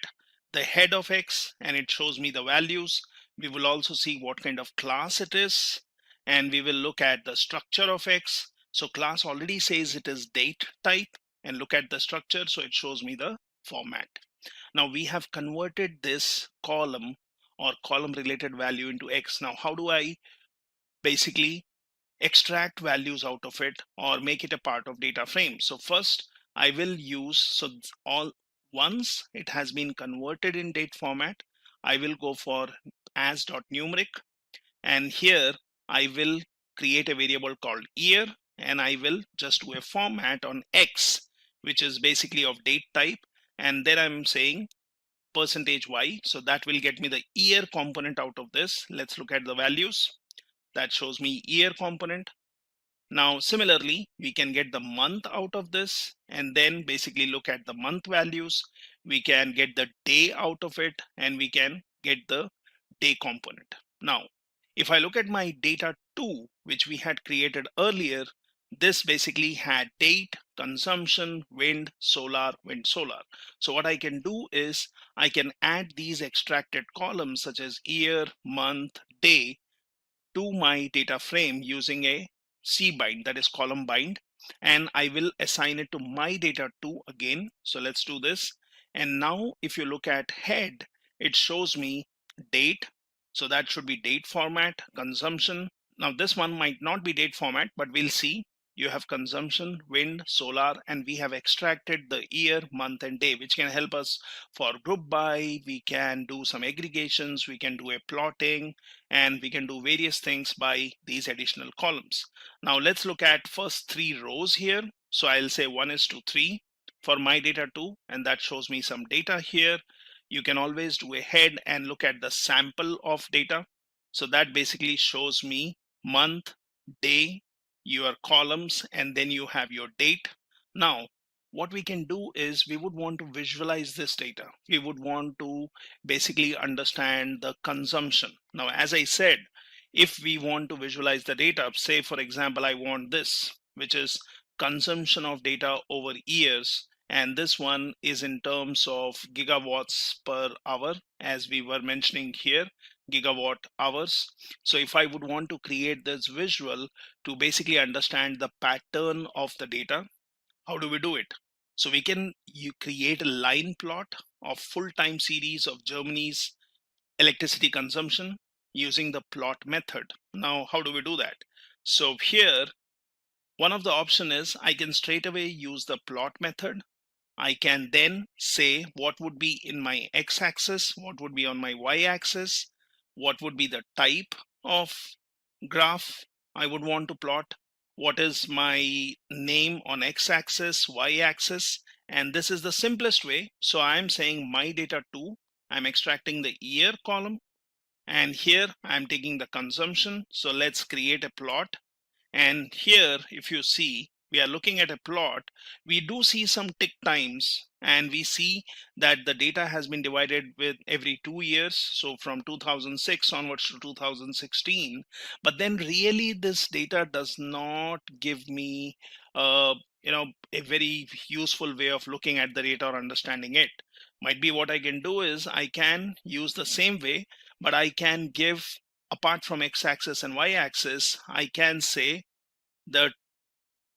the head of x, and it shows me the values. We will also see what kind of class it is, and we will look at the structure of x. So class already says it is date type, and look at the structure, so it shows me the format. Now we have converted this column or column related value into x. Now how do I basically extract values out of it or make it a part of data frame? So first I will use, so all once it has been converted in date format, I will go for as.numeric, and here I will create a variable called year, and I will just do a format on x, which is basically of date type, and then I'm saying %y, so that will get me the year component out of this. Let's look at the values. That shows me year component. Now similarly we can get the month out of this, and then basically look at the month values. We can get the day out of it, and we can get the day component. Now if I look at my data 2, which we had created earlier, this basically had date, consumption, wind, solar, wind, solar. So what I can do is I can add these extracted columns such as year, month, day to my data frame using a cbind, that is column bind, and I will assign it to my data 2 again. So let's do this. And now if you look at head, it shows me date, so that should be date format, consumption. Now this one might not be date format, but we'll see. You have consumption, wind, solar, and we have extracted the year, month, and day, which can help us for group by. We can do some aggregations, we can do a plotting, and we can do various things by these additional columns. Now let's look at first 3 rows here. So I'll say 1:3 for my data 2, and that shows me some data here. You can always do a head and look at the sample of data. So that basically shows me month, day, your columns, and then you have your date. Now what we can do is we would want to visualize this data. We would want to basically understand the consumption. Now as I said, if we want to visualize the data, say for example I want this, which is consumption of data over years, and this one is in terms of gigawatts per hour, as we were mentioning here, gigawatt hours. So if I would want to create this visual to basically understand the pattern of the data, how do we do it? So we can create a line plot of full time series of Germany's electricity consumption using the plot method. Now how do we do that? So here one of the option is I can straight away use the plot method. I can then say what would be in my x-axis, what would be on my y-axis, what would be the type of graph I would want to plot, what is my name on x-axis, y-axis, and this is the simplest way. So I'm saying my data 2, I'm extracting the year column, and here I'm taking the consumption. So let's create a plot. And here, if you see, we are looking at a plot. We do see some tick times, and we see that the data has been divided with every 2 years. So from 2006 onwards to 2016. But then really this data does not give me a very useful way of looking at the data or understanding it. Might be what I can do is I can use the same way, but I can give, apart from x-axis and y-axis, I can say the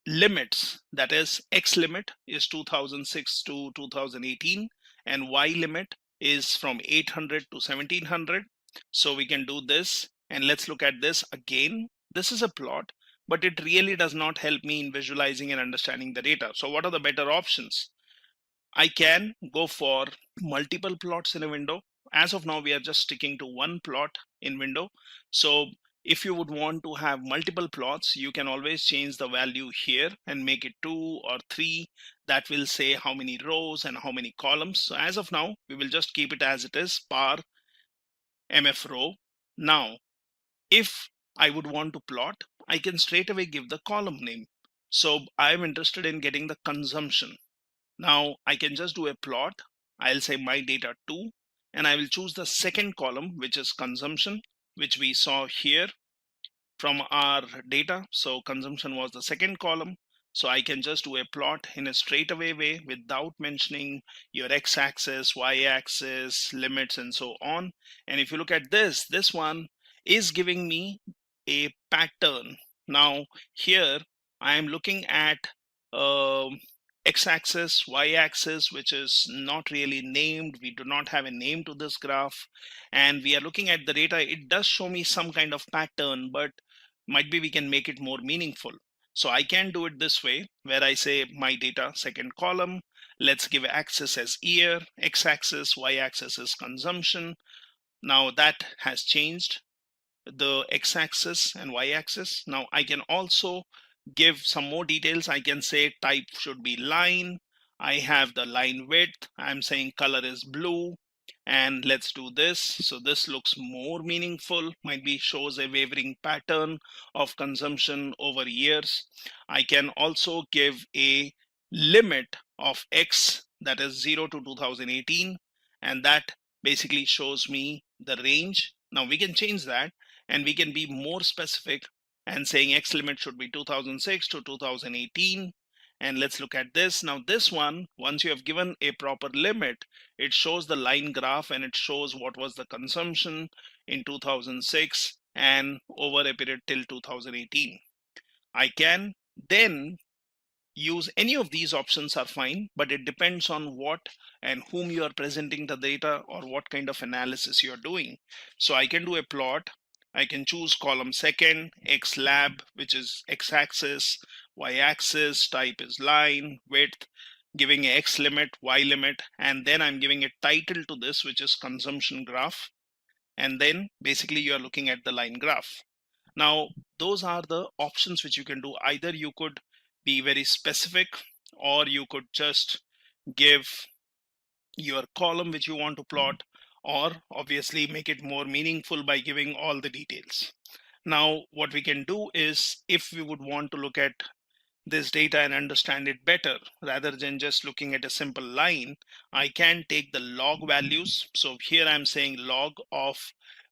limits, that is X limit is 2006 to 2018 and Y limit is from 800 to 1700. So we can do this, and let's look at this again. This is a plot, but it really does not help me in visualizing and understanding the data. So what are the better options? I can go for multiple plots in a window. As of now, we are just sticking to one plot in window. So if you would want to have multiple plots, you can always change the value here and make it 2 or 3. That will say how many rows and how many columns. So as of now, we will just keep it as it is, par mf row. Now, if I would want to plot, I can straight away give the column name. So I'm interested in getting the consumption. Now I can just do a plot. I'll say my data 2, and I will choose the second column, which is consumption, which we saw here from our data. So consumption was the second column. So I can just do a plot in a straightaway way without mentioning your x-axis, y-axis, limits, and so on. And if you look at this, this one is giving me a pattern. Now here I am looking at x-axis, y-axis, which is not really named. We do not have a name to this graph, and we are looking at the data. It does show me some kind of pattern, but might be we can make it more meaningful. So I can do it this way, where I say my data second column, let's give axis as year, x-axis, y-axis is consumption. Now that has changed, the x-axis and y-axis. Now I can also give some more details. I can say type should be line. I have the line width. I'm saying color is blue. And let's do this. So this looks more meaningful, might be shows a wavering pattern of consumption over years. I can also give a limit of X, that is 0 to 2018, and that basically shows me the range. Now we can change that, and we can be more specific and saying X limit should be 2006 to 2018. And let's look at this. Now this one, once you have given a proper limit, it shows the line graph and it shows what was the consumption in 2006 and over a period till 2018. I can then use any of these options are fine, but it depends on what and whom you are presenting the data or what kind of analysis you're doing. So I can do a plot. I can choose column second, X lab, which is x-axis, y-axis, type is line, width, giving a X limit, Y limit, and then I'm giving a title to this, which is consumption graph. And then basically you're looking at the line graph. Now, those are the options which you can do. Either you could be very specific, or you could just give your column which you want to plot, or obviously make it more meaningful by giving all the details. Now, what we can do is, if we would want to look at this data and understand it better, rather than just looking at a simple line, I can take the log values. So here I'm saying log of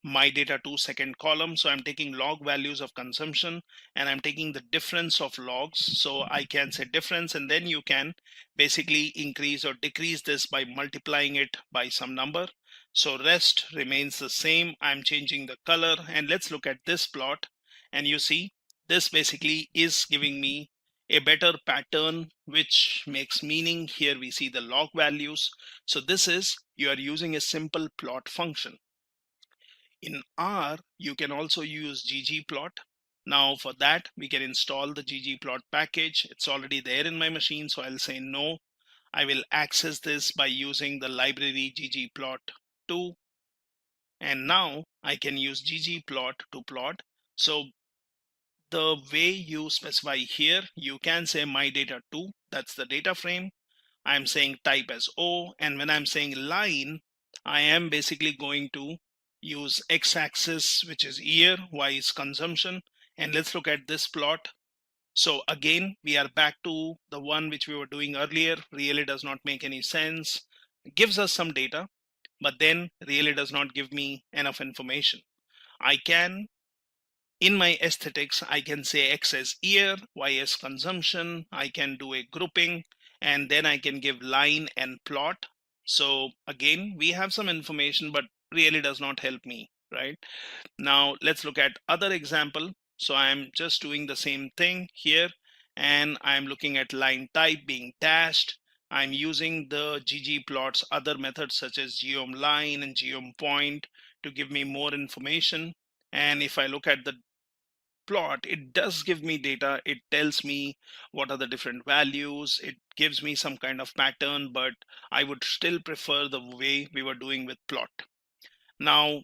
my data 2 second column. So I'm taking log values of consumption and I'm taking the difference of logs. So I can say difference, and then you can basically increase or decrease this by multiplying it by some number. So rest remains the same. I'm changing the color, and let's look at this plot. And you see, this basically is giving me a better pattern, which makes meaning. Here we see the log values. So this is, you are using a simple plot function. In R, you can also use ggplot. Now for that, we can install the ggplot package. It's already there in my machine, so I'll say no. I will access this by using the library ggplot2. And now I can use ggplot to plot. So the way you specify here, you can say my data 2, that's the data frame. I'm saying type as O, and when I'm saying line, I am basically going to use x-axis, which is year, y is consumption. And let's look at this plot. So again, we are back to the one which we were doing earlier. Really does not make any sense. It gives us some data, but then really does not give me enough information. I can, in my aesthetics, I can say X as year, Y as consumption. I can do a grouping, and then I can give line and plot. So again, we have some information, but really does not help me, right? Now let's look at other example. So I'm just doing the same thing here, and I'm looking at line type being dashed. I'm using the ggplot's other methods such as geomLine and geomPoint to give me more information. And if I look at the plot, it does give me data. It tells me what are the different values. It gives me some kind of pattern, but I would still prefer the way we were doing with plot. Now,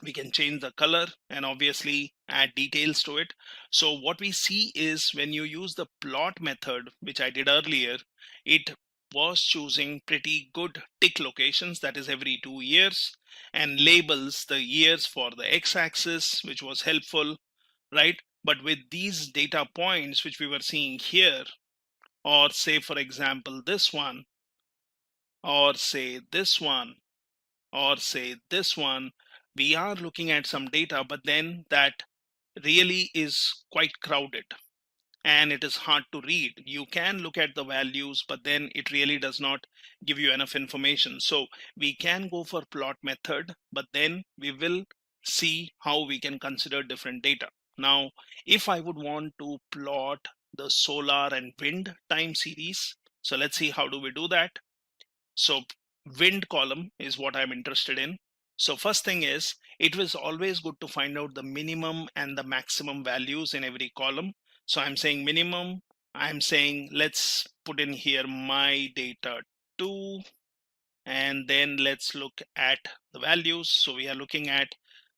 we can change the color and obviously add details to it. So what we see is when you use the plot method, which I did earlier, it was choosing pretty good tick locations, that is every 2 years, and labels the years for the x-axis, which was helpful, right? But with these data points, which we were seeing here, or say, for example, this one, or say this one, or say this one, we are looking at some data, but then that really is quite crowded and it is hard to read. You can look at the values, but then it really does not give you enough information. So we can go for plot method, but then we will see how we can consider different data. Now, if I would want to plot the solar and wind time series, so let's see how do we do that. So wind column is what I'm interested in. So first thing is, it was always good to find out the minimum and the maximum values in every column. So I'm saying minimum, I'm saying let's put in here my data 2, and then let's look at the values. So we are looking at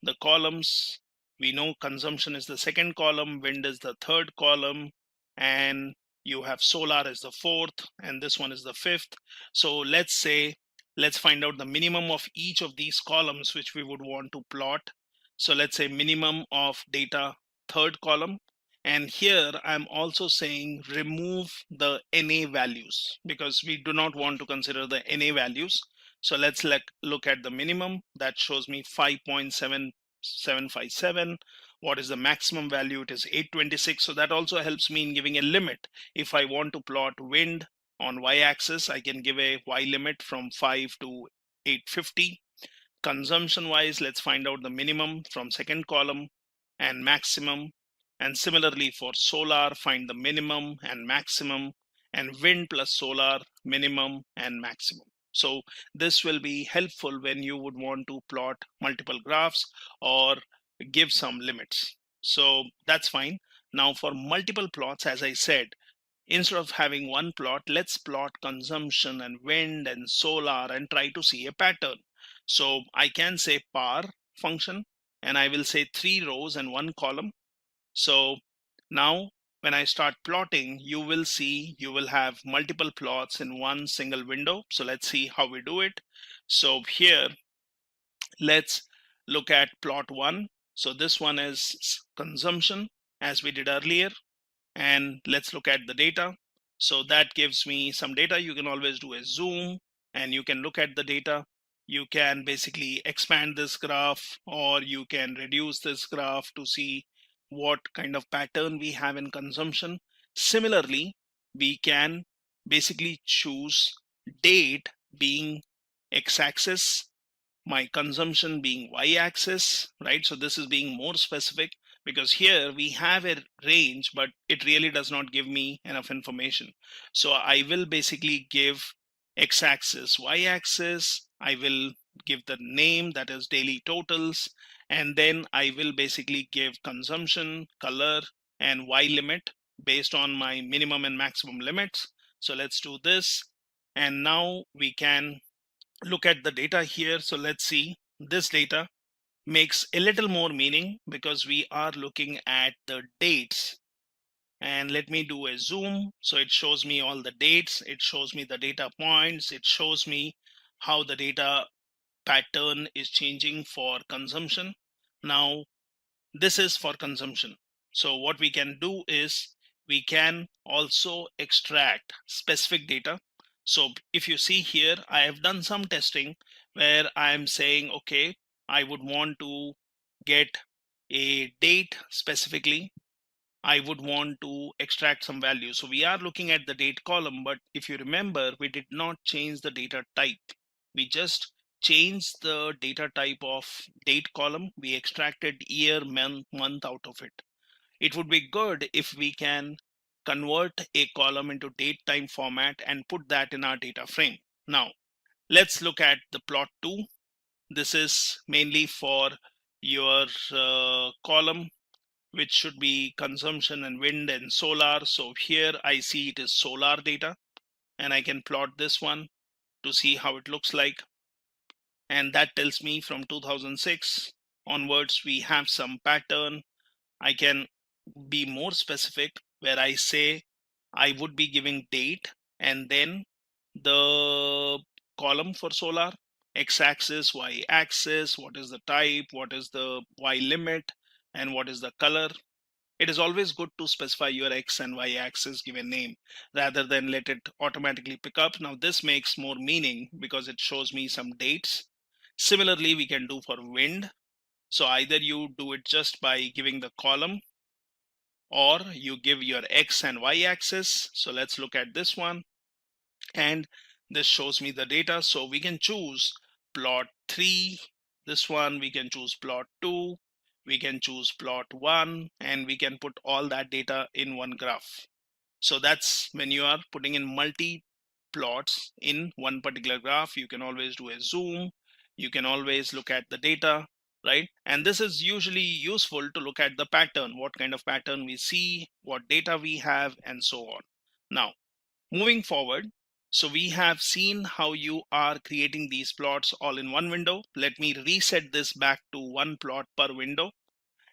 the columns. We know consumption is the second column, wind is the third column, and you have solar as the fourth, and this one is the fifth. So let's find out the minimum of each of these columns which we would want to plot. So let's say minimum of data third column. And here I'm also saying remove the NA values because we do not want to consider the NA values. So let's look at the minimum. That shows me 5.7757. What is the maximum value? It is 826. So that also helps me in giving a limit. If I want to plot wind on y-axis, I can give a y limit from 5 to 850. Consumption wise, let's find out the minimum from second column and maximum. And similarly for solar, find the minimum and maximum, and wind plus solar, minimum and maximum. So this will be helpful when you would want to plot multiple graphs or give some limits. So that's fine. Now for multiple plots, as I said, instead of having one plot, let's plot consumption and wind and solar and try to see a pattern. So I can say par function, and I will say 3 rows and 1 column. So now when I start plotting, you will see you will have multiple plots in one single window. So let's see how we do it. So here, let's look at plot 1. So this one is consumption as we did earlier. And let's look at the data. So that gives me some data. You can always do a zoom and you can look at the data. You can basically expand this graph or you can reduce this graph to see what kind of pattern we have in consumption. Similarly, we can basically choose date being x-axis, my consumption being y-axis, right? So this is being more specific because here we have a range, but it really does not give me enough information. So I will basically give x-axis, y-axis. I will give the name, that is daily totals, and then I will basically give consumption, color, and y limit based on my minimum and maximum limits. So let's do this. And now we can look at the data here. So let's see, this data makes a little more meaning because we are looking at the dates. And let me do a zoom. So it shows me all the dates. It shows me the data points. It shows me how the data pattern is changing for consumption. Now, this is for consumption. So what we can do is we can also extract specific data. So if you see here, I have done some testing where I'm saying, okay, I would want to get a date specifically. I would want to extract some value. So we are looking at the date column, but if you remember, we did not change the data type. We just changed the data type of date column. We extracted year, month out of it. It would be good if we can convert a column into date time format and put that in our data frame. Now, let's look at the plot 2. This is mainly for your column, which should be consumption and wind and solar. So here I see it is solar data, and I can plot this one to see how it looks like. And that tells me from 2006 onwards, we have some pattern. I can be more specific where I say I would be giving date and then the column for solar, x-axis, y-axis, what is the type, what is the y limit, and what is the color. It is always good to specify your x and y axis, give a name, rather than let it automatically pick up. Now this makes more meaning because it shows me some dates. Similarly, we can do for wind. So either you do it just by giving the column, or you give your x and y axis. So let's look at this one. And this shows me the data. So we can choose plot 3. This one, we can choose plot 2. We can choose plot 1, and we can put all that data in one graph. So that's when you are putting in multi plots in one particular graph. You can always do a zoom. You can always look at the data, right? And this is usually useful to look at the pattern, what kind of pattern we see, what data we have, and so on. Now, moving forward, so we have seen how you are creating these plots all in one window. Let me reset this back to one plot per window,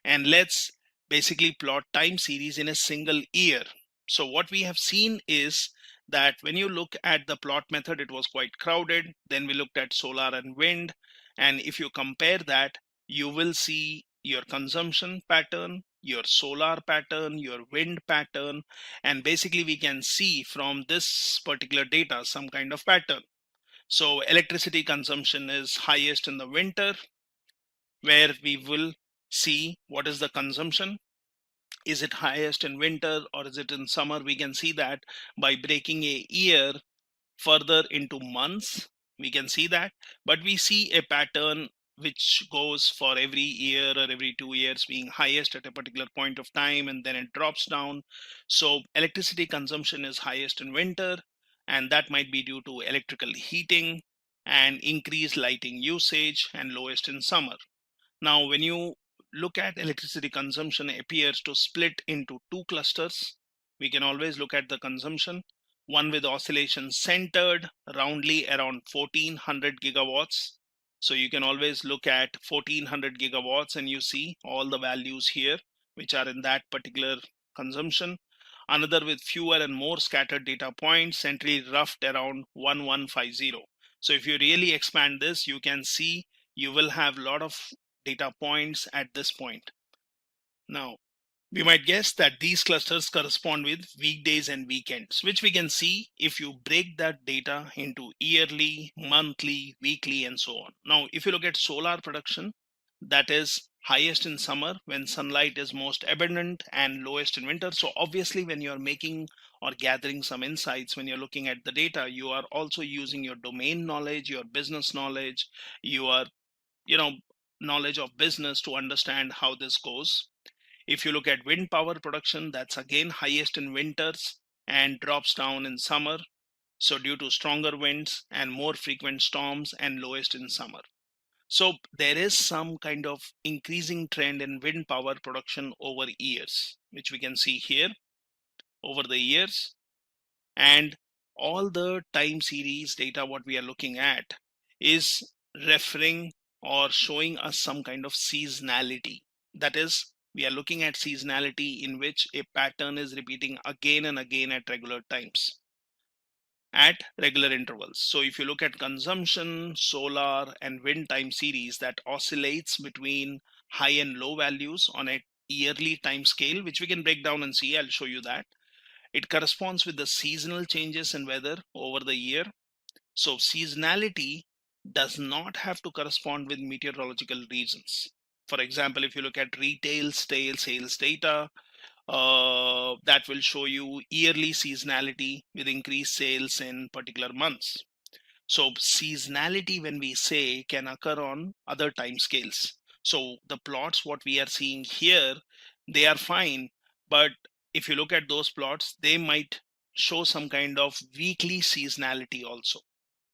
and let's basically plot time series in a single year. So what we have seen is that when you look at the plot method, it was quite crowded. Then we looked at solar and wind. And if you compare that, you will see your consumption pattern, your solar pattern, your wind pattern, and basically we can see from this particular data some kind of pattern. So electricity consumption is highest in the winter, where we will see what is the consumption. Is it highest in winter or is it in summer? We can see that by breaking a year further into months. We can see that, but we see a pattern which goes for every year or every 2 years being highest at a particular point of time, and then it drops down. So electricity consumption is highest in winter, and that might be due to electrical heating and increased lighting usage, and lowest in summer. Now, when you look at electricity consumption, appears to split into two clusters. We can always look at the consumption, one with oscillation centered roundly around 1400 gigawatts. So you can always look at 1400 gigawatts and you see all the values here which are in that particular consumption. Another with fewer and more scattered data points, centrally roughed around 1150. So if you really expand this, you can see you will have a lot of data points at this point. Now, we might guess that these clusters correspond with weekdays and weekends, which we can see if you break that data into yearly, monthly, weekly, and so on. Now, if you look at solar production, that is highest in summer when sunlight is most abundant, and lowest in winter. So obviously when you're making or gathering some insights, when you're looking at the data, you are also using your domain knowledge, your business knowledge, your knowledge of business to understand how this goes. If you look at wind power production, that's again highest in winters and drops down in summer. So due to stronger winds and more frequent storms, and lowest in summer. So there is some kind of increasing trend in wind power production over years, which we can see here over the years. And all the time series data what we are looking at is referring or showing us some kind of seasonality. That is, we are looking at seasonality in which a pattern is repeating again and again at regular times, at regular intervals. So if you look at consumption, solar, and wind time series, that oscillates between high and low values on a yearly time scale, which we can break down and see. I'll show you that. It corresponds with the seasonal changes in weather over the year. So seasonality does not have to correspond with meteorological reasons. For example, if you look at retail sales data, that will show you yearly seasonality with increased sales in particular months. So seasonality, when we say, can occur on other time scales. So the plots what we are seeing here, they are fine, but if you look at those plots, they might show some kind of weekly seasonality also.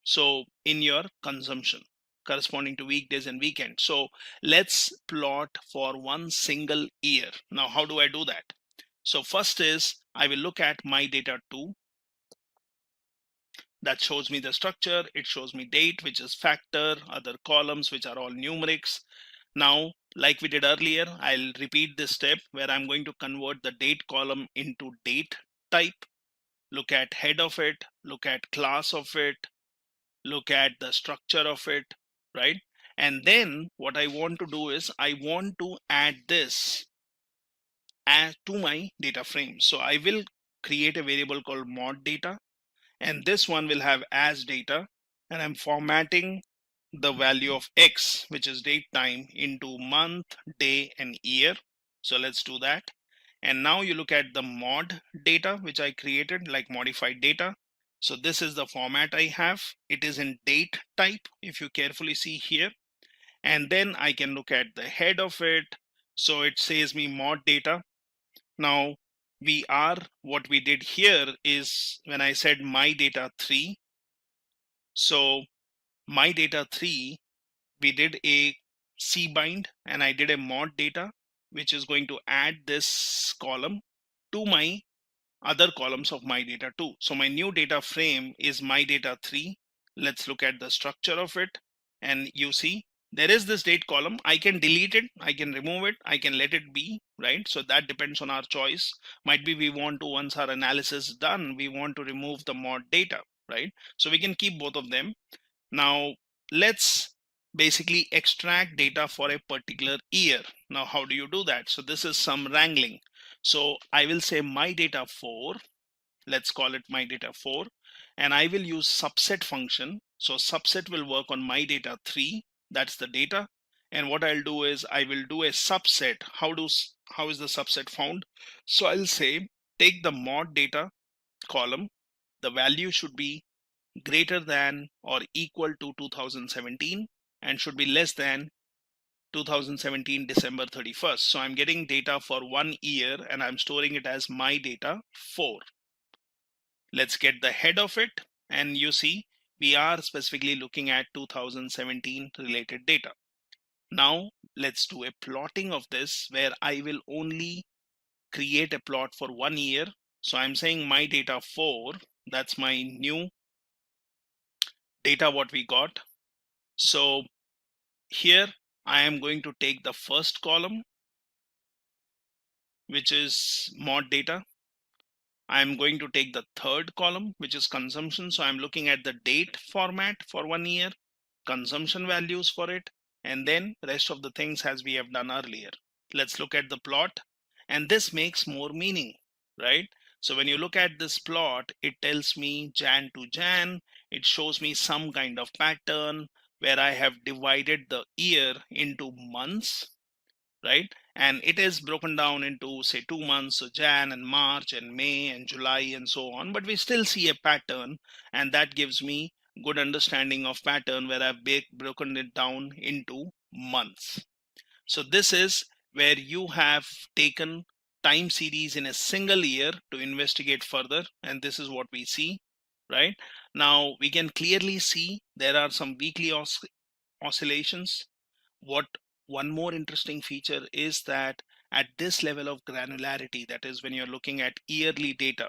So in your consumption corresponding to weekdays and weekends. So let's plot for one single year. Now, how do I do that? So first is I will look at my data 2. That shows me the structure. It shows me date, which is factor, other columns, which are all numerics. Now, like we did earlier, I'll repeat this step where I'm going to convert the date column into date type. Look at head of it, look at class of it, look at the structure of it, right? And then what I want to do is I want to add this to my data frame. So I will create a variable called mod data, and this one will have as data, and I'm formatting the value of X, which is date time, into month, day, and year. So let's do that. And now you look at the mod data, which I created, like modified data. So this is the format I have. It is in date type, if you carefully see here. And then I can look at the head of it. So it says me mod data. Now what we did here is when I said my data 3. So my data 3, we did a cbind and I did a mod data, which is going to add this column to my other columns of my data 2. So my new data frame is my data 3. Let's look at the structure of it. And you see there is this date column. I can delete it, I can remove it, I can let it be, right? So that depends on our choice. Might be we want to, once our analysis is done, we want to remove the mod data, right? So we can keep both of them. Now let's basically extract data for a particular year. Now how do you do that? So this is some wrangling. So I will say my data 4, let's call it my data 4, and I will use subset function. So subset will work on my data 3, that's the data. And what I'll do is I will do a subset. How is the subset found? So I'll say take the mod data column, the value should be greater than or equal to 2017 and should be less than 2017 December 31st. So I'm getting data for 1 year and I'm storing it as my data 4. Let's get the head of it, and you see we are specifically looking at 2017 related data. Now let's do a plotting of this where I will only create a plot for 1 year. So I'm saying my data 4, that's my new data what we got. So here I am going to take the first column, which is mod data. I'm going to take the third column, which is consumption. So I'm looking at the date format for 1 year, consumption values for it, and then rest of the things as we have done earlier. Let's look at the plot, and this makes more meaning, right? So when you look at this plot, it tells me Jan to Jan. It shows me some kind of pattern where I have divided the year into months, right? And it is broken down into say 2 months, so Jan and March and May and July and so on, but we still see a pattern, and that gives me good understanding of pattern where I've broken it down into months. So this is where you have taken time series in a single year to investigate further, and this is what we see, right? Now we can clearly see there are some weekly oscillations. What one more interesting feature is that at this level of granularity, that is when you're looking at yearly data,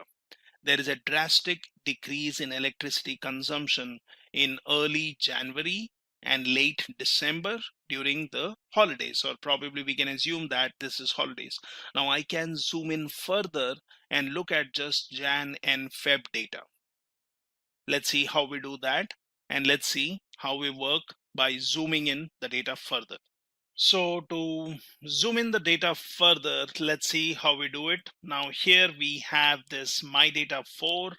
there is a drastic decrease in electricity consumption in early January and late December during the holidays, or probably we can assume that this is holidays. Now I can zoom in further and look at just Jan and Feb data. Let's see how we do that, and let's see how we work by zooming in the data further. So to zoom in the data further, let's see how we do it. Now here we have this my data 4,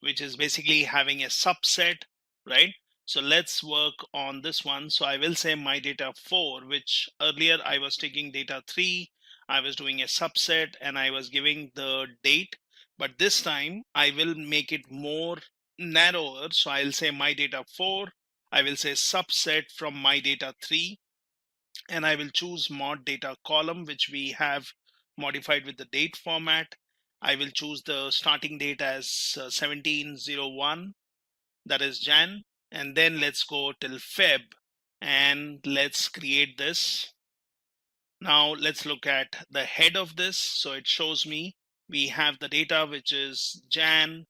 which is basically having a subset, right? So let's work on this one. So I will say my data 4, which earlier I was taking data 3, I was doing a subset and I was giving the date, but this time I will make it more narrower. So I'll say my data 4, I will say subset from my data 3, and I will choose mod data column, which we have modified with the date format. I will choose the starting date as 1701, that is Jan, and then let's go till Feb, and let's create this. Now let's look at the head of this. So it shows me we have the data which is Jan,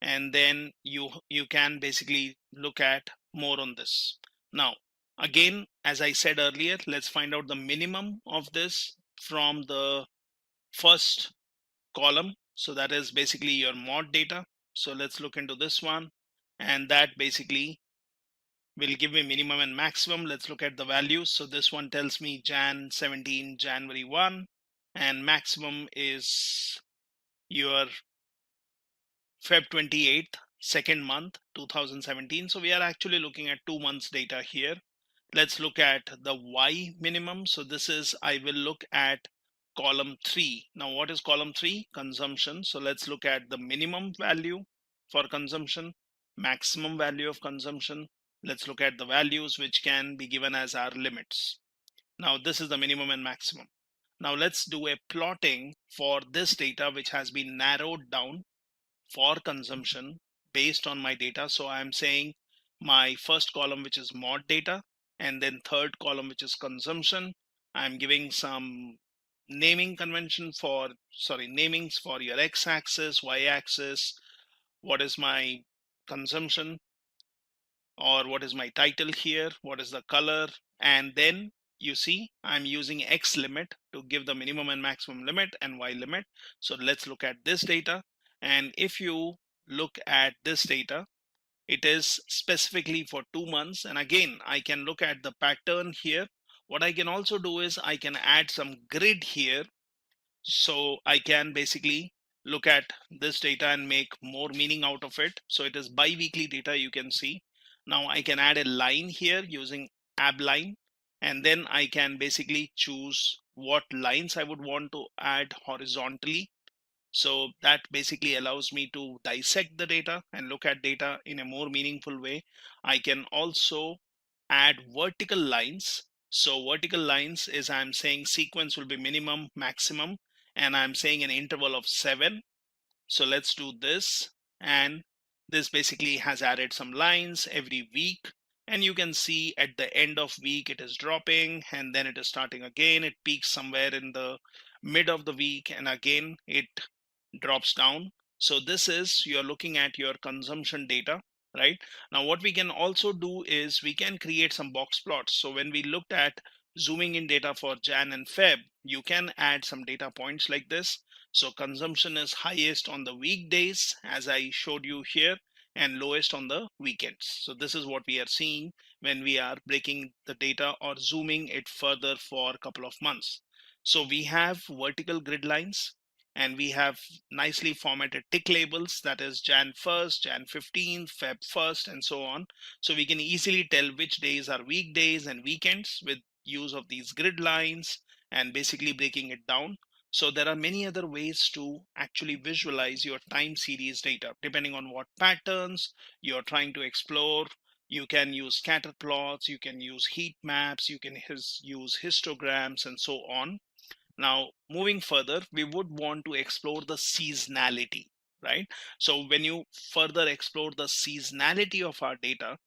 and then you can basically look at more on this. Now again, as I said earlier, let's find out the minimum of this from the first column. So that is basically your mod data. So let's look into this one, and that basically will give me minimum and maximum. Let's look at the values. So this one tells me Jan 17, January 1, and maximum is your Feb 28th, second month 2017. So we are actually looking at 2 months data here. Let's look at the Y minimum. So this is, I will look at column 3. Now what is column 3? Consumption. So let's look at the minimum value for consumption, maximum value of consumption. Let's look at the values which can be given as our limits. Now this is the minimum and maximum. Now let's do a plotting for this data which has been narrowed down for consumption based on my data. So I'm saying my first column, which is mod data, and then third column, which is consumption. I'm giving some naming convention for, namings for your x-axis, y-axis, what is my consumption, or what is my title here, what is the color, and then you see I'm using X limit to give the minimum and maximum limit and Y limit. So let's look at this data. And if you look at this data, it is specifically for 2 months. And again, I can look at the pattern here. What I can also do is I can add some grid here. So I can basically look at this data and make more meaning out of it. So it is bi-weekly data, you can see. Now I can add a line here using ab line, and then I can basically choose what lines I would want to add horizontally. So that basically allows me to dissect the data and look at data in a more meaningful way. I can also add vertical lines. So vertical lines is, I'm saying sequence will be minimum, maximum, and I'm saying an interval of 7. So let's do this, and this basically has added some lines every week, and you can see at the end of week it is dropping, and then it is starting again. It peaks somewhere in the mid of the week, and again it drops down. So this is, you're looking at your consumption data, right? Now what we can also do is we can create some box plots. So when we looked at zooming in data for Jan and Feb, you can add some data points like this. So consumption is highest on the weekdays, as I showed you here, and lowest on the weekends. So this is what we are seeing when we are breaking the data or zooming it further for a couple of months. So we have vertical grid lines, and we have nicely formatted tick labels, that is Jan 1st, Jan 15th, Feb 1st, and so on. So we can easily tell which days are weekdays and weekends with use of these grid lines and basically breaking it down. So there are many other ways to actually visualize your time series data depending on what patterns you're trying to explore. You can use scatter plots, you can use heat maps, you can use histograms, and so on. Now, moving further, we would want to explore the seasonality, right? So when you further explore the seasonality of our data,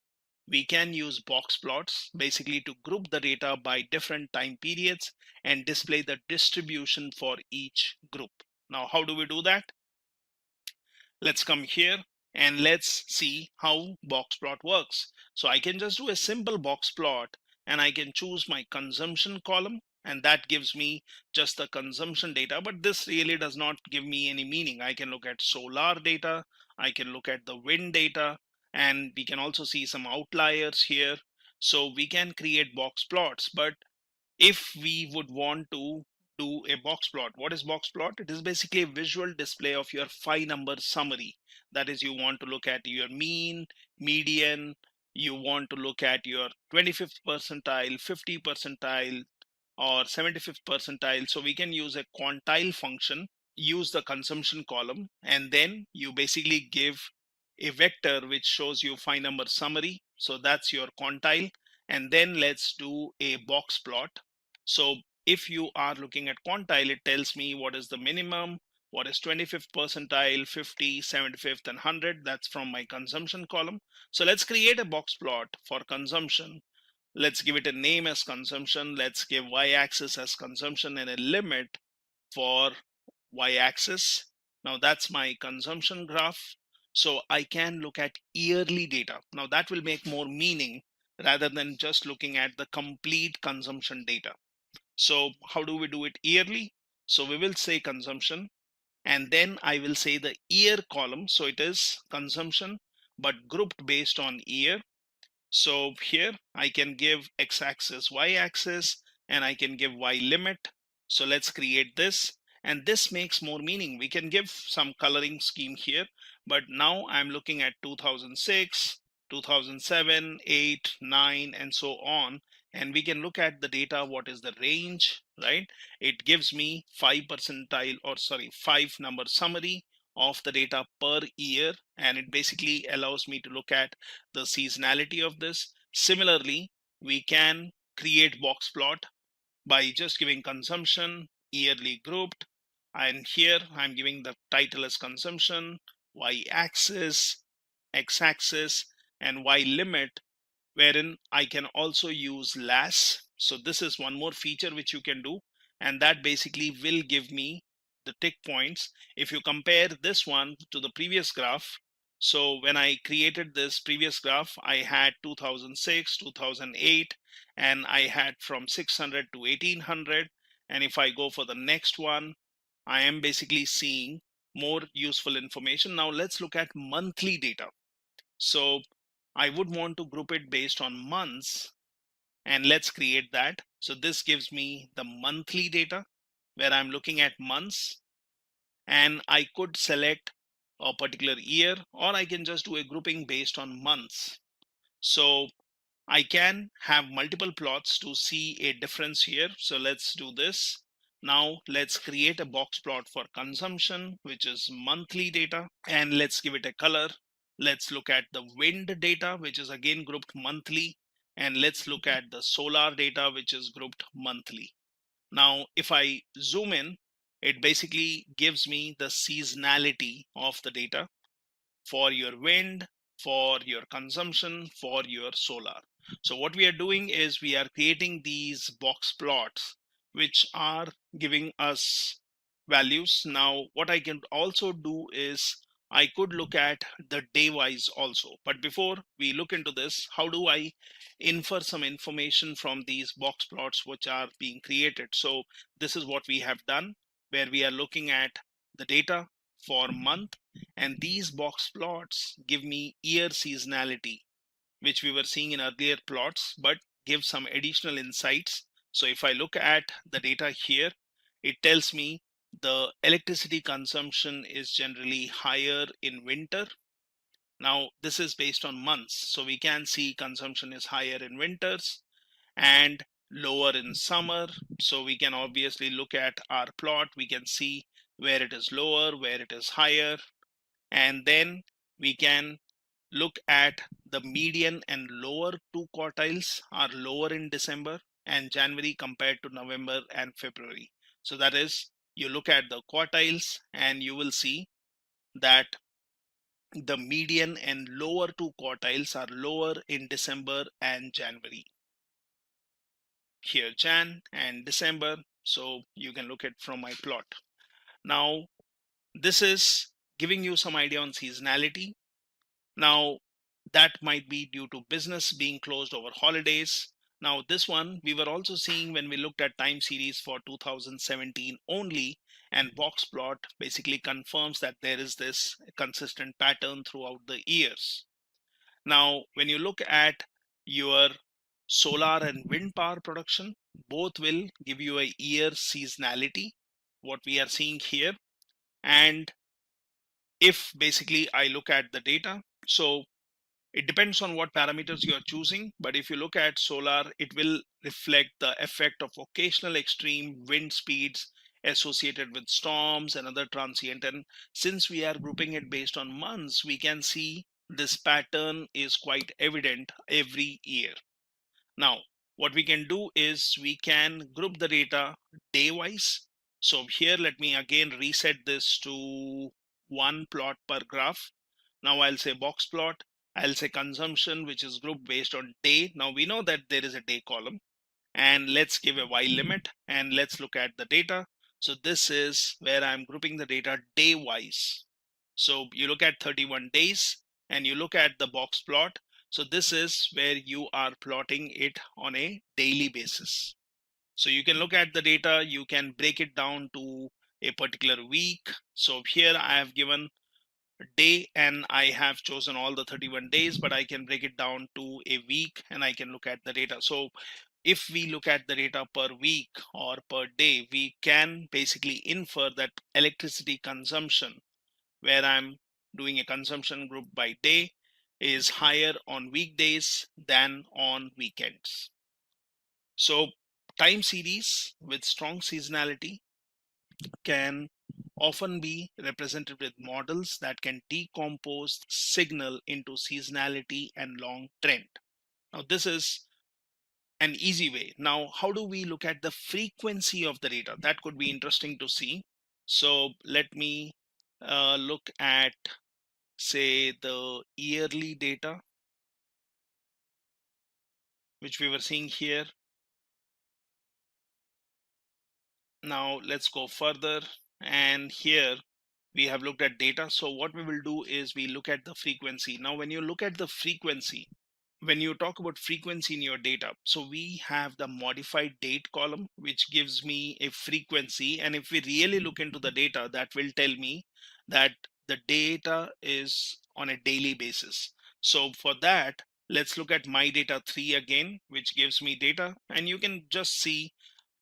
we can use box plots basically to group the data by different time periods and display the distribution for each group. Now, how do we do that? Let's come here and let's see how box plot works. So I can just do a simple box plot, and I can choose my consumption column, and that gives me just the consumption data, but this really does not give me any meaning. I can look at solar data, I can look at the wind data, and we can also see some outliers here. So we can create box plots, but if we would want to do a box plot, what is box plot? It is basically a visual display of your 5-number summary. That is, you want to look at your mean, median, you want to look at your 25th percentile, 50 percentile, or 75th percentile. So we can use a quantile function, use the consumption column, and then you basically give a vector which shows you 5-number summary. So that's your quantile. And then let's do a box plot. So if you are looking at quantile, it tells me what is the minimum, What is 25th percentile, 50, 75th, and 100? That's from my consumption column. So let's create a box plot for consumption. Let's give it a name as consumption. Let's give y-axis as consumption and a limit for y-axis. Now that's my consumption graph. So I can look at yearly data. Now that will make more meaning rather than just looking at the complete consumption data. So how do we do it yearly? So we will say consumption, and then I will say the year column. So it is consumption, but grouped based on year. So here I can give x-axis, y-axis, and I can give y limit. So let's create this. And this makes more meaning. We can give some coloring scheme here, but now I'm looking at 2006, 2007, 8, 9, and so on. And we can look at the data. What is the range, right? It gives me 5 percentile, or sorry, 5 number summary of the data per year. And it basically allows me to look at the seasonality of this. Similarly, we can create box plot by just giving consumption, yearly grouped, and here I'm giving the title as consumption, y-axis, x-axis, and y limit, wherein I can also use las. So this is one more feature which you can do, and that basically will give me the tick points. If you compare this one to the previous graph, so when I created this previous graph, I had 2006, 2008, and I had from 600 to 1800. And if I go for the next one, I am basically seeing more useful information. Now let's look at monthly data. So I would want to group it based on months, and let's create that. So this gives me the monthly data where I'm looking at months, and I could select a particular year, or I can just do a grouping based on months. So I can have multiple plots to see a difference here. So let's do this. Now let's create a box plot for consumption, which is monthly data, and let's give it a color. Let's look at the wind data, which is again grouped monthly, and let's look at the solar data, which is grouped monthly. Now, if I zoom in, it basically gives me the seasonality of the data for your wind, for your consumption, for your solar. So what we are doing is we are creating these box plots which are giving us values. Now what I can also do is I could look at the day wise also. But before we look into this, how do I infer some information from these box plots which are being created? So this is what we have done, where we are looking at the data for month, and these box plots give me year seasonality, which we were seeing in earlier plots, but give some additional insights. So if I look at the data here, it tells me the electricity consumption is generally higher in winter. Now this is based on months, so we can see consumption is higher in winters and lower in summer. So we can obviously look at our plot, we can see where it is lower, where it is higher, and then we can look at the median and lower two quartiles are lower in December and January compared to November and February. So that is, you look at the quartiles and you will see that the median and lower two quartiles are lower in December and January. Here Jan and December, so you can look at from my plot. Now this is giving you some idea on seasonality. Now that might be due to business being closed over holidays. Now this one we were also seeing when we looked at time series for 2017 only, and box plot basically confirms that there is this consistent pattern throughout the years. Now when you look at your solar and wind power production, both will give you a year seasonality, what we are seeing here. And if basically I look at the data, so it depends on what parameters you are choosing, but if you look at solar, it will reflect the effect of occasional extreme wind speeds associated with storms and other transient. And since we are grouping it based on months, we can see this pattern is quite evident every year. Now, what we can do is we can group the data day wise. So here, let me again reset this to one plot per graph. Now I'll say box plot. I'll say consumption, which is grouped based on day. Now we know that there is a day column, and let's give a while limit, and let's look at the data. So this is where I'm grouping the data day wise. So you look at 31 days and you look at the box plot. So this is where you are plotting it on a daily basis. So you can look at the data, you can break it down to a particular week. So here I have given a day and I have chosen all the 31 days, but I can break it down to a week and I can look at the data. So if we look at the data per week or per day, we can basically infer that electricity consumption, where I'm doing a consumption group by day, is higher on weekdays than on weekends. So time series with strong seasonality can often be represented with models that can decompose signal into seasonality and long trend. Now this is an easy way. Now, how do we look at the frequency of the data? That could be interesting to see. So let me look at, say, the yearly data, which we were seeing here. Now let's go further, and here we have looked at data. So what we will do is we look at the frequency. Now when you look at the frequency, when you talk about frequency in your data, so we have the modified date column, which gives me a frequency, and if we really look into the data, that will tell me that the data is on a daily basis. So for that, let's look at my data 3 again, which gives me data, and you can just see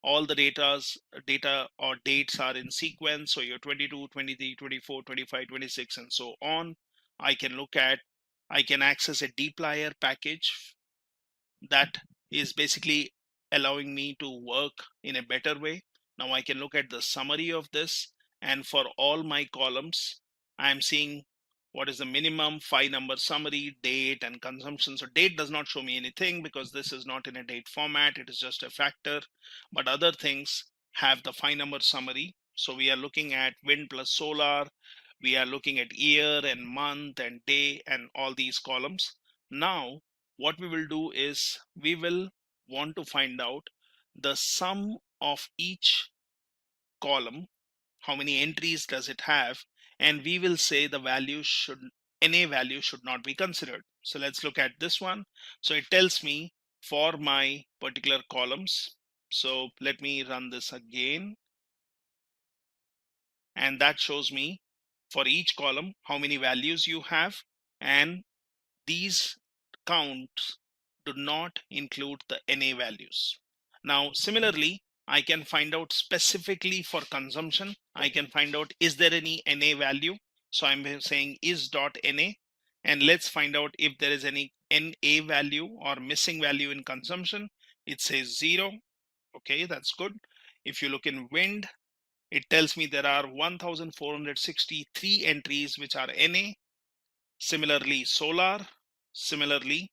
all the data or dates are in sequence. So your 22, 23, 24, 25, 26, and so on. I can access a dplyr package that is basically allowing me to work in a better way. Now I can look at the summary of this, and for all my columns, I'm seeing what is the minimum 5-number summary, date, and consumption. So date does not show me anything because this is not in a date format, it is just a factor, but other things have the 5-number summary. So we are looking at wind plus solar, we are looking at year and month and day and all these columns. Now what we will do is we will want to find out the sum of each column, how many entries does it have, and we will say the value should, NA value should not be considered. So let's look at this one. So it tells me for my particular columns. So let me run this again, and that shows me for each column how many values you have, and these counts do not include the NA values. Now, similarly, I can find out specifically for consumption. I can find out, is there any NA value? So I'm saying is.NA, and let's find out if there is any NA value or missing value in consumption. It says 0. Okay, that's good. If you look in wind, it tells me there are 1,463 entries which are NA. Similarly, solar, similarly,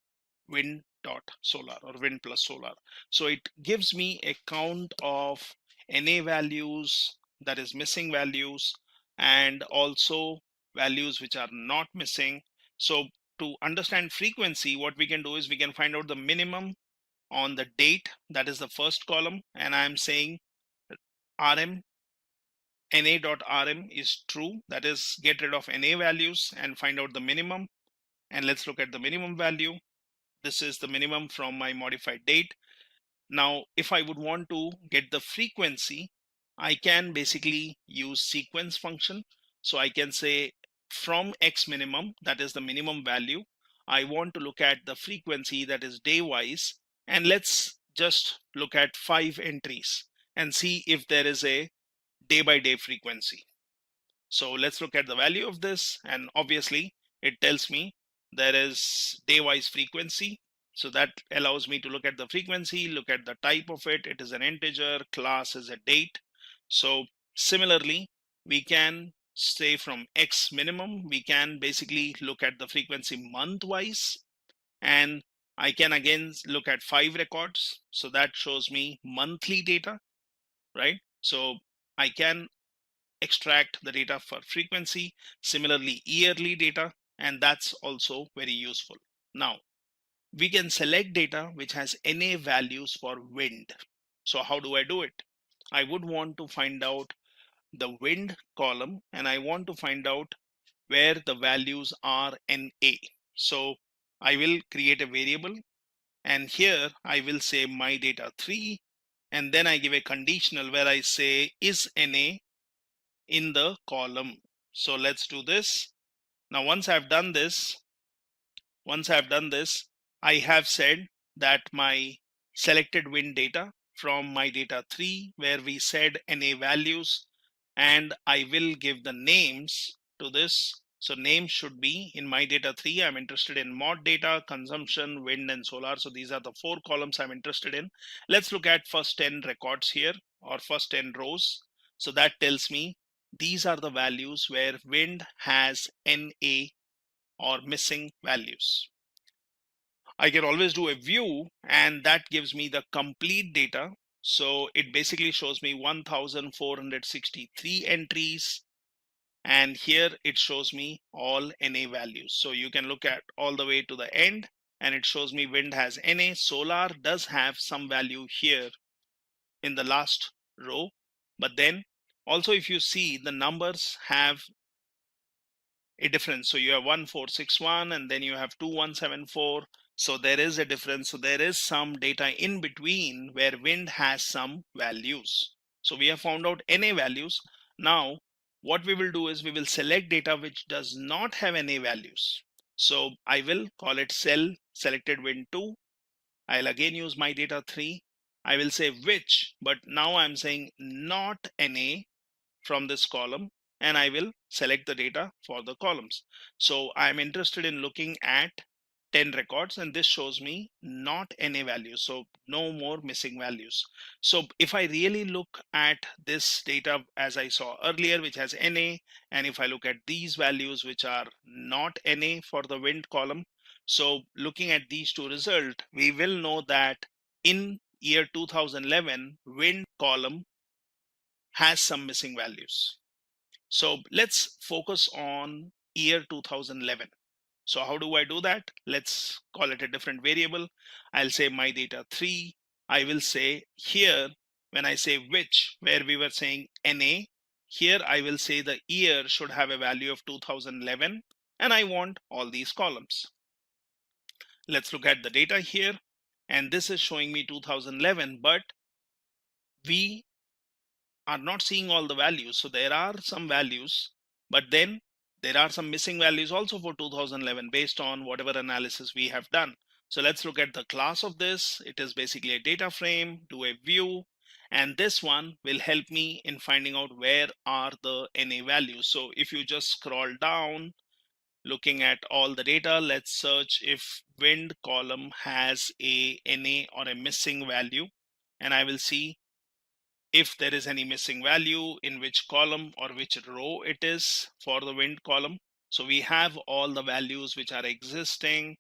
wind dot solar or wind plus solar. So it gives me a count of NA values, that is missing values, and also values which are not missing. So to understand frequency, what we can do is we can find out the minimum on the date, that is the first column, and I'm saying RM na.rm is true, that is get rid of NA values and find out the minimum. And let's look at the minimum value. This is the minimum from my modified date. Now, if I would want to get the frequency, I can basically use sequence function. So I can say from X minimum, that is the minimum value, I want to look at the frequency, that is day wise. And let's just look at 5 entries and see if there is a day by day frequency. So let's look at the value of this, and obviously it tells me there is day wise frequency. So that allows me to look at the frequency, look at the type of it. It is an integer, class is a date. So similarly, we can say from X minimum, we can basically look at the frequency month wise, and I can again look at 5 records. So that shows me monthly data, right? So I can extract the data for frequency, similarly yearly data, and that's also very useful. Now, we can select data which has NA values for wind. So how do I do it? I would want to find out the wind column, and I want to find out where the values are NA. So I will create a variable, and here I will say my data 3, and then I give a conditional where I say is NA in the column. So let's do this. Now once I've done this, I have said that my selected wind data from my data 3 where we said NA values, and I will give the names to this. So names should be in my data 3. I'm interested in mod data, consumption, wind, and solar. So these are the 4 columns I'm interested in. Let's look at first 10 records here, or first 10 rows. So that tells me these are the values where wind has NA or missing values. I can always do a view, and that gives me the complete data. So it basically shows me 1463 entries, and here it shows me all NA values. So you can look at all the way to the end, and it shows me wind has NA. Solar does have some value here in the last row, but then also if you see, the numbers have a difference. So you have 1461 and then you have 2174. So there is a difference. So there is some data in between where wind has some values. So we have found out NA values. Now what we will do is we will select data which does not have NA values. So I will call it cell selected wind 2. I'll again use my data 3. I will say which, but now I'm saying not NA from this column, and I will select the data for the columns. So I'm interested in looking at 10 records, and this shows me not NA values, so no more missing values. So if I really look at this data as I saw earlier, which has NA, and if I look at these values which are not NA for the wind column, so looking at these two results, we will know that in year 2011 wind column has some missing values. So let's focus on year 2011. So how do I do that? Let's call it a different variable. I'll say my data 3. I will say here, when I say which, where we were saying NA, here I will say the year should have a value of 2011, and I want all these columns. Let's look at the data here, and this is showing me 2011, but we are not seeing all the values. So there are some values, but then there are some missing values also for 2011 based on whatever analysis we have done. So let's look at the class of this. It is basically a data frame, do a view, and this one will help me in finding out where are the NA values. So if you just scroll down, looking at all the data, let's search if wind column has a NA or a missing value, and I will see if there is any missing value, in which column or which row it is for the wind column. So we have all the values which are existing.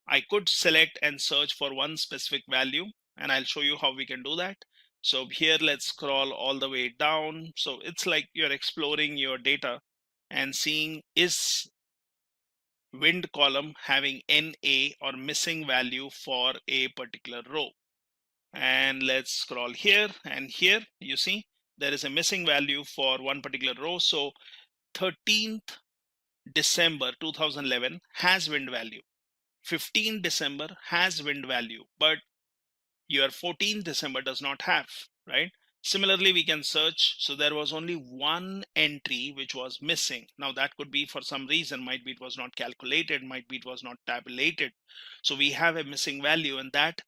I could select and search for one specific value, and I'll show you how we can do that. So here, let's scroll all the way down. So it's like you're exploring your data and seeing is wind column having NA or missing value for a particular row. And let's scroll here, and here you see there is a missing value for one particular row. So 13th December 2011 has wind value, 15th December has wind value, but your 14th December does not have, right? Similarly, we can search. So there was only one entry which was missing. Now that could be for some reason, might be it was not calculated, might be it was not tabulated. So we have a missing value, and that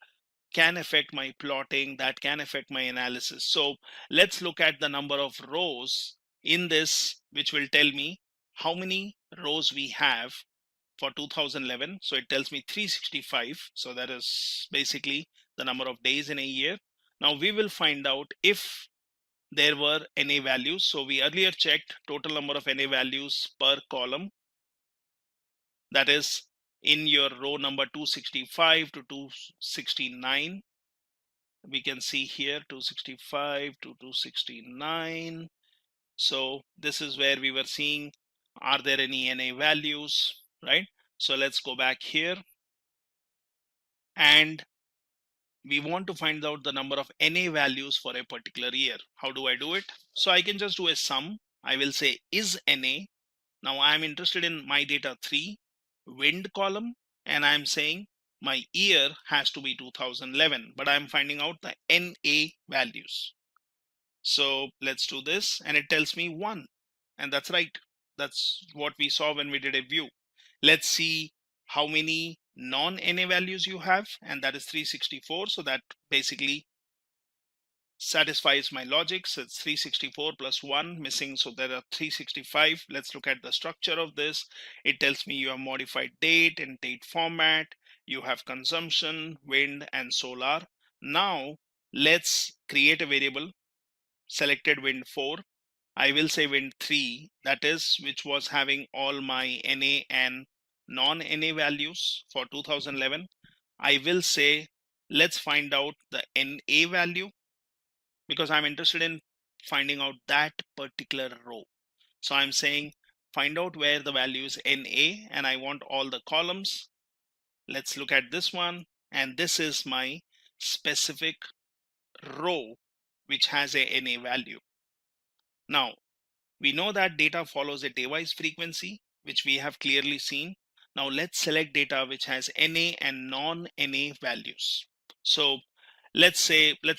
can affect my plotting, that can affect my analysis. So let's look at the number of rows in this, which will tell me how many rows we have for 2011. So it tells me 365. So that is basically the number of days in a year. Now we will find out if there were NA values. So we earlier checked total number of NA values per column. That is in your row number 265 to 269. we can see here 265 to 269. So this is where we were seeing, are there any NA values, right? So let's go back here, and we want to find out the number of NA values for a particular year. How do I do it? So I can just do a sum. I will say is NA. Now I'm interested in my data 3 wind column, and I'm saying my year has to be 2011, but I'm finding out the NA values. So let's do this, and it tells me 1, and that's right. That's what we saw when we did a view. Let's see how many non-NA values you have, and that is 364. So that basically satisfies my logic. So it's 364 plus 1 missing, so there are 365. Let's look at the structure of this. It tells me you have modified date and date format, you have consumption, wind, and solar. Now let's create a variable, selected wind 4. I will say wind 3, that is, which was having all my NA and non-NA values for 2011. I will say, let's find out the NA value, because I'm interested in finding out that particular row. So I'm saying find out where the value is NA, and I want all the columns. Let's look at this one, and this is my specific row which has a NA value. Now we know that data follows a day-wise frequency, which we have clearly seen. Now let's select data which has NA and non-NA values. So let's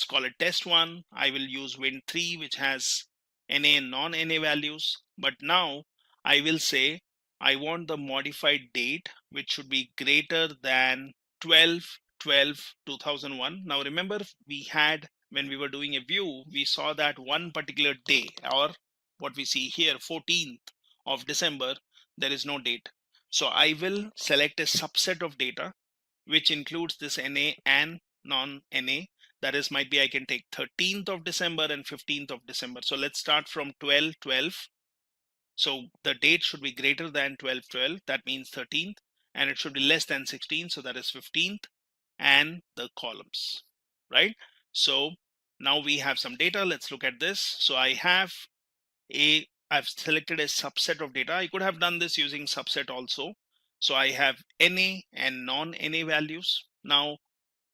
call it test 1. I will use wind 3, which has NA and non-NA values. But now I will say I want the modified date, which should be greater than 12/12/2001. Now remember, we had, when we were doing a view, we saw that one particular day, or what we see here, 14th of December, there is no date. So I will select a subset of data which includes this NA and non-NA. That is, might be I can take 13th of December and 15th of December. So let's start from 12/12. So the date should be greater than 12/12, that means 13th, and it should be less than 16, so that is 15th, and the columns, right? So now we have some data. Let's look at this. So I've selected a subset of data. I could have done this using subset also. So I have NA and non-NA values. Now,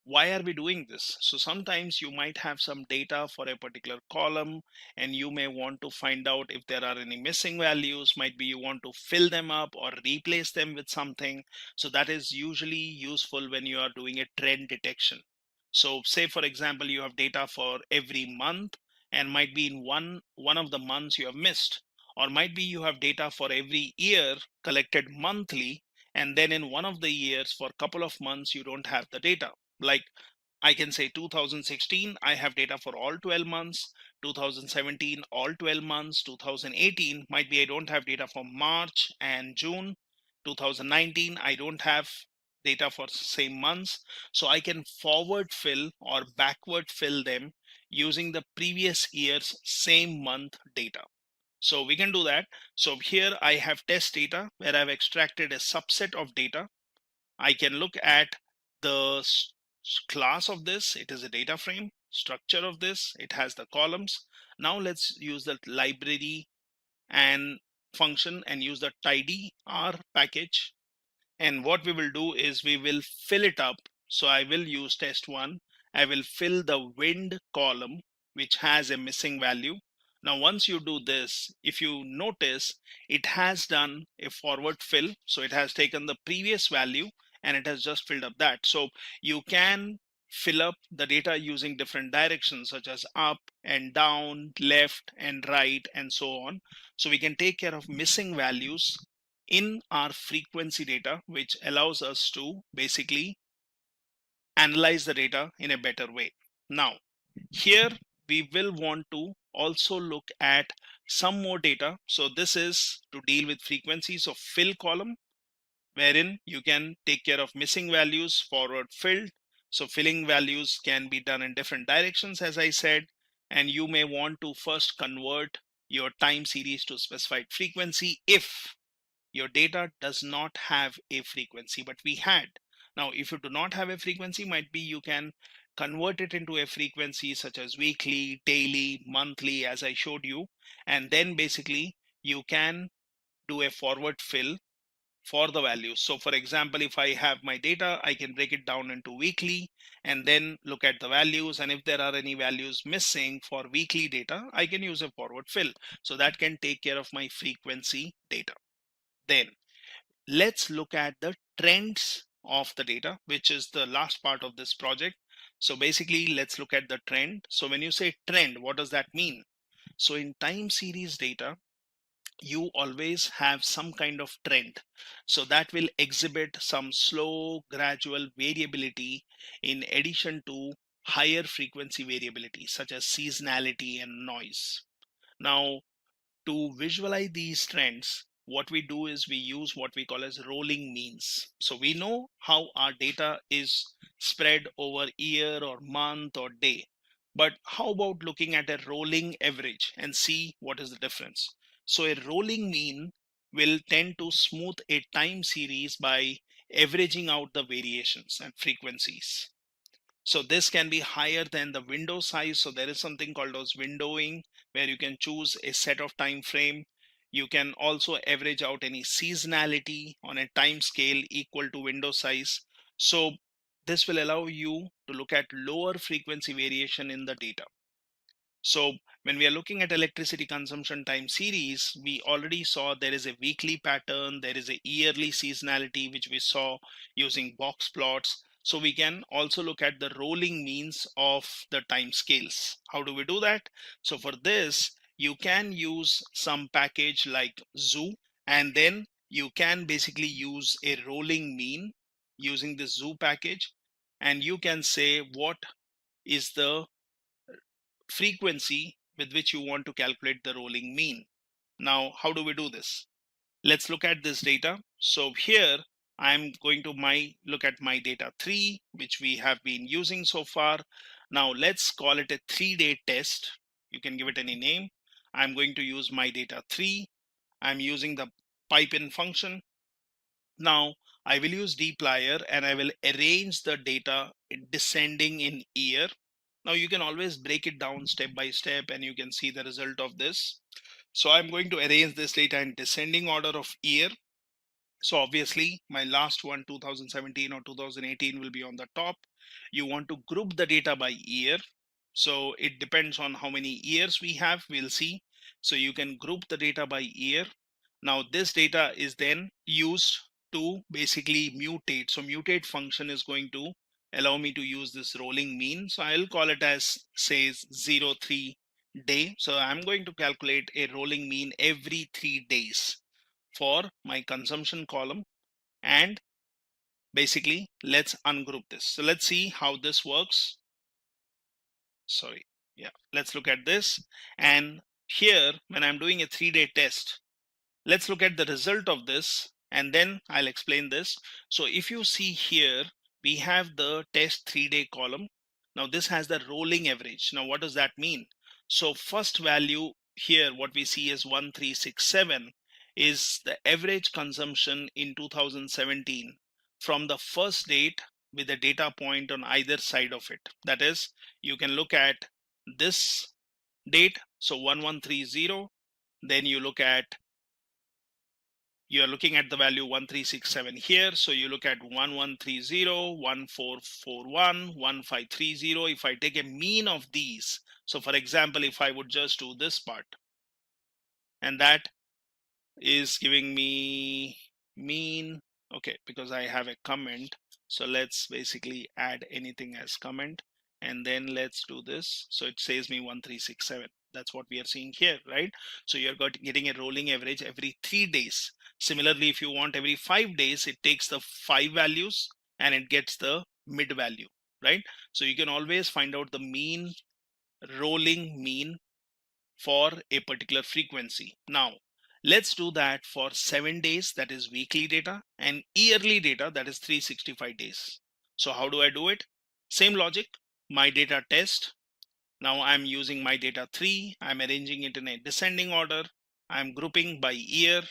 why are we doing this? So sometimes you might have some data for a particular column, and you may want to find out if there are any missing values. Might be you want to fill them up or replace them with something. So that is usually useful when you are doing a trend detection. So say, for example, you have data for every month, and might be in one of the months you have missed, or might be you have data for every year collected monthly, and then in one of the years for a couple of months you don't have the data. Like I can say 2016, I have data for all 12 months, 2017, all 12 months, 2018, might be I don't have data for March and June, 2019, I don't have data for same months. So I can forward fill or backward fill them using the previous year's same month data. So we can do that. So here I have test data where I've extracted a subset of data. I can look at the class of this. It is a data frame. Structure of this, it has the columns. Now let's use the library and function and use the tidy R package. And what we will do is we will fill it up. So I will use test 1. I will fill the wind column, which has a missing value. Now, once you do this, if you notice, it has done a forward fill. So it has taken the previous value and it has just filled up that. So you can fill up the data using different directions, such as up and down, left and right, and so on. So we can take care of missing values in our frequency data, which allows us to basically analyze the data in a better way. Now, here we will want to also look at some more data. So this is to deal with frequencies of fill column, wherein you can take care of missing values forward filled. So filling values can be done in different directions, as I said, and you may want to first convert your time series to specified frequency if your data does not have a frequency, but we had. Now, if you do not have a frequency, might be you can convert it into a frequency such as weekly, daily, monthly, as I showed you, and then basically you can do a forward fill for the values. So for example, if I have my data, I can break it down into weekly and then look at the values, and if there are any values missing for weekly data, I can use a forward fill. So that can take care of my frequency data. Then let's look at the trends of the data, which is the last part of this project. So basically, let's look at the trend. So when you say trend, what does that mean? So in time series data, you always have some kind of trend. So that will exhibit some slow, gradual variability in addition to higher frequency variability, such as seasonality and noise. Now, to visualize these trends, what we do is we use what we call as rolling means. So we know how our data is spread over year or month or day. But how about looking at a rolling average and see what is the difference? So a rolling mean will tend to smooth a time series by averaging out the variations and frequencies. So this can be higher than the window size. So there is something called as windowing, where you can choose a set of time frame. You can also average out any seasonality on a time scale equal to window size. So this will allow you to look at lower frequency variation in the data. So when we are looking at electricity consumption time series, we already saw there is a weekly pattern, there is a yearly seasonality, which we saw using box plots. So we can also look at the rolling means of the time scales. How do we do that? So for this, you can use some package like Zoo, and then you can basically use a rolling mean using the Zoo package, and you can say what is the frequency with which you want to calculate the rolling mean. Now, how do we do this? Let's look at this data. So here I'm going to look at my data 3, which we have been using so far. Now let's call it a 3-day test. You can give it any name. I'm going to use my data 3. I'm using the pipe in function. Now I will use dplyr and I will arrange the data descending in year. Now you can always break it down step by step and you can see the result of this. So I'm going to arrange this data in descending order of year. So obviously my last one, 2017 or 2018, will be on the top. You want to group the data by year. So it depends on how many years we have, we'll see. So you can group the data by year. Now this data is then used to basically mutate. So mutate function is going to allow me to use this rolling mean. So I'll call it as says 03 day. So I'm going to calculate a rolling mean every 3 days for my consumption column. And basically let's ungroup this. So let's see how this works. Sorry. Yeah, let's look at this. And here, when I'm doing a 3-day test, let's look at the result of this and then I'll explain this. So if you see here, we have the test 3-day column. Now this has the rolling average. Now what does that mean? So first value here, what we see is 1367 is the average consumption in 2017 from the first date with a data point on either side of it. That is, you can look at this date, so 1130, then you look at you're looking at the value 1367 here. So you look at 1130, 1441, 1530. If I take a mean of these, so for example, if I would just do this part, and that is giving me mean, okay, because I have a comment. So let's basically add anything as comment, and then let's do this. So it says me 1367. That's what we are seeing here, right? So you're getting a rolling average every 3 days. Similarly, if you want every 5 days, it takes the 5 values and it gets the mid value, right? So you can always find out the mean, rolling mean for a particular frequency. Now, let's do that for 7 days, that is weekly data, and yearly data, that is 365 days. So how do I do it? Same logic, my data test. Now I'm using my data 3, I'm arranging it in a descending order, I'm grouping by year.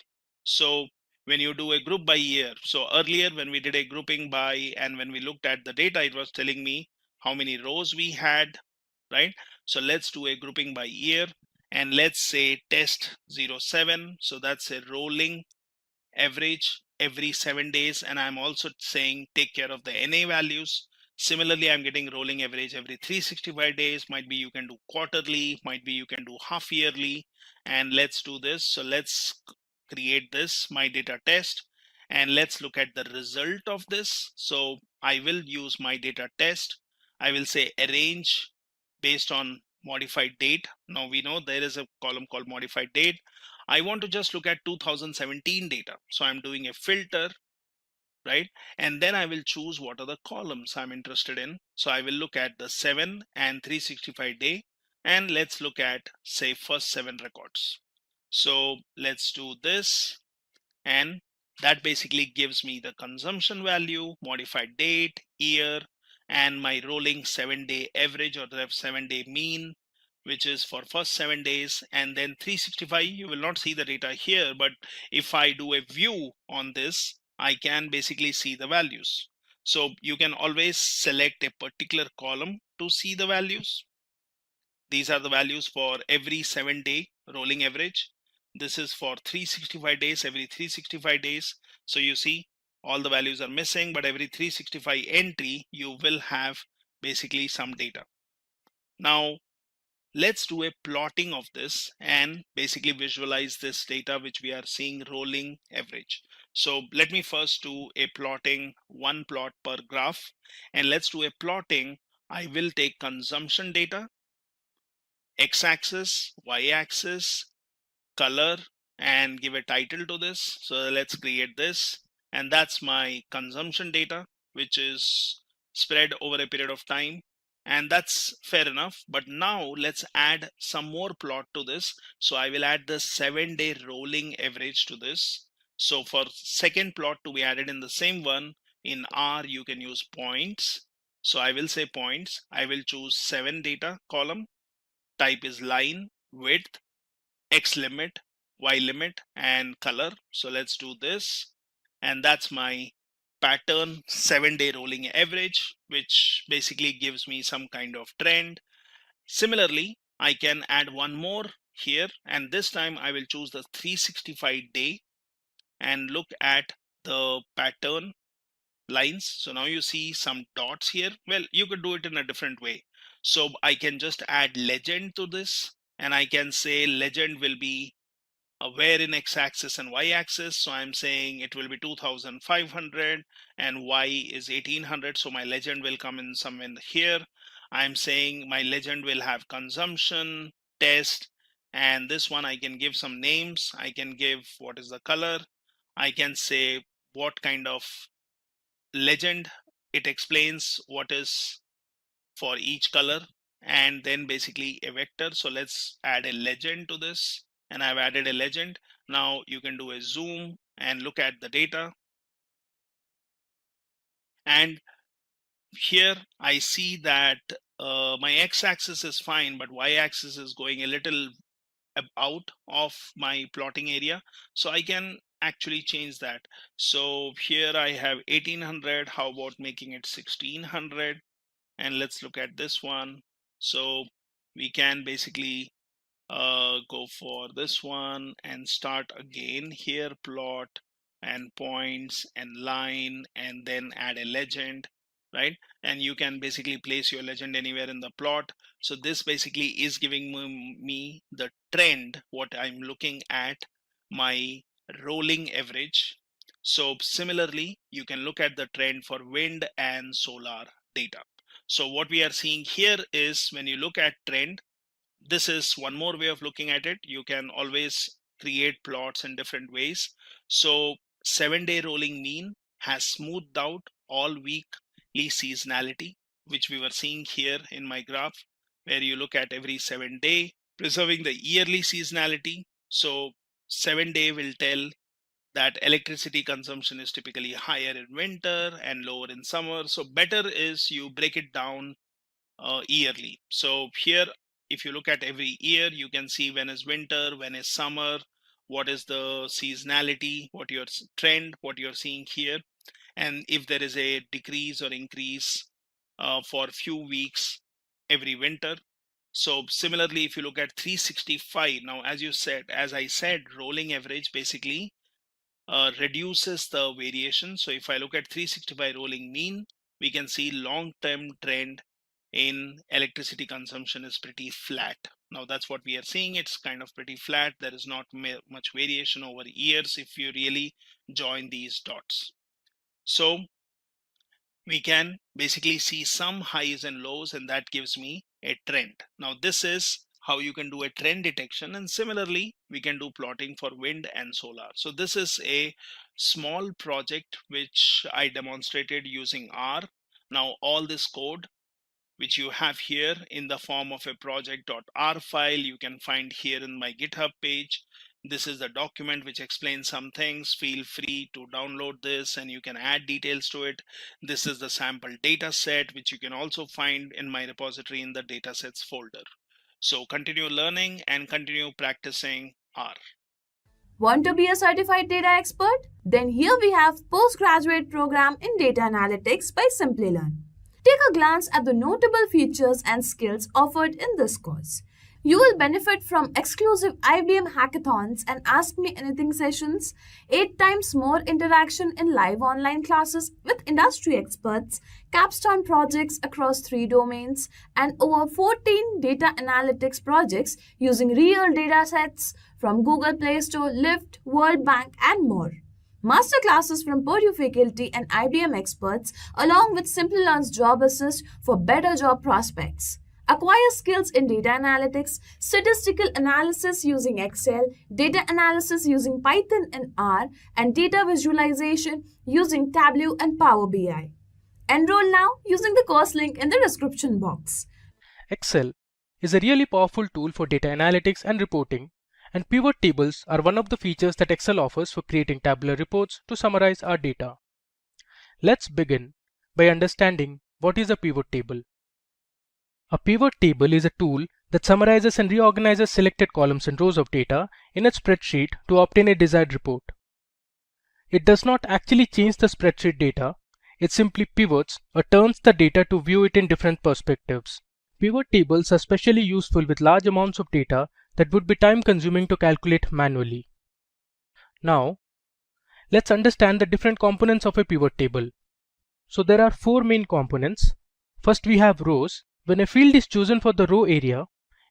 So when you do a group by year, so earlier when we did a grouping by and when we looked at the data, it was telling me how many rows we had, right? So let's do a grouping by year, and let's say test 07. So that's a rolling average every 7 days, and I'm also saying take care of the NA values. Similarly, I'm getting rolling average every 365 days. Might be you can do quarterly, might be you can do half yearly. And let's do this. So let's create this my data test, and let's look at the result of this. So I will use my data test. I will say arrange based on modified date. Now we know there is a column called modified date. I want to just look at 2017 data. So I'm doing a filter, right? And then I will choose what are the columns I'm interested in. So I will look at the 7 and 365 day, and let's look at say first 7 records. So let's do this, and that basically gives me the consumption value, modified date, year, and my rolling 7-day average or the 7-day mean, which is for first 7 days. And then 365, you will not see the data here, but if I do a view on this, I can basically see the values. So you can always select a particular column to see the values. These are the values for every 7-day rolling average. This is for 365 days, every 365 days. So you see all the values are missing, but every 365 entry, you will have basically some data. Now, let's do a plotting of this and basically visualize this data which we are seeing rolling average. So let me first do a plotting, one plot per graph, and let's do a plotting. I will take consumption data, x-axis, y-axis, color, and give a title to this. So let's create this, and that's my consumption data, which is spread over a period of time, and that's fair enough. But now let's add some more plot to this. So I will add the 7-day rolling average to this. So for second plot to be added in the same one, in R you can use points. So I will say points. I will choose 7 data column, type is line, width, X limit, Y limit, and color. So let's do this, and that's my pattern 7-day rolling average, which basically gives me some kind of trend. Similarly, I can add one more here, and this time I will choose the 365 day and look at the pattern lines. So now you see some dots here. Well, you could do it in a different way. So I can just add legend to this, and I can say legend will be where in x-axis and y-axis. So I'm saying it will be 2500 and y is 1800. So my legend will come in somewhere here. I'm saying my legend will have consumption, test, and this one I can give some names. I can give what is the color. I can say what kind of legend it explains, what is for each color, and then basically a vector. So let's add a legend to this, and I've added a legend. Now you can do a zoom and look at the data, and here I see that my x-axis is fine, but y-axis is going a little out of my plotting area. So I can actually change that. So here I have 1800. How about making it 1600? And let's look at this one. So we can basically go for this one and start again here, plot and points and line, and then add a legend, right? And you can basically place your legend anywhere in the plot. So this basically is giving me the trend, what I'm looking at, my rolling average. So similarly, you can look at the trend for wind and solar data. So what we are seeing here is when you look at trend, this is one more way of looking at it. You can always create plots in different ways. So 7-day rolling mean has smoothed out all weekly seasonality, which we were seeing here in my graph, where you look at every 7-day, preserving the yearly seasonality. So 7-day will tell that electricity consumption is typically higher in winter and lower in summer. So better is you break it down yearly. So here, if you look at every year, you can see when is winter, when is summer, what is the seasonality, what your trend, what you're seeing here, and if there is a decrease or increase for a few weeks every winter. So similarly, if you look at 365, now as I said, rolling average basically reduces the variation. So if I look at 365 rolling mean, we can see long-term trend in electricity consumption is pretty flat. Now that's what we are seeing. It's kind of pretty flat. There is not much variation over years if you really join these dots. So we can basically see some highs and lows, and that gives me a trend. Now this is how you can do a trend detection, and similarly we can do plotting for wind and solar. So this is a small project which I demonstrated using R. Now all this code which you have here in the form of a project.r file, you can find here in my GitHub page. This is the document which explains some things. Feel free to download this and you can add details to it. This is the sample data set, which you can also find in my repository in the datasets folder. So continue learning and continue practicing R. Want to be a certified data expert? Then here we have postgraduate program in data analytics by Simplilearn. Take a glance at the notable features and skills offered in this course. You will benefit from exclusive IBM hackathons and Ask Me Anything sessions, 8 times more interaction in live online classes with industry experts, capstone projects across 3 domains, and over 14 data analytics projects using real data sets from Google Play Store, Lyft, World Bank, and more. Masterclasses from Purdue faculty and IBM experts, along with Simplilearn's Job Assist for better job prospects. Acquire skills in data analytics, statistical analysis using Excel, data analysis using Python and R, and data visualization using Tableau and Power BI. Enroll now using the course link in the description box. Excel is a really powerful tool for data analytics and reporting, and pivot tables are one of the features that Excel offers for creating tabular reports to summarize our data. Let's begin by understanding what is a pivot table. A pivot table is a tool that summarizes and reorganizes selected columns and rows of data in a spreadsheet to obtain a desired report. It does not actually change the spreadsheet data, it simply pivots or turns the data to view it in different perspectives. Pivot tables are especially useful with large amounts of data that would be time consuming to calculate manually. Now, let's understand the different components of a pivot table. So there are 4 main components. First we have rows. When a field is chosen for the row area,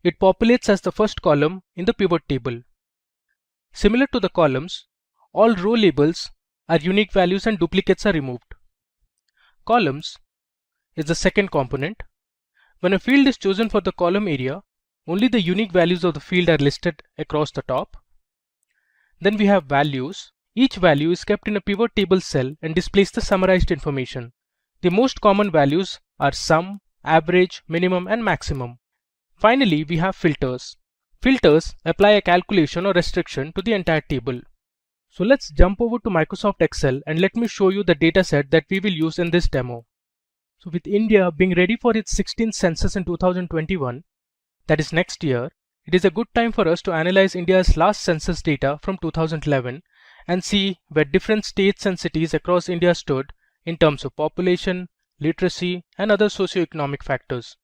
it populates as the first column in the pivot table. Similar to the columns, all row labels are unique values and duplicates are removed. Columns is the second component. When a field is chosen for the column area, only the unique values of the field are listed across the top. Then we have values. Each value is kept in a pivot table cell and displays the summarized information. The most common values are sum, average, minimum, and maximum. Finally, we have filters. Filters apply a calculation or restriction to the entire table. So let's jump over to Microsoft Excel and let me show you the dataset that we will use in this demo. So with India being ready for its 16th census in 2021, that is next year, it is a good time for us to analyze India's last census data from 2011 and see where different states and cities across India stood in terms of population, literacy, and other socio-economic factors.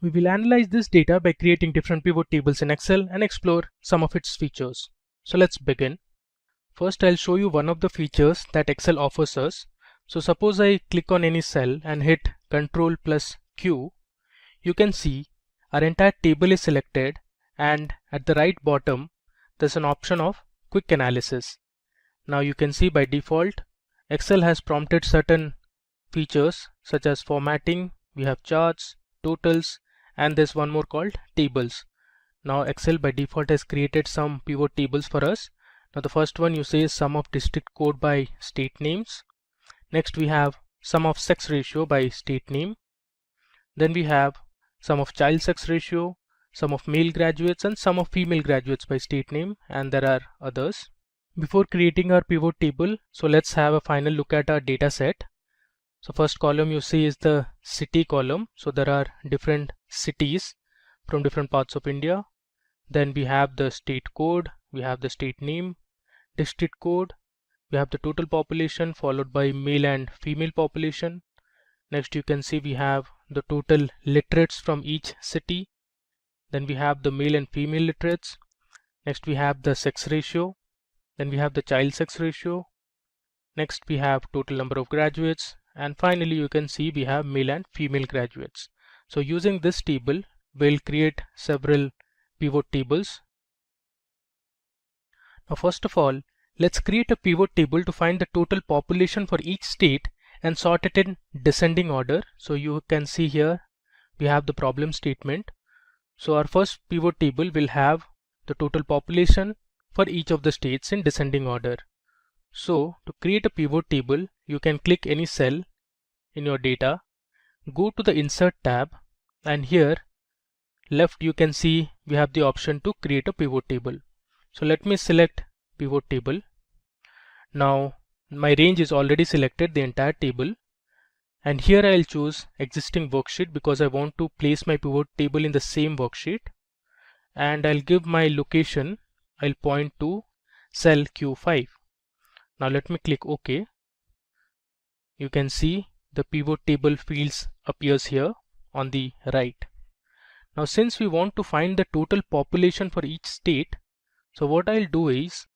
We will analyze this data by creating different pivot tables in Excel and explore some of its features. So let's begin. First, I'll show you one of the features that Excel offers us. So suppose I click on any cell and hit Ctrl plus Q, you can see our entire table is selected, and at the right bottom there's an option of quick analysis. Now you can see by default Excel has prompted certain features such as formatting, we have charts, totals, and there's one more called tables. Now Excel by default has created some pivot tables for us. Now the first one you see is sum of district code by state names. Next we have sum of sex ratio by state name. Then we have sum of child sex ratio, sum of male graduates, and sum of female graduates by state name, and there are others. Before creating our pivot table, so let's have a final look at our data set. So first column you see is the city column. So there are different cities from different parts of India. Then we have the state code, we have the state name, district code, we have the total population followed by male and female population. Next you can see we have the total literates from each city. Then we have the male and female literates. Next we have the sex ratio. Then we have the child sex ratio. Next we have total number of graduates. And finally you can see we have male and female graduates. So using this table, we'll create several pivot tables. Now first of all, let's create a pivot table to find the total population for each state and sort it in descending order. So you can see here we have the problem statement. So our first pivot table will have the total population for each of the states in descending order. So to create a pivot table, you can click any cell in your data, go to the Insert tab, and here left you can see we have the option to create a pivot table. So let me select pivot table. Now my range is already selected, the entire table, and here I'll choose existing worksheet because I want to place my pivot table in the same worksheet, and I'll give my location, I'll point to cell Q5. Now let me click OK. You can see the pivot table fields appears here on the right. Now since we want to find the total population for each state, so what I'll do is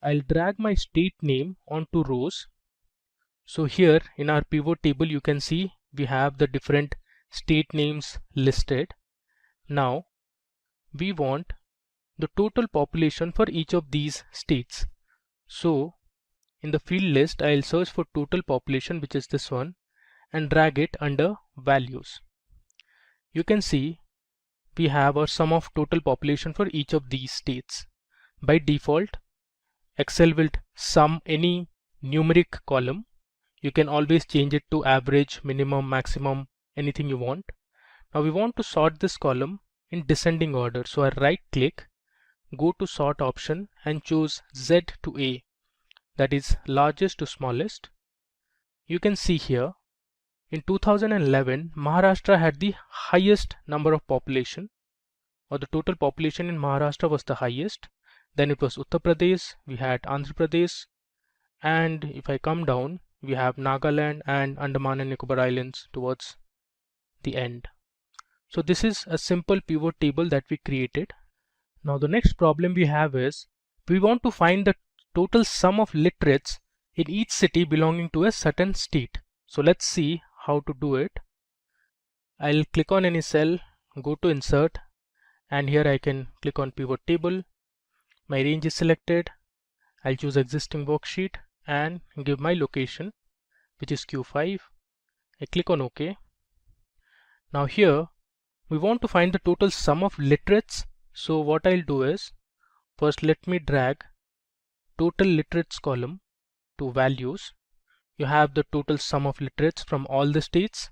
I'll drag my state name onto rows. So here in our pivot table you can see we have the different state names listed. Now we want the total population for each of these states. So in the field list I'll search for total population, which is this one, and drag it under values. You can see we have our sum of total population for each of these states. By default, Excel will sum any numeric column. You can always change it to average, minimum, maximum, anything you want. Now we want to sort this column in descending order. So I right click, go to sort option and choose Z to A, that is largest to smallest. You can see here in 2011 Maharashtra had the highest number of population, or the total population in Maharashtra was the highest. Then it was Uttar Pradesh, we had Andhra Pradesh, and if I come down we have Nagaland and Andaman and Nicobar Islands towards the end. So this is a simple pivot table that we created. Now the next problem we have is we want to find the total sum of literates in each city belonging to a certain state. So let's see how to do it. I'll click on any cell, go to Insert, and here I can click on pivot table. My range is selected. I'll choose existing worksheet and give my location, which is Q5. I click on OK. Now here we want to find the total sum of literates. So what I'll do is first let me drag total literates column to values. You have the total sum of literates from all the states.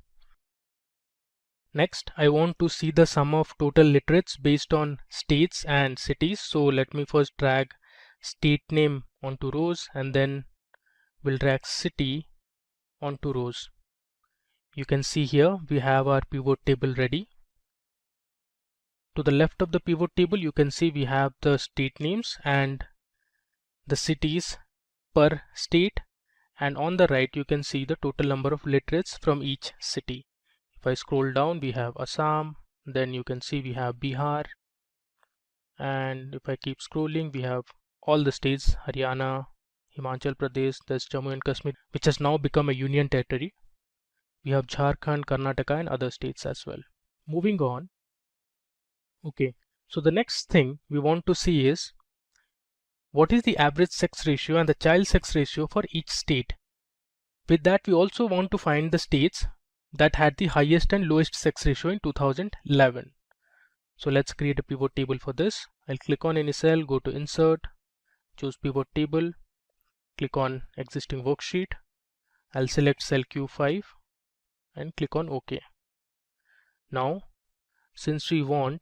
Next, I want to see the sum of total literates based on states and cities. So let me first drag state name onto rows, and then we'll drag city onto rows. You can see here we have our pivot table ready. To the left of the pivot table you can see we have the state names and the cities per state, and on the right you can see the total number of literates from each city. If I scroll down we have Assam, then you can see we have Bihar, and if I keep scrolling we have all the states, Haryana, Himachal Pradesh, there's Jammu and Kashmir, which has now become a union territory. We have Jharkhand, Karnataka and other states as well. Moving on. Okay, so the next thing we want to see is what is the average sex ratio and the child sex ratio for each state. With that we also want to find the states that had the highest and lowest sex ratio in 2011. So let's create a pivot table for this. I'll click on any cell, go to Insert, choose pivot table, click on existing worksheet. I'll select cell Q5 and click on OK. Now since we want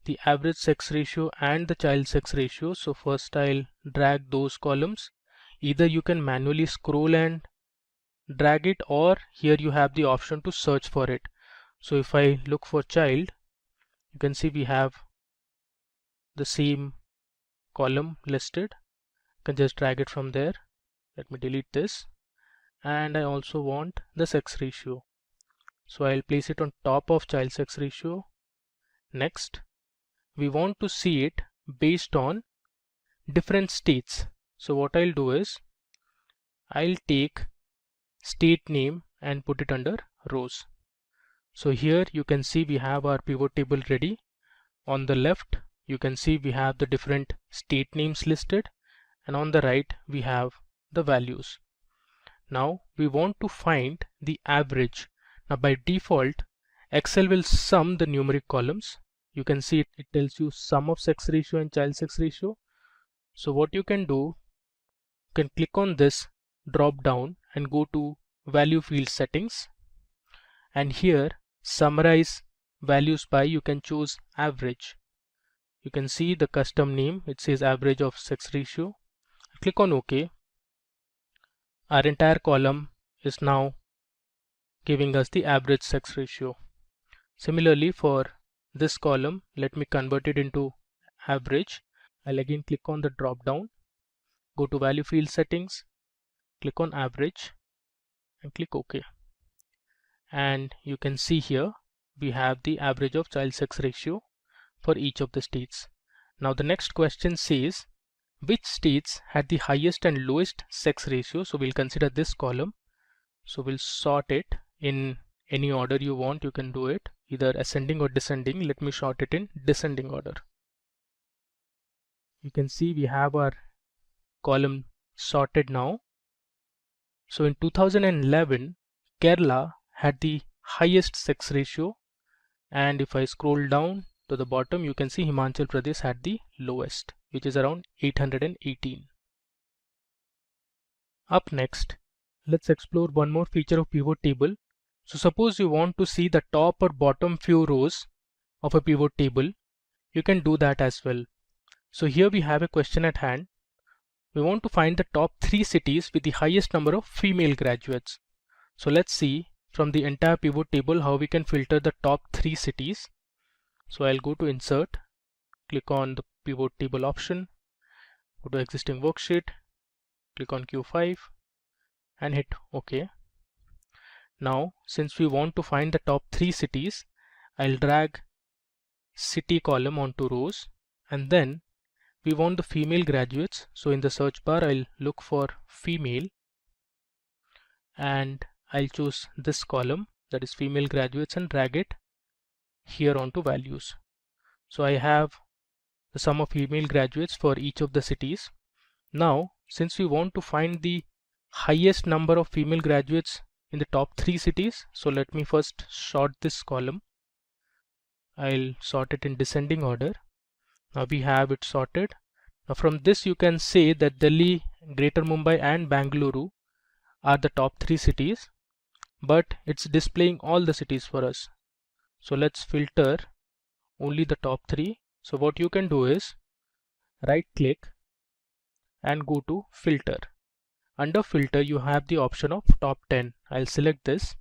the average sex ratio and the child sex ratio, so first I'll drag those columns. Either you can manually scroll and drag it, or here you have the option to search for it. So if I look for child, you can see we have the same column listed. You can just drag it from there. Let me delete this. And I also want the sex ratio. So I'll place it on top of child sex ratio. Next, we want to see it based on different states. So what I'll do is I'll take state name and put it under rows. So here you can see we have our pivot table ready. On the left you can see we have the different state names listed, and on the right we have the values. Now we want to find the average. Now by default Excel will sum the numeric columns. You can see it tells you sum of sex ratio and child sex ratio. So what you can do, you can click on this drop down and go to value field settings, and here summarize values by, you can choose average. You can see the custom name, it says average of sex ratio. Click on OK. Our entire column is now giving us the average sex ratio. Similarly for this column, let me convert it into average. I'll again click on the drop down, go to value field settings, click on average and click OK. And you can see here we have the average of child sex ratio for each of the states. Now the next question says which states had the highest and lowest sex ratio. So we'll consider this column. So we'll sort it in any order you want. You can do it either ascending or descending. Let me sort it in descending order. You can see we have our column sorted now. So in 2011 Kerala had the highest sex ratio, and if I scroll down to the bottom you can see Himachal Pradesh had the lowest, which is around 818. Up next, let's explore one more feature of pivot table. So suppose you want to see the top or bottom few rows of a pivot table, you can do that as well. So here we have a question at hand. We want to find the top 3 cities with the highest number of female graduates. So let's see from the entire pivot table how we can filter the top 3 cities. So I'll go to insert, click on the pivot table option, go to existing worksheet, click on Q5 and hit OK. Now since we want to find the top 3 cities, I'll drag city column onto rows, and then we want the female graduates. So in the search bar I'll look for female and I'll choose this column, that is female graduates, and drag it here onto values. So I have the sum of female graduates for each of the cities. Now since we want to find the highest number of female graduates in the top 3 cities, so let me first sort this column. I'll sort it in descending order. Now we have it sorted. Now from this you can say that Delhi, Greater Mumbai and Bangalore are the top 3 cities, but it's displaying all the cities for us. So let's filter only the top 3. So what you can do is right click and go to filter. Under filter you have the option of top 10. I'll select this.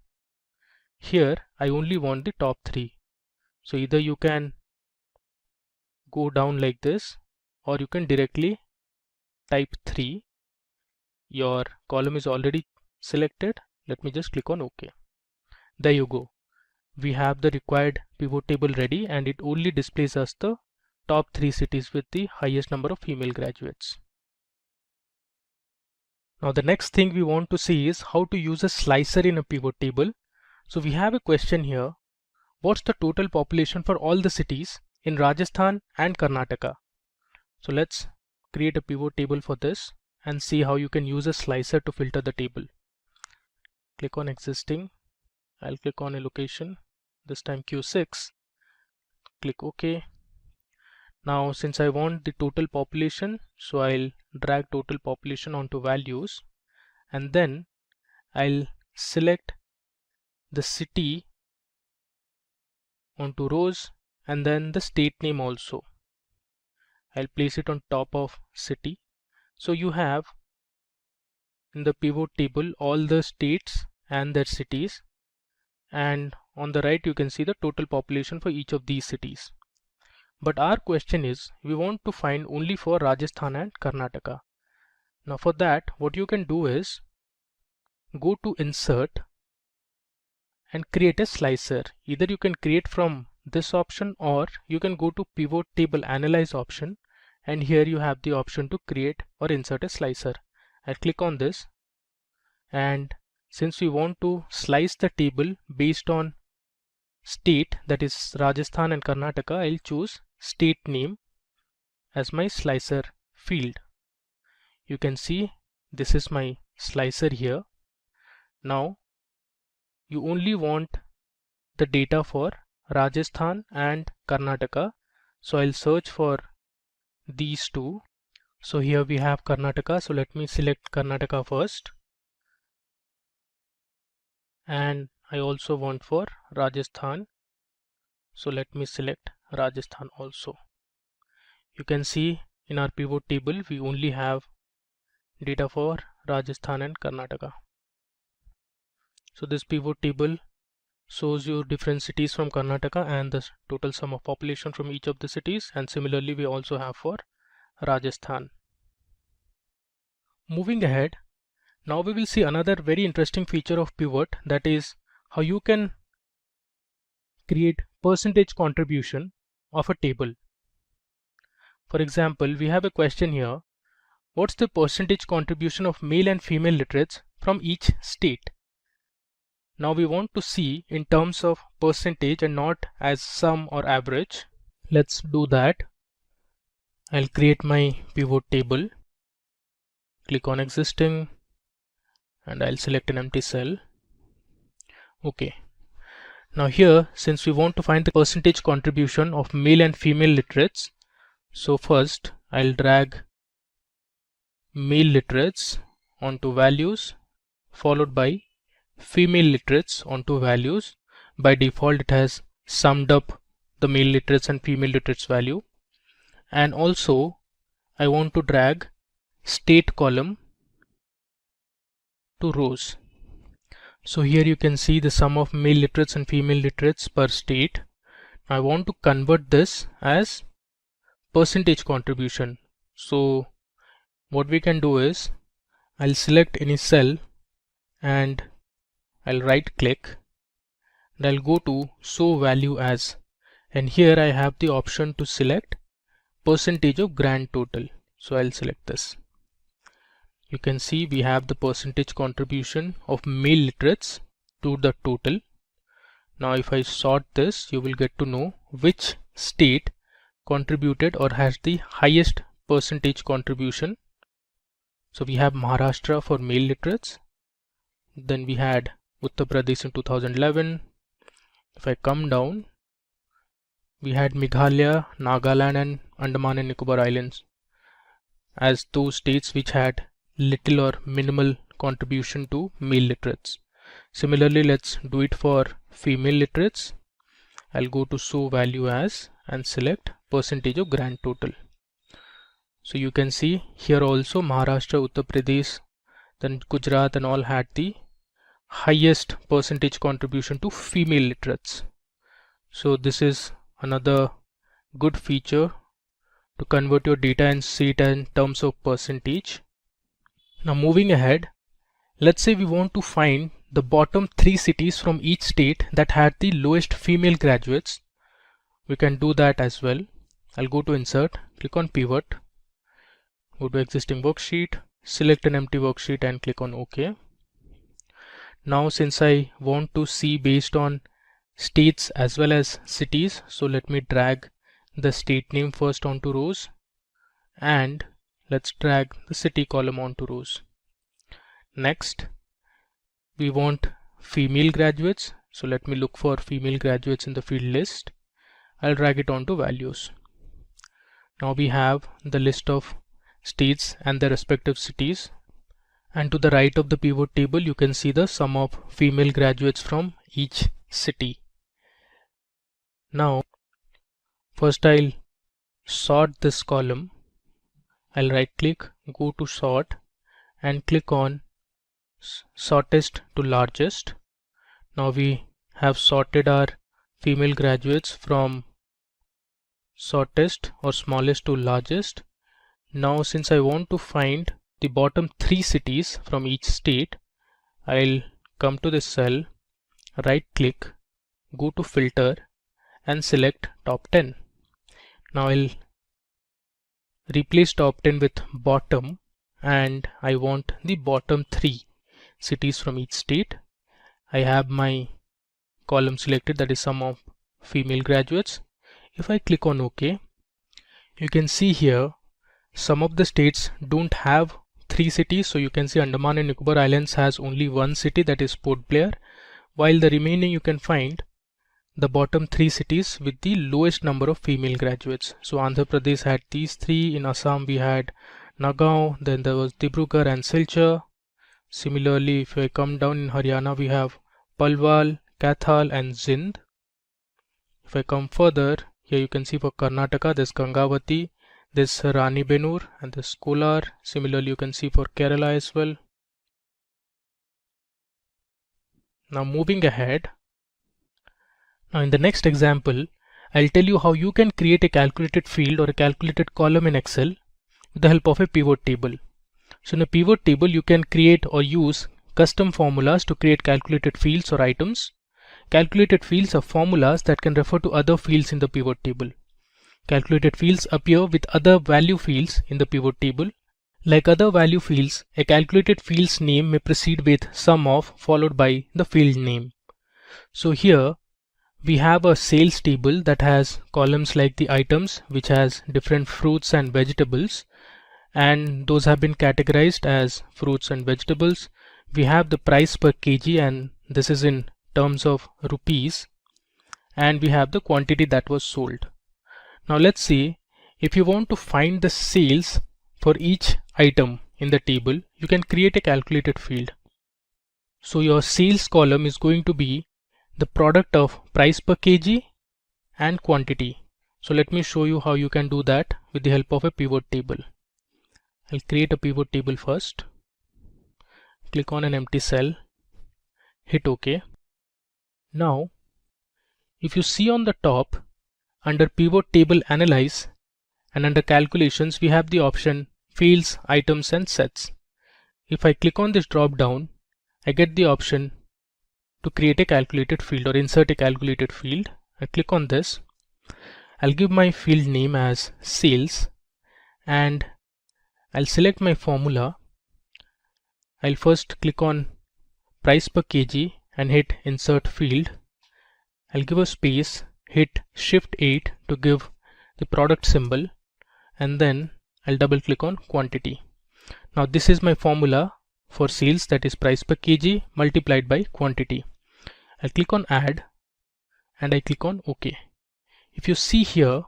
Here I only want the top 3. So either you can go down like this, or you can directly type 3. Your column is already selected. Let me just click on OK. There you go. We have the required pivot table ready, and it only displays us the top 3 cities with the highest number of female graduates. Now the next thing we want to see is how to use a slicer in a pivot table. So we have a question here. What's the total population for all the cities in Rajasthan and Karnataka? So let's create a pivot table for this and see how you can use a slicer to filter the table. Click on existing. I'll click on a location, this time Q6. Click OK. Now since I want the total population, so I'll drag total population onto values, and then I'll select the city onto rows and then the state name also. I'll place it on top of city. So you have in the pivot table all the states and their cities, and on the right you can see the total population for each of these cities. But our question is we want to find only for Rajasthan and Karnataka. Now for that what you can do is go to insert and create a slicer. Either you can create from this option or you can go to pivot table analyze option, and here you have the option to create or insert a slicer. I'll click on this, and since we want to slice the table based on state, that is Rajasthan and Karnataka, I'll choose state name as my slicer field. You can see this is my slicer here. Now you only want the data for Rajasthan and Karnataka, so I'll search for these two. So here we have Karnataka, so let me select Karnataka first, and I also want for Rajasthan, so let me select Rajasthan also. You can see in our pivot table we only have data for Rajasthan and Karnataka. So this pivot table shows you different cities from Karnataka and the total sum of population from each of the cities, and similarly we also have for Rajasthan. Moving ahead, now we will see another very interesting feature of pivot, that is how you can create percentage contribution of a table. For example, we have a question here: what's the percentage contribution of male and female literates from each state? Now we want to see in terms of percentage and not as sum or average. Let's do that. I'll create my pivot table, click on existing, and I'll select an empty cell. Okay. Now here, since we want to find the percentage contribution of male and female literates, so first I'll drag male literates onto values, followed by female literates onto values. By default it has summed up the male literates and female literates value, and also I want to drag state column to rows. So here you can see the sum of male literates and female literates per state. I want to convert this as percentage contribution. So what we can do is I'll select any cell and I'll right click and I'll go to show value as, and here I have the option to select percentage of grand total. So I'll select this. You can see we have the percentage contribution of male literates to the total. Now if I sort this, you will get to know which state contributed or has the highest percentage contribution. So we have Maharashtra for male literates, then we had Uttar Pradesh in 2011. If I come down, we had Meghalaya, Nagaland and Andaman and Nicobar Islands as those states which had little or minimal contribution to male literates. Similarly, let's do it for female literates. I'll go to show value as and select percentage of grand total. So you can see here also Maharashtra, Uttar Pradesh, then Gujarat and all had the highest percentage contribution to female literates. So this is another good feature to convert your data and see it in terms of percentage. Now moving ahead, let's say we want to find the bottom 3 cities from each state that had the lowest female graduates. We can do that as well. I'll go to insert, click on pivot, go to existing worksheet, select an empty worksheet and click on OK. Now since I want to see based on states as well as cities, so let me drag the state name first onto rows and let's drag the city column onto rows. Next we want female graduates, so let me look for female graduates in the field list. I'll drag it onto values. Now we have the list of states and their respective cities, and to the right of the pivot table you can see the sum of female graduates from each city. Now first I'll sort this column. I'll right click, go to sort and click on shortest to largest. Now we have sorted our female graduates from shortest or smallest to largest. Now since I want to find the bottom 3 cities from each state, I'll come to this cell right click, go to filter and select top 10. Now I'll replace top 10 with bottom, and I want the bottom 3 cities from each state. I have my column selected, that is sum of female graduates. If I click on OK, you can see here some of the states don't have 3 cities. So you can see Andaman and Nicobar Islands has only 1 city, that is Port Blair, while the remaining you can find the bottom 3 cities with the lowest number of female graduates. So Andhra Pradesh had these 3, in Assam we had Nagaon, then there was Dibrugarh and Silchar. Similarly, if I come down in Haryana, we have Palwal, Kathal and Zind. If I come further, here you can see for Karnataka there's Gangavati, there's Rani Benur and there's Kolar. Similarly, you can see for Kerala as well. Now moving ahead, now in the next example, I'll tell you how you can create a calculated field or a calculated column in Excel with the help of a pivot table. So in a pivot table, you can create or use custom formulas to create calculated fields or items. Calculated fields are formulas that can refer to other fields in the pivot table. Calculated fields appear with other value fields in the pivot table. Like other value fields, a calculated field's name may precede with sum of followed by the field name. So here we have a sales table that has columns like the items, which has different fruits and vegetables, and those have been categorized as fruits and vegetables. We have the price per kg, and this is in terms of rupees, and we have the quantity that was sold. Now let's see, if you want to find the sales for each item in the table, you can create a calculated field. So your sales column is going to be the product of price per kg and quantity. So let me show you how you can do that with the help of a pivot table. I'll create a pivot table first. Click on an empty cell, hit OK. Now, if you see on the top, under pivot table analyze and under calculations, we have the option fields, items and sets. If I click on this drop down, I get the option to create a calculated field or insert a calculated field. I click on this. I'll give my field name as sales and I'll select my formula. I'll first click on price per kg and hit insert field. I'll give a space, hit shift 8 to give the product symbol, and then I'll double click on quantity. Now this is my formula for sales, that is price per kg multiplied by quantity. I'll click on add and I click on OK. If you see here,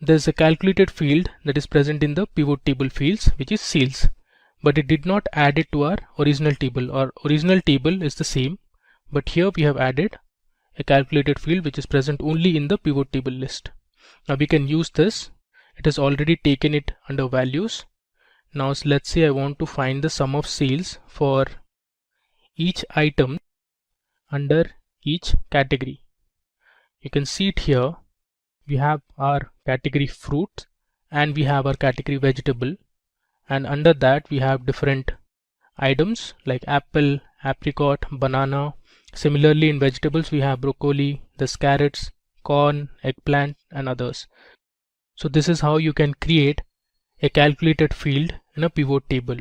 there's a calculated field that is present in the pivot table fields, which is sales, but it did not add it to our original table. Our original table is the same, but here we have added a calculated field which is present only in the pivot table list. Now we can use this. It has already taken it under values. Now let's say I want to find the sum of sales for each item under each category. You can see it here. We have our category fruit and we have our category vegetable, and under that we have different items like apple, apricot, banana. Similarly, in vegetables we have broccoli, there's carrots, corn, eggplant and others. So this is how you can create a calculated field in a pivot table.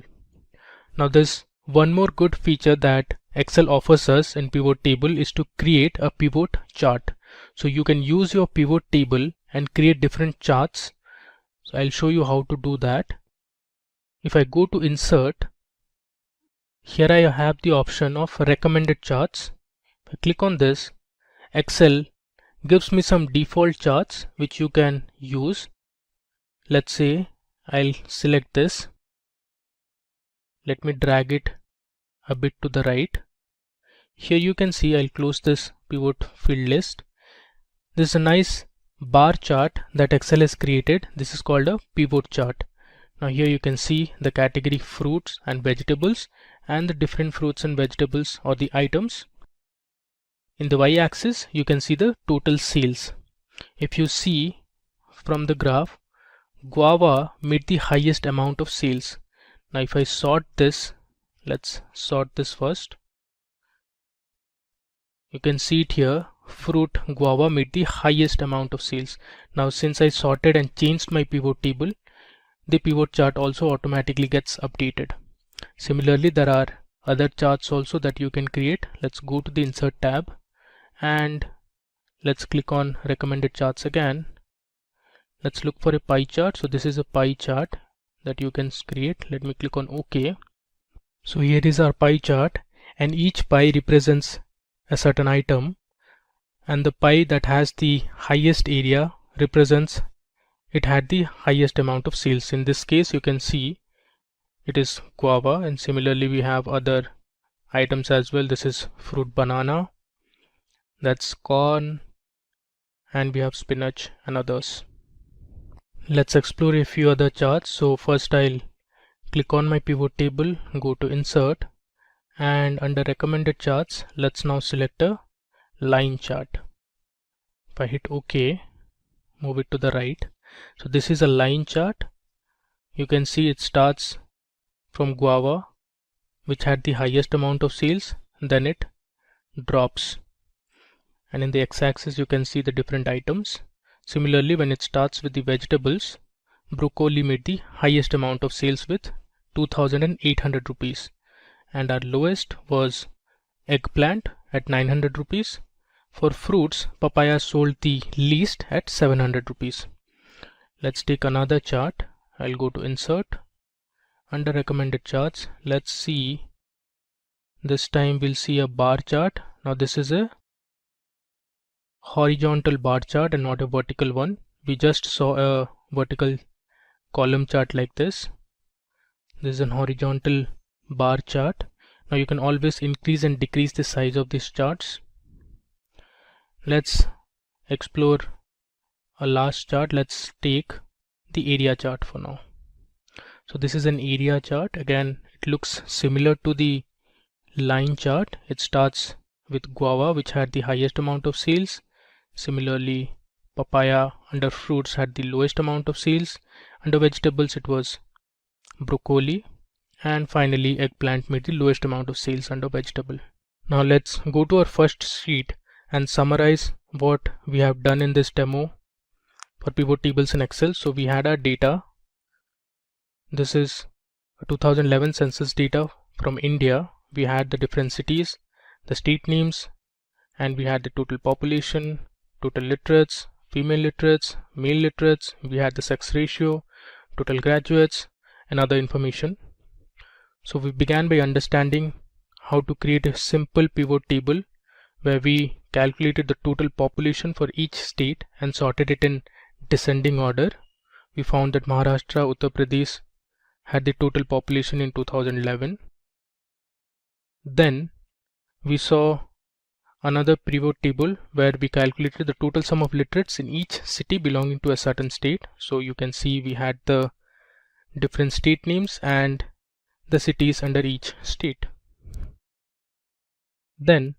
Now there's one more good feature that Excel offers us in pivot table is to create a pivot chart. So you can use your pivot table and create different charts. So I'll show you how to do that. If I go to insert, here I have the option of recommended charts. If I click on this, Excel gives me some default charts which you can use. Let's say I'll select this. Let me drag it a bit to the right. Here you can see I'll close this pivot field list. This is a nice bar chart that Excel has created. This is called a pivot chart. Now here you can see the category fruits and vegetables and the different fruits and vegetables or the items. In the y-axis you can see the total sales. If you see from the graph, guava made the highest amount of sales. Now if I sort this, let's sort this first. You can see it here, fruit guava made the highest amount of sales. Now since I sorted and changed my pivot table, the pivot chart also automatically gets updated. Similarly, there are other charts also that you can create. Let's go to the insert tab and let's click on recommended charts again. Let's look for a pie chart. So this is a pie chart that you can create. Let me click on OK. So here is our pie chart, and each pie represents a certain item, and the pie that has the highest area represents it had the highest amount of sales. In this case, you can see it is guava, and similarly we have other items as well. This is fruit banana, that's corn, and we have spinach and others. Let's explore a few other charts. So first I'll click on my pivot table, go to insert, and under recommended charts, let's now select a line chart. If I hit OK, move it to the right. So this is a line chart. You can see it starts from guava, which had the highest amount of sales, then it drops, and in the x-axis you can see the different items. Similarly, when it starts with the vegetables, broccoli made the highest amount of sales with 2,800 rupees, and our lowest was eggplant at 900 rupees. For fruits, papaya sold the least at 700 rupees. Let's take another chart. I'll go to insert. Under recommended charts, let's see, this time we'll see a bar chart. Now this is a horizontal bar chart and not a vertical one. We just saw a vertical column chart like this. This is an horizontal bar chart. Now you can always increase and decrease the size of these charts. Let's explore a last chart. Let's take the area chart for now. So this is an area chart. Again, it looks similar to the line chart. It starts with guava, which had the highest amount of sales. Similarly, papaya under fruits had the lowest amount of sales. Under vegetables, it was broccoli, and finally eggplant made the lowest amount of sales under vegetable. Now let's go to our first sheet and summarize what we have done in this demo for pivot tables in Excel. So we had our data. This is 2011 census data from India. We had the different cities, the state names, and we had the total population, total literates, female literates, male literates. We had the sex ratio, total graduates, and other information. So we began by understanding how to create a simple pivot table where we calculated the total population for each state and sorted it in descending order. We found that Maharashtra, Uttar Pradesh had the total population in 2011. Then we saw another pivot table where we calculated the total sum of literates in each city belonging to a certain state. So you can see we had the different state names and the cities under each state. Then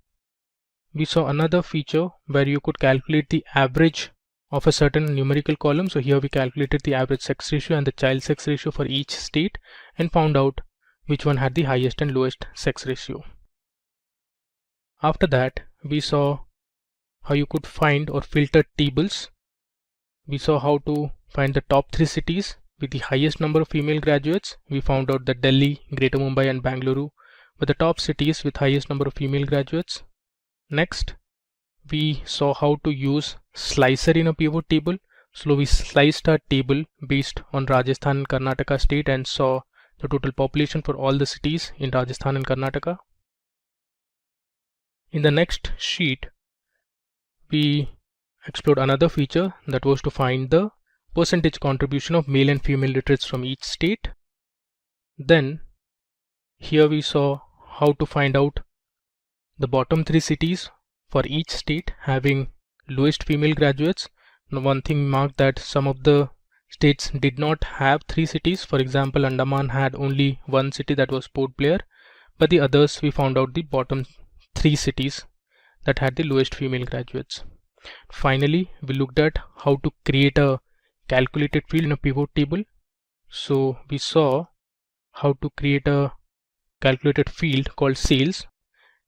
we saw another feature where you could calculate the average of a certain numerical column. So here we calculated the average sex ratio and the child sex ratio for each state and found out which one had the highest and lowest sex ratio. After that, we saw how you could find or filter tables. We saw how to find the top 3 cities with the highest number of female graduates. We found out that Delhi, Greater Mumbai and Bangalore were the top cities with highest number of female graduates. Next, we saw how to use slicer in a pivot table. So we sliced our table based on Rajasthan and Karnataka state and saw the total population for all the cities in Rajasthan and Karnataka. In the next sheet, we explored another feature that was to find the percentage contribution of male and female literates from each state. Then here we saw how to find out the bottom 3 cities for each state having lowest female graduates. Now one thing marked that some of the states did not have 3 cities. For example, Andaman had only 1 city, that was Port Blair, but the others we found out the bottom 3 cities that had the lowest female graduates. Finally, we looked at how to create a calculated field in a pivot table. So we saw how to create a calculated field called sales,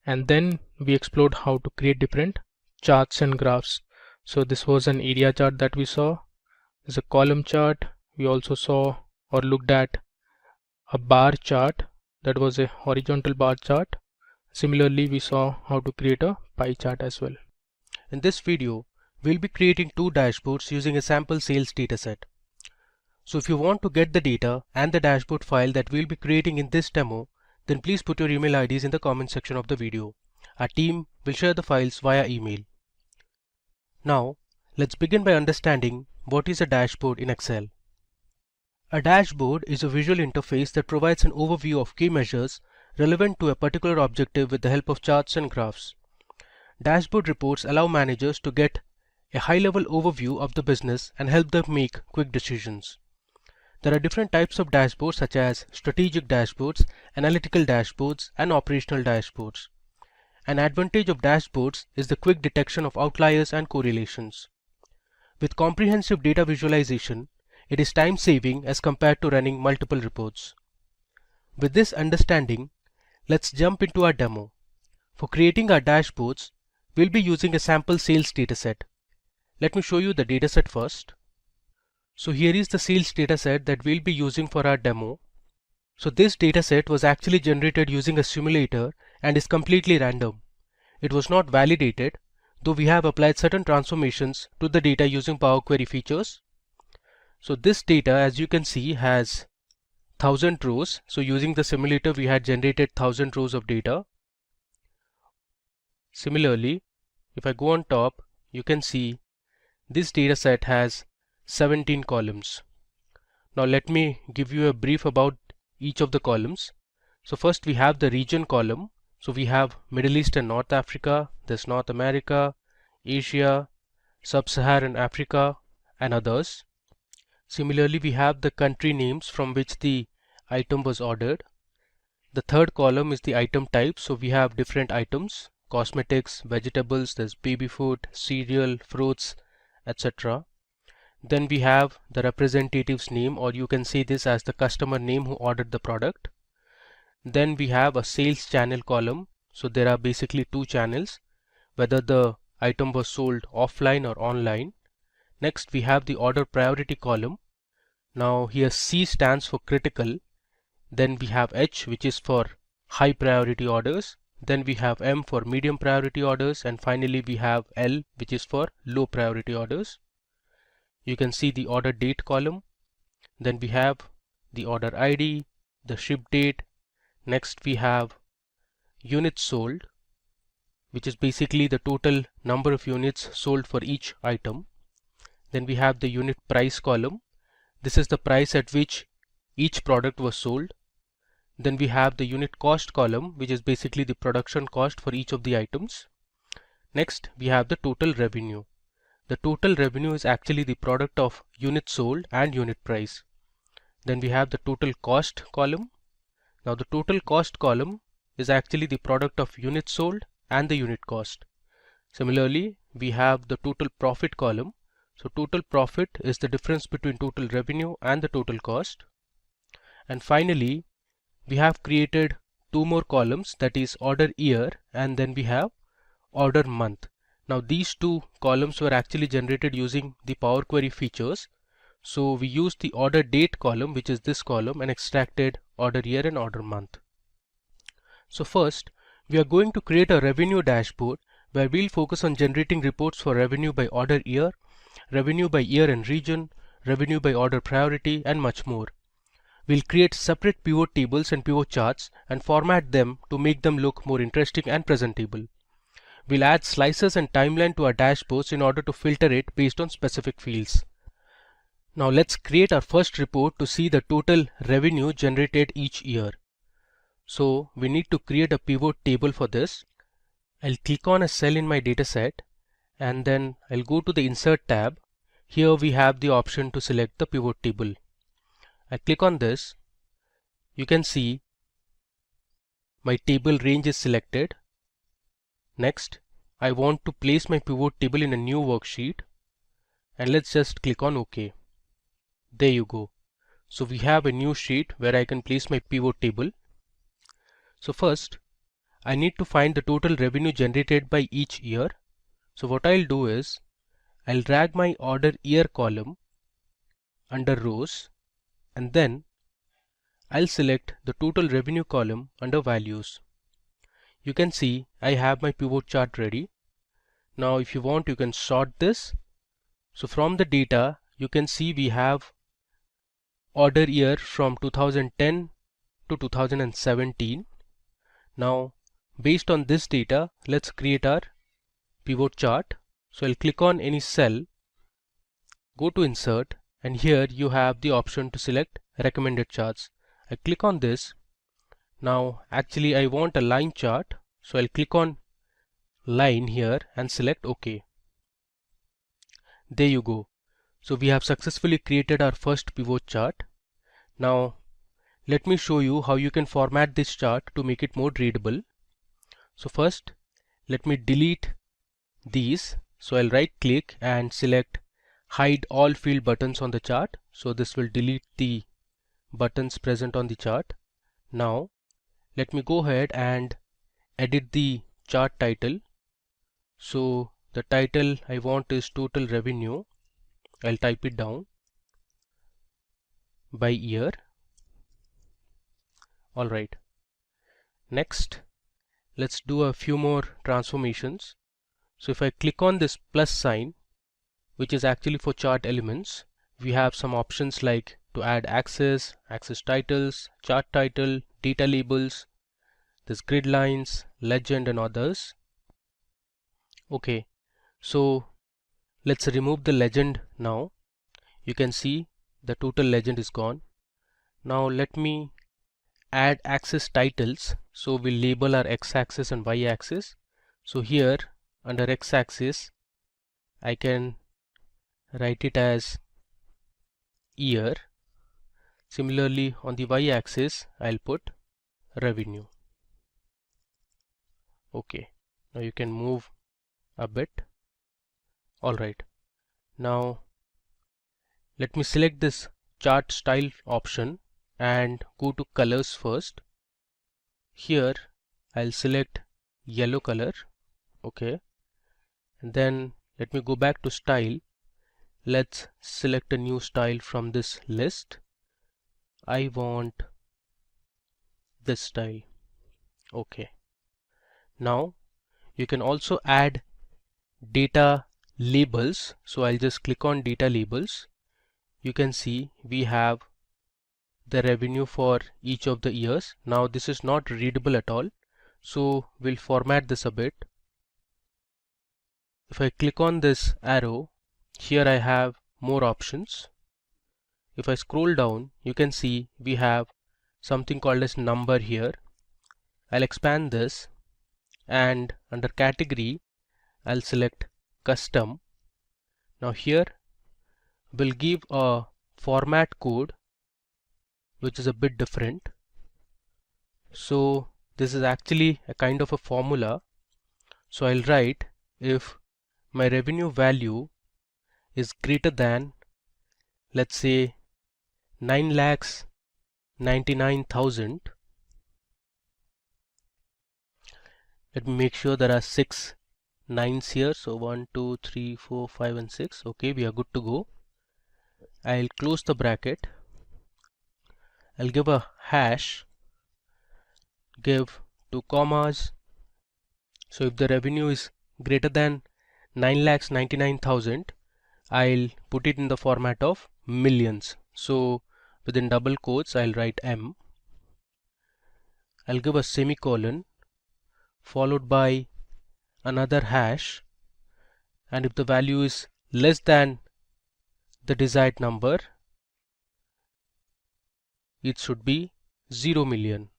and then we explored how to create different charts and graphs. So this was an area chart that we saw. There's a column chart. We also saw or looked at a bar chart, that was a horizontal bar chart. Similarly, we saw how to create a pie chart as well. In this video, we'll be creating two dashboards using a sample sales dataset. So if you want to get the data and the dashboard file that we'll be creating in this demo, then please put your email IDs in the comment section of the video. Our team will share the files via email. Now, let's begin by understanding what is a dashboard in Excel. A dashboard is a visual interface that provides an overview of key measures relevant to a particular objective with the help of charts and graphs. Dashboard reports allow managers to get a high-level overview of the business and help them make quick decisions. There are different types of dashboards such as strategic dashboards, analytical dashboards, and operational dashboards. An advantage of dashboards is the quick detection of outliers and correlations. With comprehensive data visualization, it is time-saving as compared to running multiple reports. With this understanding, let's jump into our demo. For creating our dashboards, we'll be using a sample sales dataset. Let me show you the dataset first. So here is the sales dataset that we'll be using for our demo. So this dataset was actually generated using a simulator and is completely random. It was not validated, though we have applied certain transformations to the data using Power Query features. So this data, as you can see, has 1000 rows. So using the simulator, we had generated 1000 rows of data. Similarly, if I go on top, you can see this dataset has 17 columns. Now let me give you a brief about each of the columns. So first we have the region column. So we have Middle East and North Africa, there's North America, Asia, Sub-Saharan Africa, and others. Similarly, we have the country names from which the item was ordered. The third column is the item type. So we have different items: cosmetics, vegetables, there's baby food, cereal, fruits, etc. Then we have the representative's name, or you can say this as the customer name who ordered the product. Then we have a sales channel column. So there are basically two channels, whether the item was sold offline or online. Next we have the order priority column. Now here C stands for critical. Then we have H, which is for high priority orders. Then we have M for medium priority orders, and finally we have L, which is for low priority orders. You can see the order date column. Then we have the order ID, the ship date. Next we have units sold, which is basically the total number of units sold for each item. Then we have the unit price column. This is the price at which each product was sold. Then we have the unit cost column, which is basically the production cost for each of the items. Next we have the total revenue. The total revenue is actually the product of units sold and unit price. Then we have the total cost column. Now the total cost column is actually the product of units sold and the unit cost. Similarly, we have the total profit column. So total profit is the difference between total revenue and the total cost. And finally, we have created two more columns, that is order year, and then we have order month. Now these two columns were actually generated using the Power Query features. So we used the order date column, which is this column, and extracted order year and order month. So first, we are going to create a revenue dashboard where we'll focus on generating reports for revenue by order year, revenue by year and region, revenue by order priority, and much more. We'll create separate pivot tables and pivot charts and format them to make them look more interesting and presentable. We'll add slices and timeline to our dashboards in order to filter it based on specific fields. Now let's create our first report to see the total revenue generated each year. So we need to create a pivot table for this. I'll click on a cell in my dataset and then I'll go to the Insert tab. Here we have the option to select the pivot table. I click on this. You can see my table range is selected. Next, I want to place my pivot table in a new worksheet, and let's just click on OK. There you go. So we have a new sheet where I can place my pivot table. So first, I need to find the total revenue generated by each year. So what I'll do is I'll drag my order year column under rows, and then I'll select the total revenue column under values. You can see I have my pivot chart ready. Now if you want, you can sort this. So from the data you can see we have order year from 2010 to 2017. Now based on this data, let's create our pivot chart. So I'll click on any cell, go to insert, and here you have the option to select recommended charts. I click on this. Now actually I want a line chart, so I'll click on line here and select OK. There you go. So we have successfully created our first pivot chart. Now let me show you how you can format this chart to make it more readable. So first let me delete these. So I'll right click and select hide all field buttons on the chart. So this will delete the buttons present on the chart. Now let me go ahead and edit the chart title. So the title I want is total revenue. I'll type it down by year. Alright. Next, let's do a few more transformations. So if I click on this plus sign, which is actually for chart elements, we have some options like to add axis, axis titles, chart title, data labels, this grid lines, legend and others. Okay, so let's remove the legend now. You can see the total legend is gone. Now let me add axis titles. So we'll label our x-axis and y-axis. So here under x-axis I can write it as year. Similarly on the y-axis I'll put revenue. Okay, now you can move a bit. Alright, now let me select this chart style option and go to colors first. Here I'll select yellow color. Okay, and then let me go back to style. Let's select a new style from this list. I want this style. Okay, now you can also add data labels. So I'll just click on data labels. You can see we have the revenue for each of the years. Now this is not readable at all, so we'll format this a bit. If I click on this arrow, here I have more options. If I scroll down, you can see we have something called as number here. I'll expand this, and under category I'll select custom. Now here we'll give a format code which is a bit different. So this is actually a kind of a formula. So I'll write if my revenue value is greater than, let's say, 9,99,000. Let me make sure there are 6 nines here. So 1, 2, 3, 4, 5 and 6. Okay, we are good to go. I'll close the bracket. I'll give a hash, give 2 commas. So if the revenue is greater than 9,99,000, I'll put it in the format of millions. So within double quotes I'll write M. I'll give a semicolon followed by another hash, and if the value is less than the desired number, it should be 0 million.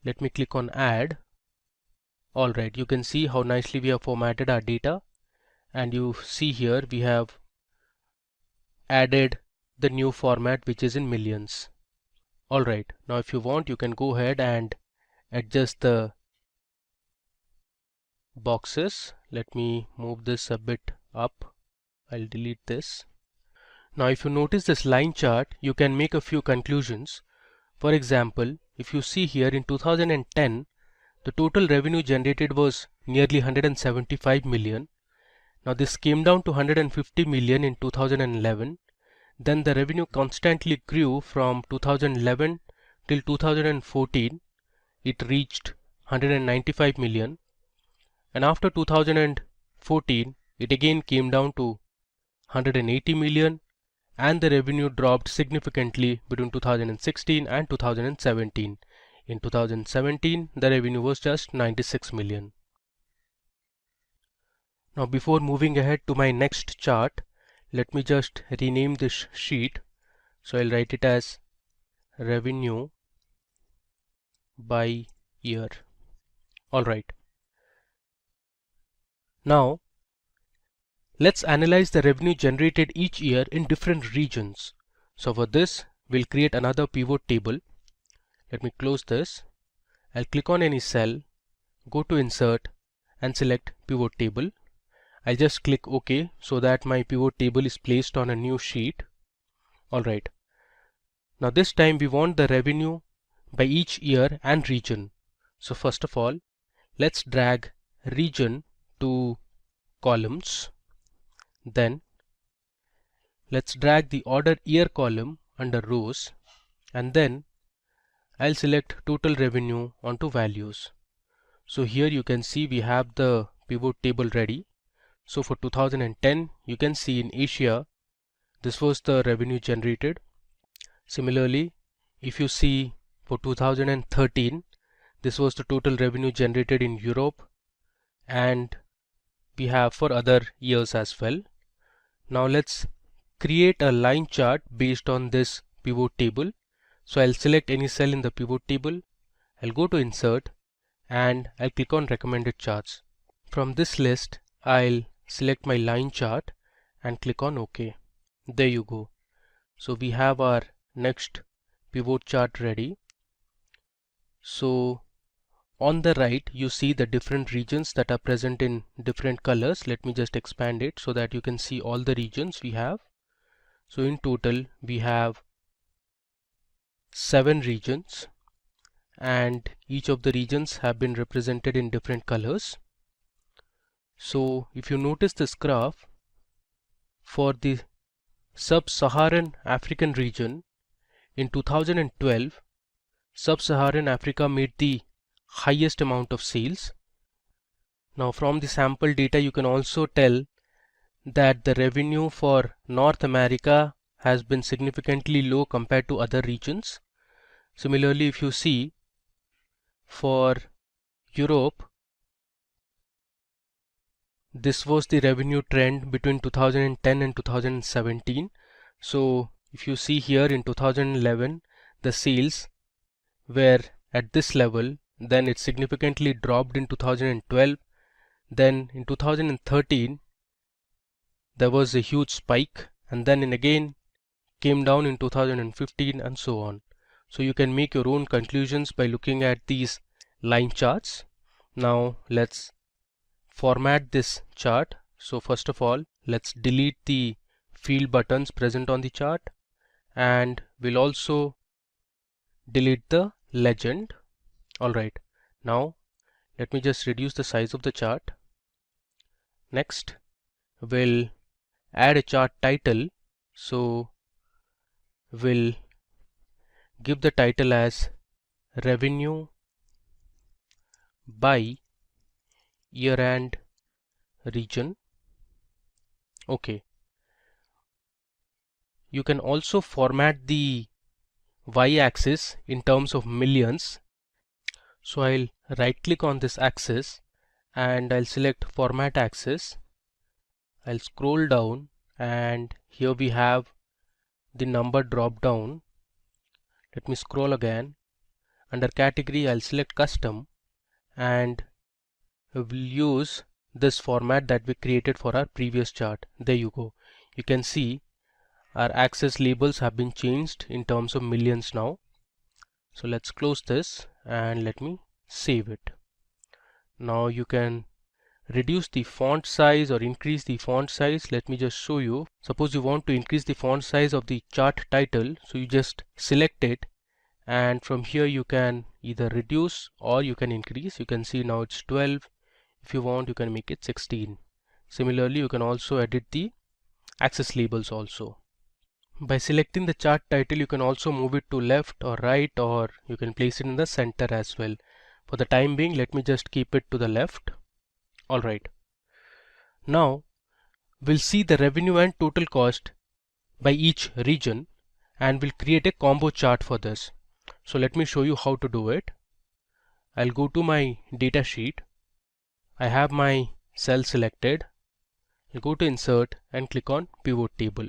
Let me click on add. Alright, you can see how nicely we have formatted our data, and you see here we have added the new format which is in millions. Alright, now if you want, you can go ahead and adjust the boxes. Let me move this a bit up. I'll delete this. Now if you notice this line chart, you can make a few conclusions. For example, if you see here in 2010, the total revenue generated was nearly 175 million. Now this came down to 150 million in 2011. Then the revenue constantly grew from 2011 till 2014. It reached 195 million. And after 2014, it again came down to 180 million, and the revenue dropped significantly between 2016 and 2017. In 2017, the revenue was just 96 million. Now before moving ahead to my next chart, let me just rename this sheet. So I'll write it as revenue by year. Alright. Now let's analyze the revenue generated each year in different regions. So for this, we'll create another pivot table. Let me close this. I'll click on any cell, go to insert and select pivot table. I'll just click OK so that my pivot table is placed on a new sheet. Alright. Now this time we want the revenue by each year and region. So first of all, let's drag region to columns. Then let's drag the order year column under rows, and then I'll select total revenue onto values. So here you can see we have the pivot table ready. So for 2010, you can see in Asia, this was the revenue generated. Similarly, if you see for 2013, this was the total revenue generated in Europe, and we have for other years as well. Now let's create a line chart based on this pivot table. So I'll select any cell in the pivot table. I'll go to insert and I'll click on recommended charts. From this list, I'll select my line chart and click on OK. There you go. So we have our next pivot chart ready. So on the right, you see the different regions that are present in different colors. Let me just expand it so that you can see all the regions we have. So in total, we have 7 regions, and each of the regions have been represented in different colors. So if you notice this graph, for the sub-Saharan African region, in 2012, sub-Saharan Africa made the highest amount of sales. Now from the sample data, you can also tell that the revenue for North America has been significantly low compared to other regions. Similarly, if you see for Europe, this was the revenue trend between 2010 and 2017. So if you see here in 2011, the sales were at this level, then it significantly dropped in 2012. Then in 2013, there was a huge spike, and then again came down in 2015 and so on. So you can make your own conclusions by looking at these line charts. Now let's format this chart. So first of all, let's delete the field buttons present on the chart, and we'll also delete the legend. Alright, now let me just reduce the size of the chart. Next, we'll add a chart title. So we'll give the title as revenue by year and region. Okay. You can also format the y-axis in terms of millions. So I'll right click on this axis and I'll select format axis. I'll scroll down, and here we have the number drop down. Let me scroll again. Under category, I'll select custom, and we'll use this format that we created for our previous chart. There you go. You can see our axis labels have been changed in terms of millions now. So let's close this and let me save it. Now you can reduce the font size or increase the font size. Let me just show you. Suppose you want to increase the font size of the chart title, so you just select it and from here you can either reduce or you can increase. You can see now it's 12. If you want, you can make it 16. Similarly, you can also edit the axis labels also. By selecting the chart title, you can also move it to left or right, or you can place it in the center as well. For the time being, let me just keep it to the left. Alright. Now we'll see the revenue and total cost by each region, and we'll create a combo chart for this. So let me show you how to do it. I'll go to my data sheet. I have my cell selected. I'll go to insert and click on pivot table.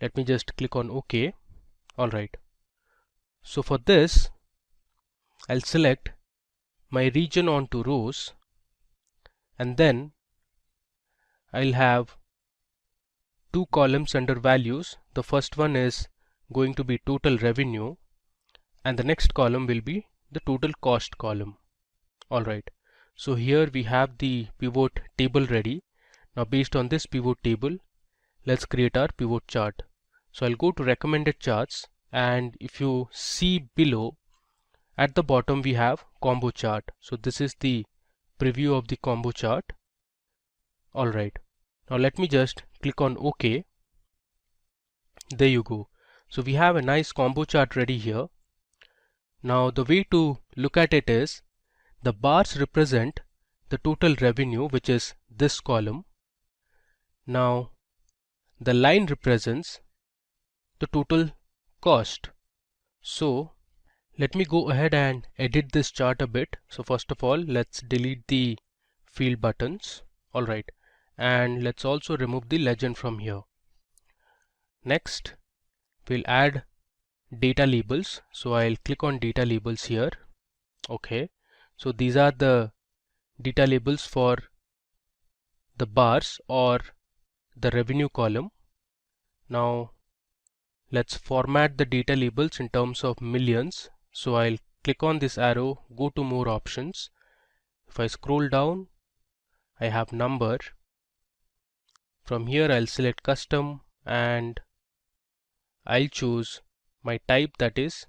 Let me just click on OK. Alright. So for this, I'll select my region onto rows, and then I'll have two columns under values. The first one is going to be total revenue, and the next column will be the total cost column. Alright. So here we have the pivot table ready. Now based on this pivot table, let's create our pivot chart. So I'll go to recommended charts, and if you see below at the bottom we have combo chart. So this is the preview of the combo chart. Alright. Now let me just click on OK. There you go. So we have a nice combo chart ready here. Now the way to look at it is, the bars represent the total revenue, which is this column. Now the line represents the total cost. So let me go ahead and edit this chart a bit. So first of all, let's delete the field buttons. Alright. And let's also remove the legend from here. Next, we'll add data labels. So I'll click on data labels here. Okay. So these are the data labels for the bars or the revenue column. Now let's format the data labels in terms of millions. So I'll click on this arrow, go to more options. If I scroll down, I have number. From here I'll select custom, and I'll choose my type, that is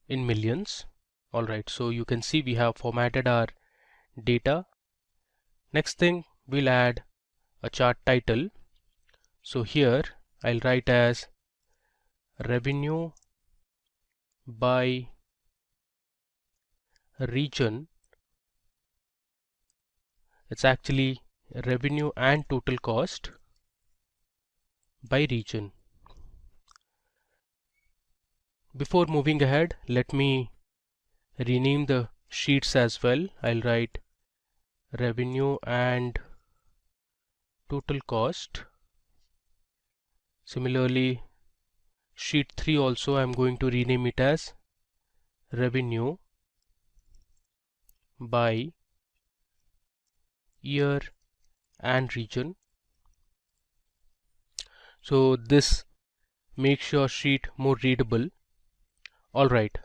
in millions. Alright, so you can see we have formatted our data. Next thing, we'll add a chart title. So here I'll write as revenue by region. It's actually revenue and total cost by region. Before moving ahead, let me rename the sheets as well. I'll write revenue and total cost. Similarly, sheet 3 also I'm going to rename it as revenue by year and region. So this makes your sheet more readable. Alright,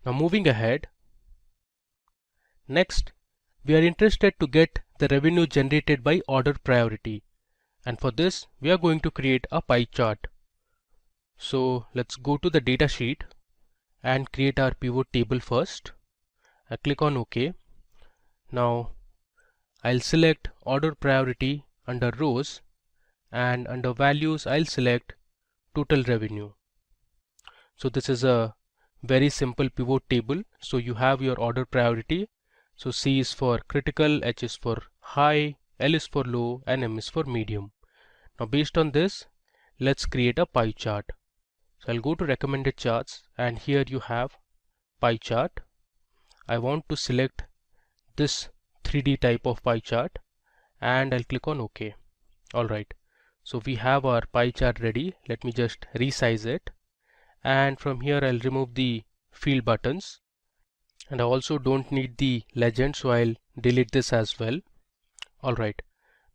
now moving ahead, next we are interested to get the revenue generated by order priority, and for this we are going to create a pie chart. So let's go to the data sheet and create our pivot table first. I click on OK. Now I'll select order priority under rows, and under values I'll select total revenue. So this is a very simple pivot table. So you have your order priority. So C is for critical, H is for high, L is for low, and M is for medium. Now based on this, let's create a pie chart. So I'll go to recommended charts, and here you have pie chart. I want to select this 3D type of pie chart, and I'll click on OK. Alright, so we have our pie chart ready. Let me just resize it, and from here I'll remove the field buttons, and I also don't need the legend, so I'll delete this as well. Alright,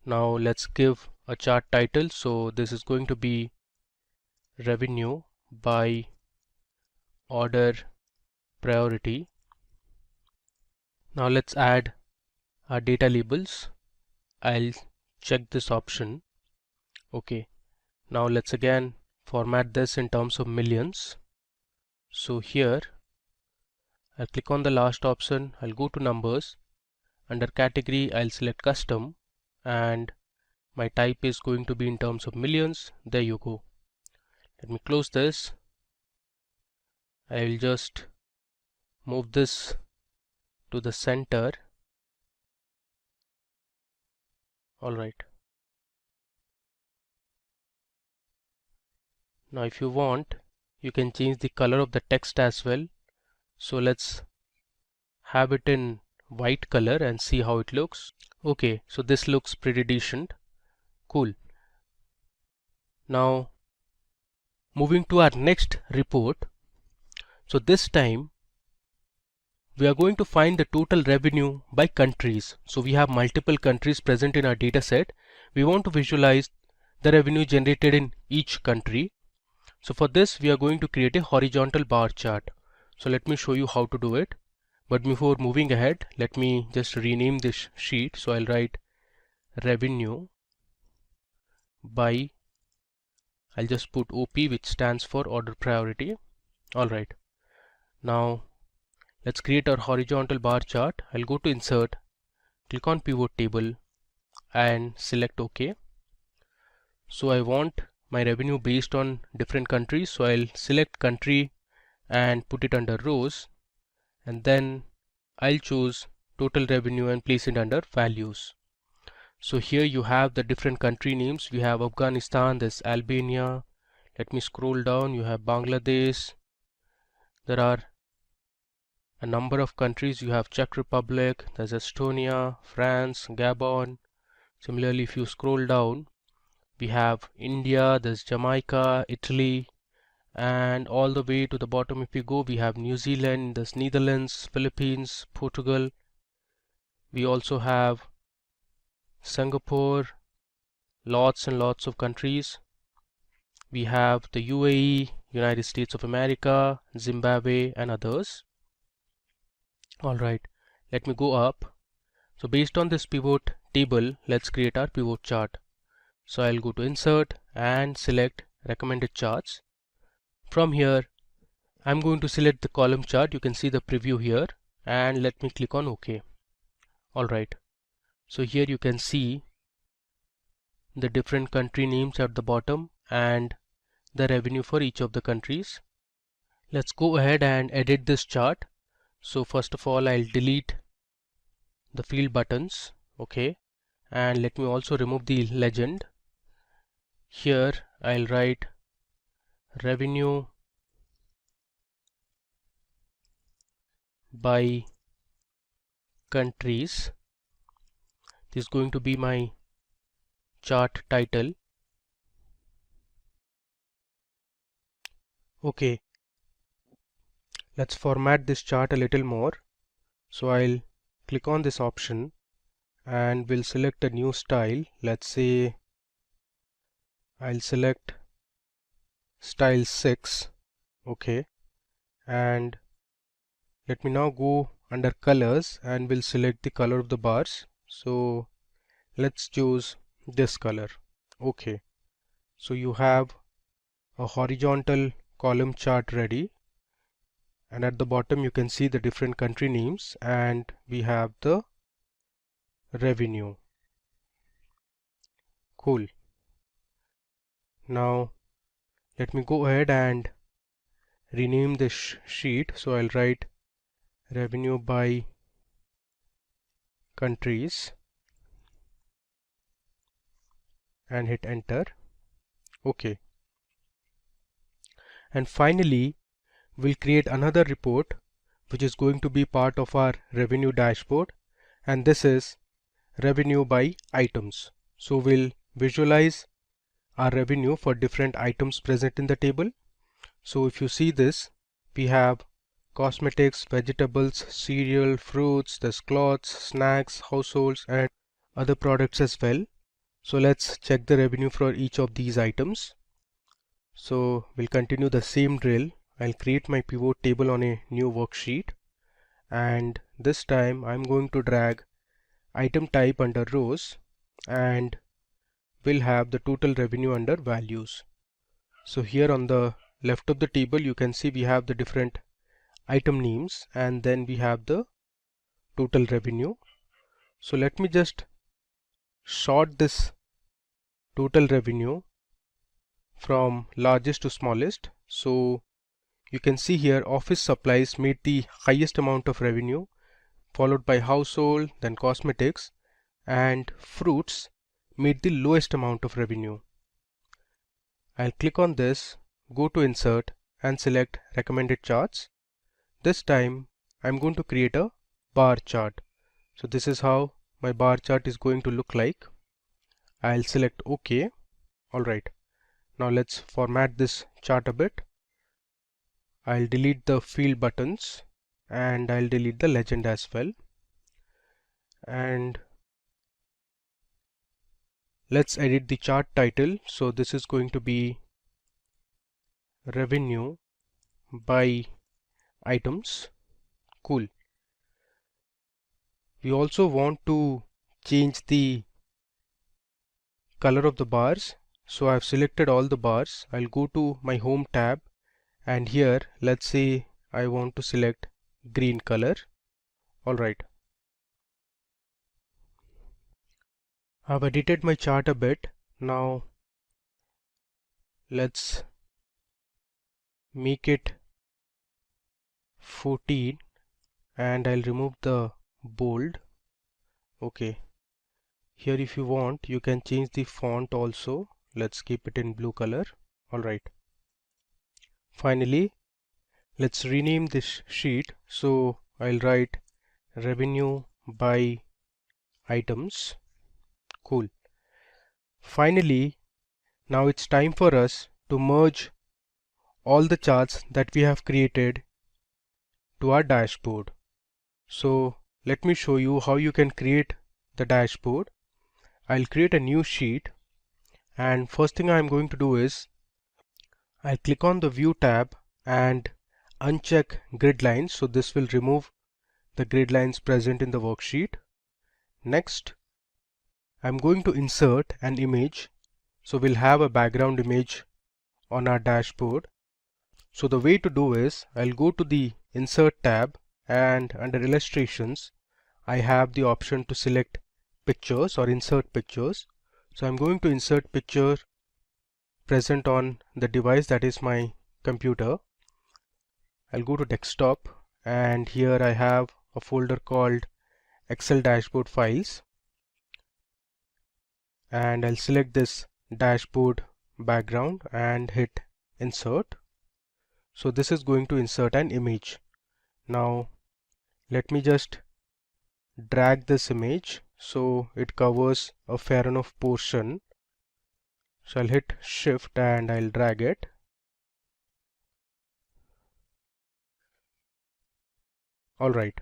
now let's give a chart title. So this is going to be revenue by order priority. Now let's add our data labels. I'll check this option. Okay, now let's again format this in terms of millions. So here I'll click on the last option, I'll go to numbers. Under category I'll select custom and my type is going to be in terms of millions. There you go. Let me close this. I will just move this to the center. Alright. Now if you want, you can change the color of the text as well. So let's have it in white color and see how it looks. Okay, so this looks pretty decent. Cool. Now moving to our next report. So this time we are going to find the total revenue by countries. So we have multiple countries present in our data set. We want to visualize the revenue generated in each country. So for this we are going to create a horizontal bar chart. So let me show you how to do it. But before moving ahead, let me just rename this sheet. So I'll write revenue by, I'll just put OP, which stands for order priority. Alright. Now let's create our horizontal bar chart. I'll go to insert, click on pivot table and select OK. So I want my revenue based on different countries. So I'll select country and put it under rows, and then I'll choose total revenue and place it under values. So here you have the different country names. We have Afghanistan, there's Albania. Let me scroll down. You have Bangladesh. There are a number of countries. You have Czech Republic, there's Estonia, France, Gabon. Similarly, if you scroll down, we have India, there's Jamaica, Italy, and all the way to the bottom if you go, we have New Zealand, there's Netherlands, Philippines, Portugal. We also have Singapore, lots and lots of countries. We have the UAE, United States of America, Zimbabwe, and others. Alright, let me go up. So based on this pivot table, let's create our pivot chart. So I'll go to insert and select recommended charts. From here I'm going to select the column chart. You can see the preview here, and let me click on OK. Alright, so here you can see the different country names at the bottom and the revenue for each of the countries. Let's go ahead and edit this chart. So first of all, I'll delete the field buttons. Okay, and let me also remove the legend. Here I'll write revenue by countries. This is going to be my chart title. Okay, let's format this chart a little more. So I'll click on this option and we'll select a new style. Let's say I'll select style 6. Okay, and let me now go under colors and we'll select the color of the bars. So let's choose this color. Okay, so you have a horizontal column chart ready, and at the bottom you can see the different country names and we have the revenue. Cool. Now let me go ahead and rename this sheet. So I'll write revenue by countries and hit enter. Okay, and finally we'll create another report which is going to be part of our revenue dashboard, and this is revenue by items. So we'll visualize our revenue for different items present in the table. So if you see this, we have cosmetics, vegetables, cereal, fruits, there's clothes, snacks, households, and other products as well. So let's check the revenue for each of these items. So we'll continue the same drill. I'll create my pivot table on a new worksheet, and this time I'm going to drag item type under rows and we'll have the total revenue under values. So here on the left of the table you can see we have the different item names and then we have the total revenue. So let me just sort this total revenue from largest to smallest. So you can see here office supplies made the highest amount of revenue, followed by household, then cosmetics, and fruits made the lowest amount of revenue. I'll click on this, go to insert and select recommended charts. This time I'm going to create a bar chart. So this is how my bar chart is going to look like. I'll select OK. Alright, now let's format this chart a bit. I'll delete the field buttons and I'll delete the legend as well. And let's edit the chart title. So this is going to be revenue by items. Cool. We also want to change the color of the bars. So I've selected all the bars. I'll go to my home tab and here let's say I want to select green color. Alright. I've edited my chart a bit. Now let's make it 14 and I'll remove the bold. Okay. Here if you want you can change the font also. Let's keep it in blue color. Alright. Finally, let's rename this sheet. So I'll write revenue by items. Cool. Finally, now it's time for us to merge all the charts that we have created to our dashboard. So let me show you how you can create the dashboard. I'll create a new sheet and first thing I'm going to do is I'll click on the view tab and uncheck grid lines. So this will remove the grid lines present in the worksheet. Next, I'm going to insert an image. So we'll have a background image on our dashboard. So the way to do is I'll go to the insert tab and under illustrations I have the option to select pictures or insert pictures. So I'm going to insert picture present on the device, that is my computer. I'll go to desktop and here I have a folder called Excel dashboard files and I'll select this dashboard background and hit insert. So this is going to insert an image. Now let me just drag this image so it covers a fair enough portion. So I'll hit shift and I'll drag it. Alright.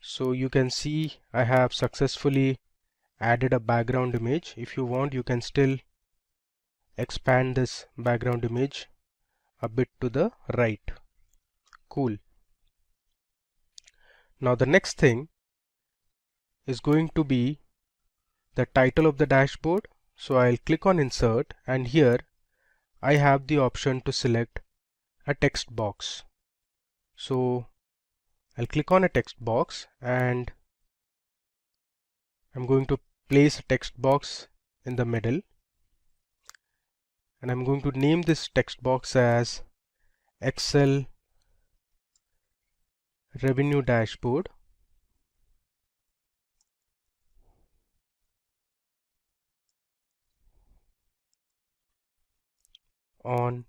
So you can see I have successfully added a background image. If you want you can still expand this background image a bit to the right. Cool. Now the next thing is going to be the title of the dashboard. So I'll click on insert and here I have the option to select a text box. So I'll click on a text box and I'm going to place a text box in the middle and I'm going to name this text box as Excel Revenue Dashboard. On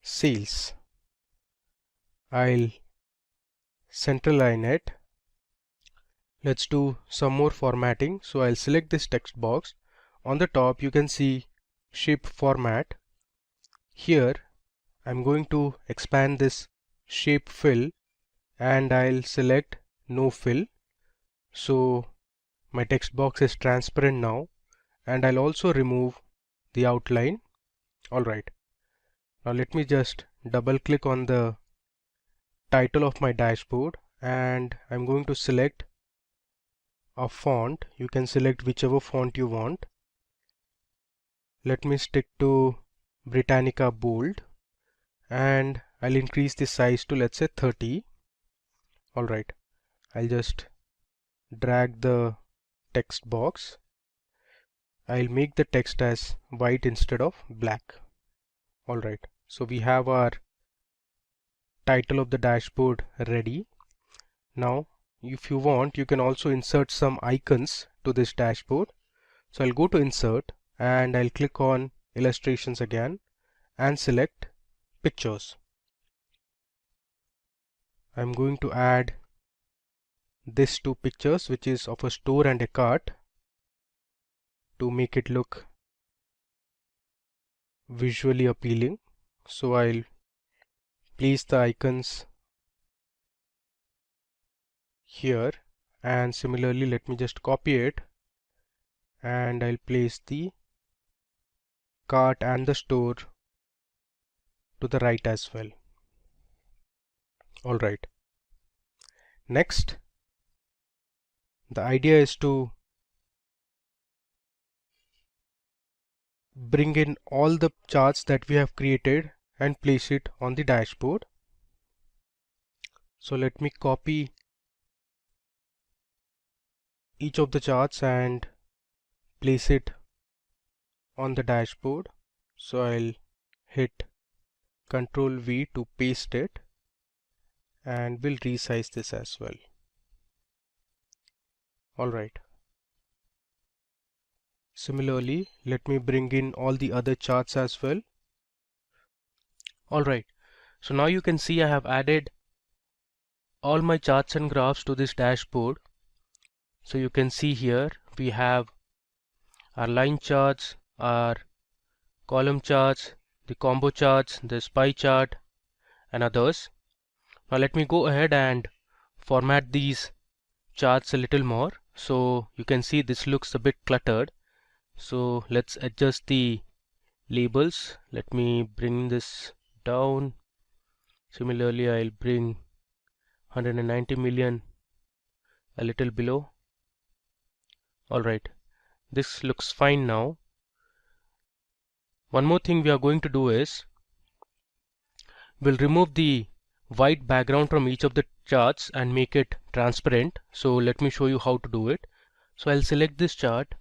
sales. I'll centerline it. Let's do some more formatting. So I'll select this text box. On the top you can see shape format. Here I'm going to expand this shape fill and I'll select no fill. So my text box is transparent now and I'll also remove the outline. Alright. Now let me just double click on the title of my dashboard and I'm going to select a font. You can select whichever font you want. Let me stick to Britannica bold, and I'll increase the size to, let's say, 30. Alright, I'll just drag the text box. I'll make the text as white instead of black. Alright, so we have our title of the dashboard ready. Now, if you want, you can also insert some icons to this dashboard. So I'll go to Insert and I'll click on Illustrations again and select Pictures. I'm going to add these two pictures, which is of a store and a cart, to make it look visually appealing. So I'll place the icons here, and similarly let me just copy it and I'll place the cart and the store to the right as well. Alright, next, the idea is to bring in all the charts that we have created and place it on the dashboard. So let me copy each of the charts and place it on the dashboard. So I'll hit Ctrl V to paste it, and we'll resize this as well. Alright. Similarly, let me bring in all the other charts as well. Alright, so now you can see I have added all my charts and graphs to this dashboard. So you can see here we have our line charts, our column charts, the combo charts, the pie chart, and others. Now let me go ahead and format these charts a little more. So you can see this looks a bit cluttered. So let's adjust the labels. Let me bring this down. Similarly, I'll bring 190 million a little below. Alright, this looks fine now. One more thing we are going to do is we'll remove the white background from each of the charts and make it transparent. So let me show you how to do it. So I'll select this chart,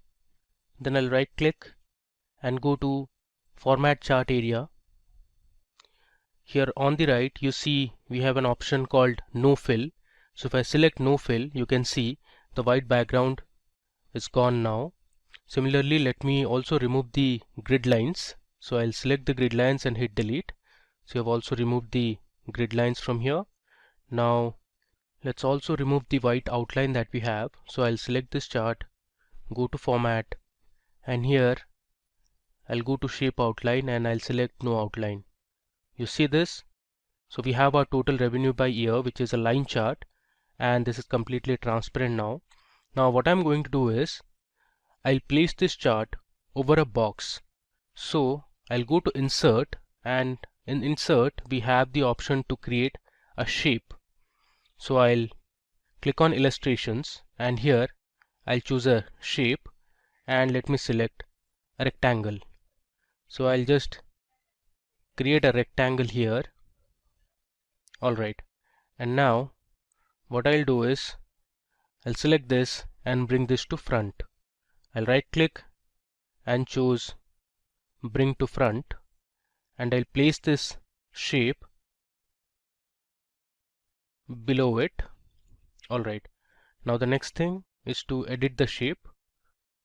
then I'll right click and go to Format Chart area. Here on the right you see we have an option called No Fill. So if I select No Fill, you can see the white background is gone now. Similarly, let me also remove the grid lines. So I'll select the grid lines and hit delete. So I've also removed the grid lines from here. Now let's also remove the white outline that we have. So I'll select this chart, go to Format, and here I'll go to Shape Outline and I'll select No Outline. You see this? So we have our total revenue by year, which is a line chart, and this is completely transparent now. Now what I'm going to do is I'll place this chart over a box. So I'll go to Insert, and in Insert we have the option to create a shape. So I'll click on Illustrations, and here I'll choose a shape, and let me select a rectangle. So I'll just create a rectangle here. Alright, and now what I'll do is I'll select this and bring this to front. I'll right click and choose Bring to Front, and I'll place this shape below it. Alright, now the next thing is to edit the shape.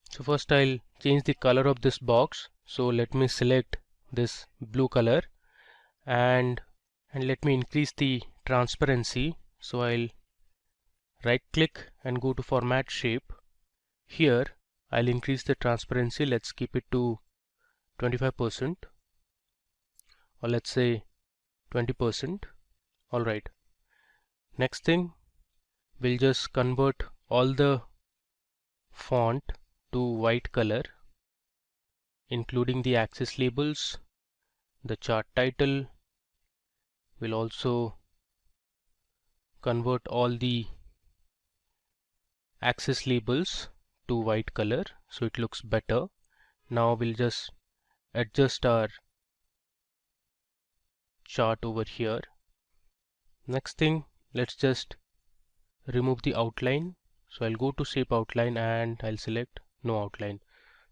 So first I'll change the color of this box. So let me select this blue color, and let me increase the transparency. So I'll right click and go to Format Shape. Here I'll increase the transparency. Let's keep it to 25%, or let's say 20%. Alright, next thing, we'll just convert all the font to white color, including the axis labels, the chart title. We'll also convert all the axis labels to white color so it looks better. Now we'll just adjust our chart over here. Next thing, let's just remove the outline. So I'll go to shape outline and I'll select no outline.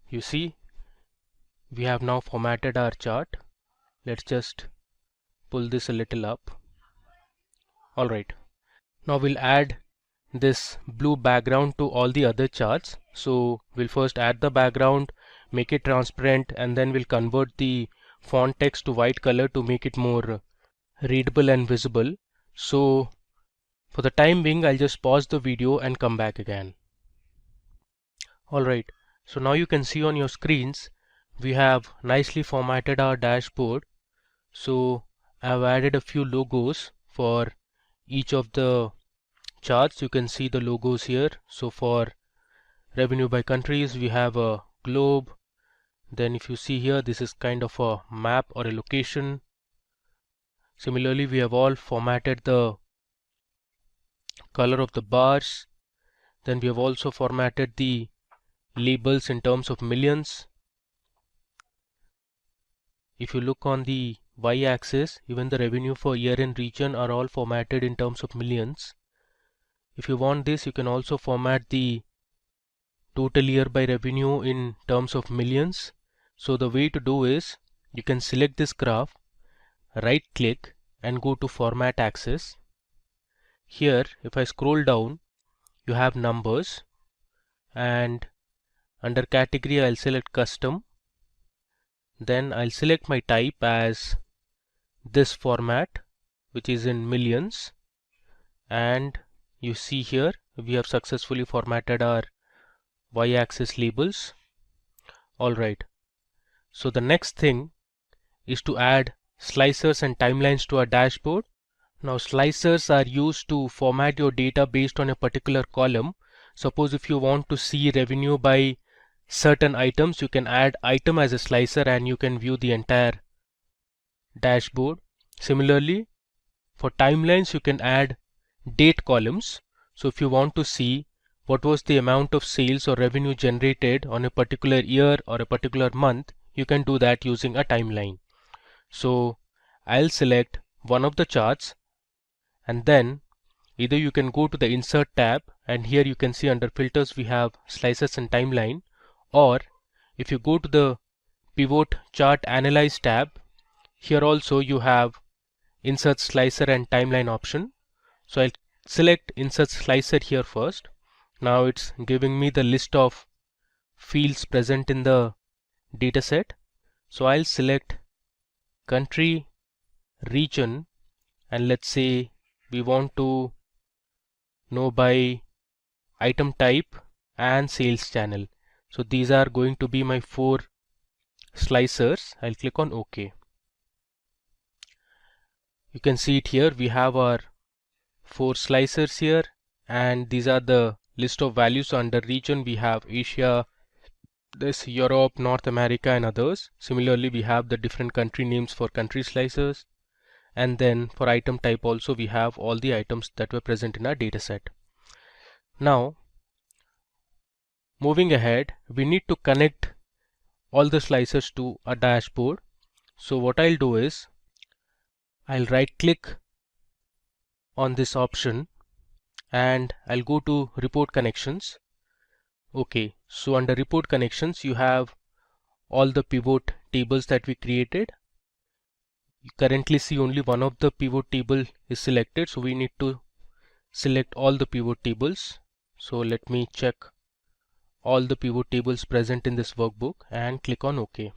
You see, we have now formatted our chart. Let's just pull this a little up. Alright, now we'll add this blue background to all the other charts. So we'll first add the background, make it transparent, and then we'll convert the font text to white color to make it more readable and visible. So for the time being, I'll just pause the video and come back again. Alright, so now you can see on your screens we have nicely formatted our dashboard. So I've added a few logos for each of the charts. You can see the logos here. So for revenue by countries, we have a globe. Then if you see here, this is kind of a map or a location. Similarly, we have all formatted the color of the bars. Then we have also formatted the labels in terms of millions. If you look on the y-axis, even the revenue for year and region are all formatted in terms of millions. If you want this, you can also format the total year by revenue in terms of millions. So the way to do is, you can select this graph, right click and go to format axis. Here, if I scroll down, you have numbers, and under category I'll select custom. Then I'll select my type as this format, which is in millions, and you see here we have successfully formatted our y-axis labels. Alright, so the next thing is to add slicers and timelines to our dashboard. Now slicers are used to format your data based on a particular column. Suppose if you want to see revenue by certain items, you can add item as a slicer and you can view the entire dashboard. Similarly, for timelines you can add date columns. So if you want to see what was the amount of sales or revenue generated on a particular year or a particular month, you can do that using a timeline. So I'll select one of the charts, and then either you can go to the insert tab, and here you can see under filters we have slices and timeline, or if you go to the pivot chart analyze tab, here also you have insert slicer and timeline option. So I'll select insert slicer here first. Now it's giving me the list of fields present in the dataset. So I'll select country, region, and let's say we want to know by item type and sales channel. So these are going to be my 4 slicers. I'll click on OK. You can see it here. We have our 4 slicers here, and these are the list of values. Under region we have Asia, this Europe, North America and others. Similarly, we have the different country names for country slicers, and then for item type also we have all the items that were present in our dataset. Now moving ahead, we need to connect all the slicers to a dashboard. So what I'll do is I'll right click on this option and I'll go to report connections. Okay, so under report connections you have all the pivot tables that we created. You currently see only one of the pivot table is selected, so we need to select all the pivot tables. So let me check all the pivot tables present in this workbook and click on OK.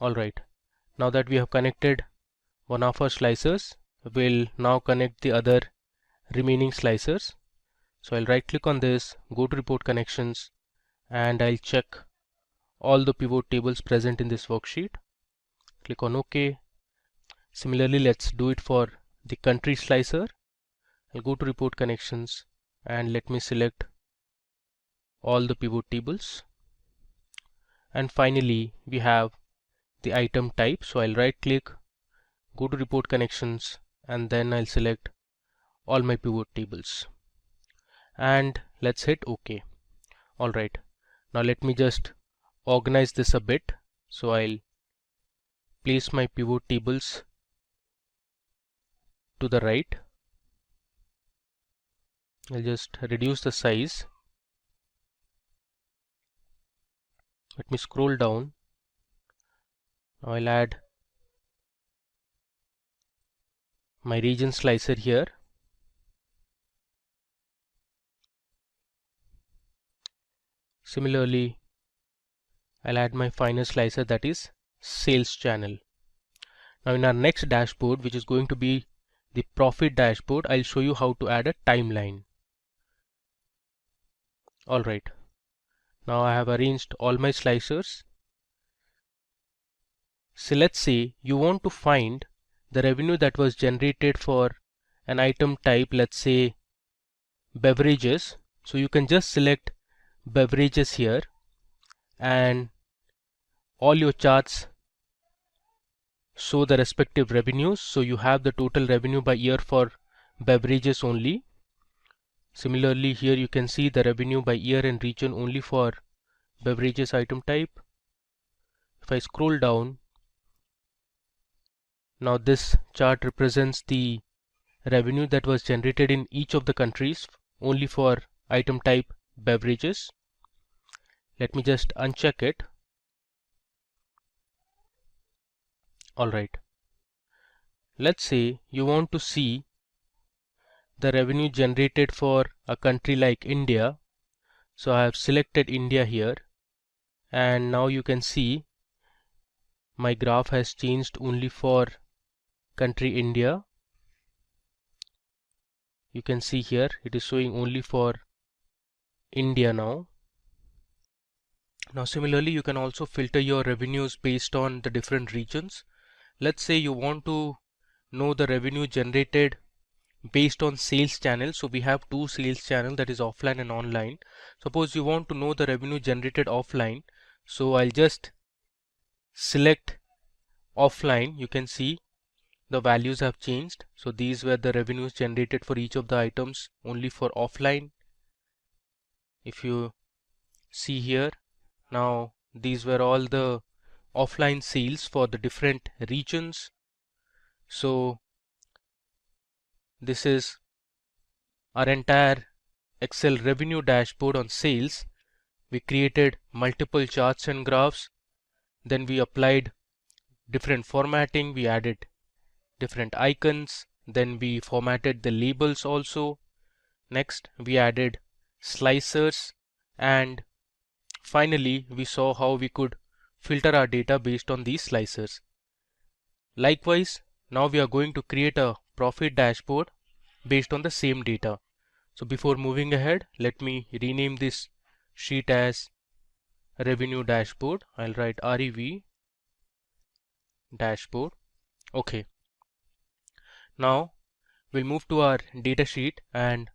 Alright, now that we have connected one of our slicers, we'll now connect the other remaining slicers. So I'll right click on this, go to report connections, and I'll check all the pivot tables present in this worksheet. Click on OK. Similarly, let's do it for the country slicer. I'll go to report connections and let me select all the pivot tables. And finally, we have the item type. So I'll right click, go to report connections, and then I'll select all my pivot tables. And let's hit OK. Alright, now let me just organize this a bit. So I'll place my pivot tables to the right. I'll just reduce the size. Let me scroll down. Now I'll add my region slicer here. Similarly, I'll add my final slicer, that is sales channel. Now in our next dashboard, which is going to be the profit dashboard, I'll show you how to add a timeline. Alright, now I have arranged all my slicers. So let's say you want to find the revenue that was generated for an item type, let's say beverages. So you can just select beverages here, and all your charts show the respective revenues. So you have the total revenue by year for beverages only. Similarly, here you can see the revenue by year and region only for beverages item type. If I scroll down, now this chart represents the revenue that was generated in each of the countries only for item type beverages. Let me just uncheck it. Alright, let's say you want to see the revenue generated for a country like India. So I have selected India here, and now you can see my graph has changed only for country India. You can see here it is showing only for India now. Now similarly, you can also filter your revenues based on the different regions. Let's say you want to know the revenue generated based on sales channel. So we have two sales channels, that is offline and online. Suppose you want to know the revenue generated offline. So I'll just select offline. You can see the values have changed. So these were the revenues generated for each of the items only for offline. If you see here, now these were all the offline sales for the different regions. So this is our entire Excel revenue dashboard on sales. We created multiple charts and graphs. Then we applied different formatting. We added different icons. Then we formatted the labels also. Next, we added slicers, and finally we saw how we could filter our data based on these slicers. Likewise, now we are going to create a profit dashboard based on the same data. So before moving ahead, let me rename this sheet as revenue dashboard. I'll write REV dashboard. Okay. Now we'll move to our data sheet and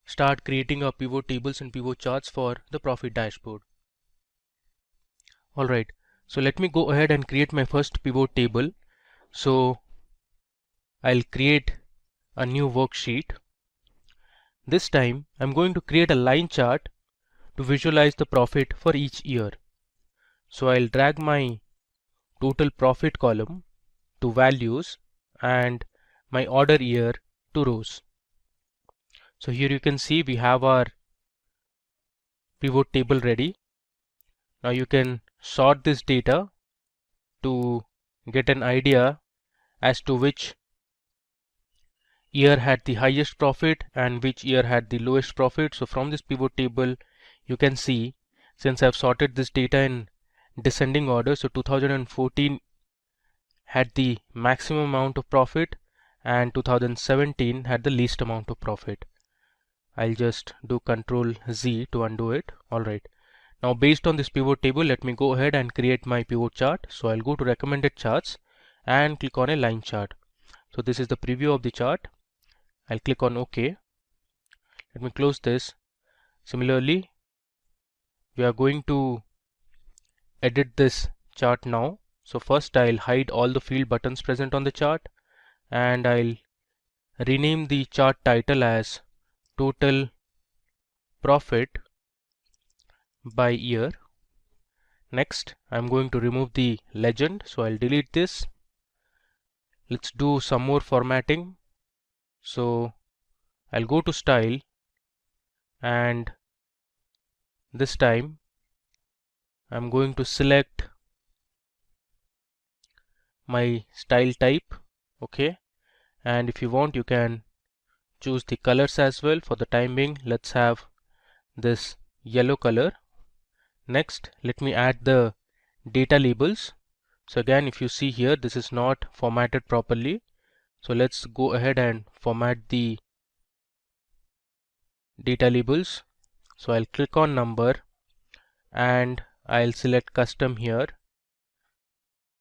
start creating our pivot tables and pivot charts for the profit dashboard. Alright, so let me go ahead and create my first pivot table. So I'll create a new worksheet. This time I'm going to create a line chart to visualize the profit for each year. So I'll drag my total profit column to values and my order year to rows. So here you can see we have our pivot table ready. Now you can sort this data to get an idea as to which year had the highest profit and which year had the lowest profit. So from this pivot table you can see, since I've sorted this data in descending order, so 2014 had the maximum amount of profit and 2017 had the least amount of profit. I'll just do Control Z to undo it. Alright, now based on this pivot table, let me go ahead and create my pivot chart. So I'll go to recommended charts and click on a line chart. So this is the preview of the chart. I'll click on OK. Let me close this. Similarly, we are going to edit this chart now. So first I'll hide all the field buttons present on the chart, and I'll rename the chart title as Total Profit by Year. Next, I'm going to remove the legend, so I'll delete this. Let's do some more formatting. So I'll go to style, and this time I'm going to select my style type. Okay, and if you want, you can choose the colors as well. For the time being, let's have this yellow color. Next, let me add the data labels. So again, if you see here, this is not formatted properly. So let's go ahead and format the data labels. So I'll click on number and I'll select custom here,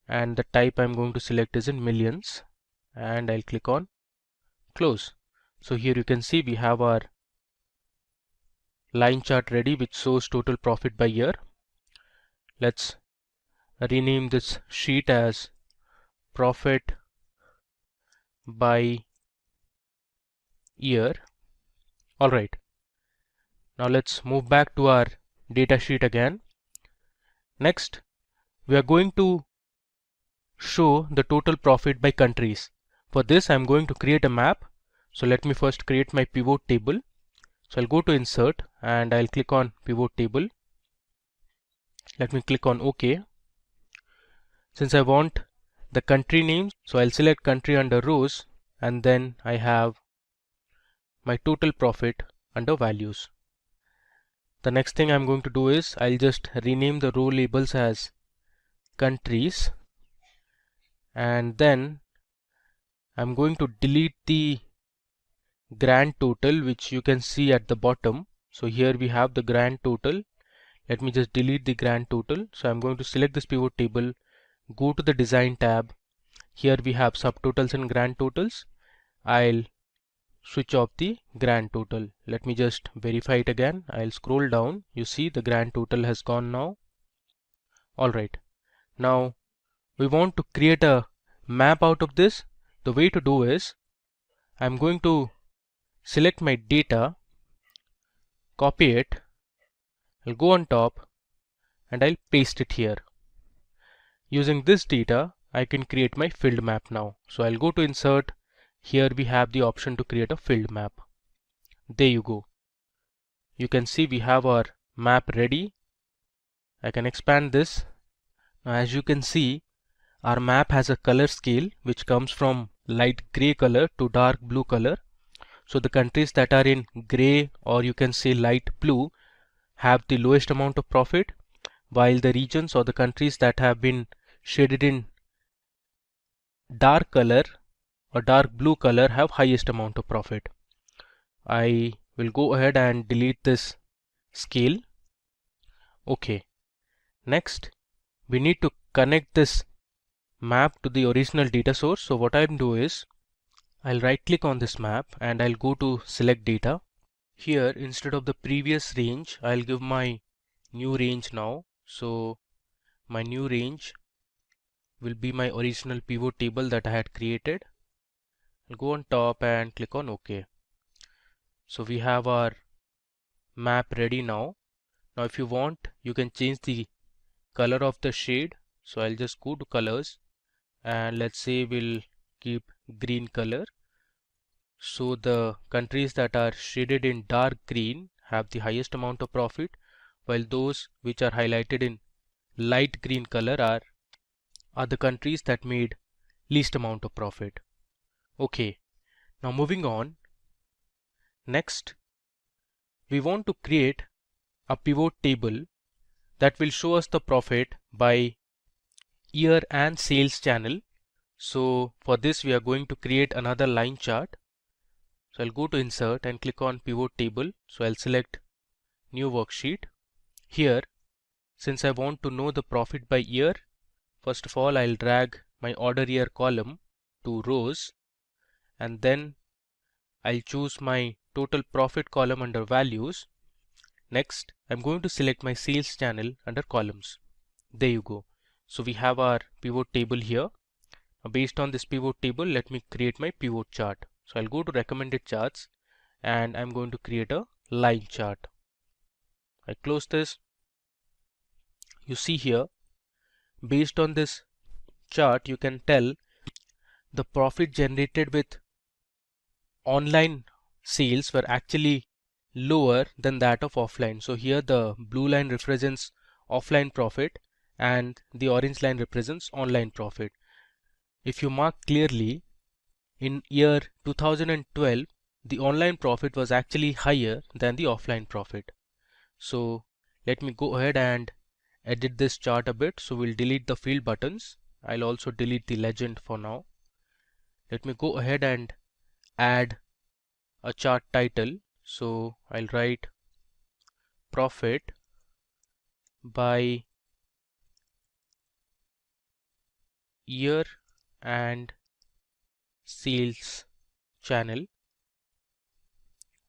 and the type I'm going to select is in millions, and I'll click on close. So here you can see we have our line chart ready, which shows total profit by year. Let's rename this sheet as profit by year. Alright, now let's move back to our data sheet again. Next, we are going to show the total profit by countries. For this, I'm going to create a map. So let me first create my pivot table. So I'll go to insert and I'll click on pivot table. Let me click on OK. Since I want the country names, so I'll select country under rows, and then I have my total profit under values. The next thing I'm going to do is I'll just rename the row labels as countries, and then I'm going to delete the grand total, which you can see at the bottom. So here we have the grand total. Let me just delete the grand total. So I'm going to select this pivot table, go to the design tab. Here we have subtotals and grand totals. I'll switch off the grand total. Let me just verify it again. I'll scroll down. You see the grand total has gone now. Alright, now we want to create a map out of this. The way to do is I'm going to select my data, copy it, I'll go on top and I'll paste it here. Using this data, I can create my field map now. So I'll go to insert. Here we have the option to create a field map. There you go. You can see we have our map ready. I can expand this. Now, as you can see, our map has a color scale which comes from light gray color to dark blue color. So the countries that are in gray, or you can say light blue, have the lowest amount of profit, while the regions or the countries that have been shaded in dark color or dark blue color have highest amount of profit. I will go ahead and delete this scale. Okay. Next, we need to connect this map to the original data source. So what I'll do is I'll right click on this map and I'll go to select data. Here, instead of the previous range, I'll give my new range now. So my new range will be my original pivot table that I had created. I'll go on top and click on OK. So we have our map ready now. Now if you want, you can change the color of the shade. So I'll just go to colors and let's say we'll keep green color. So the countries that are shaded in dark green have the highest amount of profit, while those which are highlighted in light green color are the countries that made least amount of profit. Okay, now moving on. Next, we want to create a pivot table that will show us the profit by year and sales channel. So for this, we are going to create another line chart. So I'll go to insert and click on pivot table. So I'll select new worksheet. Here, since I want to know the profit by year, first of all, I'll drag my order year column to rows, and then I'll choose my total profit column under values. Next, I'm going to select my sales channel under columns. There you go. So we have our pivot table here. Based on this pivot table, let me create my pivot chart. So I'll go to recommended charts and I'm going to create a line chart. I close this. You see here, based on this chart, you can tell the profit generated with online sales were actually lower than that of offline. So here the blue line represents offline profit and the orange line represents online profit. If you mark clearly, in year 2012 the online profit was actually higher than the offline profit. So let me go ahead and edit this chart a bit. So we'll delete the field buttons. I'll also delete the legend for now. Let me go ahead and add a chart title. So I'll write profit by year and sales channel.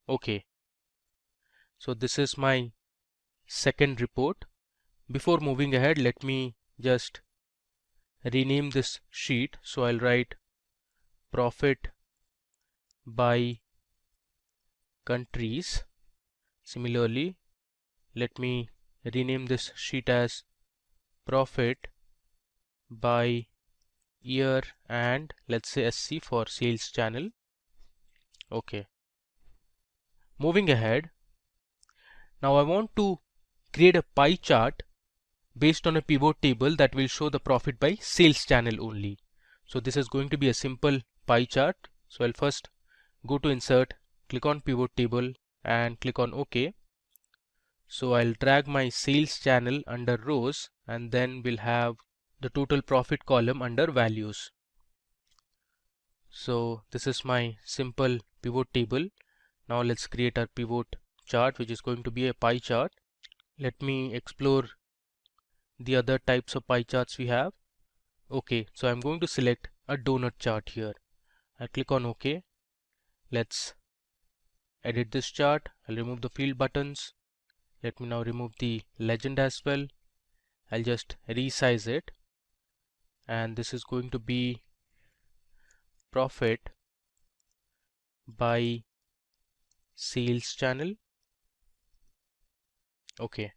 Okay, so this is my second report. Before moving ahead, let me just rename this sheet. So I'll write profit by countries. Similarly, let me rename this sheet as profit by year and let's say SC for sales channel. Okay, moving ahead, now I want to create a pie chart based on a pivot table that will show the profit by sales channel only. So this is going to be a simple pie chart. So I'll first go to insert, click on pivot table and click on OK. So I'll drag my sales channel under rows and then we'll have the total profit column under values. So this is my simple pivot table. Now let's create our pivot chart, which is going to be a pie chart. Let me explore the other types of pie charts we have. Okay, so I'm going to select a donut chart here. I click on OK. Let's edit this chart. I'll remove the field buttons. Let me now remove the legend as well. I'll just resize it. And this is going to be profit by sales channel. Okay.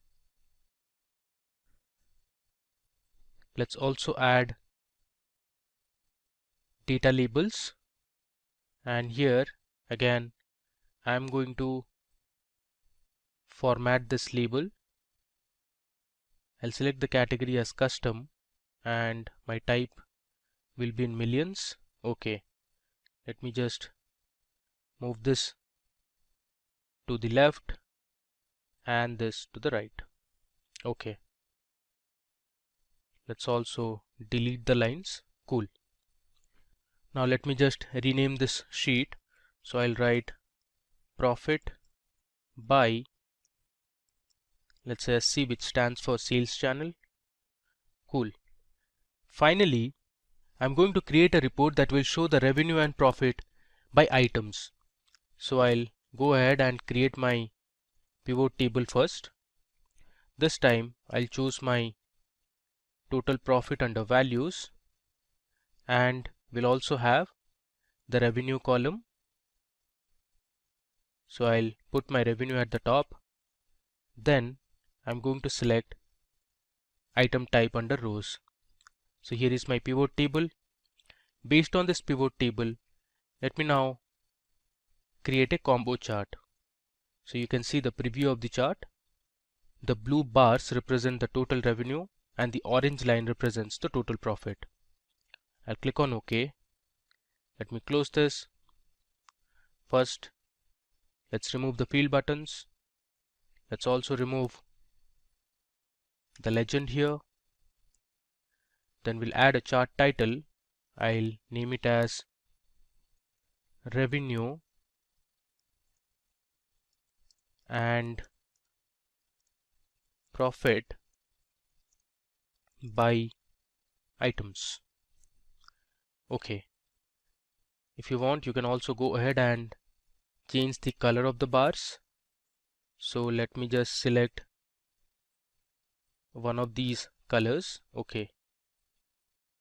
Let's also add data labels. And here again, I'm going to format this label. I'll select the category as custom and my type will be in millions. Okay, let me just move this to the left and this to the right. Okay, let's also delete the lines. Cool. Now let me just rename this sheet. So I'll write profit by, let's say SC, which stands for sales channel. Cool. Finally, I'm going to create a report that will show the revenue and profit by items. So I'll go ahead and create my pivot table first. This time I'll choose my total profit under values and we'll also have the revenue column. So I'll put my revenue at the top. Then I'm going to select item type under rows. So here is my pivot table. Based on this pivot table, let me now create a combo chart. So you can see the preview of the chart. The blue bars represent the total revenue and the orange line represents the total profit. I'll click on OK. Let me close this. First, let's remove the field buttons. Let's also remove the legend here. Then we'll add a chart title. I'll name it as revenue and profit by items. Okay. If you want, you can also go ahead and change the color of the bars. So let me just select one of these colors. Okay.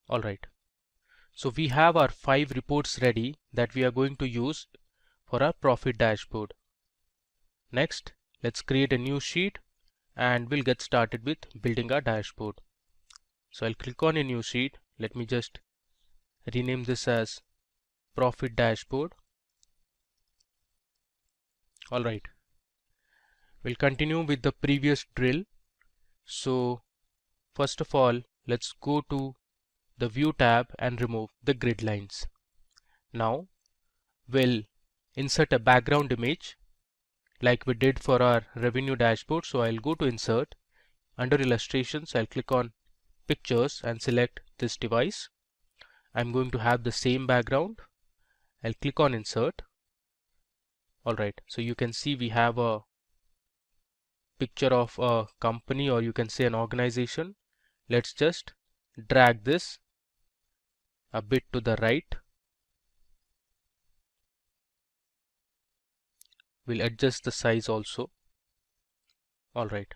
All right. So we have our 5 reports ready that we are going to use for our profit dashboard. Next, let's create a new sheet and we'll get started with building our dashboard. So I'll click on a new sheet. Let me just rename this as profit dashboard. Alright, we'll continue with the previous drill. So first of all, let's go to the View tab and remove the grid lines. Now we'll insert a background image like we did for our revenue dashboard. So I'll go to Insert. Under Illustrations, I'll click on Pictures and select this device. I'm going to have the same background. I'll click on Insert. Alright, so you can see we have a picture of a company, or you can say an organization. Let's just drag this a bit to the right. We'll adjust the size also. Alright.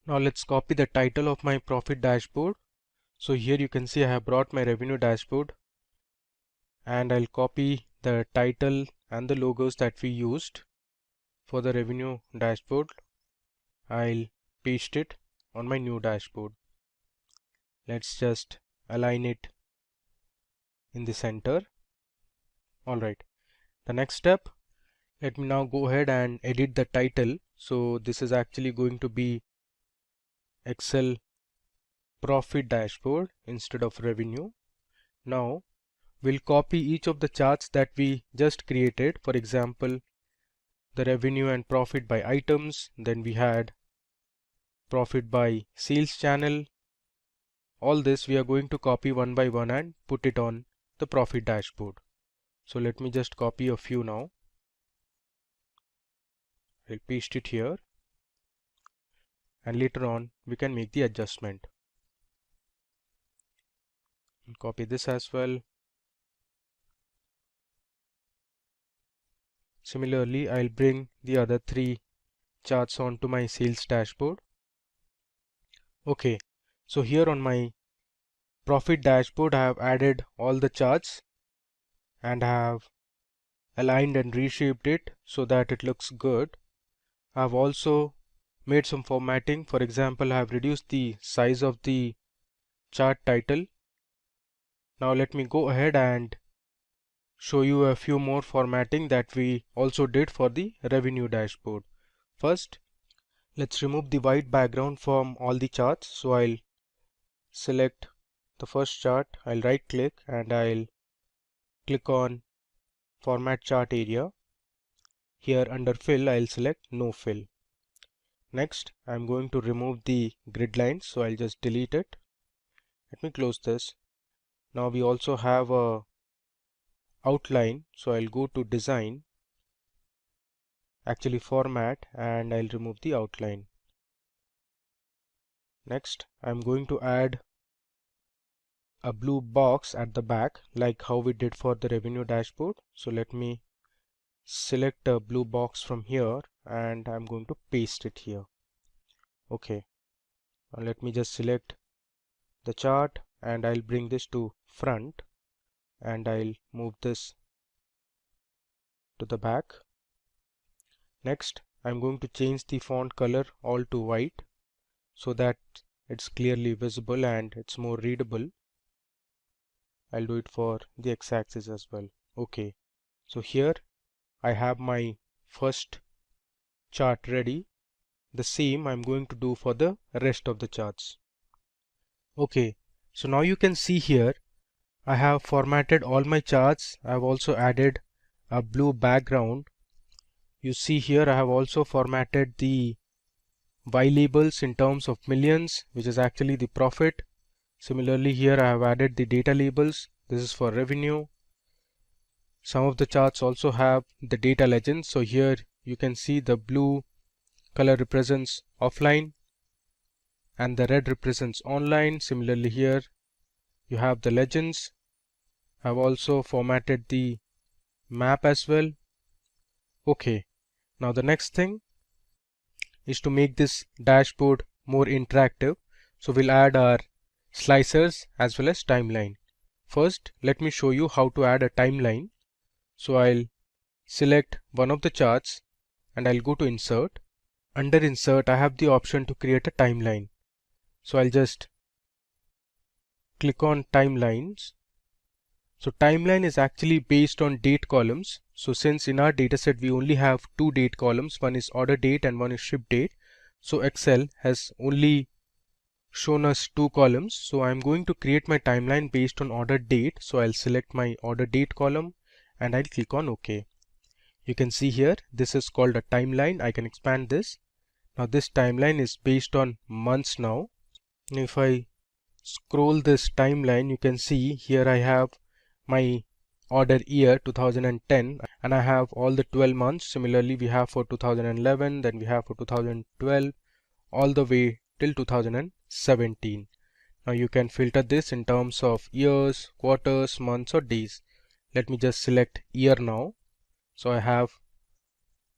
Now let's copy the title of my profit dashboard. So here you can see I have brought my revenue dashboard, and I'll copy the title and the logos that we used for the revenue dashboard. I'll paste it on my new dashboard. Let's just align it in the center. Alright, the next step, let me now go ahead and edit the title. So this is actually going to be Excel profit dashboard instead of revenue. Now we'll copy each of the charts that we just created. For example, the revenue and profit by items, then we had profit by sales channel. All this we are going to copy one by one and put it on the profit dashboard. So let me just copy a few now. I'll paste it here, and later on we can make the adjustment. I'll copy this as well. Similarly, I'll bring the other 3 charts onto my sales dashboard. Okay, so here on my profit dashboard I have added all the charts and have aligned and reshaped it so that it looks good. I have also made some formatting. For example, I have reduced the size of the chart title. Now let me go ahead and show you a few more formatting that we also did for the revenue dashboard. First, let's remove the white background from all the charts. So I'll select the first chart, I'll right click and I'll click on Format Chart Area. Here under Fill, I'll select No Fill. Next, I'm going to remove the grid lines, so I'll just delete it. Let me close this. Now we also have a outline, so I'll go to Design, actually Format, and I'll remove the outline. Next, I'm going to add a blue box at the back like how we did for the revenue dashboard. So let me select a blue box from here and I'm going to paste it here. Okay, now let me just select the chart and I'll bring this to front and I'll move this to the back. Next, I'm going to change the font color all to white so that it's clearly visible and it's more readable. I'll do it for the x-axis as well. Okay, so here I have my first chart ready. The same I'm going to do for the rest of the charts. Okay, so now you can see here I have formatted all my charts. I have also added a blue background. You see here I have also formatted the Y labels in terms of millions, which is actually the profit. Similarly, here I have added the data labels. This is for revenue. Some of the charts also have the data legends. So here you can see the blue color represents offline and the red represents online. Similarly, here you have the legends. I have also formatted the map as well. Okay, now the next thing is to make this dashboard more interactive. So we'll add our slicers as well as timeline. First, let me show you how to add a timeline. So I'll select one of the charts and I'll go to Insert. Under Insert, I have the option to create a timeline. So I'll just click on Timelines. So timeline is actually based on date columns. So since in our dataset we only have two date columns, one is order date and one is ship date. So Excel has only shown us two columns. So I'm going to create my timeline based on order date. So I'll select my order date column and I'll click on OK. You can see here, this is called a timeline. I can expand this. Now this timeline is based on months now. If I scroll this timeline, you can see here I have my order year 2010 and I have all the 12 months. Similarly, we have for 2011, then we have for 2012, all the way till 2017. Now you can filter this in terms of years, quarters, months or days. Let me just select year now. So I have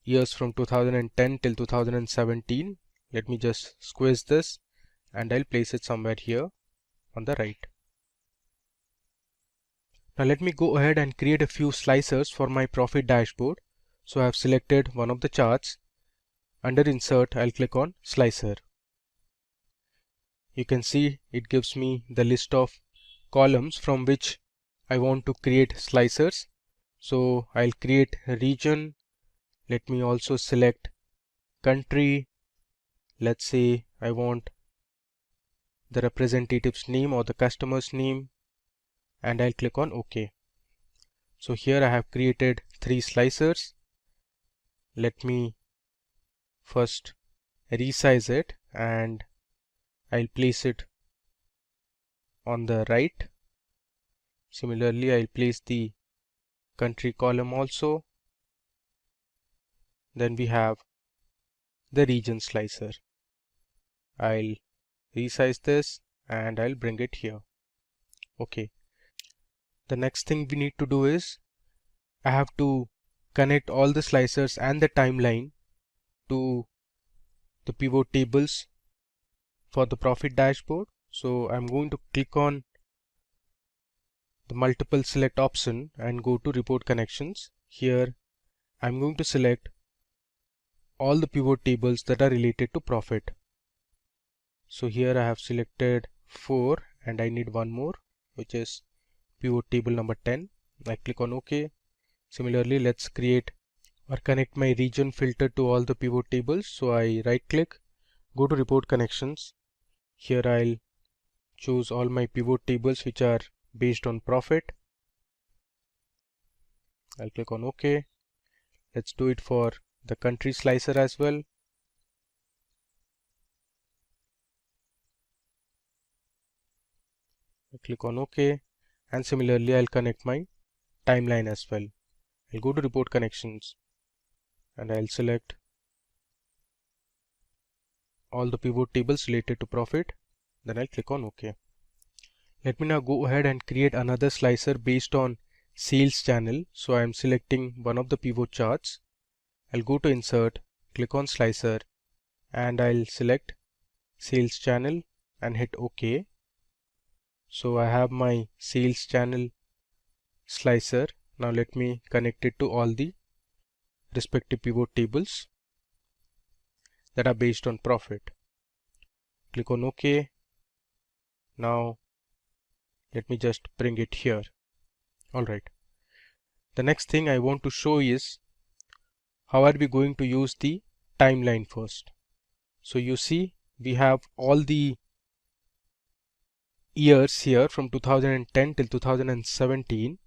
years from 2010 till 2017. Let me just squeeze this and I'll place it somewhere here on the right. Now let me go ahead and create a few slicers for my profit dashboard. So I have selected one of the charts. Under insert, I'll click on slicer. You can see it gives me the list of columns from which I want to create slicers. So I'll create a region. Let me also select country. Let's say I want the representative's name or the customer's name, and I'll click on OK. So here I have created three slicers. Let me first resize it and I'll place it on the right. Similarly, I'll place the country column also. Then we have the region slicer. I'll resize this and I'll bring it here. Okay. The next thing we need to do is I have to connect all the slicers and the timeline to the pivot tables for the profit dashboard. So I'm going to click on the multiple select option and go to report connections. Here I'm going to select all the pivot tables that are related to profit. So here I have selected 4 and I need one more, which is pivot table number 10. I click on OK. Similarly, let's create or connect my region filter to all the pivot tables. So I right click, go to report connections. Here I'll choose all my pivot tables which are based on profit. I'll click on OK. Let's do it for the country slicer as well. I click on OK, and similarly I'll connect my timeline as well. I'll go to report connections and I'll select all the pivot tables related to profit. Then I'll click on OK. Let me now go ahead and create another slicer based on sales channel. So I'm selecting one of the pivot charts. I'll go to insert, click on slicer, and I'll select sales channel and hit OK. So I have my sales channel slicer. Now let me connect it to all the respective pivot tables that are based on profit. Click on OK. Now let me just bring it here. Alright. The next thing I want to show is how are we going to use the timeline first. So you see we have all the years here from 2010 till 2017.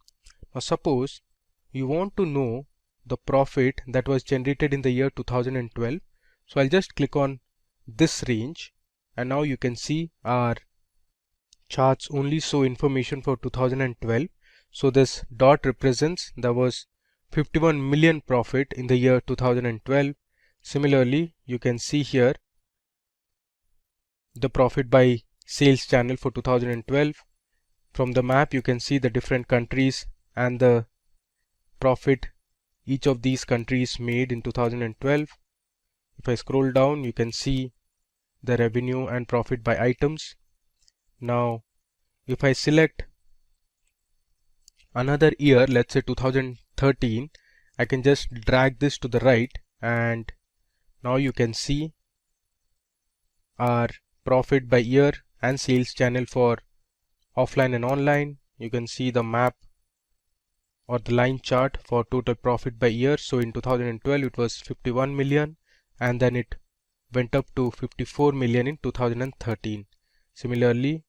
Now suppose you want to know the profit that was generated in the year 2012. So I'll just click on this range and now you can see our charts only show information for 2012. So this dot represents there was 51 million profit in the year 2012. Similarly, you can see here the profit by sales channel for 2012. From the map you can see the different countries and the profit each of these countries made in 2012. If I scroll down, you can see the revenue and profit by items. Now if I select another year, let's say 2013, I can just drag this to the right and now you can see our profit by year and sales channel for offline and online. You can see the map or the line chart for total profit by year. So in 2012 it was 51 million, and then it went up to 54 million in 2013. Similarly,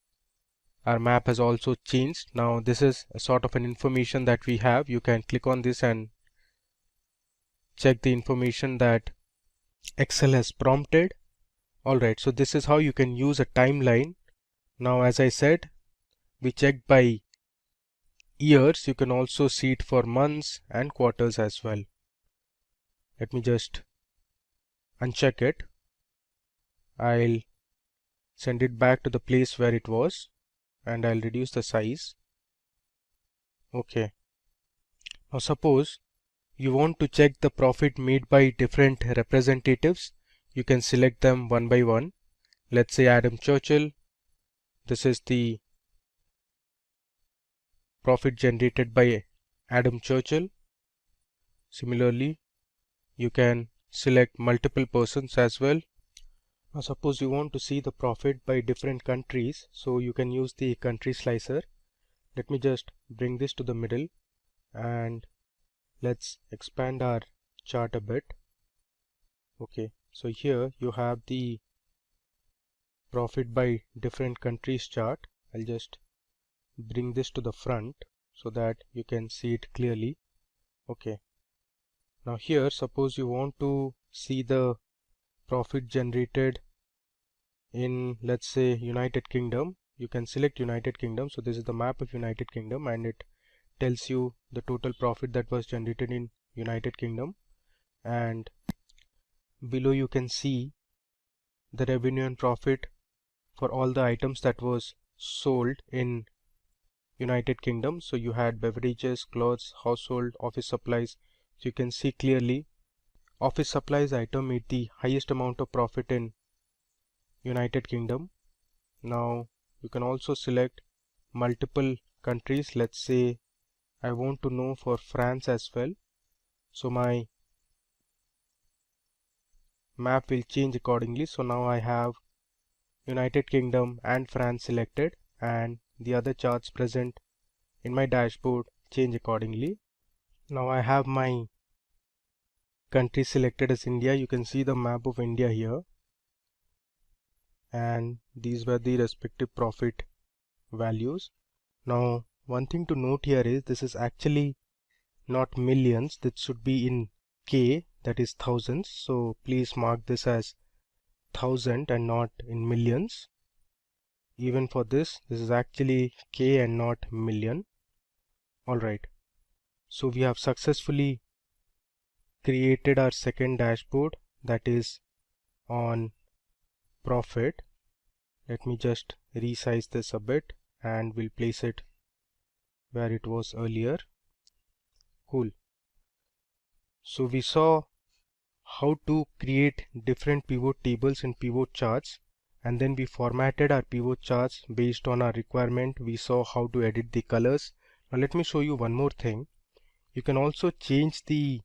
our map has also changed. Now this is a sort of an information that we have. You can click on this and check the information that Excel has prompted. Alright, so this is how you can use a timeline. Now as I said, we checked by years. You can also see it for months and quarters as well. Let me just uncheck it. I'll send it back to the place where it was, and I'll reduce the size. Okay. Now suppose you want to check the profit made by different representatives. You can select them one by one. Let's say Adam Churchill. This is the profit generated by Adam Churchill. Similarly, you can select multiple persons as well. Now suppose you want to see the profit by different countries, so you can use the country slicer. Let me just bring this to the middle, and let's expand our chart a bit. Okay, so here you have the profit by different countries chart. I'll just bring this to the front so that you can see it clearly. Okay, now here suppose you want to see the profit generated in, let's say, United Kingdom. You can select United Kingdom. So this is the map of United Kingdom, and it tells you the total profit that was generated in United Kingdom, and below you can see the revenue and profit for all the items that was sold in United Kingdom. So you had beverages, clothes, household, office supplies. So you can see clearly office supplies item made the highest amount of profit in United Kingdom. Now you can also select multiple countries. Let's say I want to know for France as well. So my map will change accordingly. So now I have United Kingdom and France selected, and the other charts present in my dashboard change accordingly. Now I have my country selected as India. You can see the map of India here, and these were the respective profit values. Now one thing to note here is this is actually not millions. This should be in K, that is thousands. So please mark this as 1000 and not in millions. Even for this is actually K and not million. Alright, so we have successfully created our second dashboard, that is on profit. Let me just resize this a bit and we'll place it where it was earlier. Cool. So we saw how to create different pivot tables and pivot charts, and then we formatted our pivot charts based on our requirement. We saw how to edit the colors. Now let me show you one more thing. You can also change the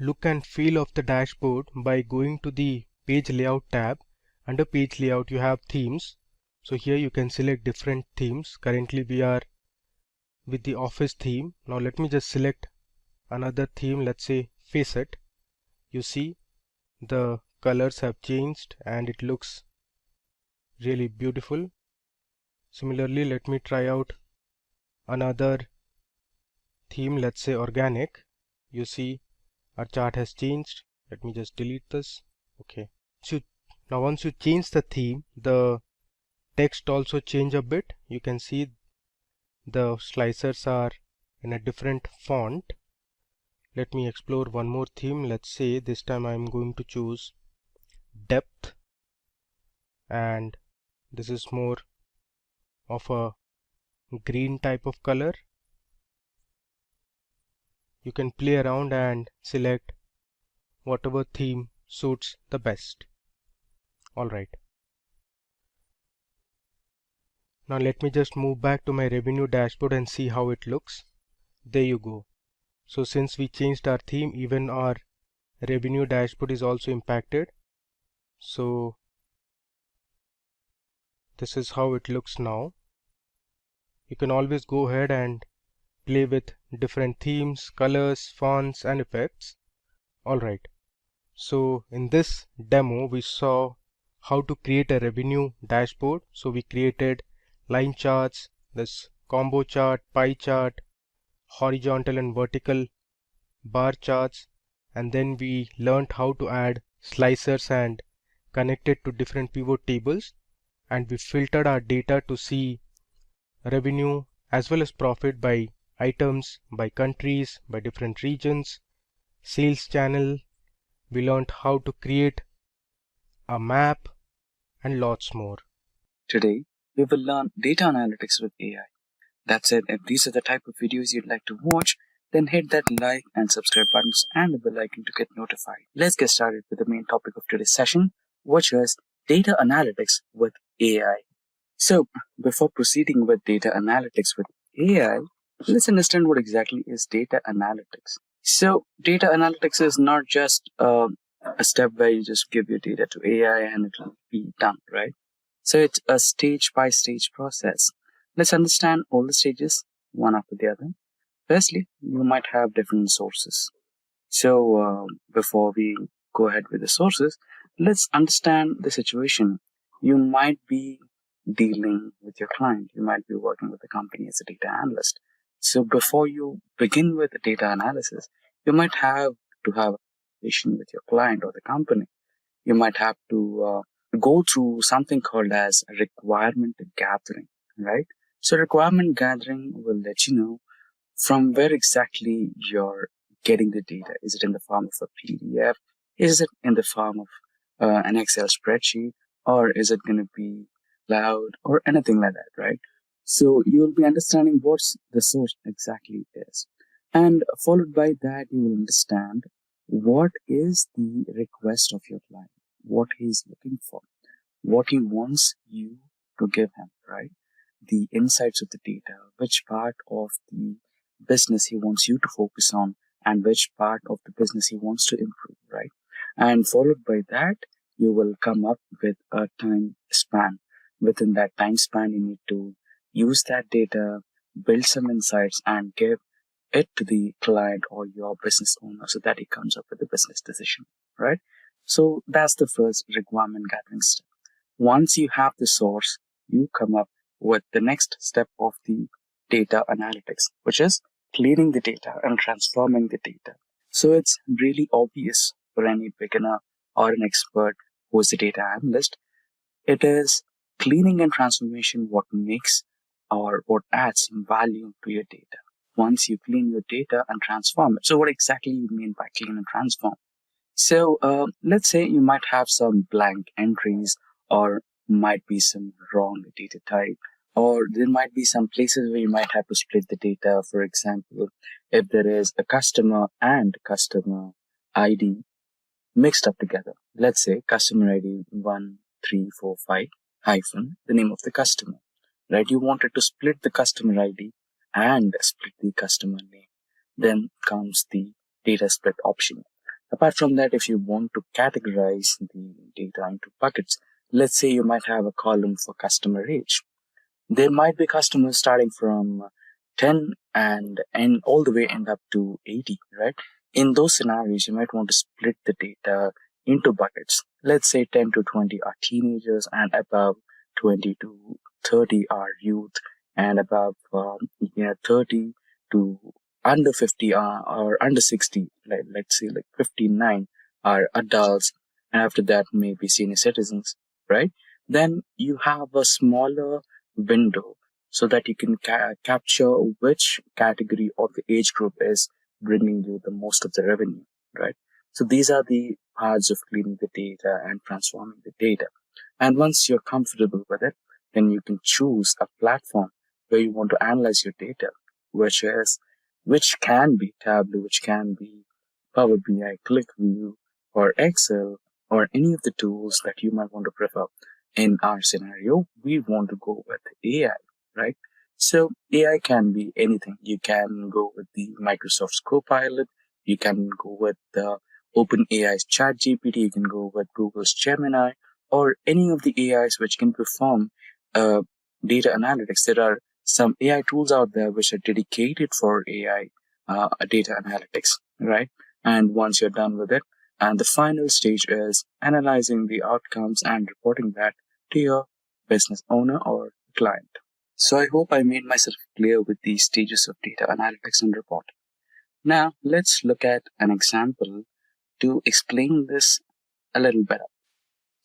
look and feel of the dashboard by going to the page layout tab. Under page layout you have themes. So here you can select different themes. Currently we are with the office theme. Now let me just select another theme, let's say Facet. You see the colors have changed and it looks really beautiful. Similarly, let me try out another theme, let's say organic. You see our chart has changed. Let me just delete this. Okay, so now once you change the theme, the text also change a bit. You can see the slicers are in a different font. Let me explore one more theme. Let's say this time I'm going to choose depth, and this is more of a green type of color. You can play around and select whatever theme suits the best. Alright. Now let me just move back to my revenue dashboard and see how it looks. There you go. So since we changed our theme, even our revenue dashboard is also impacted. So this is how it looks now. You can always go ahead and play with different themes, colors, fonts, and effects. Alright, so in this demo, we saw how to create a revenue dashboard. So we created line charts, this combo chart, pie chart, horizontal and vertical bar charts, and then we learned how to add slicers and connect it to different pivot tables, and we filtered our data to see revenue as well as profit by items, by countries, by different regions, sales channel. We learned how to create a map and lots more. Today, we will learn data analytics with AI. That's it. If these are the type of videos you'd like to watch, then hit that like and subscribe buttons and the bell icon to get notified. Let's get started with the main topic of today's session, which is data analytics with AI. So, before proceeding with data analytics with AI, let's understand what exactly is data analytics. So, data analytics is not just a step where you just give your data to AI and it will be done, right? So, it's a stage-by-stage process. Let's understand all the stages, one after the other. Firstly, you might have different sources. So, before we go ahead with the sources, let's understand the situation. You might be dealing with your client. You might be working with the company as a data analyst. So, before you begin with the data analysis, you might have to have a conversation with your client or the company. You might have to go through something called as requirement gathering, right? So requirement gathering will let you know from where exactly you're getting the data. Is it in the form of a PDF? Is it in the form of an Excel spreadsheet? Or is it going to be cloud or anything like that, right? So you'll be understanding what's the source exactly is. And followed by that, you will understand what is the request of your client, what he's looking for, what he wants you to give him, right? The insights of the data, which part of the business he wants you to focus on, and which part of the business he wants to improve, right? And followed by that, you will come up with a time span. Within that time span, you need to use that data, build some insights, and give it to the client or your business owner so that he comes up with a business decision, right? So that's the first requirement gathering step. Once you have the source, you come up with the next step of the data analytics, which is cleaning the data and transforming the data. So it's really obvious for any beginner or an expert who is a data analyst. It is cleaning and transformation what makes or what adds value to your data. Once you clean your data and transform it. So what exactly you mean by clean and transform? So let's say you might have some blank entries or might be some wrong data type, or there might be some places where you might have to split the data. For example, if there is a customer and customer ID mixed up together, let's say customer ID 1345 hyphen the name of the customer, right? You wanted to split the customer ID and split the customer name. Then comes the data split option. Apart from that, if you want to categorize the data into buckets, let's say you might have a column for customer age. There might be customers starting from 10 and all the way end up to 80, right? In those scenarios, you might want to split the data into buckets. Let's say 10 to 20 are teenagers and above 20 to 30 are youth and above 30 to under 50 or under 60, let's say like 59 are adults, and after that maybe senior citizens, right? Then you have a smaller window so that you can capture which category of the age group is bringing you the most of the revenue, right? So these are the parts of cleaning the data and transforming the data. And once you're comfortable with it, then you can choose a platform where you want to analyze your data, which can be Tableau, which can be Power BI, ClickView, or Excel, or any of the tools that you might want to prefer. In our scenario, we want to go with AI, right? So AI can be anything. You can go with the Microsoft's Copilot. You can go with the OpenAI's ChatGPT. You can go with Google's Gemini, or any of the AIs which can perform data analytics. There are some AI tools out there which are dedicated for AI data analytics, right? And once you're done with it, and the final stage is analyzing the outcomes and reporting that to your business owner or client. So I hope I made myself clear with these stages of data analytics and reporting. Now let's look at an example to explain this a little better.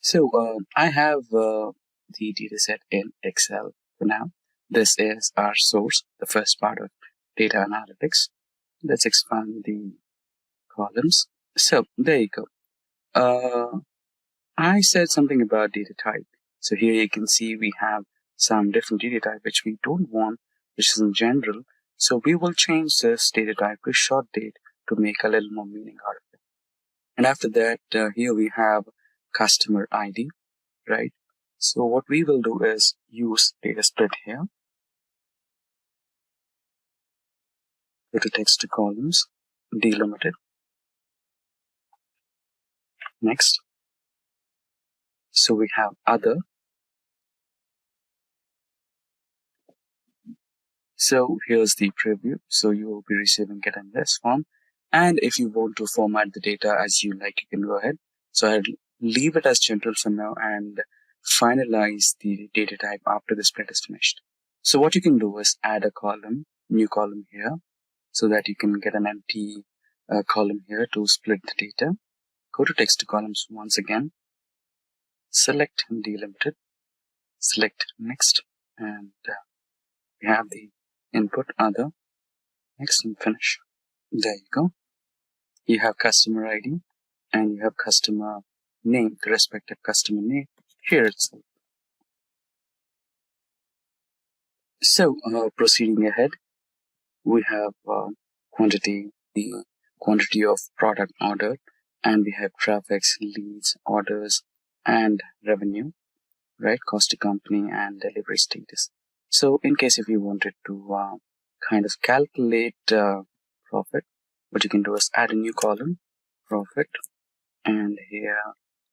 So I have the dataset in Excel for now. This is our source, the first part of data analytics. Let's expand the columns. So there you go. I said something about data type. So here you can see we have some different data type which we don't want, which is in general. So we will change this data type to short date to make a little more meaning out of it. And after that, here we have customer ID, right? So what we will do is use data split here. Go to text to columns, delimited. Next. So we have other. So here's the preview. So you will be receiving it in this form. And if you want to format the data as you like, you can go ahead. So I'll leave it as general for now and finalize the data type after the split is finished. So what you can do is add a column, new column here, so that you can get an empty column here to split the data. Go to text to columns once again. Select delimited. Select next. And we have the input other. Next and finish. There you go. You have customer ID and you have customer name, the respective customer name here itself. So proceeding ahead, we have quantity, the quantity of product ordered, and we have traffics, leads, orders, and revenue, right? Cost to company and delivery status. So in case if you wanted to kind of calculate profit, what you can do is add a new column, profit, and here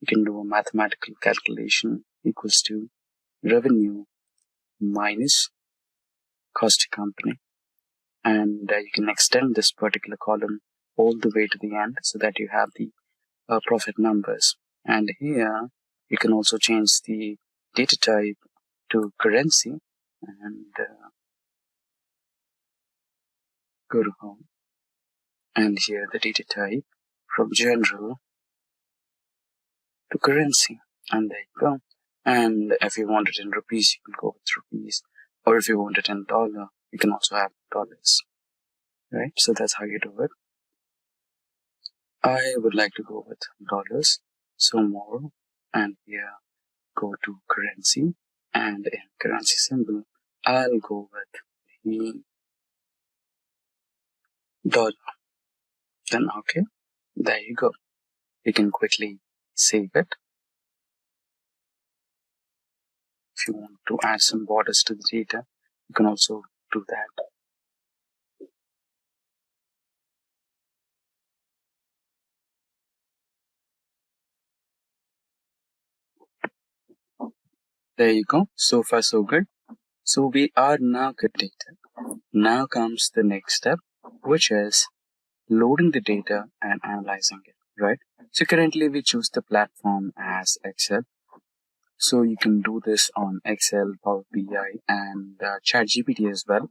you can do a mathematical calculation equals to revenue minus cost to company, and you can extend this particular column all the way to the end so that you have the profit numbers. And here you can also change the data type to currency and go to home, and here the data type from general to currency, and there you go. And if you want it in rupees, you can go with rupees, or if you want it in dollar, you can also have dollars, right? So that's how you do it. I would like to go with dollars, so more, and here go to currency, and in currency symbol, I'll go with the dollar. Then okay, there you go. You can quickly save it. If you want to add some borders to the data, you can also do that. There you go. So far, so good. So we are now good data. Now comes the next step, which is loading the data and analyzing it, right? So currently we choose the platform as Excel. So you can do this on Excel, Power BI, and ChatGPT as well.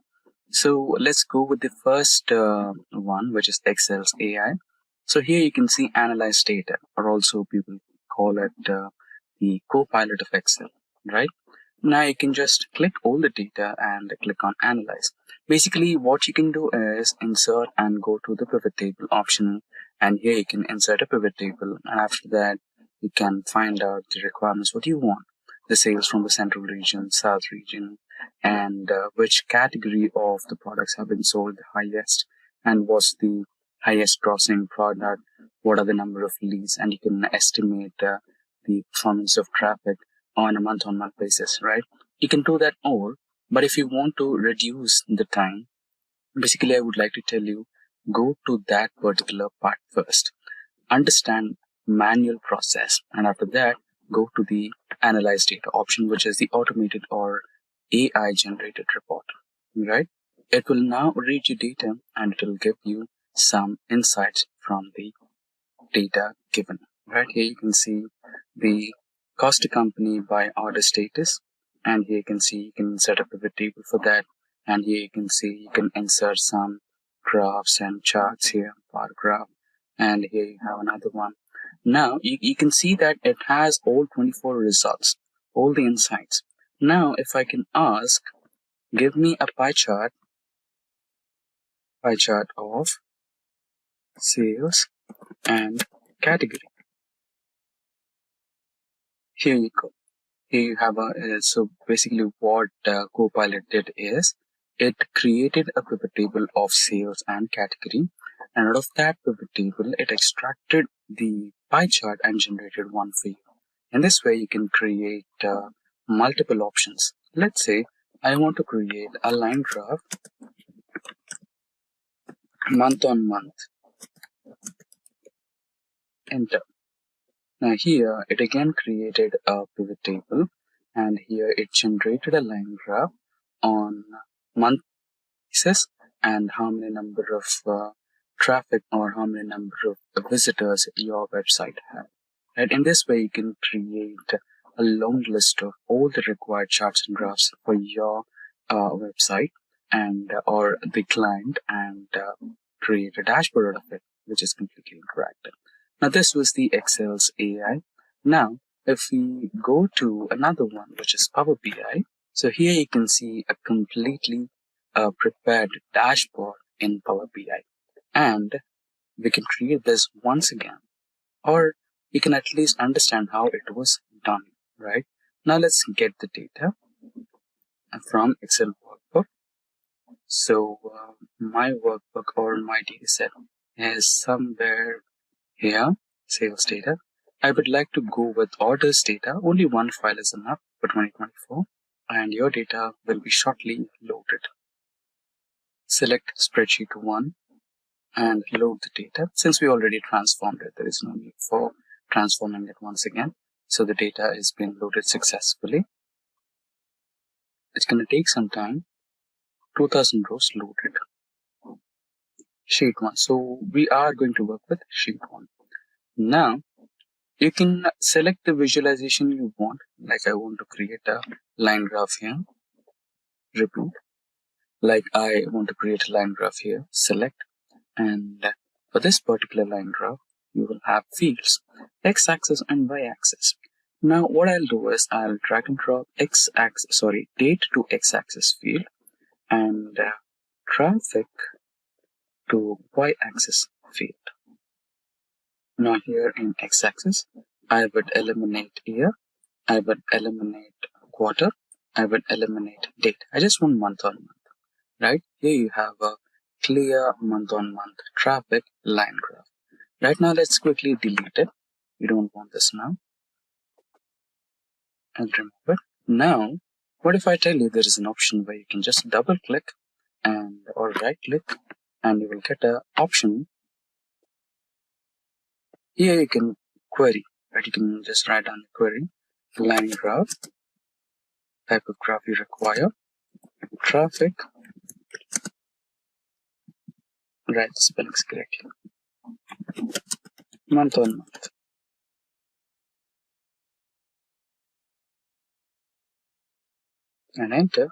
So let's go with the first one, which is Excel's AI. So here you can see analyze data, or also people call it the co-pilot of Excel, right? Now you can just click all the data and click on analyze. Basically what you can do is insert and go to the pivot table option, and here you can insert a pivot table, and after that you can find out the requirements what you want, the sales from the central region, south region, and which category of the products have been sold the highest, and what's the highest grossing product, what are the number of leads, and you can estimate the performance of traffic on a month-on-month basis, right? You can do that all, but if you want to reduce the time, basically I would like to tell you, go to that particular part first. Understand manual process, and after that, go to the analyze data option, which is the automated or AI generated report, right? It will now read your data and it will give you some insights from the data given. Right here you can see the cost to company by order status, and here you can see you can set a pivot table for that, and here you can see you can insert some graphs and charts here, bar graph, and here you have another one. Now you can see that it has all 24 results, all the insights. Now if I can ask, give me a pie chart of sales and category. Here you go. Here you have so basically what Copilot did is it created a pivot table of sales and category, and out of that pivot table it extracted the pie chart and generated one for you. In this way you can create multiple options. Let's say I want to create a line graph month on month. Enter. Now here it again created a pivot table, and here it generated a line graph on month basis and how many number of traffic or how many number of visitors your website had. Right? In this way you can create a long list of all the required charts and graphs for your website and or the client, and create a dashboard out of it, which is completely interactive. Now this was the Excel's AI. Now if we go to another one, which is Power BI, so here you can see a completely prepared dashboard in Power BI, and we can create this once again, or you can at least understand how it was done, right? Now let's get the data from Excel workbook. So my workbook or my data set is somewhere here, sales data. I would like to go with orders data. Only one file is enough for 2024, and your data will be shortly loaded. Select spreadsheet 1 and load the data. Since we already transformed it, there is no need for transforming it once again. So the data is being loaded successfully. It's going to take some time. 2000 rows loaded. Sheet 1. So we are going to work with sheet 1. Now you can select the visualization you want. Like I want to create a line graph here. Repeat. Like I want to create a line graph here. Select. And for this particular line graph, you will have fields, x-axis and y-axis. Now what I'll do is I'll drag and drop date to x-axis field and traffic to y-axis field. Now here in x-axis, I would eliminate year, I would eliminate quarter, I would eliminate date. I just want month on month, right? Here you have a clear month on month traffic line graph. Right now let's quickly delete it. We don't want this now. And remove it. Now, what if I tell you there is an option where you can just double click and or right click and you will get an option. Here you can query, right? You can just write down the query, line graph, type of graph you require, traffic, write the spellings correctly, month on month. And enter,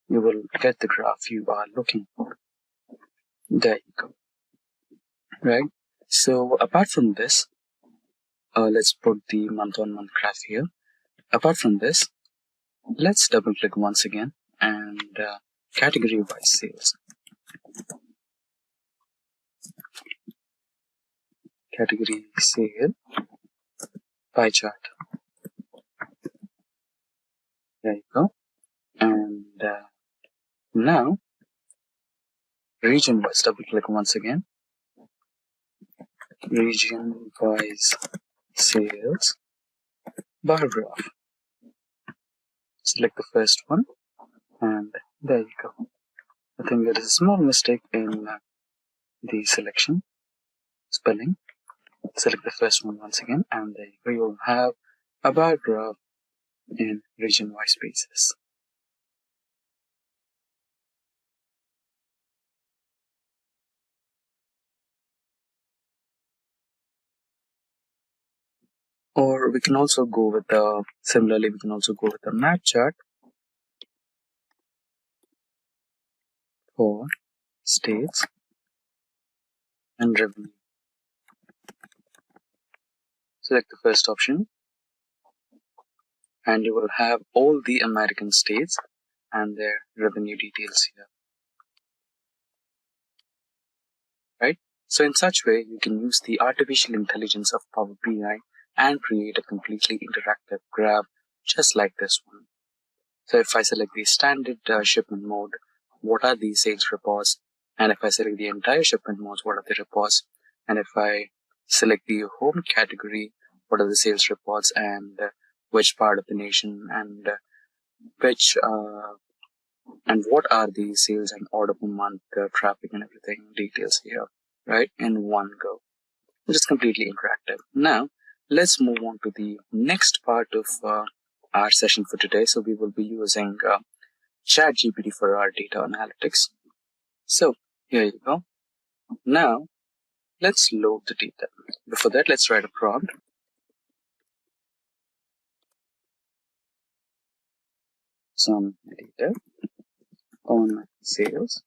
you will get the graph you are looking for. There you go. Right? So apart from this, let's put the month on month graph here. Apart from this, let's double click once again and category wise sales. Category sale, pie chart. There you go. And now region wise, double click once again. Region wise sales, bar graph. Select the first one, and there you go. I think there is a small mistake in the selection, spelling. Select the first one once again, and there you go. You'll have a bar graph in region wise basis. Or we can also go with similarly, we can also go with the map chart for states and revenue. Select the first option, and you will have all the American states and their revenue details here, right? So in such way, you can use the artificial intelligence of Power BI and create a completely interactive graph just like this one. So if I select the standard shipment mode, what are the sales reports? And if I select the entire shipment modes, what are the reports? And if I select the home category, what are the sales reports and which part of the nation and and what are the sales and order per month, traffic and everything, details here, right, in one go. It is completely interactive. Now, let's move on to the next part of our session for today. So we will be using ChatGPT for our data analytics. So here you go. Now, let's load the data. Before that, let's write a prompt. Some data on sales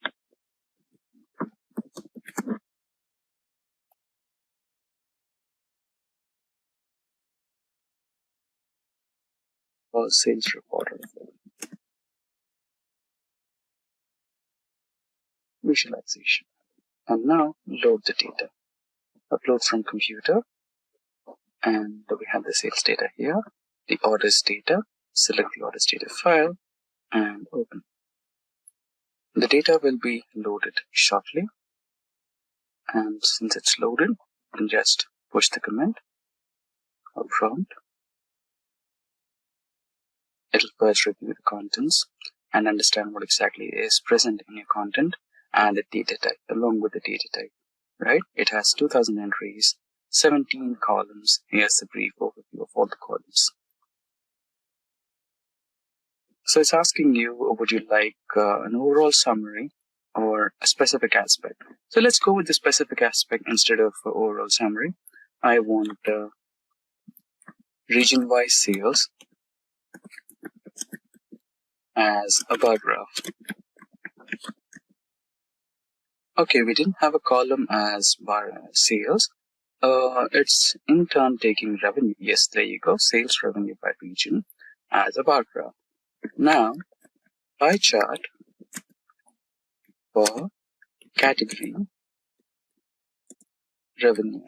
or sales report visualization. And now load the data. Upload from computer, and we have the sales data here, the orders data. Select the orders data file and open. The data will be loaded shortly, and since it's loaded, you can just push the command or prompt. It'll first review the contents and understand what exactly is present in your content and the data type, along with the data type, right? It has 2000 entries, 17 columns. Here's the brief overview of all the columns. So it's asking you, would you like an overall summary or a specific aspect? So let's go with the specific aspect instead of overall summary. I want region-wise sales as a bar graph. Okay, we didn't have a column as bar sales. It's in turn taking revenue. Yes, there you go. Sales revenue by region as a bar graph. Now, pie chart for category revenue.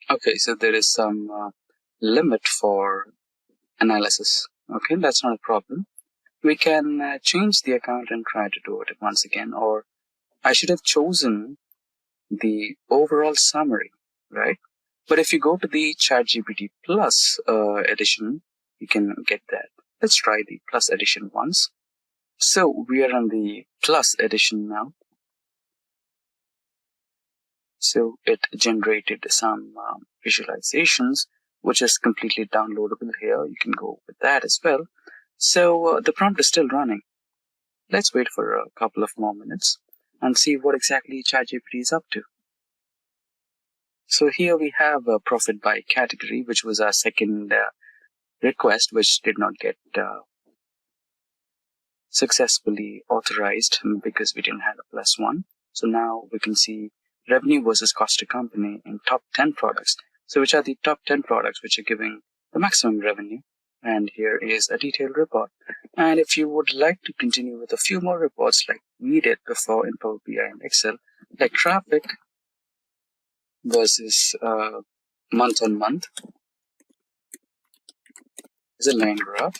Okay, so there is some limit for analysis. Okay, that's not a problem. We can change the account and try to do it once again, or I should have chosen the overall summary, right? But if you go to the ChatGPT Plus edition, you can get that. Let's try the Plus edition once. So we are on the Plus edition now. So it generated some visualizations, which is completely downloadable here. You can go with that as well. So the prompt is still running. Let's wait for a couple of more minutes and see what exactly ChatGPT is up to. So here we have a profit by category, which was our second request, which did not get successfully authorized because we didn't have a plus one. So now we can see revenue versus cost to company in top 10 products. So which are the top 10 products which are giving the maximum revenue? And here is a detailed report. And if you would like to continue with a few more reports like we did before in Power BI and Excel, like traffic versus month on month is a line graph.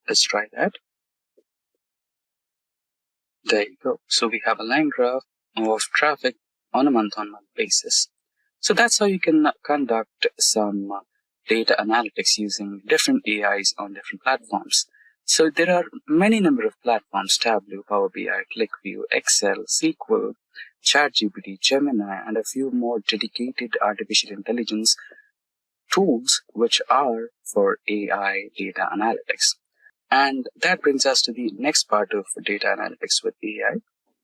Let's try that. There you go. So we have a line graph of traffic on a month-on-month basis. So that's how you can conduct some data analytics using different AIs on different platforms. So there are many number of platforms: Tableau, Power BI, ClickView, Excel, SQL, ChatGPT, Gemini, and a few more dedicated artificial intelligence tools which are for AI data analytics. And that brings us to the next part of data analytics with AI.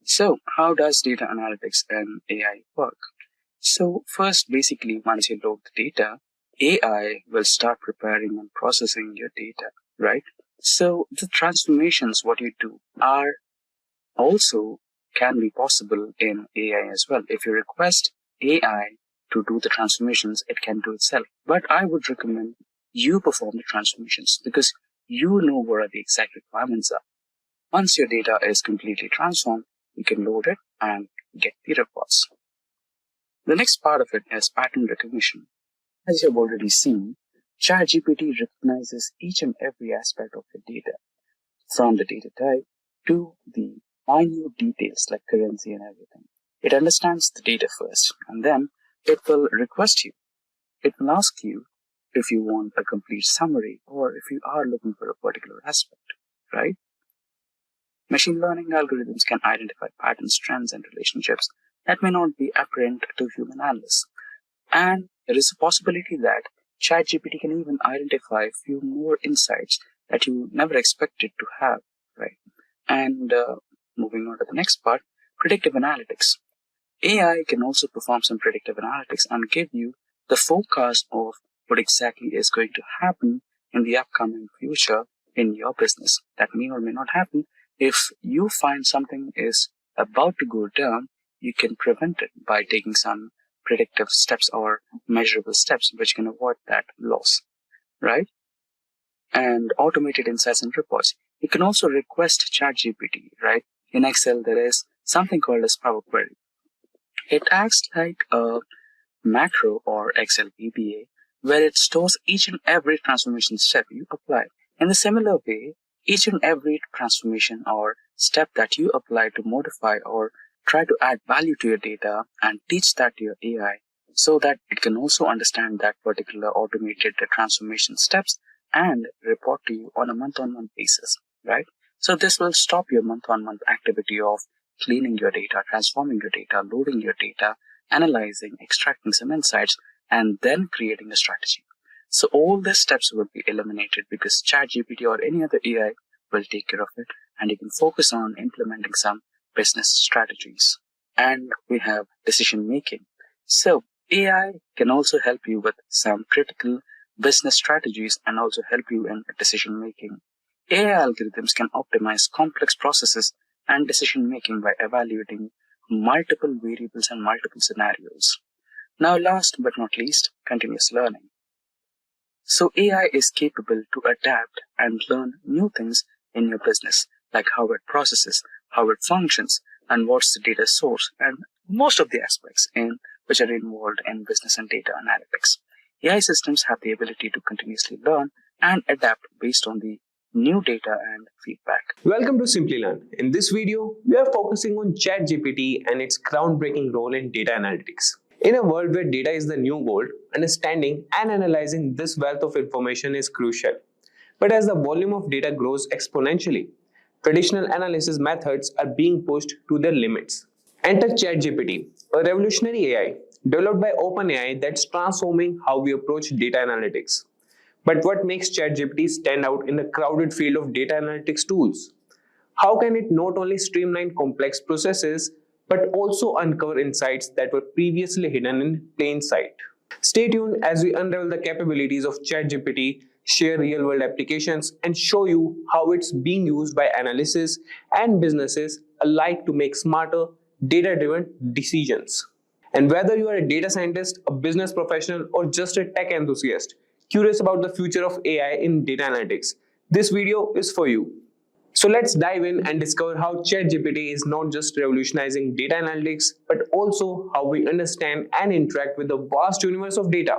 So how does data analytics and AI work? So first, basically, once you load the data, AI will start preparing and processing your data, right? So the transformations, what you do, are also can be possible in AI as well. If you request AI to do the transformations, it can do itself. But I would recommend you perform the transformations because you know what the exact requirements are. Once your data is completely transformed, you can load it and get the reports. The next part of it is pattern recognition. As you've already seen, ChatGPT recognizes each and every aspect of the data, from the data type to the minute details like currency and everything. It understands the data first, and then it will request you. It will ask you if you want a complete summary or if you are looking for a particular aspect, right? Machine learning algorithms can identify patterns, trends, and relationships that may not be apparent to human analysts. And there is a possibility that ChatGPT can even identify a few more insights that you never expected to have, right? And moving on to the next part, predictive analytics. AI can also perform some predictive analytics and give you the forecast of what exactly is going to happen in the upcoming future in your business. That may or may not happen. If you find something is about to go down, you can prevent it by taking some predictive steps or measurable steps which can avoid that loss, right? And automated insights and reports. You can also request ChatGPT, right? In Excel, there is something called as Power Query. It acts like a macro or Excel VBA where it stores each and every transformation step you apply. In a similar way, each and every transformation or step that you apply to modify or try to add value to your data and teach that to your AI so that it can also understand that particular automated transformation steps and report to you on a month-on-month basis, right? So this will stop your month-on-month activity of cleaning your data, transforming your data, loading your data, analyzing, extracting some insights, and then creating a strategy. So all these steps will be eliminated because ChatGPT or any other AI will take care of it, and you can focus on implementing some business strategies. And we have decision making. So AI can also help you with some critical business strategies and also help you in decision making. AI algorithms can optimize complex processes and decision making by evaluating multiple variables and multiple scenarios. Now, last but not least, continuous learning. So AI is capable to adapt and learn new things in your business, like how it processes, how it functions, and what's the data source, and most of the aspects in which are involved in business and data analytics. AI systems have the ability to continuously learn and adapt based on the new data and feedback. Welcome to Simplilearn. In this video, we are focusing on ChatGPT and its groundbreaking role in data analytics. In a world where data is the new gold, understanding and analyzing this wealth of information is crucial. But as the volume of data grows exponentially, traditional analysis methods are being pushed to their limits. Enter ChatGPT, a revolutionary AI developed by OpenAI that's transforming how we approach data analytics. But what makes ChatGPT stand out in the crowded field of data analytics tools? How can it not only streamline complex processes, but also uncover insights that were previously hidden in plain sight? Stay tuned as we unravel the capabilities of ChatGPT, share real-world applications, and show you how it's being used by analysts and businesses alike to make smarter, data-driven decisions. And whether you are a data scientist, a business professional, or just a tech enthusiast, curious about the future of AI in data analytics, this video is for you. So let's dive in and discover how ChatGPT is not just revolutionizing data analytics, but also how we understand and interact with the vast universe of data.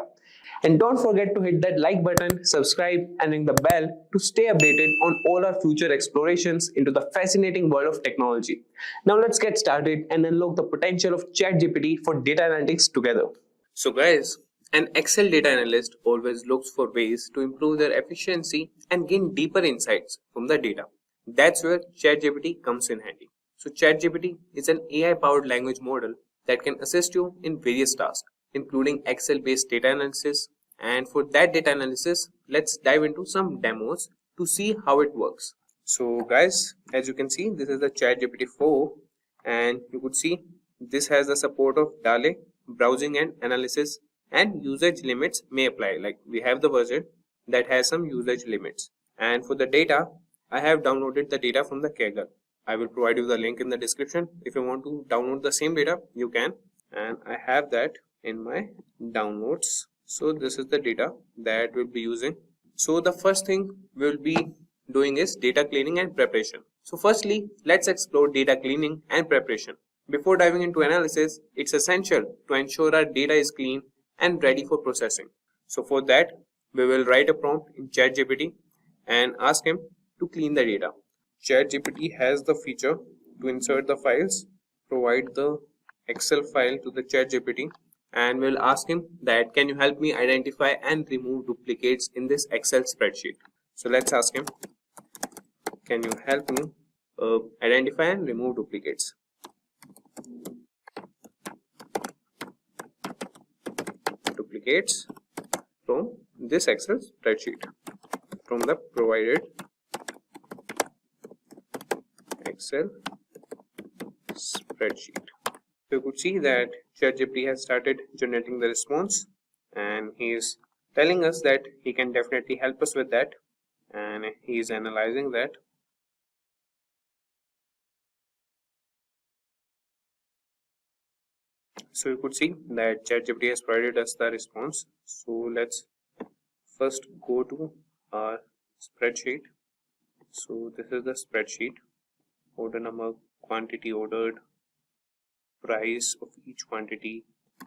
And don't forget to hit that like button, subscribe, and ring the bell to stay updated on all our future explorations into the fascinating world of technology. Now let's get started and unlock the potential of ChatGPT for data analytics together. So guys, an Excel data analyst always looks for ways to improve their efficiency and gain deeper insights from the data. That's where ChatGPT comes in handy. So ChatGPT is an AI-powered language model that can assist you in various tasks, including Excel-based data analysis. And for that data analysis, let's dive into some demos to see how it works. So guys, as you can see, this is the ChatGPT 4, and you could see this has the support of DALL-E browsing and analysis and usage limits may apply. Like we have the version that has some usage limits. And for the data, I have downloaded the data from the Kaggle. I will provide you the link in the description. If you want to download the same data, you can. And I have that in my downloads. So this is the data that we'll be using. So the first thing we'll be doing is data cleaning and preparation. So firstly, let's explore data cleaning and preparation. Before diving into analysis, it's essential to ensure our data is clean and ready for processing. So for that, we will write a prompt in ChatGPT and ask him to clean the data. ChatGPT has the feature to insert the files, provide the Excel file to the ChatGPT, and we'll ask him that can you help me identify and remove duplicates in this Excel spreadsheet. So let's ask him, can you help me identify and remove duplicates? Duplicates from this Excel spreadsheet, from the provided Excel spreadsheet. So you could see that ChatGPT has started generating the response, and he is telling us that he can definitely help us with that, and he is analyzing that. So you could see that ChatGPT has provided us the response. So let's first go to our spreadsheet. So this is the spreadsheet: order number, quantity ordered, price of each quantity,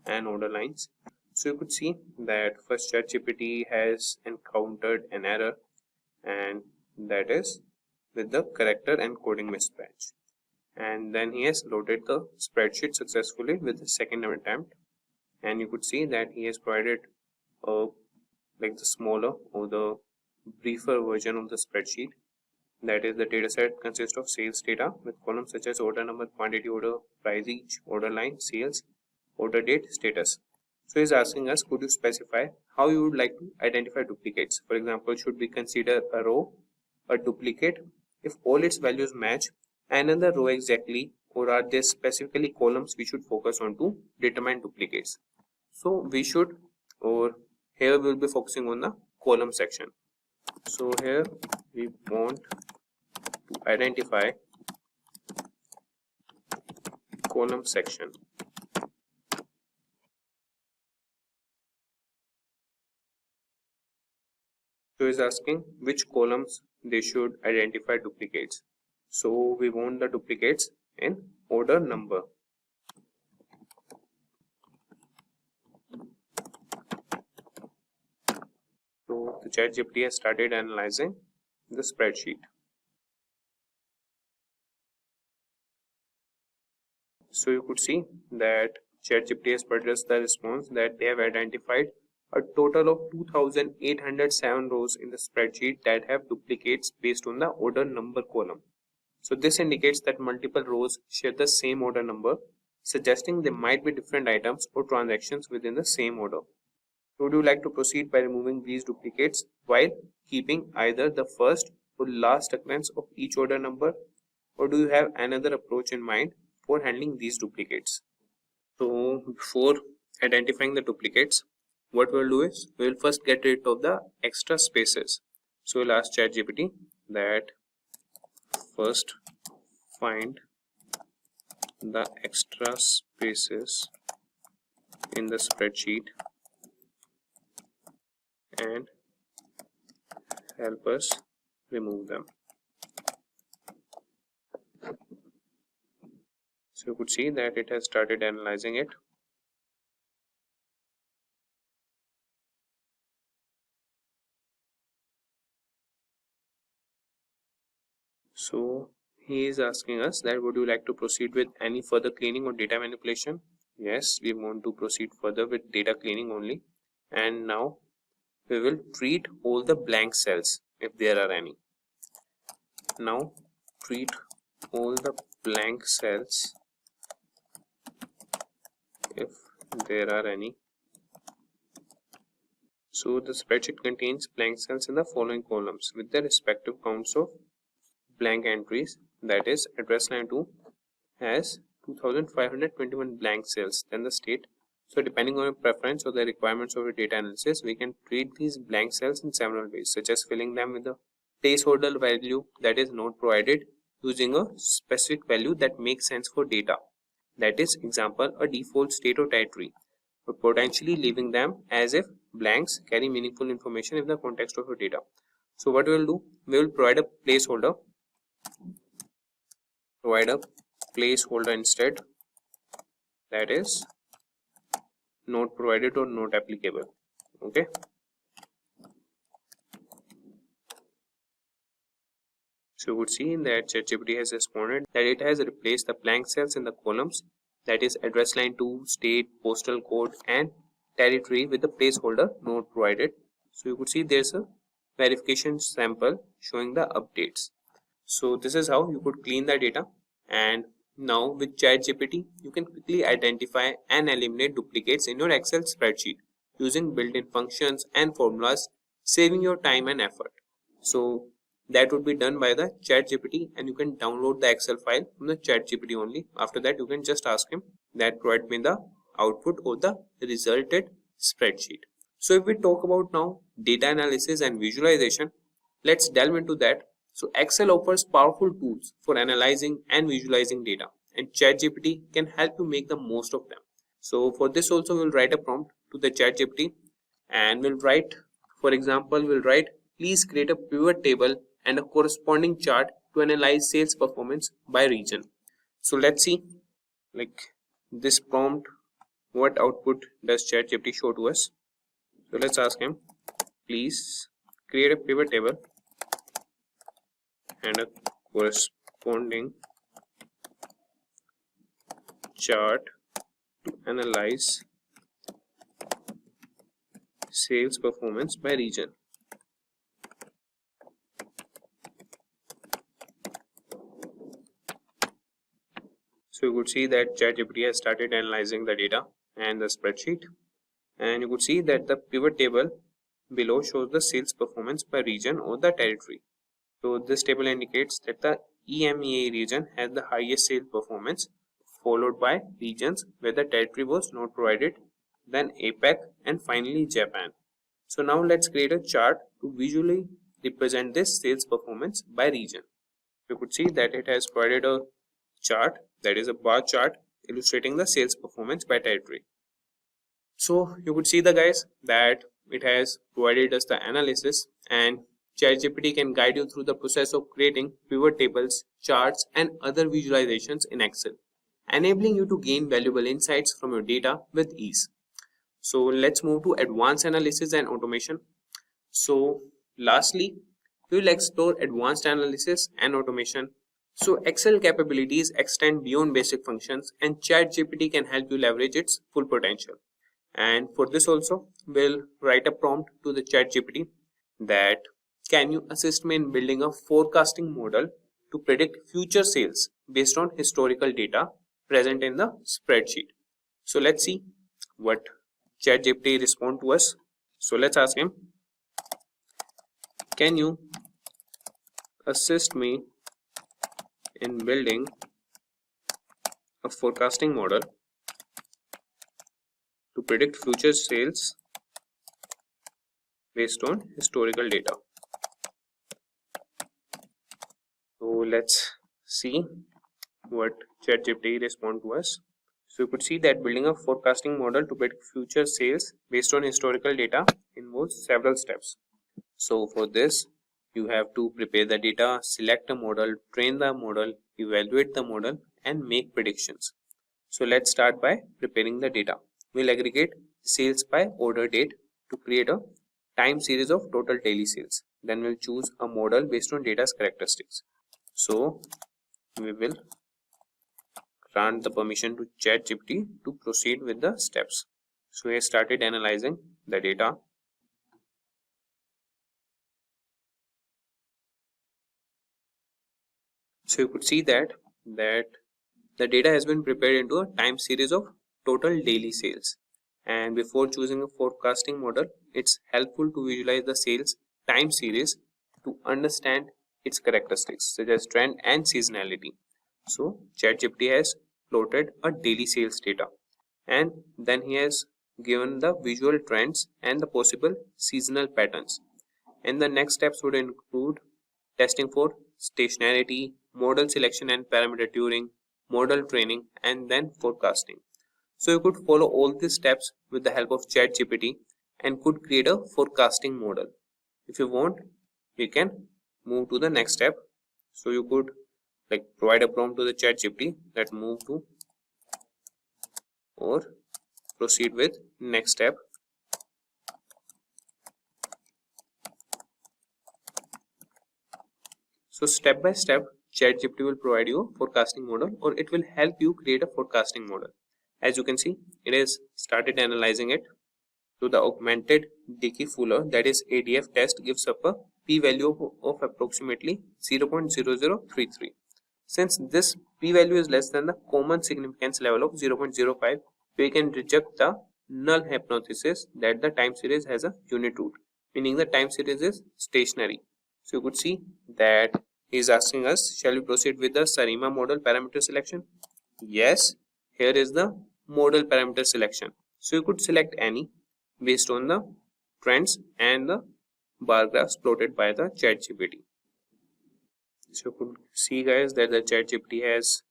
and order lines. So you could see that first ChatGPT has encountered an error, and that is with the character encoding mismatch. And then he has loaded the spreadsheet successfully with the second attempt, and you could see that he has provided like the smaller or the briefer version of the spreadsheet. That is, the dataset consists of sales data with columns such as order number, quantity order, price each, order line, sales, order date, status. So he's asking us, could you specify how you would like to identify duplicates? For example, should we consider a row a duplicate if all its values match another row exactly, or are there specifically columns we should focus on to determine duplicates? So we should, or here we'll be focusing on the column section. So here we want to identify column section. So is asking which columns they should identify duplicates. So we want the duplicates in order number. So the ChatGPT has started analyzing the spreadsheet. So you could see that ChatGPT has provided us the response that they have identified a total of 2,807 rows in the spreadsheet that have duplicates based on the order number column. So this indicates that multiple rows share the same order number, suggesting there might be different items or transactions within the same order. So would you like to proceed by removing these duplicates while keeping either the first or last occurrence of each order number, or do you have another approach in mind for handling these duplicates? So before identifying the duplicates, what we'll do is we'll first get rid of the extra spaces. So we'll ask ChatGPT that first find the extra spaces in the spreadsheet and help us remove them. So you could see that it has started analyzing it. So he is asking us that would you like to proceed with any further cleaning or data manipulation? Yes, we want to proceed further with data cleaning only. And now we will treat all the blank cells if there are any. Now treat all the blank cells if there are any. So the spreadsheet contains blank cells in the following columns with their respective counts of blank entries. That is, address line 2 has 2521 blank cells, then the state. So depending on your preference or the requirements of your data analysis, we can treat these blank cells in several ways, such as filling them with a placeholder value that is not provided using a specific value that makes sense for data. That is, example, a default state or territory, but potentially leaving them as if blanks carry meaningful information in the context of your data. So what we will do, we will provide a placeholder instead that is not provided or not applicable. Okay. So you would see that ChatGPT has responded that it has replaced the blank cells in the columns, that is address line 2, state, postal code and territory, with the placeholder not provided. So you could see there's a verification sample showing the updates. So this is how you could clean the data. And now with ChatGPT, you can quickly identify and eliminate duplicates in your Excel spreadsheet using built-in functions and formulas, saving your time and effort. So that would be done by the ChatGPT, and you can download the Excel file from the ChatGPT only. After that, you can just ask him that provide me the output or the resulted spreadsheet. So if we talk about now data analysis and visualization, let's delve into that. So Excel offers powerful tools for analyzing and visualizing data, and ChatGPT can help you make the most of them. So for this also we'll write a prompt to the ChatGPT, and we'll write, for example, please create a pivot table and a corresponding chart to analyze sales performance by region. So let's see, like this prompt, what output does ChatGPT show to us. So let's ask him, please create a pivot table and a corresponding chart to analyze sales performance by region. So you could see that ChatGPT has started analyzing the data and the spreadsheet, and you could see that the pivot table below shows the sales performance by region or the territory. So this table indicates that the EMEA region has the highest sales performance, followed by regions where the territory was not provided, then APAC, and finally Japan. So now let's create a chart to visually represent this sales performance by region. You could see that it has provided a chart, that is a bar chart illustrating the sales performance by territory. So you could see the guys that it has provided us the analysis, and ChatGPT can guide you through the process of creating pivot tables, charts and other visualizations in Excel, enabling you to gain valuable insights from your data with ease. So let's move to advanced analysis and automation. So lastly, we will explore advanced analysis and automation. So Excel capabilities extend beyond basic functions, and ChatGPT can help you leverage its full potential. And for this also, we'll write a prompt to the ChatGPT that can you assist me in building a forecasting model to predict future sales based on historical data present in the spreadsheet. So let's see what ChatGPT respond to us. So let's ask him, can you assist me in building a forecasting model to predict future sales based on historical data. So let's see what ChatGPT respond to us. So you could see that building a forecasting model to predict future sales based on historical data involves several steps. So for this, you have to prepare the data, select a model, train the model, evaluate the model, and make predictions. So let's start by preparing the data. We'll aggregate sales by order date to create a time series of total daily sales. Then we'll choose a model based on data's characteristics. So we will grant the permission to ChatGPT to proceed with the steps. So we have started analyzing the data. So you could see that the data has been prepared into a time series of total daily sales. And before choosing a forecasting model, it's helpful to visualize the sales time series to understand its characteristics such as trend and seasonality. So ChatGPT has plotted a daily sales data, and then he has given the visual trends and the possible seasonal patterns. And the next steps would include testing for stationarity, model selection and parameter tuning, model training, and then forecasting. So you could follow all these steps with the help of ChatGPT and could create a forecasting model. If you want, you can move to the next step. So you could provide a prompt to the ChatGPT that move to or proceed with next step. So step by step, ChatGPT will provide you a forecasting model, or it will help you create a forecasting model. As you can see, it has started analyzing it. So the augmented Dickey-Fuller, that is ADF test, gives up a p-value of approximately 0.0033. Since this p-value is less than the common significance level of 0.05, we can reject the null hypothesis that the time series has a unit root, meaning the time series is stationary. So you could see that he is asking us, shall we proceed with the SARIMA model parameter selection? Yes, here is the model parameter selection. So you could select any based on the trends and the bar graphs plotted by the ChatGPT. So you could see, guys, that the ChatGPT has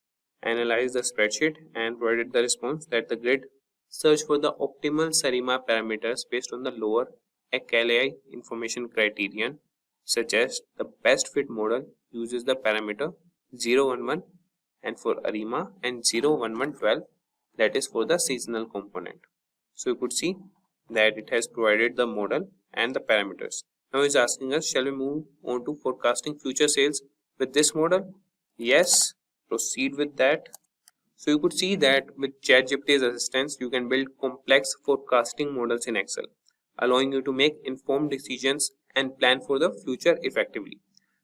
analyzed the spreadsheet and provided the response that the grid search for the optimal SARIMA parameters based on the lower ACLI information criterion suggests the best fit model uses the parameter 011 and for ARIMA and 01112, that is for the seasonal component. So you could see that it has provided the model and the parameters. Now it's asking us, shall we move on to forecasting future sales with this model? Yes, proceed with that. So you could see that with ChatGPT's assistance, you can build complex forecasting models in Excel, allowing you to make informed decisions and plan for the future effectively.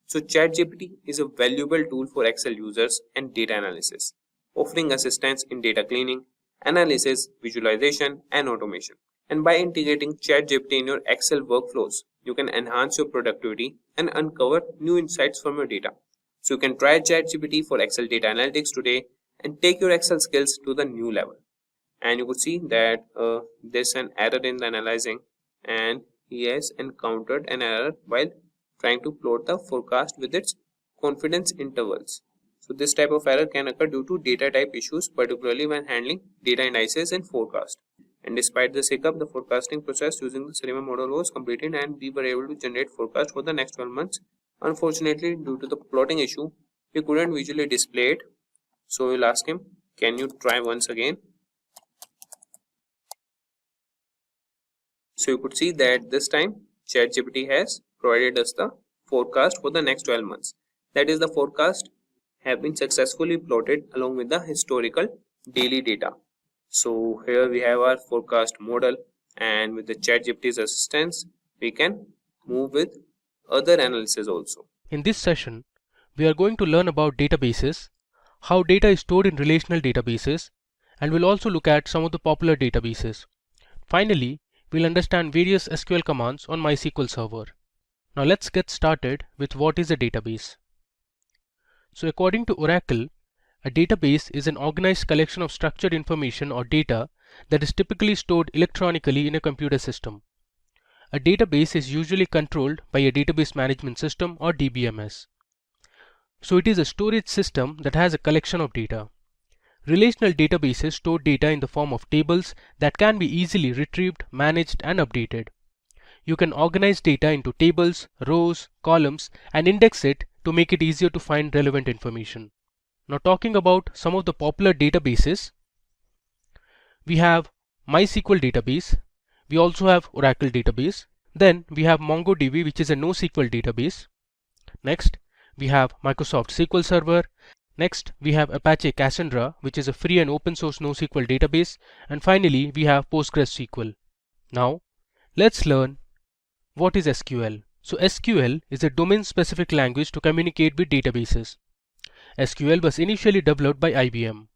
So ChatGPT is a valuable tool for Excel users and data analysis, offering assistance in data cleaning, analysis, visualization, and automation. And by integrating ChatGPT in your Excel workflows, you can enhance your productivity and uncover new insights from your data. So you can try ChatGPT for Excel data analytics today and take your Excel skills to the new level. And you could see that there's an error in the analyzing, and he has encountered an error while trying to plot the forecast with its confidence intervals. So this type of error can occur due to data type issues, particularly when handling data indices and forecast. And despite this hiccup, the forecasting process using the SARIMA model was completed and we were able to generate forecast for the next 12 months. Unfortunately, due to the plotting issue, we couldn't visually display it. So we'll ask him, can you try once again? So you could see that this time ChatGPT has provided us the forecast for the next 12 months. That is, the forecast have been successfully plotted along with the historical daily data. So here we have our forecast model, and with the ChatGPT's assistance, we can move with other analysis also. In this session, we are going to learn about databases, how data is stored in relational databases, and we'll also look at some of the popular databases. Finally, we'll understand various SQL commands on MySQL server. Now let's get started with what is a database. So according to Oracle, a database is an organized collection of structured information or data that is typically stored electronically in a computer system. A database is usually controlled by a database management system or DBMS. So it is a storage system that has a collection of data. Relational databases store data in the form of tables that can be easily retrieved, managed, and updated. You can organize data into tables, rows, columns, and index it to make it easier to find relevant information. Now talking about some of the popular databases, we have MySQL database, we also have Oracle database, then we have MongoDB, which is a NoSQL database. Next, we have Microsoft SQL Server. Next, we have Apache Cassandra, which is a free and open source NoSQL database. And finally, we have PostgreSQL. Now, let's learn what is SQL. So SQL is a domain-specific language to communicate with databases. SQL was initially developed by IBM.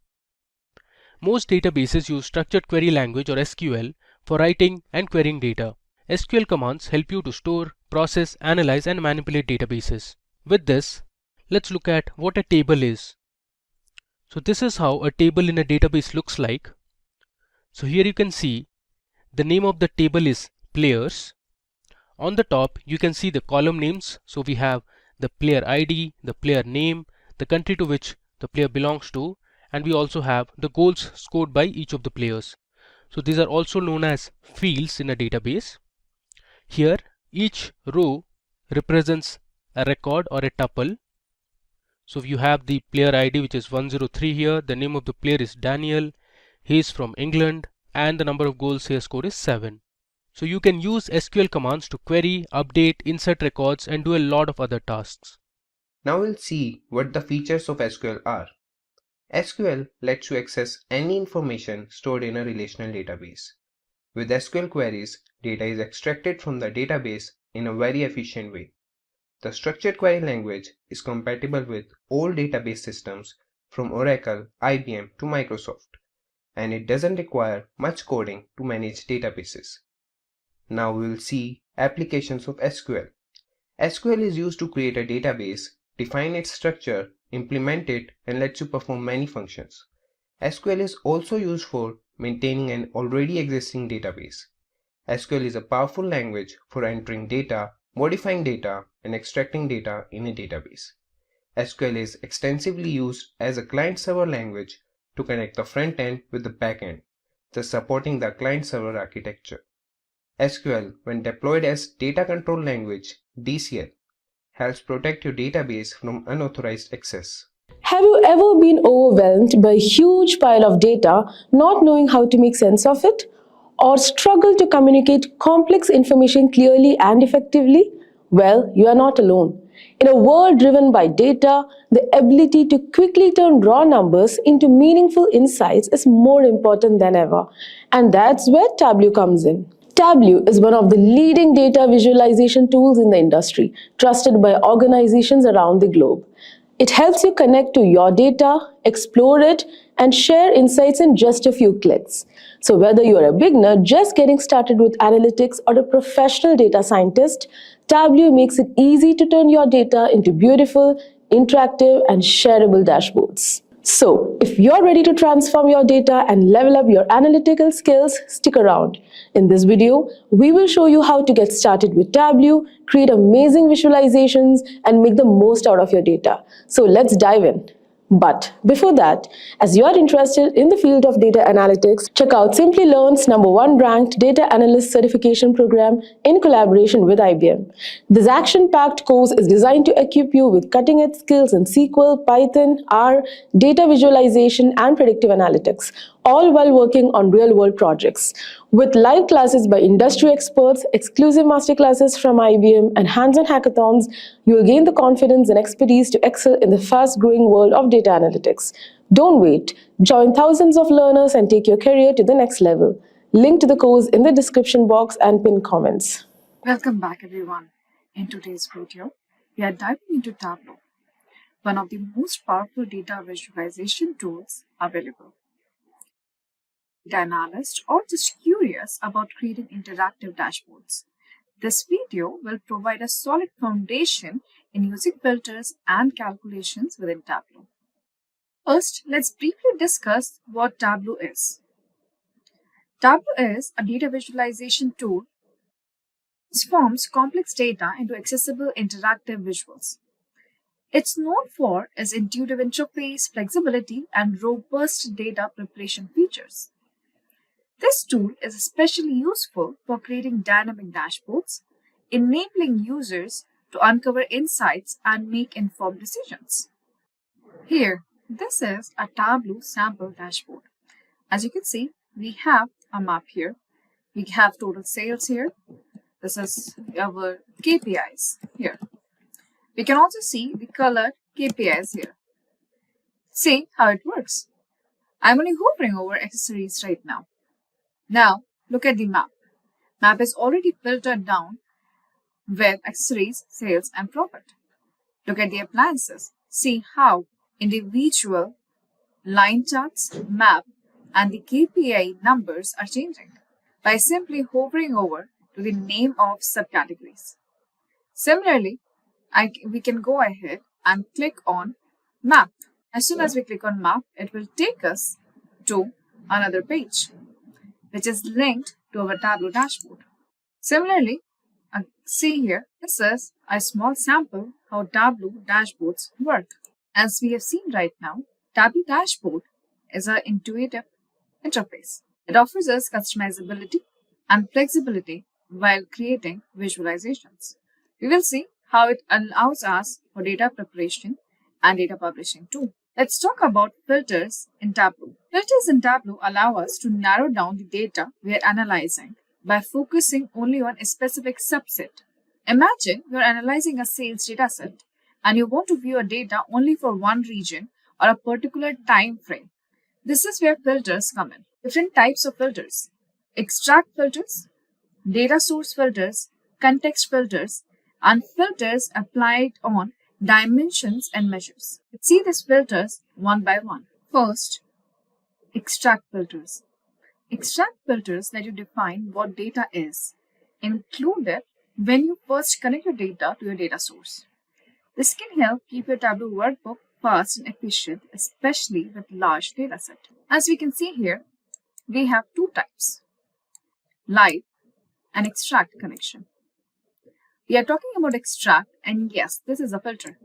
Most databases use structured query language or SQL for writing and querying data. SQL commands help you to store, process, analyze, and manipulate databases. With this, let's look at what a table is. So this is how a table in a database looks like. So here you can see the name of the table is players. On the top you can see the column names. So we have the player ID, the player name, the country to which the player belongs to, and we also have the goals scored by each of the players. So these are also known as fields in a database. Here each row represents a record or a tuple. So you have the player ID, which is 103 here. The name of the player is Daniel. He is from England, and the number of goals he has scored is 7. So you can use SQL commands to query, update, insert records, and do a lot of other tasks. Now we'll see what the features of SQL are. SQL lets you access any information stored in a relational database. With SQL queries, data is extracted from the database in a very efficient way. The structured query language is compatible with all database systems from Oracle, IBM to Microsoft, and it doesn't require much coding to manage databases. Now we will see applications of SQL. SQL is used to create a database, define its structure, implement it, and lets you perform many functions. SQL is also used for maintaining an already existing database. SQL is a powerful language for entering data, modifying data, and extracting data in a database. SQL is extensively used as a client-server language to connect the front end with the back end, thus supporting the client-server architecture. SQL, when deployed as data control language (DCL), helps protect your database from unauthorized access. Have you ever been overwhelmed by a huge pile of data, not knowing how to make sense of it? Or struggle to communicate complex information clearly and effectively? Well, you are not alone. In a world driven by data, the ability to quickly turn raw numbers into meaningful insights is more important than ever. And that's where Tableau comes in. Tableau is one of the leading data visualization tools in the industry, trusted by organizations around the globe. It helps you connect to your data, explore it, and share insights in just a few clicks. So whether you're a beginner just getting started with analytics or a professional data scientist, Tableau makes it easy to turn your data into beautiful, interactive, and shareable dashboards. So, if you're ready to transform your data and level up your analytical skills, stick around. In this video, we will show you how to get started with Tableau, create amazing visualizations, and make the most out of your data. So let's dive in. But before that, as you are interested in the field of data analytics, check out Simplilearn's #1 ranked data analyst certification program in collaboration with IBM. This action-packed course is designed to equip you with cutting-edge skills in SQL, Python, R, data visualization, and predictive analytics, all while working on real-world projects. With live classes by industry experts, exclusive masterclasses from IBM, and hands-on hackathons, you will gain the confidence and expertise to excel in the fast-growing world of data analytics. Don't wait. Join thousands of learners and take your career to the next level. Link to the course in the description box and pinned comments. Welcome back, everyone. In today's video, we are diving into Tableau, one of the most powerful data visualization tools available. Data analyst or just curious about creating interactive dashboards. This video will provide a solid foundation in using filters and calculations within Tableau. First, let's briefly discuss what Tableau is. Tableau is a data visualization tool that transforms complex data into accessible interactive visuals. It's known for its intuitive interface, flexibility, and robust data preparation features. This tool is especially useful for creating dynamic dashboards, enabling users to uncover insights and make informed decisions. Here, this is a Tableau sample dashboard. As you can see, we have a map here. We have total sales here. This is our KPIs here. We can also see the colored KPIs here. See how it works. I'm only hovering over accessories right now. Now, look at the map. Map is already filtered down with accessories, sales, and profit. Look at the appliances. See how individual line charts, map, and the KPI numbers are changing by simply hovering over to the name of subcategories. Similarly, we can go ahead and click on map. As soon as we click on map, it will take us to another page. which is linked to our Tableau dashboard. Similarly, see here, this is a small sample how Tableau dashboards work. As we have seen right now, Tableau dashboard is an intuitive interface. It offers us customizability and flexibility while creating visualizations. We will see how it allows us for data preparation and data publishing too. Let's talk about filters in Tableau. Filters in Tableau allow us to narrow down the data we are analyzing by focusing only on a specific subset. Imagine you're analyzing a sales dataset and you want to view your data only for one region or a particular time frame. This is where filters come in. Different types of filters: extract filters, data source filters, context filters, and filters applied on dimensions and measures. Let's see these filters one by one. First, extract filters. Extract filters let you define what data is included when you first connect your data to your data source. This can help keep your Tableau workbook fast and efficient, especially with large dataset. As we can see here, we have two types: live and extract connection. We are talking about extract, and yes, this is a filter.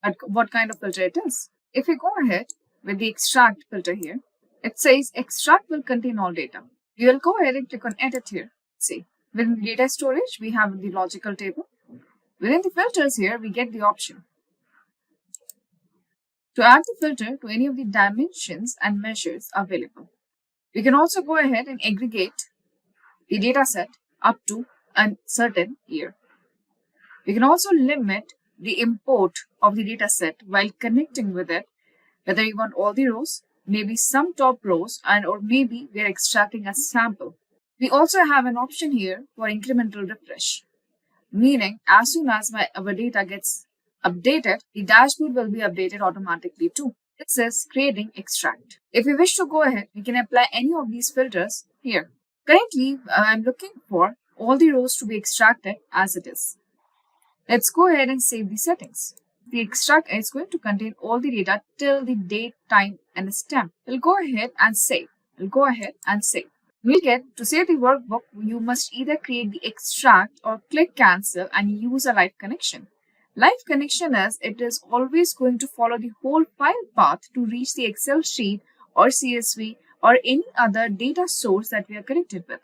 But what kind of filter it is? If we go ahead with the extract filter here, it says extract will contain all data. We will go ahead and click on edit here. See, within data storage, we have the logical table. Within the filters here, we get the option to add the filter to any of the dimensions and measures available. We can also go ahead and aggregate the data set up to a certain year. We can also limit the import of the data set while connecting with it, whether you want all the rows, maybe some top rows, and or maybe we are extracting a sample. We also have an option here for incremental refresh, meaning as soon as our data gets updated, the dashboard will be updated automatically too. This is creating extract. If we wish to go ahead, we can apply any of these filters here. Currently, I'm looking for all the rows to be extracted as it is. Let's go ahead and save the settings. The extract is going to contain all the data till the date, time, and the stamp. We'll go ahead and save. We'll get to save the workbook, you must either create the extract or click cancel and use a live connection. Live connection it is always going to follow the whole file path to reach the Excel sheet or CSV or any other data source that we are connected with.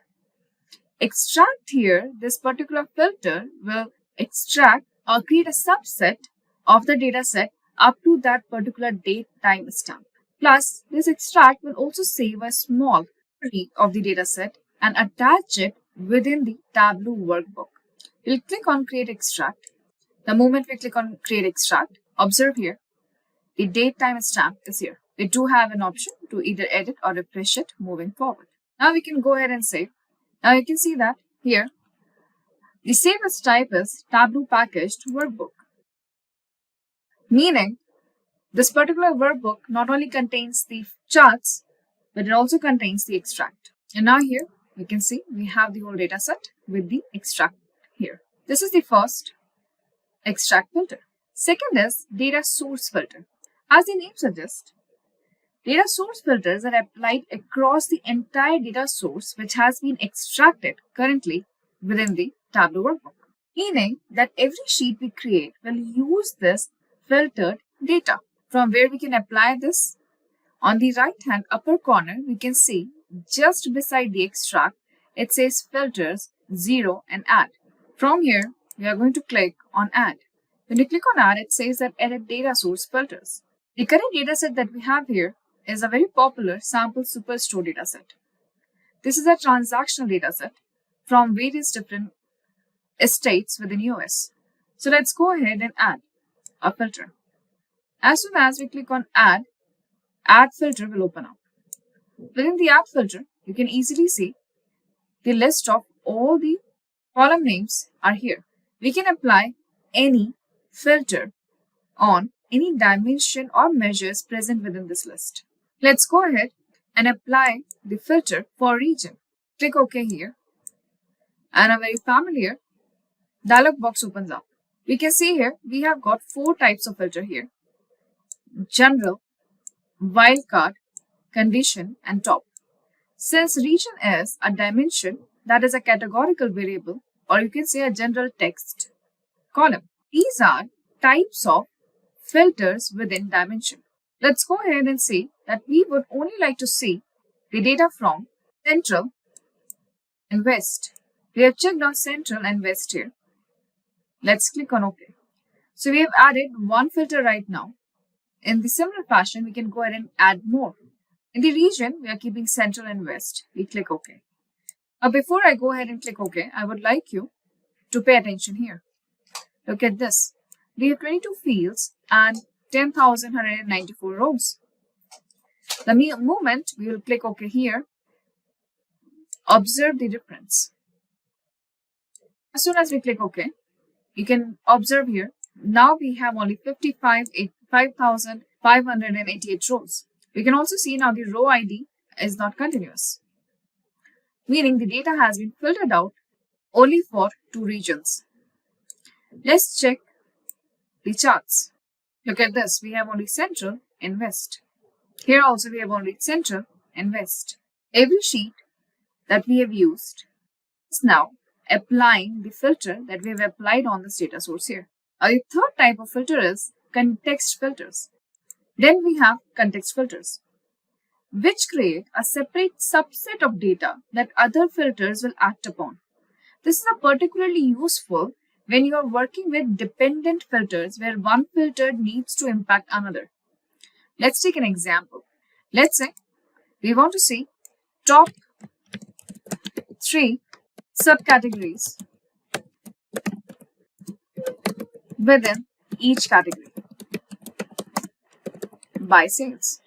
Extract here, this particular filter will extract or create a subset of the data set up to that particular date, time stamp. Plus, this extract will also save a small summary of the data set and attach it within the Tableau workbook. We'll click on Create Extract. The moment we click on Create Extract, observe here, the date, time stamp is here. We do have an option to either edit or refresh it moving forward. Now we can go ahead and save. Now you can see that here, the save as type is Tableau packaged workbook. Meaning, this particular workbook not only contains the charts, but it also contains the extract. And now here, we can see we have the whole data set with the extract here. This is the first extract filter. Second is data source filter. As the name suggests, data source filters are applied across the entire data source which has been extracted currently within the Tableau workbook. Meaning that every sheet we create will use this filtered data. From where we can apply this, on the right hand upper corner, we can see just beside the extract, it says filters, 0 and add. From here, we are going to click on add. When you click on add, it says that edit data source filters. The current dataset that we have here is a very popular sample superstore dataset. This is a transactional dataset from various different estates within US. So let's go ahead and add a filter. As soon as we click on add filter will open up. Within the add filter, you can easily see the list of all the column names are here. We can apply any filter on any dimension or measures present within this list. Let's go ahead and apply the filter for region. Click OK here, and a very familiar dialog box opens up. We can see here we have got 4 types of filter here: general, wildcard, condition, and top. Since region is a dimension, that is a categorical variable, or you can say a general text column. These are types of filters within dimension. Let's go ahead and say that we would only like to see the data from central and west. We have checked on central and west here. Let's click on OK. So we have added one filter right now. In the similar fashion, we can go ahead and add more. In the region, we are keeping central and west. We click OK. Now, before I go ahead and click OK, I would like you to pay attention here. Look at this. We have 22 fields and 10,194 rows. The moment we will click OK here, observe the difference. As soon as we click OK, you can observe here, now we have only 5,588 rows. We can also see now the row ID is not continuous, meaning the data has been filtered out only for 2 regions. Let's check the charts. Look at this. We have only central and west. Here also we have only central and west. Every sheet that we have used is now applying the filter that we have applied on this data source here. The third type of filter is context filters. Then we have context filters, which create a separate subset of data that other filters will act upon. This is particularly useful when you are working with dependent filters where one filter needs to impact another. Let's take an example. Let's say we want to see top 3 subcategories within each category by sales.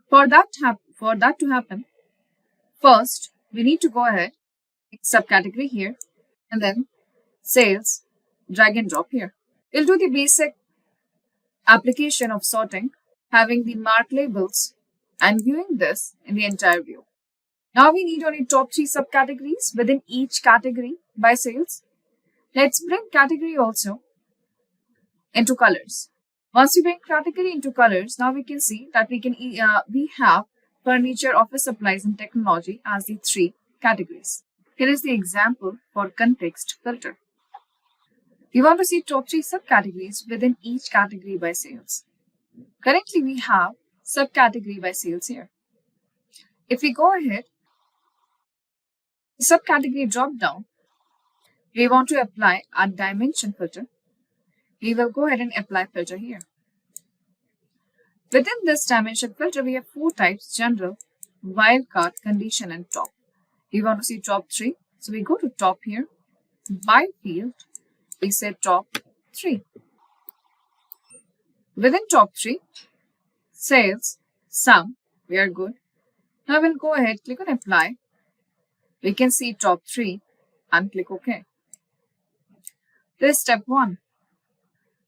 For that to happen, first we need to go ahead, subcategory here, and then sales, drag and drop here. We'll do the basic application of sorting, having the marked labels and viewing this in the entire view. Now we need only top 3 subcategories within each category by sales. Let's bring category also into colors. Once we bring category into colors, now we can see that we have furniture, office supplies, and technology as the 3 categories. Here is the example for context filter. We want to see top 3 subcategories within each category by sales. Currently, we have subcategory by sales here. If we go ahead, the subcategory drop down, we want to apply a dimension filter. We will go ahead and apply filter here. Within this dimension filter, we have 4 types: general, wildcard, condition, and top. We want to see top 3. So we go to top here. By field, we say top 3. Within top 3, sales, sum, we are good. Now we'll go ahead, click on apply. We can see top 3 and click OK. This is step 1.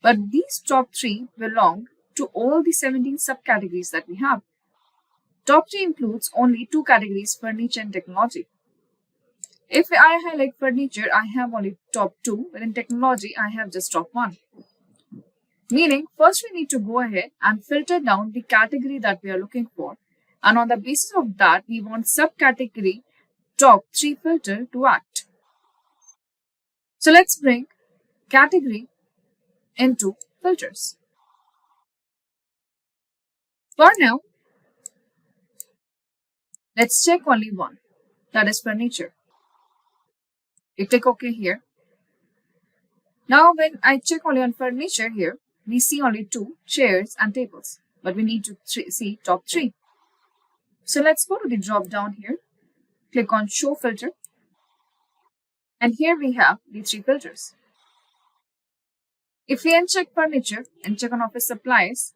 But these top 3 belong to all the 17 subcategories that we have. Top 3 includes only 2 categories, furniture and technology. If I highlight furniture, I have only top 2. Within technology, I have just top 1. Meaning, first we need to go ahead and filter down the category that we are looking for. And on the basis of that, we want subcategory top 3 filter to act. So let's bring category into filters. For now, let's check only one, that is furniture. We click OK here. Now when I check only on furniture here, we see only 2 chairs and tables, but we need to see top 3. So let's go to the drop down here, click on show filter, and here we have the 3 filters. If we uncheck furniture and check on office supplies,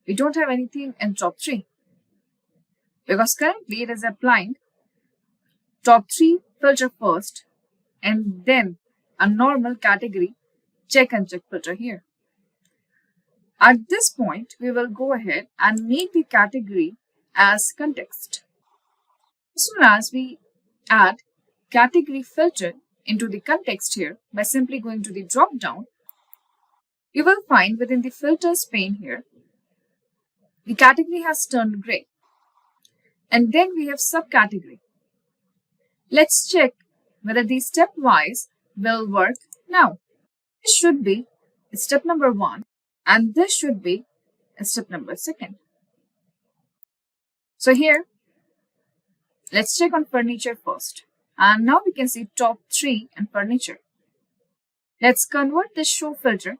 we don't have anything in top 3 because currently it is applying top 3 filter first and then a normal category check and check filter here. At this point, we will go ahead and make the category as context. As soon as we add category filter into the context here by simply going to the drop down, you will find within the filters pane here, the category has turned gray. And then we have subcategory. Let's check whether these stepwise will work now. This should be step number 1 and this should be step number 2. So here, let's check on furniture first. And now we can see top 3 and furniture. Let's convert this show filter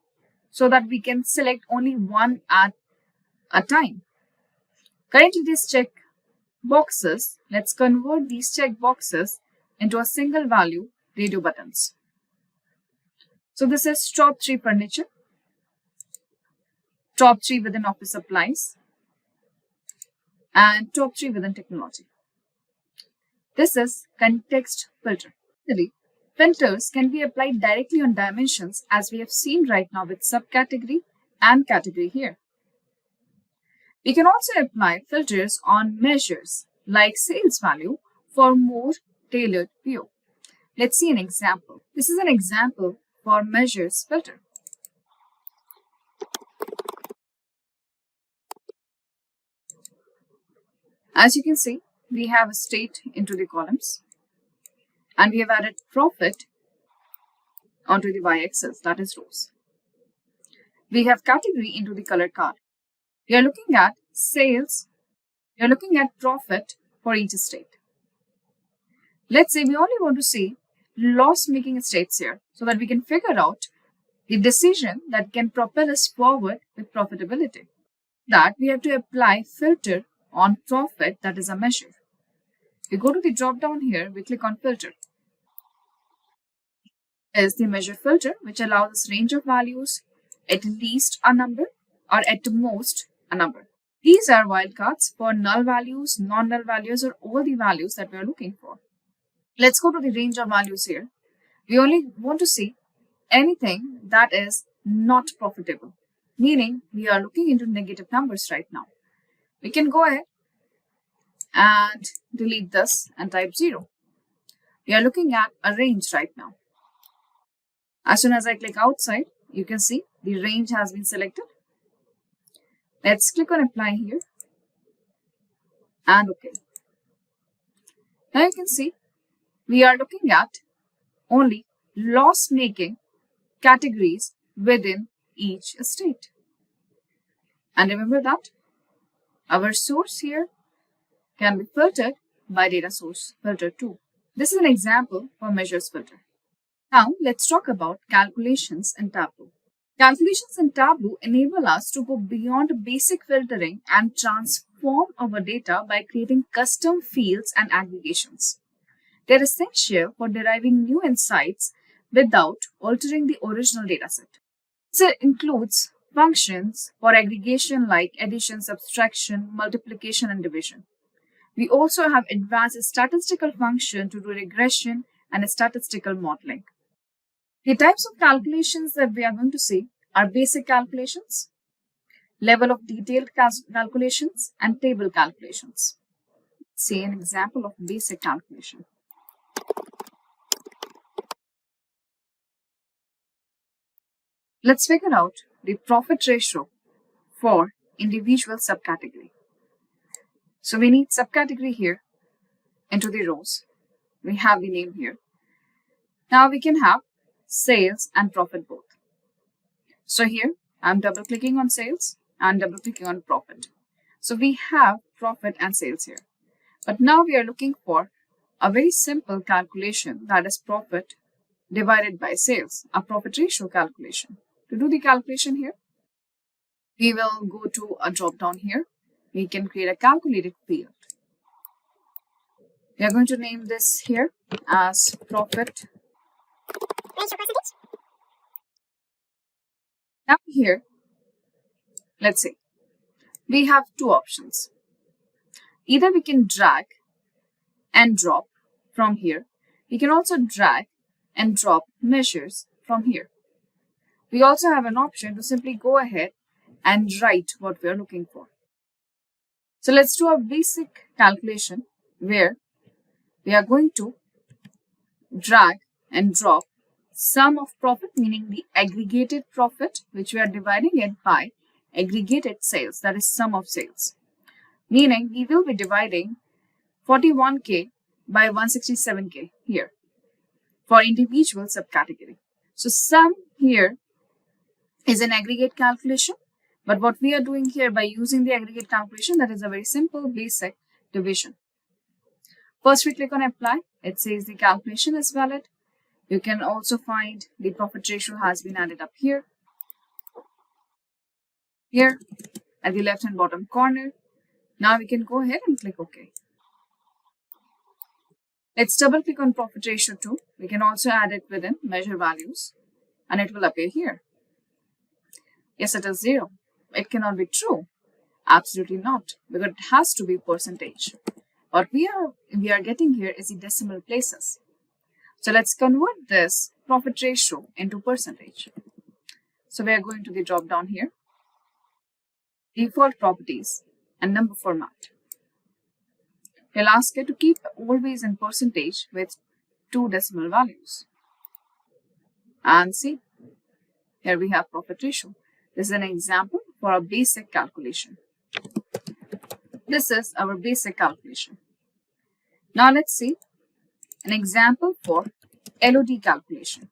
so that we can select only one at a time. Currently these check boxes, let's convert these check boxes into a single value radio buttons. So this is top 3 furniture, top 3 within office supplies, and top 3 within technology. This is context filter. Filters can be applied directly on dimensions as we have seen right now with subcategory and category here. We can also apply filters on measures like sales value for more tailored view. Let's see an example. This is an example for measures filter. As you can see, we have a state into the columns and we have added profit onto the y-axis, that is rows. We have category into the color card. We are looking at sales, we are looking at profit for each state. Let's say we only want to see loss-making states here so that we can figure out the decision that can propel us forward with profitability. That we have to apply filter on profit, that is a measure. We go to the drop down here, we click on filter. Is the measure filter, which allows us range of values, at least a number or at most a number. These are wildcards for null values, non-null values, or all the values that we are looking for. Let's go to the range of values here. We only want to see anything that is not profitable, meaning we are looking into negative numbers right now. We can go ahead and delete this and type 0. We are looking at a range right now. As soon as I click outside, you can see the range has been selected. Let's click on apply here and OK. Now you can see we are looking at only loss-making categories within each state. And remember that our source here can be filtered by data source filter 2. This is an example for measures filter. Now let's talk about calculations in Tableau. Calculations in Tableau enable us to go beyond basic filtering and transform our data by creating custom fields and aggregations. They're essential for deriving new insights without altering the original dataset. This includes functions for aggregation like addition, subtraction, multiplication, and division. We also have advanced statistical function to do regression and statistical modeling. The types of calculations that we are going to see are basic calculations, level of detailed calculations, and table calculations. Let's see an example of basic calculation. Let's figure out the profit ratio for individual subcategory. So we need subcategory here into the rows. We have the name here. Now we can have sales and profit both. So here I'm double clicking on sales and double clicking on profit. So we have profit and sales here. But now we are looking for a very simple calculation, that is profit divided by sales, a profit ratio calculation. To do the calculation here, we will go to a drop down here. We can create a calculated field. We are going to name this here as profit. Now here, let's say, we have two options. Either we can drag and drop from here. We can also drag and drop measures from here. We also have an option to simply go ahead and write what we are looking for. So let's do a basic calculation where we are going to drag and drop sum of profit, meaning the aggregated profit, which we are dividing it by aggregated sales, that is sum of sales. Meaning we will be dividing 41K by 167K here for individual subcategory. So sum here is an aggregate calculation, but what we are doing here by using the aggregate calculation, that is a very simple basic division. First we click on apply. It says the calculation is valid. You can also find the profit ratio has been added up here. Here at the left hand bottom corner. Now we can go ahead and click OK. Let's double click on profit ratio 2. We can also add it within measure values and it will appear here. Yes, it is 0. It cannot be true. Absolutely not, because it has to be percentage. What we are getting here is the decimal places. So let's convert this profit ratio into percentage. So we are going to the drop down here, default properties and number format. We'll ask you to keep always in percentage with 2 decimal values. And see, here we have profit ratio. This is an example for a basic calculation. This is our basic calculation. Now let's see an example for LOD calculation.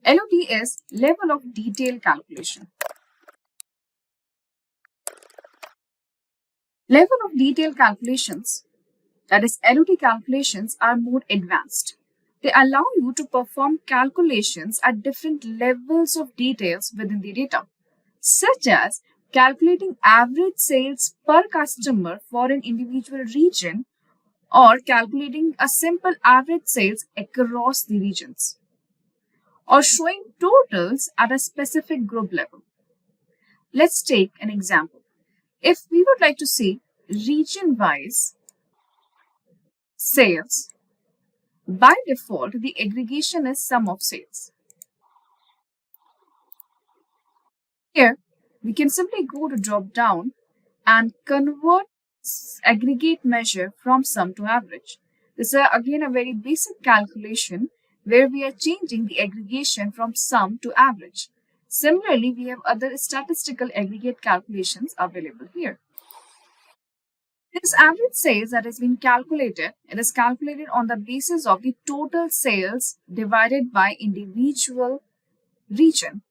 LOD is level of detail calculation. Level of detail calculations, that is LOD calculations, are more advanced. They allow you to perform calculations at different levels of details within the data, such as calculating average sales per customer for an individual region or calculating a simple average sales across the regions, or showing totals at a specific group level. Let's take an example. If we would like to see region-wise sales, by default, the aggregation is sum of sales. Here, we can simply go to drop down and convert aggregate measure from sum to average. This is again a very basic calculation where we are changing the aggregation from sum to average. Similarly, we have other statistical aggregate calculations available here. This average sales that has been calculated, it is calculated on the basis of the total sales divided by individual region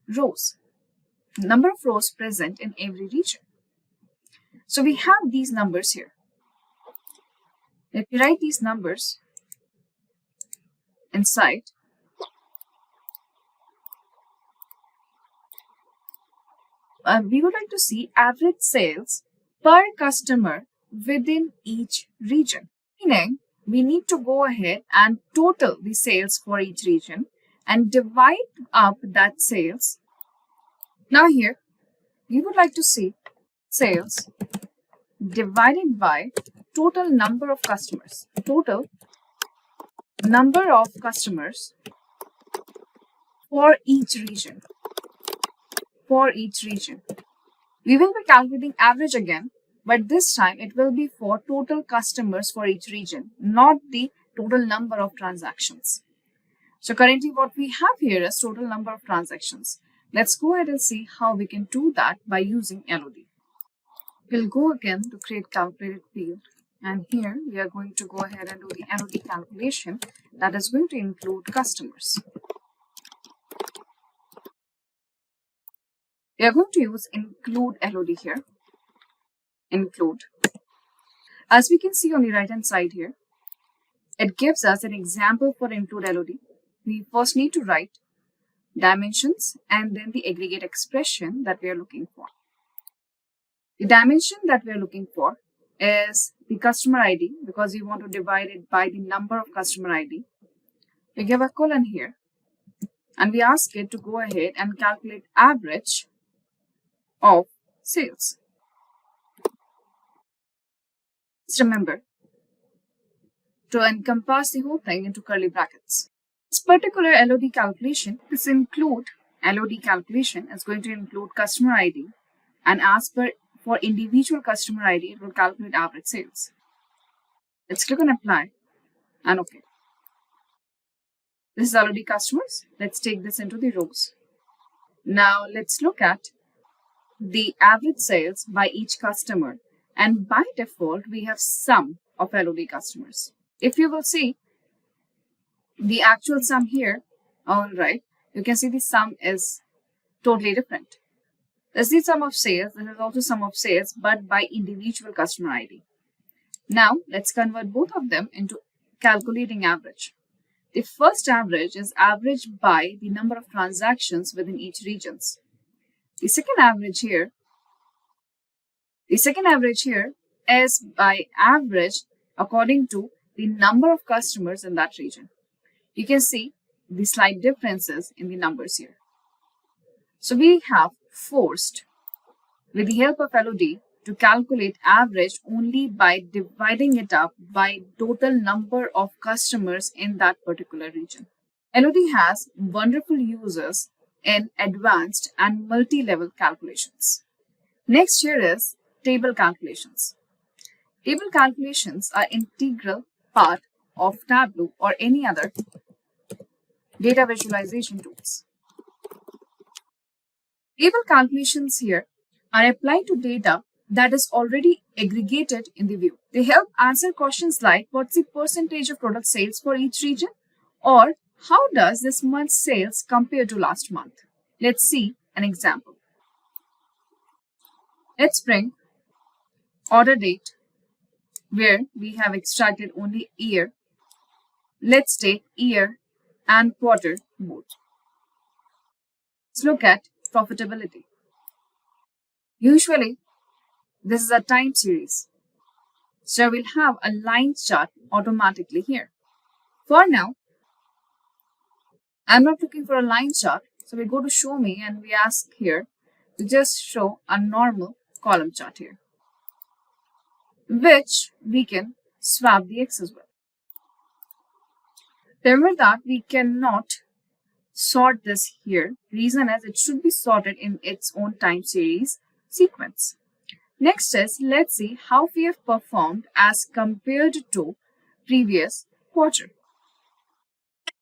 rows, number of rows present in every region. So we have these numbers here. Let me write these numbers inside. We would like to see average sales per customer within each region. Meaning, we need to go ahead and total the sales for each region and divide up that sales. Now here, we would like to see sales divided by total number of customers. Total number of customers for each region. For each region. We will be calculating average again, but this time it will be for total customers for each region, not the total number of transactions. So currently what we have here is total number of transactions. Let's go ahead and see how we can do that by using LOD. We'll go again to create calculated field, and here we are going to go ahead and do the LOD calculation that is going to include customers. We are going to use include LOD here. Include. As we can see on the right hand side here, it gives us an example for include LOD. We first need to write dimensions and then the aggregate expression that we are looking for. The dimension that we are looking for is the customer ID, because we want to divide it by the number of customer ID. We give a colon here and we ask it to go ahead and calculate average of sales. Just remember to encompass the whole thing into curly brackets. This particular LOD calculation, this include LOD calculation is going to include customer ID, and as per for individual customer ID, it will calculate average sales. Let's click on apply and OK. This is already customers. Let's take this into the rows. Now let's look at the average sales by each customer, and by default we have sum of LOD customers. If you will see the actual sum here, all right, you can see the sum is totally different. This is the sum of sales. This is also sum of sales, but by individual customer ID. Now, let's convert both of them into calculating average. The first average is averaged by the number of transactions within each regions. The second average here is by average according to the number of customers in that region. You can see the slight differences in the numbers here. So we have forced, with the help of LOD, to calculate average only by dividing it up by total number of customers in that particular region. LOD has wonderful uses in advanced and multi-level calculations. Next here is table calculations. Table calculations are integral part of Tableau or any other data visualization tools. Table calculations here are applied to data that is already aggregated in the view. They help answer questions like what's the percentage of product sales for each region, or how does this month's sales compare to last month? Let's see an example. Let's bring order date where we have extracted only year. Let's take year and quarter both. Let's look at profitability. Usually, this is a time series, so we'll have a line chart automatically here. For now, I'm not looking for a line chart, so we go to show me and we ask here to just show a normal column chart here, which we can swap the X as well. Remember that we cannot sort this here. Reason is it should be sorted in its own time series sequence. Next is, let's see how we have performed as compared to previous quarter.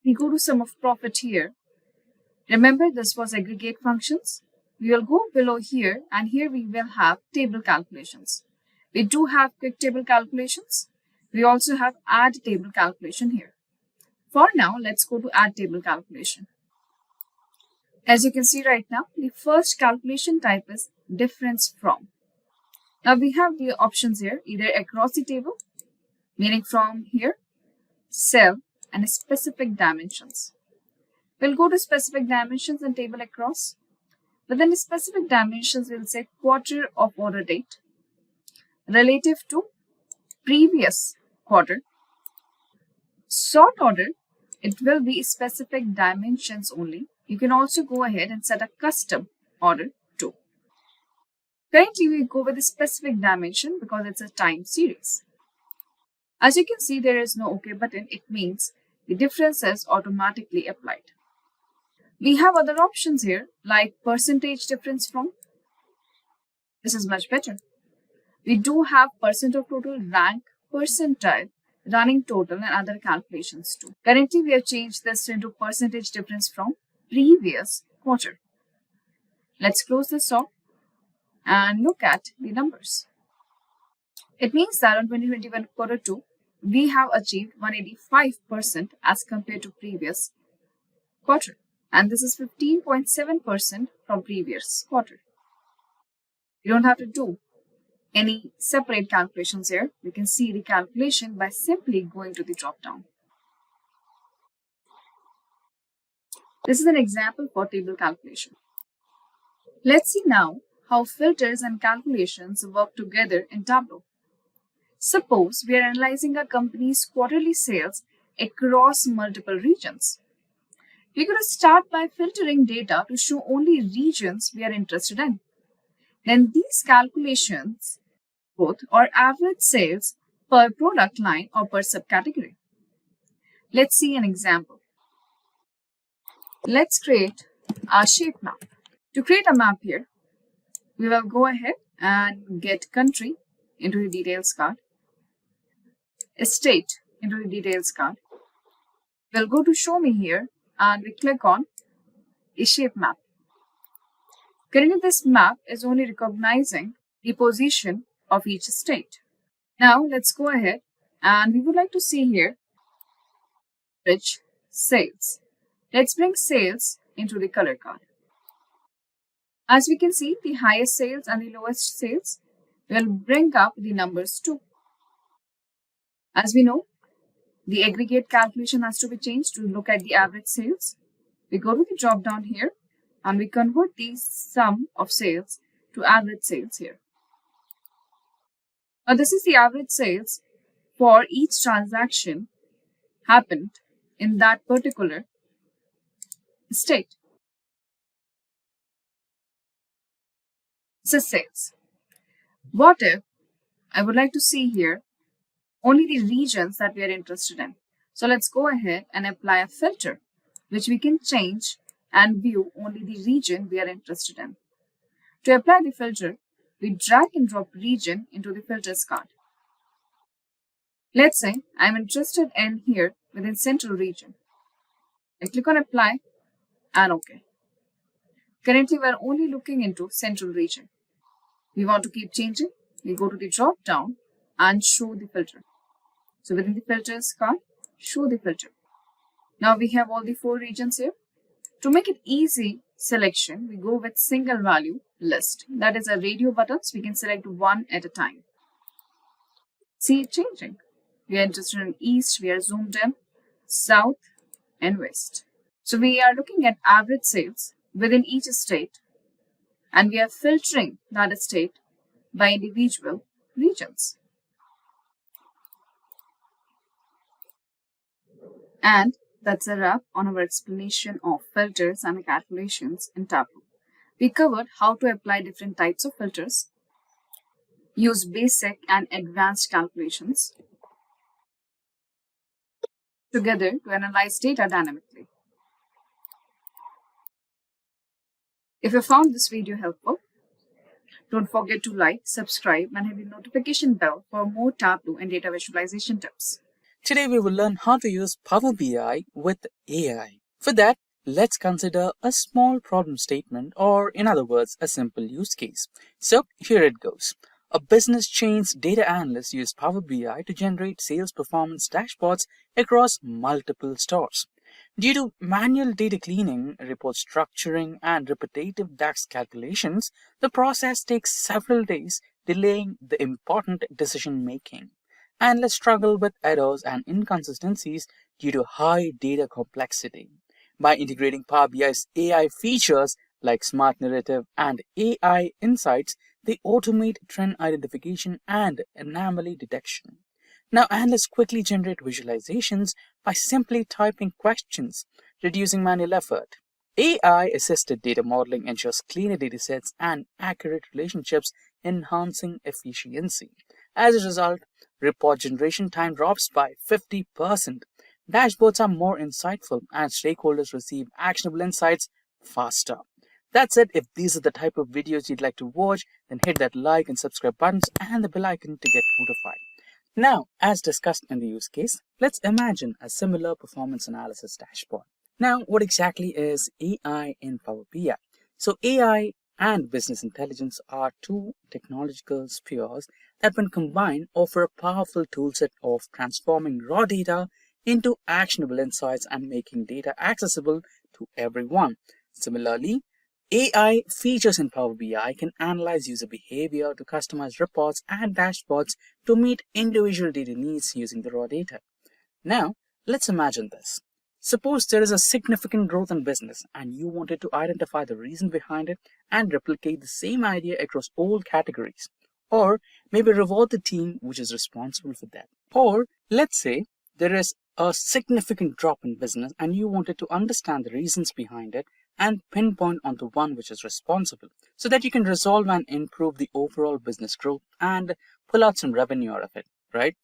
We go to sum of profit here. Remember, this was aggregate functions. We will go below here, and here we will have table calculations. We do have quick table calculations. We also have add table calculation here. For now, let's go to add table calculation. As you can see right now, the first calculation type is difference from. Now we have the options here, either across the table, meaning from here, cell, and specific dimensions. We'll go to specific dimensions and table across. Within the specific dimensions, we'll say quarter of order date, relative to previous quarter. Sort order, it will be specific dimensions only. You can also go ahead and set a custom order too. Currently, we go with a specific dimension because it's a time series. As you can see, there is no OK button. It means the difference is automatically applied. We have other options here like percentage difference from. This is much better. We do have percent of total, rank, percentile, running total, and other calculations too. Currently, we have changed this into percentage difference from previous quarter. Let's close this off and look at the numbers. It means that on 2021 quarter 2, we have achieved 185% as compared to previous quarter. And this is 15.7% from previous quarter. You don't have to do any separate calculations here. We can see the calculation by simply going to the drop down. This is an example for table calculation. Let's see now how filters and calculations work together in Tableau. Suppose we are analyzing a company's quarterly sales across multiple regions. We're going to start by filtering data to show only regions we are interested in. Then these calculations both are average sales per product line or per subcategory. Let's see an example. Let's create a shape map. To create a map here, we will go ahead and get country into the details card, state into the details card. We'll go to show me here and we click on a shape map. Currently, this map is only recognizing the position of each state. Now, let's go ahead And we would like to see here average sales. Let's bring sales into the color card. As we can see, the highest sales and the lowest sales will bring up the numbers too. As we know, the aggregate calculation has to be changed to look at the average sales. We go to the drop down here and we convert the sum of sales to average sales here. Now this is the average sales for each transaction happened in that particular state. This is sales. What if I would like to see here only the regions that we are interested in? So let's go ahead and apply a filter, which we can change and view only the region we are interested in. To apply the filter, we drag and drop region into the filters card. Let's say I'm interested in here within central region. I click on apply and OK. Currently, we're only looking into central region. We want to keep changing. We go to the drop down and show the filter. So within the filters card, show the filter. Now we have all the 4 regions here. To make it easy selection, we go with single value list. That is a radio buttons. We can select one at a time. See it changing. We are interested in east, we are zoomed in, south and west. So we are looking at average sales within each state and we are filtering that state by individual regions. And that's a wrap on our explanation of filters and calculations in Tableau. We covered how to apply different types of filters, use basic and advanced calculations together to analyze data dynamically. If you found this video helpful, don't forget to like, subscribe, and hit the notification bell for more Tableau and data visualization tips. Today we will learn how to use Power BI with AI. For that, let's consider a small problem statement, or in other words, a simple use case. So here it goes. A business chain's data analysts use Power BI to generate sales performance dashboards across multiple stores. Due to manual data cleaning, report structuring, and repetitive DAX calculations, the process takes several days, delaying the important decision making. Analysts struggle with errors and inconsistencies due to high data complexity. By integrating Power BI's AI features like Smart Narrative and AI Insights, they automate trend identification and anomaly detection. Now, analysts quickly generate visualizations by simply typing questions, reducing manual effort. AI-assisted data modeling ensures cleaner datasets and accurate relationships, enhancing efficiency. As a result, report generation time drops by 50%. Dashboards are more insightful and stakeholders receive actionable insights faster. That's it. If these are the type of videos you'd like to watch, then hit that like and subscribe buttons and the bell icon to get notified. Now, as discussed in the use case, let's imagine a similar performance analysis dashboard. Now, what exactly is AI in Power BI? So AI and business intelligence are two technological spheres that, when combined, offer a powerful toolset of transforming raw data into actionable insights and making data accessible to everyone. Similarly, AI features in Power BI can analyze user behavior to customize reports and dashboards to meet individual data needs using the raw data. Now, let's imagine this. Suppose there is a significant growth in business and you wanted to identify the reason behind it and replicate the same idea across all categories. Or maybe reward the team which is responsible for that. Or let's say there is a significant drop in business and you wanted to understand the reasons behind it and pinpoint on the one which is responsible so that you can resolve and improve the overall business growth and pull out some revenue out of it, right?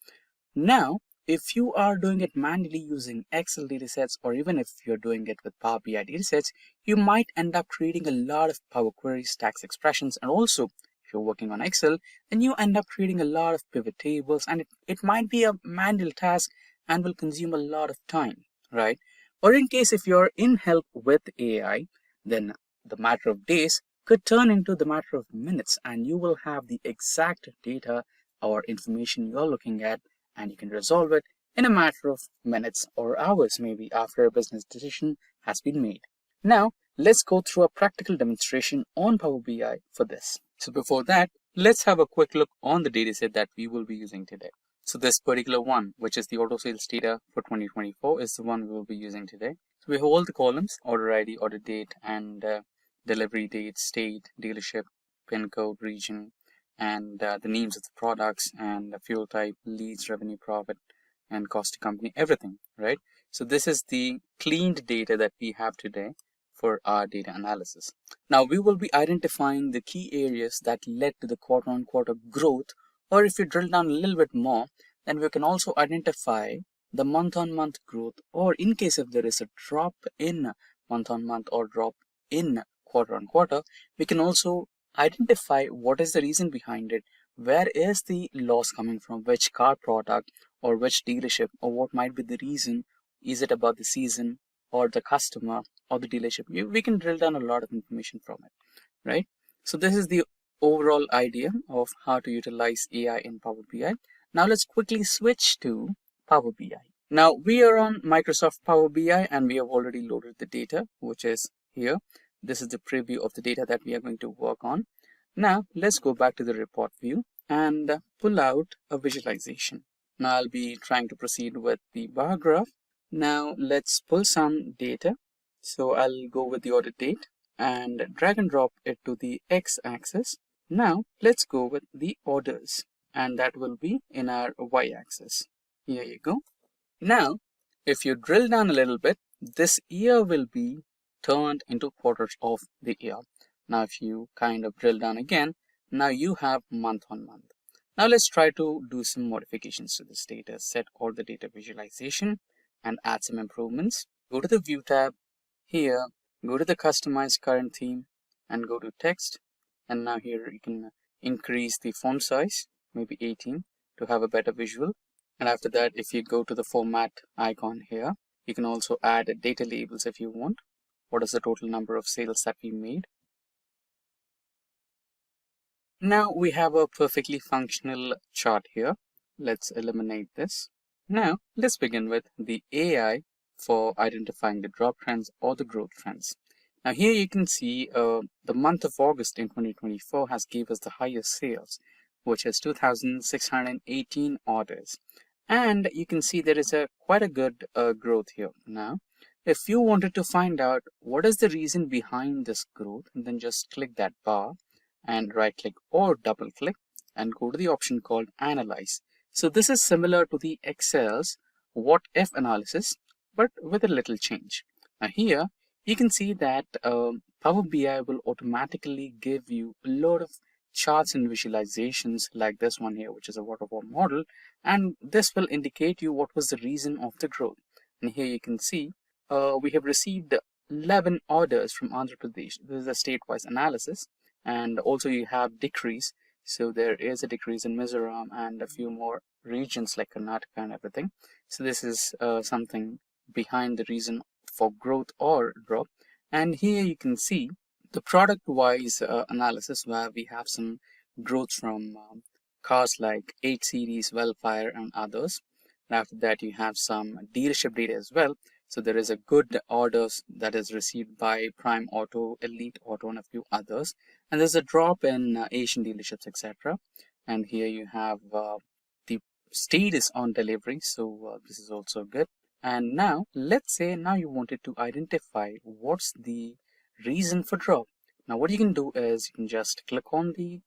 Now, if you are doing it manually using Excel datasets, or even if you're doing it with Power BI datasets, you might end up creating a lot of Power Queries, tax expressions, and also if you're working on Excel, then you end up creating a lot of pivot tables, and it might be a manual task and will consume a lot of time, right? Or in case if you're in help with AI, then the matter of days could turn into the matter of minutes and you will have the exact data or information you're looking at and you can resolve it in a matter of minutes or hours, maybe after a business decision has been made. Now, let's go through a practical demonstration on Power BI for this. So before that, let's have a quick look on the dataset that we will be using today. So this particular one, which is the auto sales data for 2024, is the one we will be using today. So we have all the columns: order ID, order date, and delivery date, state, dealership, pin code, region, and the names of the products, and the fuel type, leads, revenue, profit, and cost to company, everything, right? So this is the cleaned data that we have today for our data analysis. Now we will be identifying the key areas that led to the quarter-on-quarter growth, or if you drill down a little bit more, then we can also identify the month-on-month growth, or in case if there is a drop in month-on-month or drop in quarter-on-quarter, we can also identify what is the reason behind it. Where is the loss coming from? Which car product or which dealership, or what might be the reason? Is it about the season or the customer or the dealership? We can drill down a lot of information from it, right? So this is the overall idea of how to utilize AI in Power BI. Now let's quickly switch to Power BI. Now we are on Microsoft Power BI and we have already loaded the data, which is here. This is the preview of the data that we are going to work on. Now let's go back to the report view and pull out a visualization. Now I'll be trying to proceed with the bar graph. Now let's pull some data. So I'll go with the order date and drag and drop it to the x-axis. Now let's go with the orders, and that will be in our y-axis. Here you go. Now if you drill down a little bit, this year will be turned into quarters of the year. Now if you kind of drill down again, now you have month on month. Now let's try to do some modifications to this data, set all the data visualization and add some improvements. Go to the view tab here, go to the customize current theme and go to text, and now here you can increase the font size, maybe 18, to have a better visual. And after that, if you go to the format icon here, you can also add data labels if you want. What is the total number of sales that we made? Now we have a perfectly functional chart here. Let's eliminate this. Now let's begin with the AI for identifying the drop trends or the growth trends. Now here you can see the month of August in 2024 has gave us the highest sales, which is 2,618 orders. And you can see there is quite a good growth here. Now, if you wanted to find out what is the reason behind this growth, then just click that bar and right click or double click and go to the option called Analyze. So this is similar to the Excel's what if analysis, but with a little change. Now here you can see that Power BI will automatically give you a lot of charts and visualizations like this one here, which is a waterfall model, and this will indicate you what was the reason of the growth. And here you can see we have received 11 orders from Andhra Pradesh. This is a state-wise analysis, and also you have decrease. So there is a decrease in Mizoram and a few more regions like Karnataka and everything. So this is something behind the reason for growth or drop. And here you can see the product-wise analysis where we have some growth from cars like 8 Series, Wellfire and others. And after that you have some dealership data as well. So there is a good orders that is received by Prime Auto, Elite Auto and a few others. And there's a drop in Asian dealerships, etc. And here you have the status on delivery. So this is also good. And now let's say now you wanted to identify what's the reason for drop. Now what you can do is you can just click on the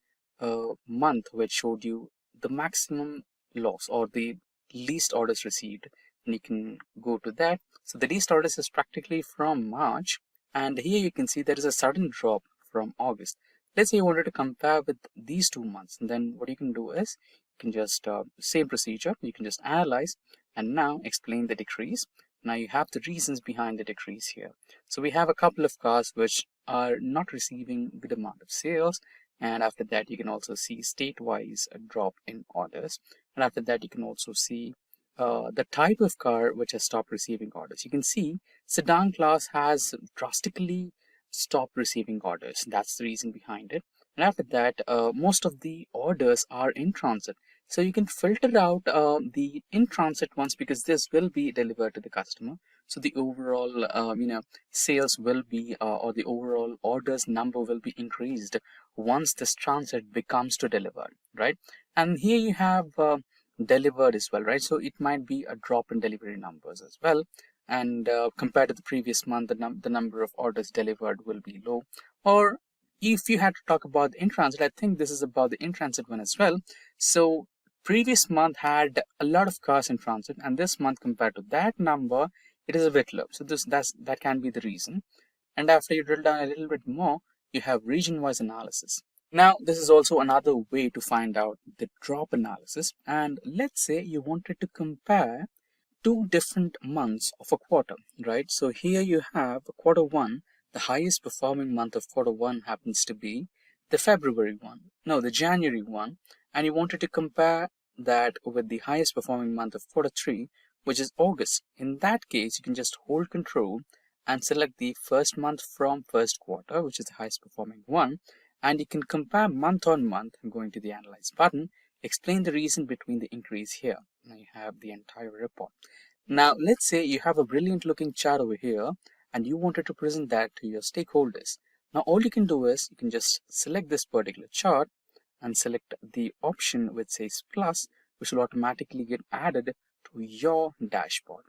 month which showed you the maximum loss or the least orders received, and you can go to that. So the least orders is practically from March, and here you can see there is a sudden drop from August. Let's say you wanted to compare with these 2 months, and then what you can do is you can just same procedure, you can just analyze and now explain the decrease. Now you have the reasons behind the decrease here. So we have a couple of cars which are not receiving good amount of sales, and after that you can also see state-wise a drop in orders, and after that you can also see the type of car which has stopped receiving orders. You can see sedan class has drastically stopped receiving orders. That's the reason behind it. And after that most of the orders are in transit. So you can filter out the in-transit ones because this will be delivered to the customer. So the overall, sales will be, or the overall orders number will be increased once this transit becomes to delivered, right? And here you have delivered as well, right? So it might be a drop in delivery numbers as well. And compared to the previous month, the number of orders delivered will be low. Or if you had to talk about the in-transit, I think this is about the in-transit one as well. So previous month had a lot of cars in transit, and this month compared to that number, it is a bit low. So that can be the reason. And after you drill down a little bit more, you have region-wise analysis. Now, this is also another way to find out the drop analysis. And let's say you wanted to compare two different months of a quarter, right? So here you have quarter one. The highest performing month of quarter one happens to be the February one, no, the January one, and you wanted to compare that with the highest performing month of quarter three, which is August. In that case, you can just hold control and select the first month from first quarter, which is the highest performing one, and you can compare month on month. Going to the Analyze button, explain the reason between the increase here. Now you have the entire report. Now, let's say you have a brilliant looking chart over here and you wanted to present that to your stakeholders. Now, all you can do is you can just select this particular chart and select the option which says plus, which will automatically get added to your dashboard,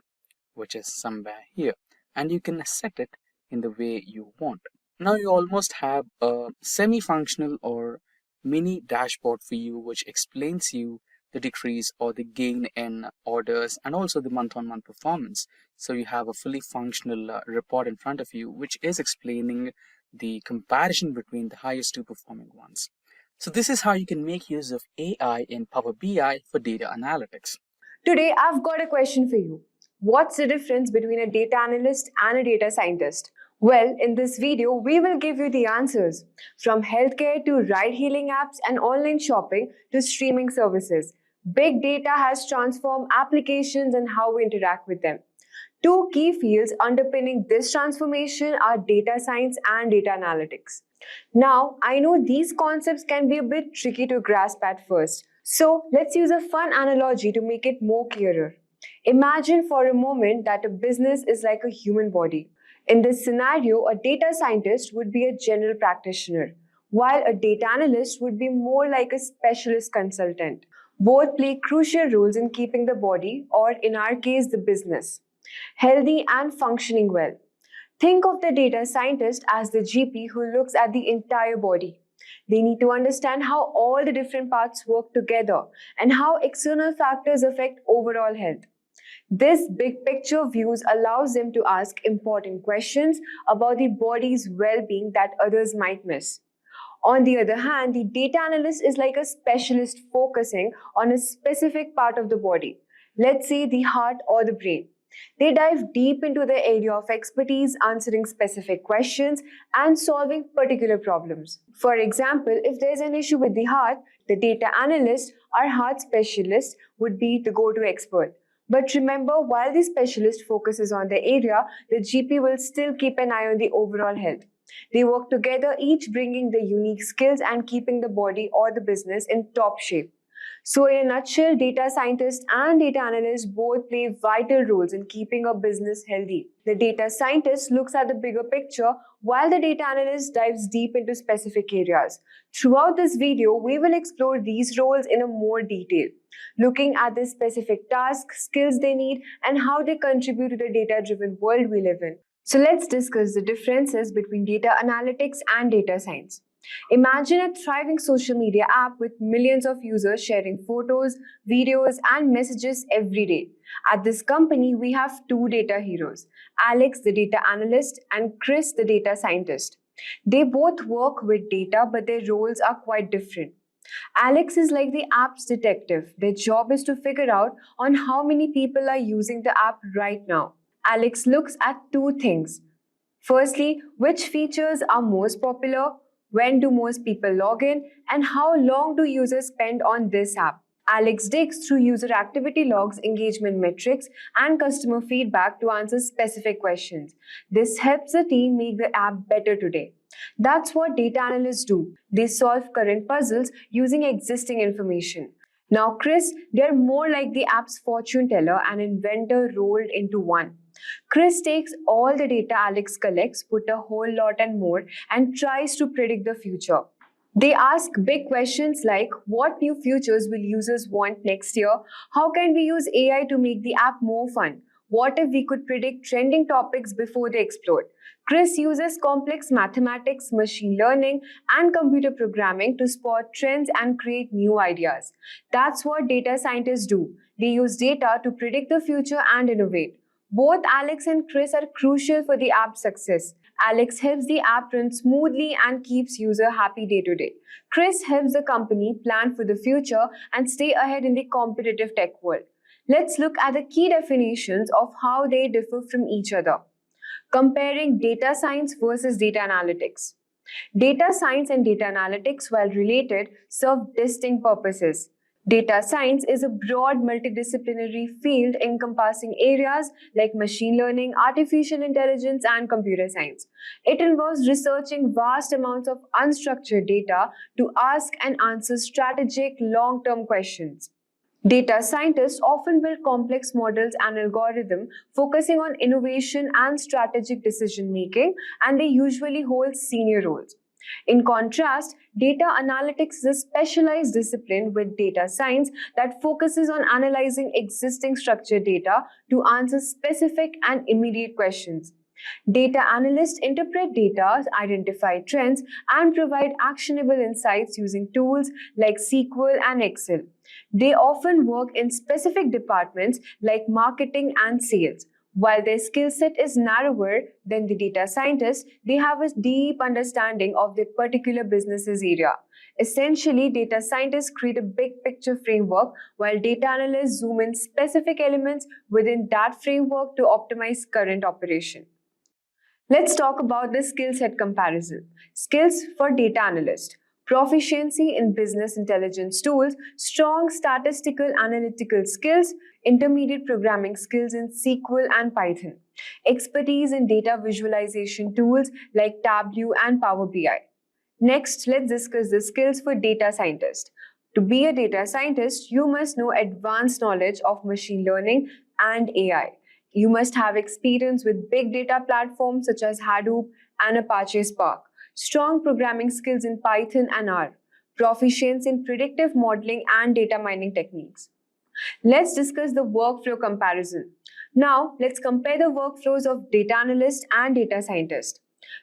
which is somewhere here. And you can set it in the way you want. Now you almost have a semi-functional or mini dashboard for you, which explains you the decrease or the gain in orders and also the month-on-month performance. So you have a fully functional report in front of you, which is explaining the comparison between the highest two performing ones. So this is how you can make use of AI in Power BI for data analytics. Today, I've got a question for you. What's the difference between a data analyst and a data scientist? Well, in this video, we will give you the answers. From healthcare to ride-hailing apps and online shopping to streaming services, big data has transformed applications and how we interact with them. Two key fields underpinning this transformation are data science and data analytics. Now, I know these concepts can be a bit tricky to grasp at first, so let's use a fun analogy to make it more clearer. Imagine for a moment that a business is like a human body. In this scenario, a data scientist would be a general practitioner, while a data analyst would be more like a specialist consultant. Both play crucial roles in keeping the body, or in our case, the business, healthy and functioning well. Think of the data scientist as the GP who looks at the entire body. They need to understand how all the different parts work together and how external factors affect overall health. This big picture views allows them to ask important questions about the body's well-being that others might miss. On the other hand, the data analyst is like a specialist focusing on a specific part of the body, let's say the heart or the brain. They dive deep into the area of expertise, answering specific questions and solving particular problems. For example, if there's an issue with the heart, the data analyst or heart specialist would be the go-to expert. But remember, while the specialist focuses on the area, the GP will still keep an eye on the overall health. They work together, each bringing their unique skills and keeping the body or the business in top shape. So in a nutshell, data scientists and data analysts both play vital roles in keeping a business healthy. The data scientist looks at the bigger picture while the data analyst dives deep into specific areas. Throughout this video, we will explore these roles in a more detail, looking at the specific tasks, skills they need, and how they contribute to the data-driven world we live in. So let's discuss the differences between data analytics and data science. Imagine a thriving social media app with millions of users sharing photos, videos, and messages every day. At this company, we have two data heroes, Alex, the data analyst, and Chris, the data scientist. They both work with data, but their roles are quite different. Alex is like the app's detective. Their job is to figure out on how many people are using the app right now. Alex looks at two things. Firstly, which features are most popular? When do most people log in? And how long do users spend on this app? Alex digs through user activity logs, engagement metrics, and customer feedback to answer specific questions. This helps the team make the app better today. That's what data analysts do. They solve current puzzles using existing information. Now, Chris, they're more like the app's fortune teller and inventor rolled into one. Chris takes all the data Alex collects, put a whole lot and more, and tries to predict the future. They ask big questions like what new features will users want next year? How can we use AI to make the app more fun? What if we could predict trending topics before they explode? Chris uses complex mathematics, machine learning, and computer programming to spot trends and create new ideas. That's what data scientists do. They use data to predict the future and innovate. Both Alex and Chris are crucial for the app's success. Alex helps the app run smoothly and keeps user happy day to day. Chris helps the company plan for the future and stay ahead in the competitive tech world. Let's look at the key definitions of how they differ from each other. Comparing data science versus data analytics. Data science and data analytics, while related, serve distinct purposes. Data science is a broad multidisciplinary field encompassing areas like machine learning, artificial intelligence, and computer science. It involves researching vast amounts of unstructured data to ask and answer strategic long-term questions. Data scientists often build complex models and algorithms focusing on innovation and strategic decision making, and they usually hold senior roles. In contrast, data analytics is a specialized discipline with data science that focuses on analyzing existing structured data to answer specific and immediate questions. Data analysts interpret data, identify trends, and provide actionable insights using tools like SQL and Excel. They often work in specific departments like marketing and sales. While their skill set is narrower than the data scientists, they have a deep understanding of their particular business's area. Essentially, data scientists create a big picture framework while data analysts zoom in specific elements within that framework to optimize current operation. Let's talk about the skill set comparison. Skills for data analyst. Proficiency in business intelligence tools, strong statistical analytical skills, intermediate programming skills in SQL and Python, expertise in data visualization tools like Tableau and Power BI. Next, let's discuss the skills for data scientist. To be a data scientist, you must know advanced knowledge of machine learning and AI. You must have experience with big data platforms such as Hadoop and Apache Spark, strong programming skills in Python and R, proficiency in predictive modeling and data mining techniques. Let's discuss the workflow comparison. Now, let's compare the workflows of data analyst and data scientist.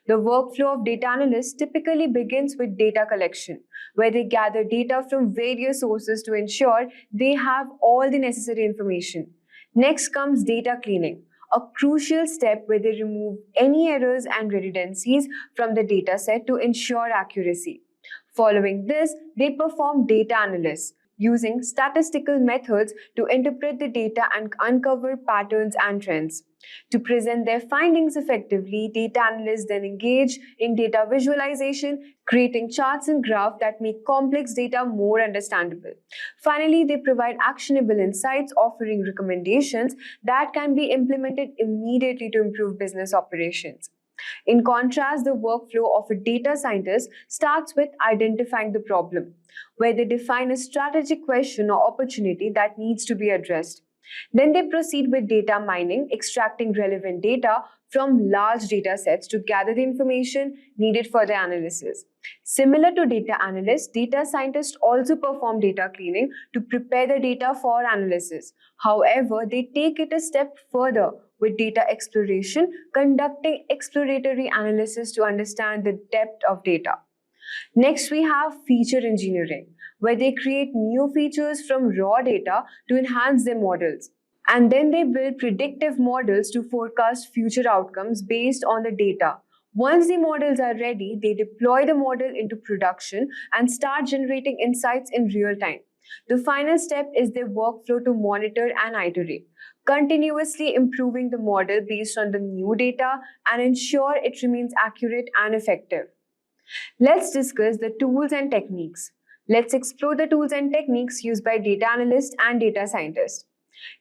The workflow of data analysts typically begins with data collection, where they gather data from various sources to ensure they have all the necessary information. Next comes data cleaning, a crucial step where they remove any errors and redundancies from the dataset to ensure accuracy. Following this, they perform data analysis, using statistical methods to interpret the data and uncover patterns and trends. To present their findings effectively, data analysts then engage in data visualization, creating charts and graphs that make complex data more understandable. Finally, they provide actionable insights, offering recommendations that can be implemented immediately to improve business operations. In contrast, the workflow of a data scientist starts with identifying the problem, where they define a strategic question or opportunity that needs to be addressed. Then they proceed with data mining, extracting relevant data from large data sets to gather the information needed for the analysis. Similar to data analysts, data scientists also perform data cleaning to prepare the data for analysis. However, they take it a step further with data exploration, conducting exploratory analysis to understand the depth of data. Next, we have feature engineering, where they create new features from raw data to enhance their models. And then they build predictive models to forecast future outcomes based on the data. Once the models are ready, they deploy the model into production and start generating insights in real time. The final step is their workflow to monitor and iterate, continuously improving the model based on the new data and ensure it remains accurate and effective. Let's discuss the tools and techniques. Let's explore the tools and techniques used by data analysts and data scientists.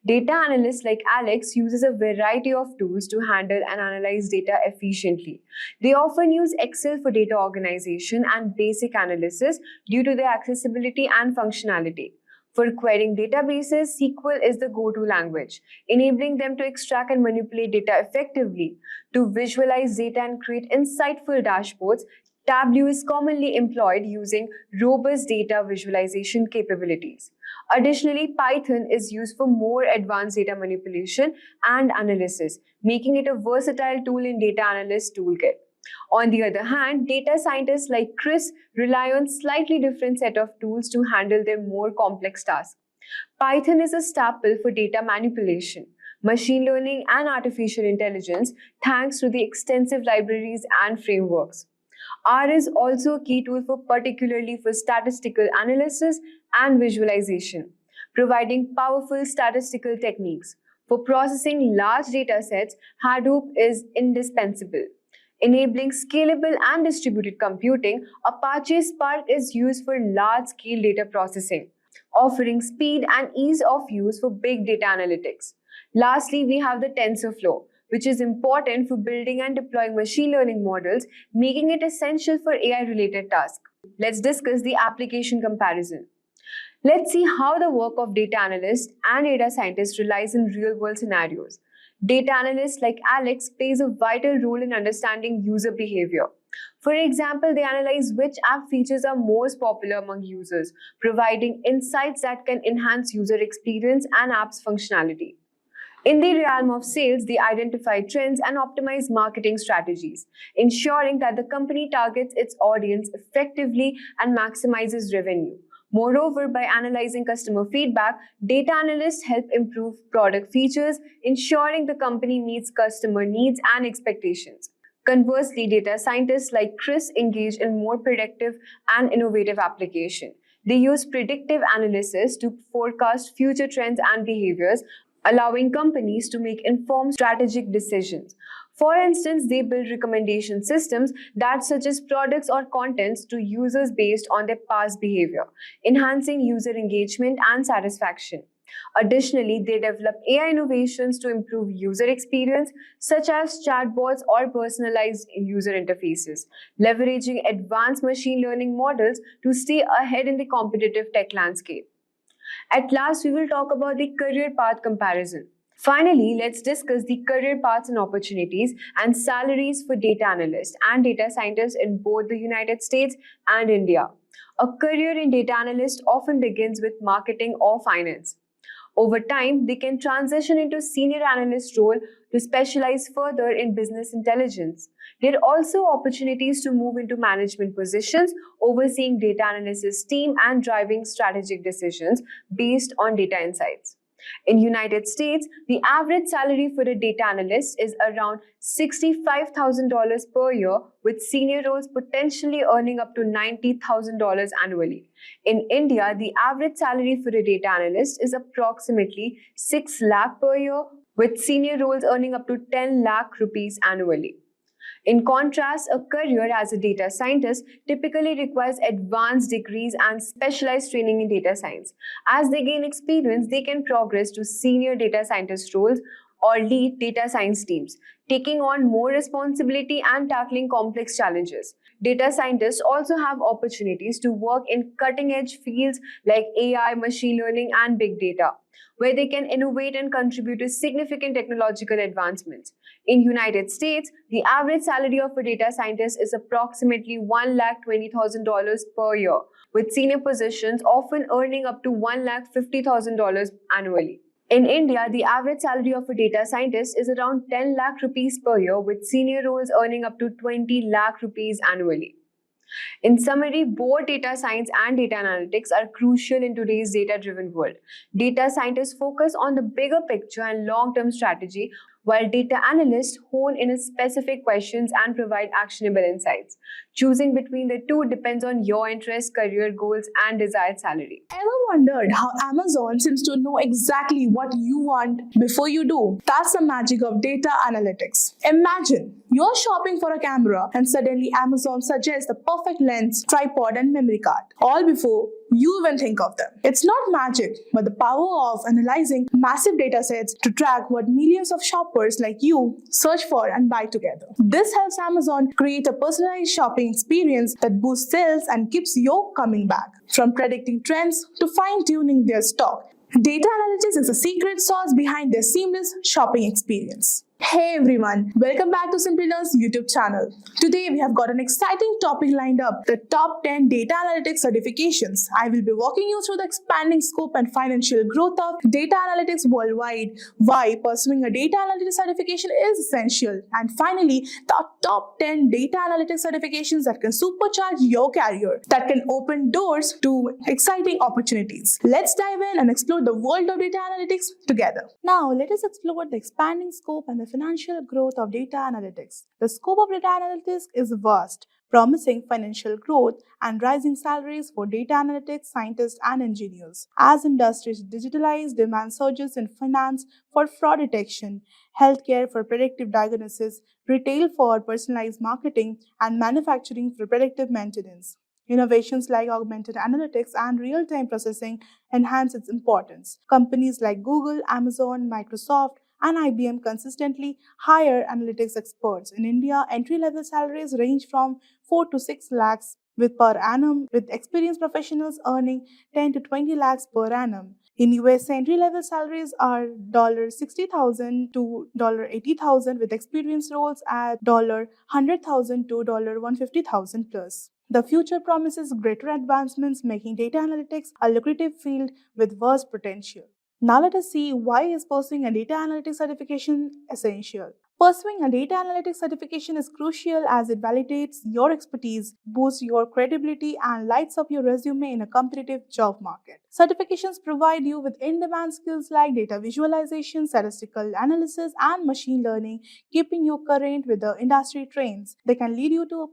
Data analysts like Alex uses a variety of tools to handle and analyze data efficiently. They often use Excel for data organization and basic analysis due to their accessibility and functionality. For querying databases, SQL is the go-to language, enabling them to extract and manipulate data effectively. To visualize data and create insightful dashboards, Tableau is commonly employed using robust data visualization capabilities. Additionally, Python is used for more advanced data manipulation and analysis, making it a versatile tool in Data Analyst toolkit. On the other hand, data scientists like Chris rely on slightly different set of tools to handle their more complex tasks. Python is a staple for data manipulation, machine learning, and artificial intelligence thanks to the extensive libraries and frameworks. R is also a key tool particularly for statistical analysis and visualization, providing powerful statistical techniques. For processing large data sets, Hadoop is indispensable. Enabling scalable and distributed computing, Apache Spark is used for large-scale data processing, offering speed and ease of use for big data analytics. Lastly, we have the TensorFlow, which is important for building and deploying machine learning models, making it essential for AI-related tasks. Let's discuss the application comparison. Let's see how the work of data analysts and data scientists relies in real-world scenarios. Data analysts like Alex plays a vital role in understanding user behavior. For example, they analyze which app features are most popular among users, providing insights that can enhance user experience and app's functionality. In the realm of sales, they identify trends and optimize marketing strategies, ensuring that the company targets its audience effectively and maximizes revenue. Moreover, by analyzing customer feedback, data analysts help improve product features, ensuring the company meets customer needs and expectations. Conversely, data scientists like Chris engage in more predictive and innovative application. They use predictive analysis to forecast future trends and behaviors, allowing companies to make informed strategic decisions. For instance, they build recommendation systems that suggest products or contents to users based on their past behavior, enhancing user engagement and satisfaction. Additionally, they develop AI innovations to improve user experience, such as chatbots or personalized user interfaces, leveraging advanced machine learning models to stay ahead in the competitive tech landscape. At last, we will talk about the career path comparison. Finally, let's discuss the career paths and opportunities and salaries for data analysts and data scientists in both the United States and India. A career in data analyst often begins with marketing or finance. Over time, they can transition into senior analyst role to specialize further in business intelligence. There are also opportunities to move into management positions, overseeing data analysis team and driving strategic decisions based on data insights. In United States, the average salary for a data analyst is around $65,000 per year, with senior roles potentially earning up to $90,000 annually. In India, the average salary for a data analyst is approximately 6 lakh per year, with senior roles earning up to 10 lakh rupees annually. In contrast, a career as a data scientist typically requires advanced degrees and specialized training in data science. As they gain experience, they can progress to senior data scientist roles or lead data science teams, taking on more responsibility and tackling complex challenges. Data scientists also have opportunities to work in cutting-edge fields like AI, machine learning, and big data, where they can innovate and contribute to significant technological advancements. In United States, the average salary of a data scientist is approximately $1,20,000 per year, with senior positions often earning up to $1,50,000 annually. In India, the average salary of a data scientist is around 10 lakh rupees per year, with senior roles earning up to 20 lakh rupees annually. In summary, both data science and data analytics are crucial in today's data-driven world. Data scientists focus on the bigger picture and long-term strategy, while data analysts hone in on specific questions and provide actionable insights. Choosing between the two depends on your interests, career goals, and desired salary. Ever wondered how Amazon seems to know exactly what you want before you do? That's the magic of data analytics. Imagine you're shopping for a camera and suddenly Amazon suggests the perfect lens, tripod, and memory card, all before you even think of them. It's not magic, but the power of analyzing massive data sets to track what millions of shoppers like you search for and buy together. This helps Amazon create a personalized shopping experience that boosts sales and keeps you coming back. From predicting trends to fine-tuning their stock, data analytics is the secret sauce behind their seamless shopping experience. Hey everyone, welcome back to Simplilearn's YouTube channel. Today we have got an exciting topic lined up, the top 10 data analytics certifications. I will be walking you through the expanding scope and financial growth of data analytics worldwide, why pursuing a data analytics certification is essential, and finally, the top 10 data analytics certifications that can supercharge your career, that can open doors to exciting opportunities. Let's dive in and explore the world of data analytics together. Now, let us explore the expanding scope and the financial growth of data analytics. The scope of data analytics is vast, promising financial growth and rising salaries for data analytics scientists and engineers. As industries digitalize, demand surges in finance for fraud detection, healthcare for predictive diagnosis, retail for personalized marketing, and manufacturing for predictive maintenance. Innovations like augmented analytics and real-time processing enhance its importance. Companies like Google, Amazon, Microsoft, and IBM consistently hire analytics experts. In India, entry-level salaries range from 4 to 6 lakhs per annum, with experienced professionals earning 10 to 20 lakhs per annum. In US, entry-level salaries are $60,000 to $80,000, with experienced roles at $100,000 to $150,000 plus. The future promises greater advancements, making data analytics a lucrative field with vast potential. Now let us see why is pursuing a data analytics certification essential. Pursuing a data analytics certification is crucial as it validates your expertise, boosts your credibility, and lights up your resume in a competitive job market. Certifications provide you with in-demand skills like data visualization, statistical analysis, and machine learning, keeping you current with the industry trends. They can lead you to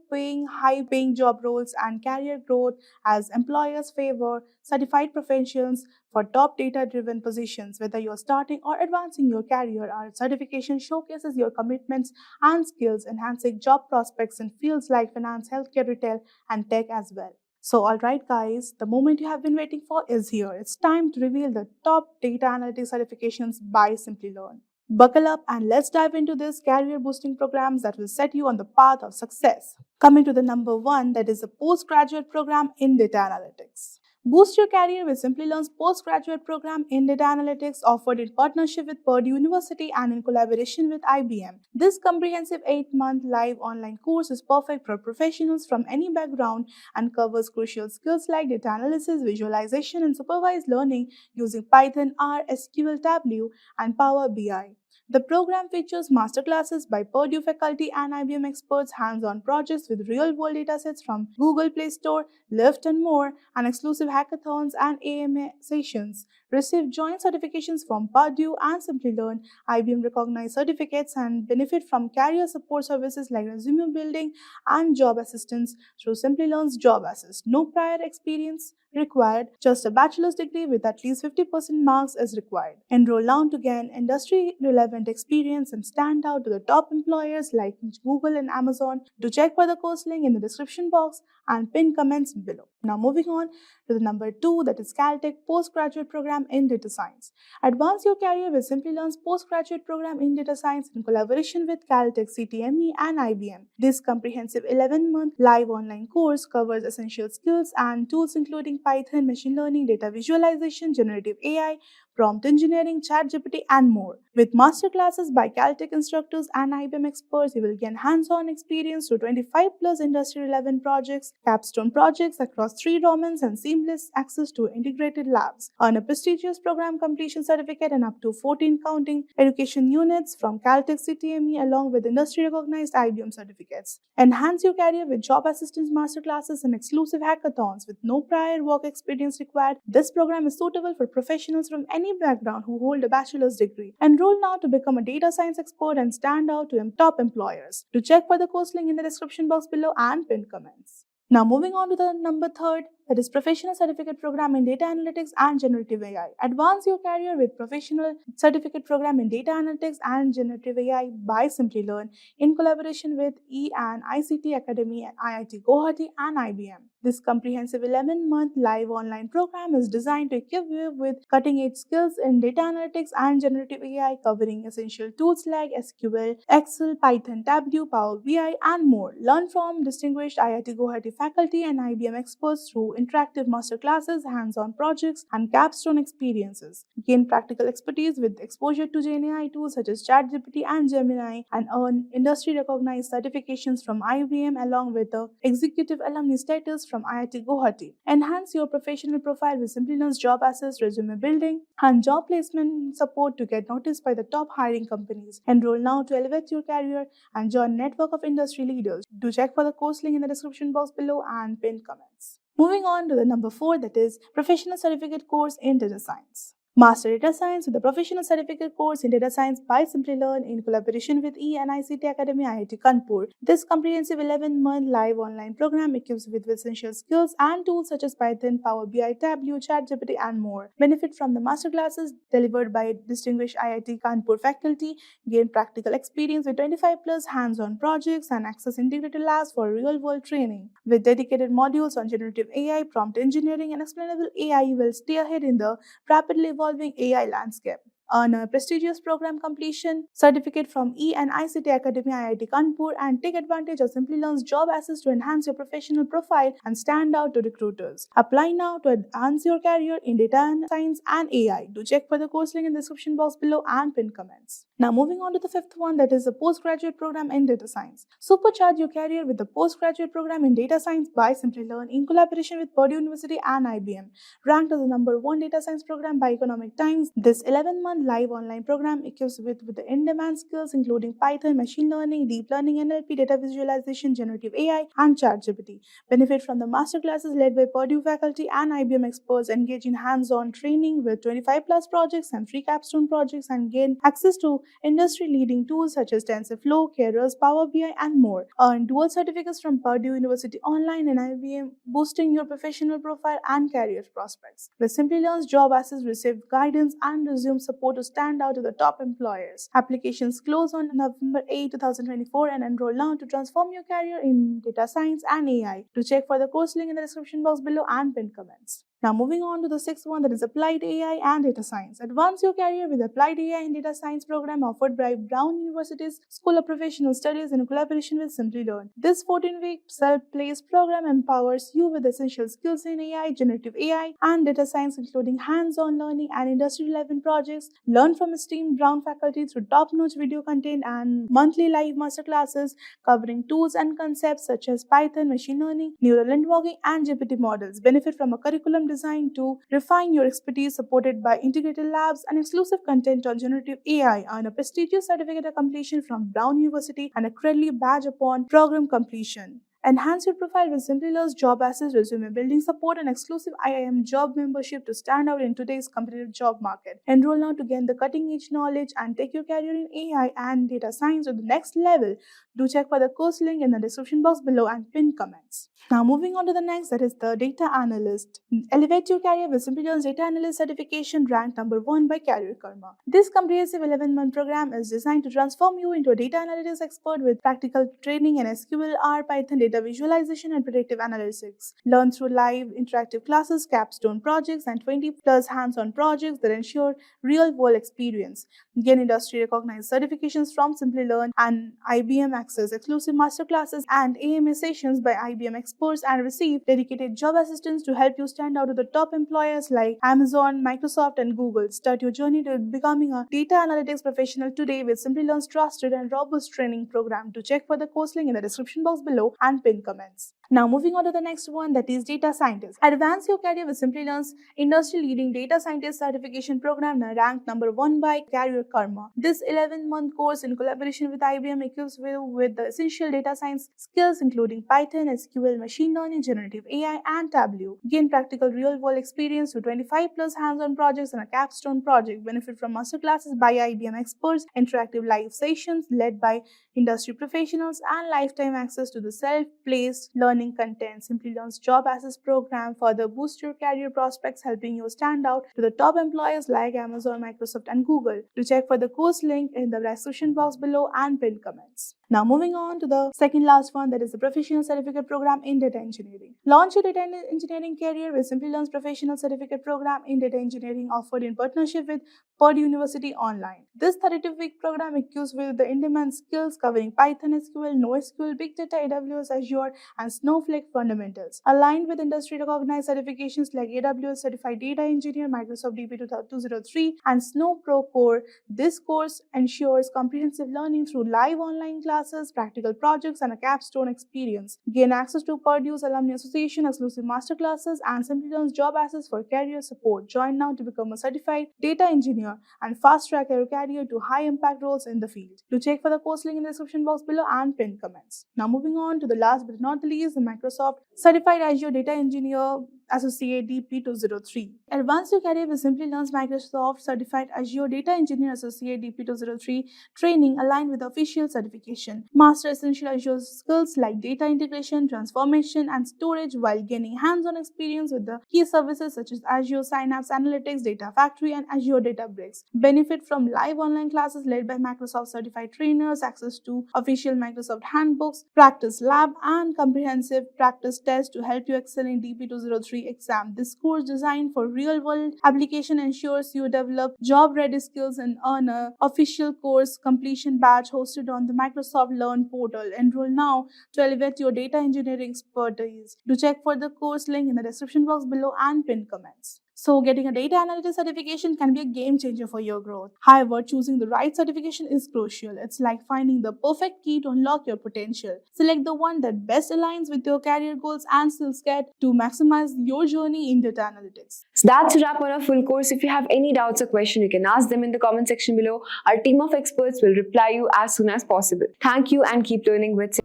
high-paying job roles and career growth as employers favor certified professionals for top data-driven positions. Whether you're starting or advancing your career, our certification showcases your commitments and skills, enhancing job prospects in fields like finance, healthcare, retail, and tech as well. So, alright guys, the moment you have been waiting for is here. It's time to reveal the top data analytics certifications by Simplilearn. Buckle up and let's dive into these career boosting programs that will set you on the path of success. Coming to the number 1, that is a postgraduate program in data analytics. Boost your career with Simplilearn's postgraduate program in data analytics, offered in partnership with Purdue University and in collaboration with IBM. This comprehensive 8-month live online course is perfect for professionals from any background and covers crucial skills like data analysis, visualization, and supervised learning using Python, R, SQL, Tableau, and Power BI. The program features masterclasses by Purdue faculty and IBM experts, hands-on projects with real-world datasets from Google Play Store, Lyft, and more, and exclusive hackathons and AMA sessions. Receive joint certifications from Purdue and Simplilearn, IBM-recognized certificates, and benefit from career support services like resume building and job assistance through Simplilearn's Job Assist. No prior experience required, just a bachelor's degree with at least 50% marks is required. Enroll now to gain industry-relevant experience and stand out to the top employers like Google and Amazon. To check for the course link in the description box and pin comments below. Now moving on to the number 2, that is Caltech Postgraduate Program in Data Science. Advance your career with Simplilearn's Postgraduate Program in Data Science in collaboration with Caltech, CTME, and IBM. This comprehensive 11-month live online course covers essential skills and tools including Python, machine learning, data visualization, generative AI, prompt engineering, ChatGPT, and more. With masterclasses by Caltech instructors and IBM experts, you will gain hands-on experience to 25 plus industry-relevant projects, capstone projects across 3 domains, and seamless access to integrated labs. Earn a prestigious program completion certificate and up to 14 counting education units from Caltech CTME along with industry-recognized IBM certificates. Enhance your career with job assistance masterclasses and exclusive hackathons with no prior work experience required. This program is suitable for professionals from any background who hold a bachelor's degree. Enroll now to become a data science expert and stand out to top employers. To check for the course link in the description box below and pin comments. Now moving on to the number 3, that is Professional Certificate Program in Data Analytics and Generative AI. Advance your career with Professional Certificate Program in Data Analytics and Generative AI by Simplilearn in collaboration with E&ICT ICT Academy at IIT Guwahati and IBM. This comprehensive 11-month live online program is designed to equip you with cutting-edge skills in data analytics and generative AI, covering essential tools like SQL, Excel, Python, Tableau, Power BI, and more. Learn from distinguished IIT Guwahati faculty and IBM experts through interactive masterclasses, hands-on projects, and capstone experiences. Gain practical expertise with exposure to GenAI tools such as ChatGPT and Gemini, and earn industry-recognized certifications from IBM along with the executive alumni status from IIT Guwahati. Enhance your professional profile with Simplilearn's job assist, resume building, and job placement support to get noticed by the top hiring companies. Enroll now to elevate your career and join a network of industry leaders. Do check for the course link in the description box below and pinned comments. Moving on to the number 4, that is Professional Certificate Course in Data Science. Master Data Science with the Professional Certificate Course in Data Science by Simplilearn in collaboration with E&ICT Academy IIT Kanpur. This comprehensive 11-month live online program equips with essential skills and tools such as Python, Power BI, Tableau, ChatGPT, and more. Benefit from the masterclasses delivered by distinguished IIT Kanpur faculty. Gain practical experience with 25 plus hands-on projects and access integrated labs for real-world training. With dedicated modules on generative AI, prompt engineering, and explainable AI, you will stay ahead in the rapidly evolving AI landscape. Earn a prestigious program completion certificate from E&ICT Academy IIT Kanpur and take advantage of Simplilearn's job assist to enhance your professional profile and stand out to recruiters. Apply now to advance your career in data science and AI. Do check for the course link in the description box below and pinned comments. Now moving on to the 5th one, that is the postgraduate program in data science. Supercharge your career with the postgraduate program in data science by Simplilearn in collaboration with Purdue University and IBM. Ranked as the number 1 data science program by Economic Times, this 11-month live online program equips with the in-demand skills including Python, machine learning, deep learning, NLP, data visualization, generative AI, and ChatGPT. Benefit from the masterclasses led by Purdue faculty and IBM experts. Engage in hands-on training with 25 plus projects and free capstone projects, and gain access to industry-leading tools such as TensorFlow, Keras, Power BI, and more. Earn dual certificates from Purdue University Online and IBM, boosting your professional profile and career prospects. With Simplilearn's job assist, receive guidance and resume support to stand out to the top employers. Applications close on November 8, 2024, and enroll now to transform your career in data science and AI. To check for the course link in the description box below and pinned comments. Now moving on to the 6th one, that is Applied AI and Data Science. Advance your career with Applied AI and Data Science program offered by Brown University's School of Professional Studies in collaboration with Simplilearn. This 14-week self-paced program empowers you with essential skills in AI, generative AI, and data science, including hands-on learning and industry-relevant projects. Learn from esteemed Brown faculty through top-notch video content and monthly live masterclasses covering tools and concepts such as Python, machine learning, neural networking, and GPT models. Benefit from a curriculum designed to refine your expertise, supported by integrated labs and exclusive content on generative AI. Earn a prestigious certificate of completion from Brown University and a credit badge upon program completion. Enhance your profile with Simplilearn's job assist, resume building support, and exclusive IIM job membership to stand out in today's competitive job market. Enroll now to gain the cutting-edge knowledge and take your career in AI and data science to the next level. Do check for the course link in the description box below and pinned comments. Now moving on to the next, that is the Data Analyst. Elevate your career with Simplilearn's Data Analyst certification, ranked number 1 by Career Karma. This comprehensive 11-month program is designed to transform you into a data analytics expert with practical training in SQL, R, Python, data visualization, and predictive analytics. Learn through live interactive classes, capstone projects, and 20 plus hands-on projects that ensure real-world experience. Gain industry-recognized certifications from Simplilearn and IBM, access exclusive masterclasses and AMA sessions by IBM experts, and receive dedicated job assistance to help you stand out to the top employers like Amazon, Microsoft, and Google. Start your journey to becoming a data analytics professional today with Simplilearn's trusted and robust training program. To check for the course link in the description box below and pinned comments. Now moving on to the next one, that is Data Scientist. Advance your career with Simplilearn's industry-leading Data Scientist certification program, ranked number 1 by Career Karma. This 11-month course in collaboration with IBM equips you with the essential data science skills including Python, SQL, machine learning, generative AI, and Tableau. Gain practical real-world experience to 25 plus hands-on projects and a capstone project. Benefit from masterclasses by IBM experts, interactive live sessions led by industry professionals, and lifetime access to the self-paced learning learning content. Simplilearn's Job Access program further boosts your career prospects, helping you stand out to the top employers like Amazon, Microsoft, and Google. To check for the course link in the description box below and pinned comments. Now moving on to the second last one, that is the Professional Certificate Program in Data Engineering. Launch your data engineering career with Simplilearn's Professional Certificate Program in Data Engineering, offered in partnership with Purdue University Online. This 32-week program equips with the in-demand skills covering Python, SQL, NoSQL, Big Data, AWS, Azure, and Snowflake fundamentals, aligned with industry-recognized certifications like AWS Certified Data Engineer, Microsoft DB 203, and Snow Pro Core. This course ensures comprehensive learning through live online classes, practical projects, and a capstone experience. Gain access to Purdue's Alumni Association exclusive masterclasses and Simplilearn's Job Access for career support. Join now to become a certified data engineer and fast-track your career to high-impact roles in the field. To check for the course link in the description box below and pinned comments. Now moving on to the last but not the least, the Microsoft Certified Azure Data Engineer Associate DP 203. Advance your career with Simplilearn's Microsoft Certified Azure Data Engineer Associate DP 203 training aligned with the official certification. Master essential Azure skills like data integration, transformation, and storage while gaining hands-on experience with the key services such as Azure Synapse Analytics, Data Factory, and Azure Databricks. Benefit from live online classes led by Microsoft certified trainers, access to official Microsoft handbooks, practice lab, and comprehensive practice tests to help you excel in DP 203 exam. This course designed for real-world application ensures you develop job-ready skills and earn an official course completion badge hosted on the Microsoft Learn portal. Enroll now to elevate your data engineering expertise. Do check for the course link in the description box below and pinned comments. So getting a data analytics certification can be a game changer for your growth. However, choosing the right certification is crucial. It's like finding the perfect key to unlock your potential. Select the one that best aligns with your career goals and skill set to maximize your journey in data analytics. So that's a wrap on our full course. If you have any doubts or questions, you can ask them in the comment section below. Our team of experts will reply you as soon as possible. Thank you and keep learning with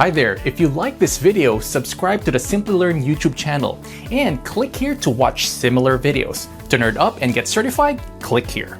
Hi there, if you like this video, subscribe to the Simplilearn YouTube channel and click here to watch similar videos. To nerd up and get certified, click here.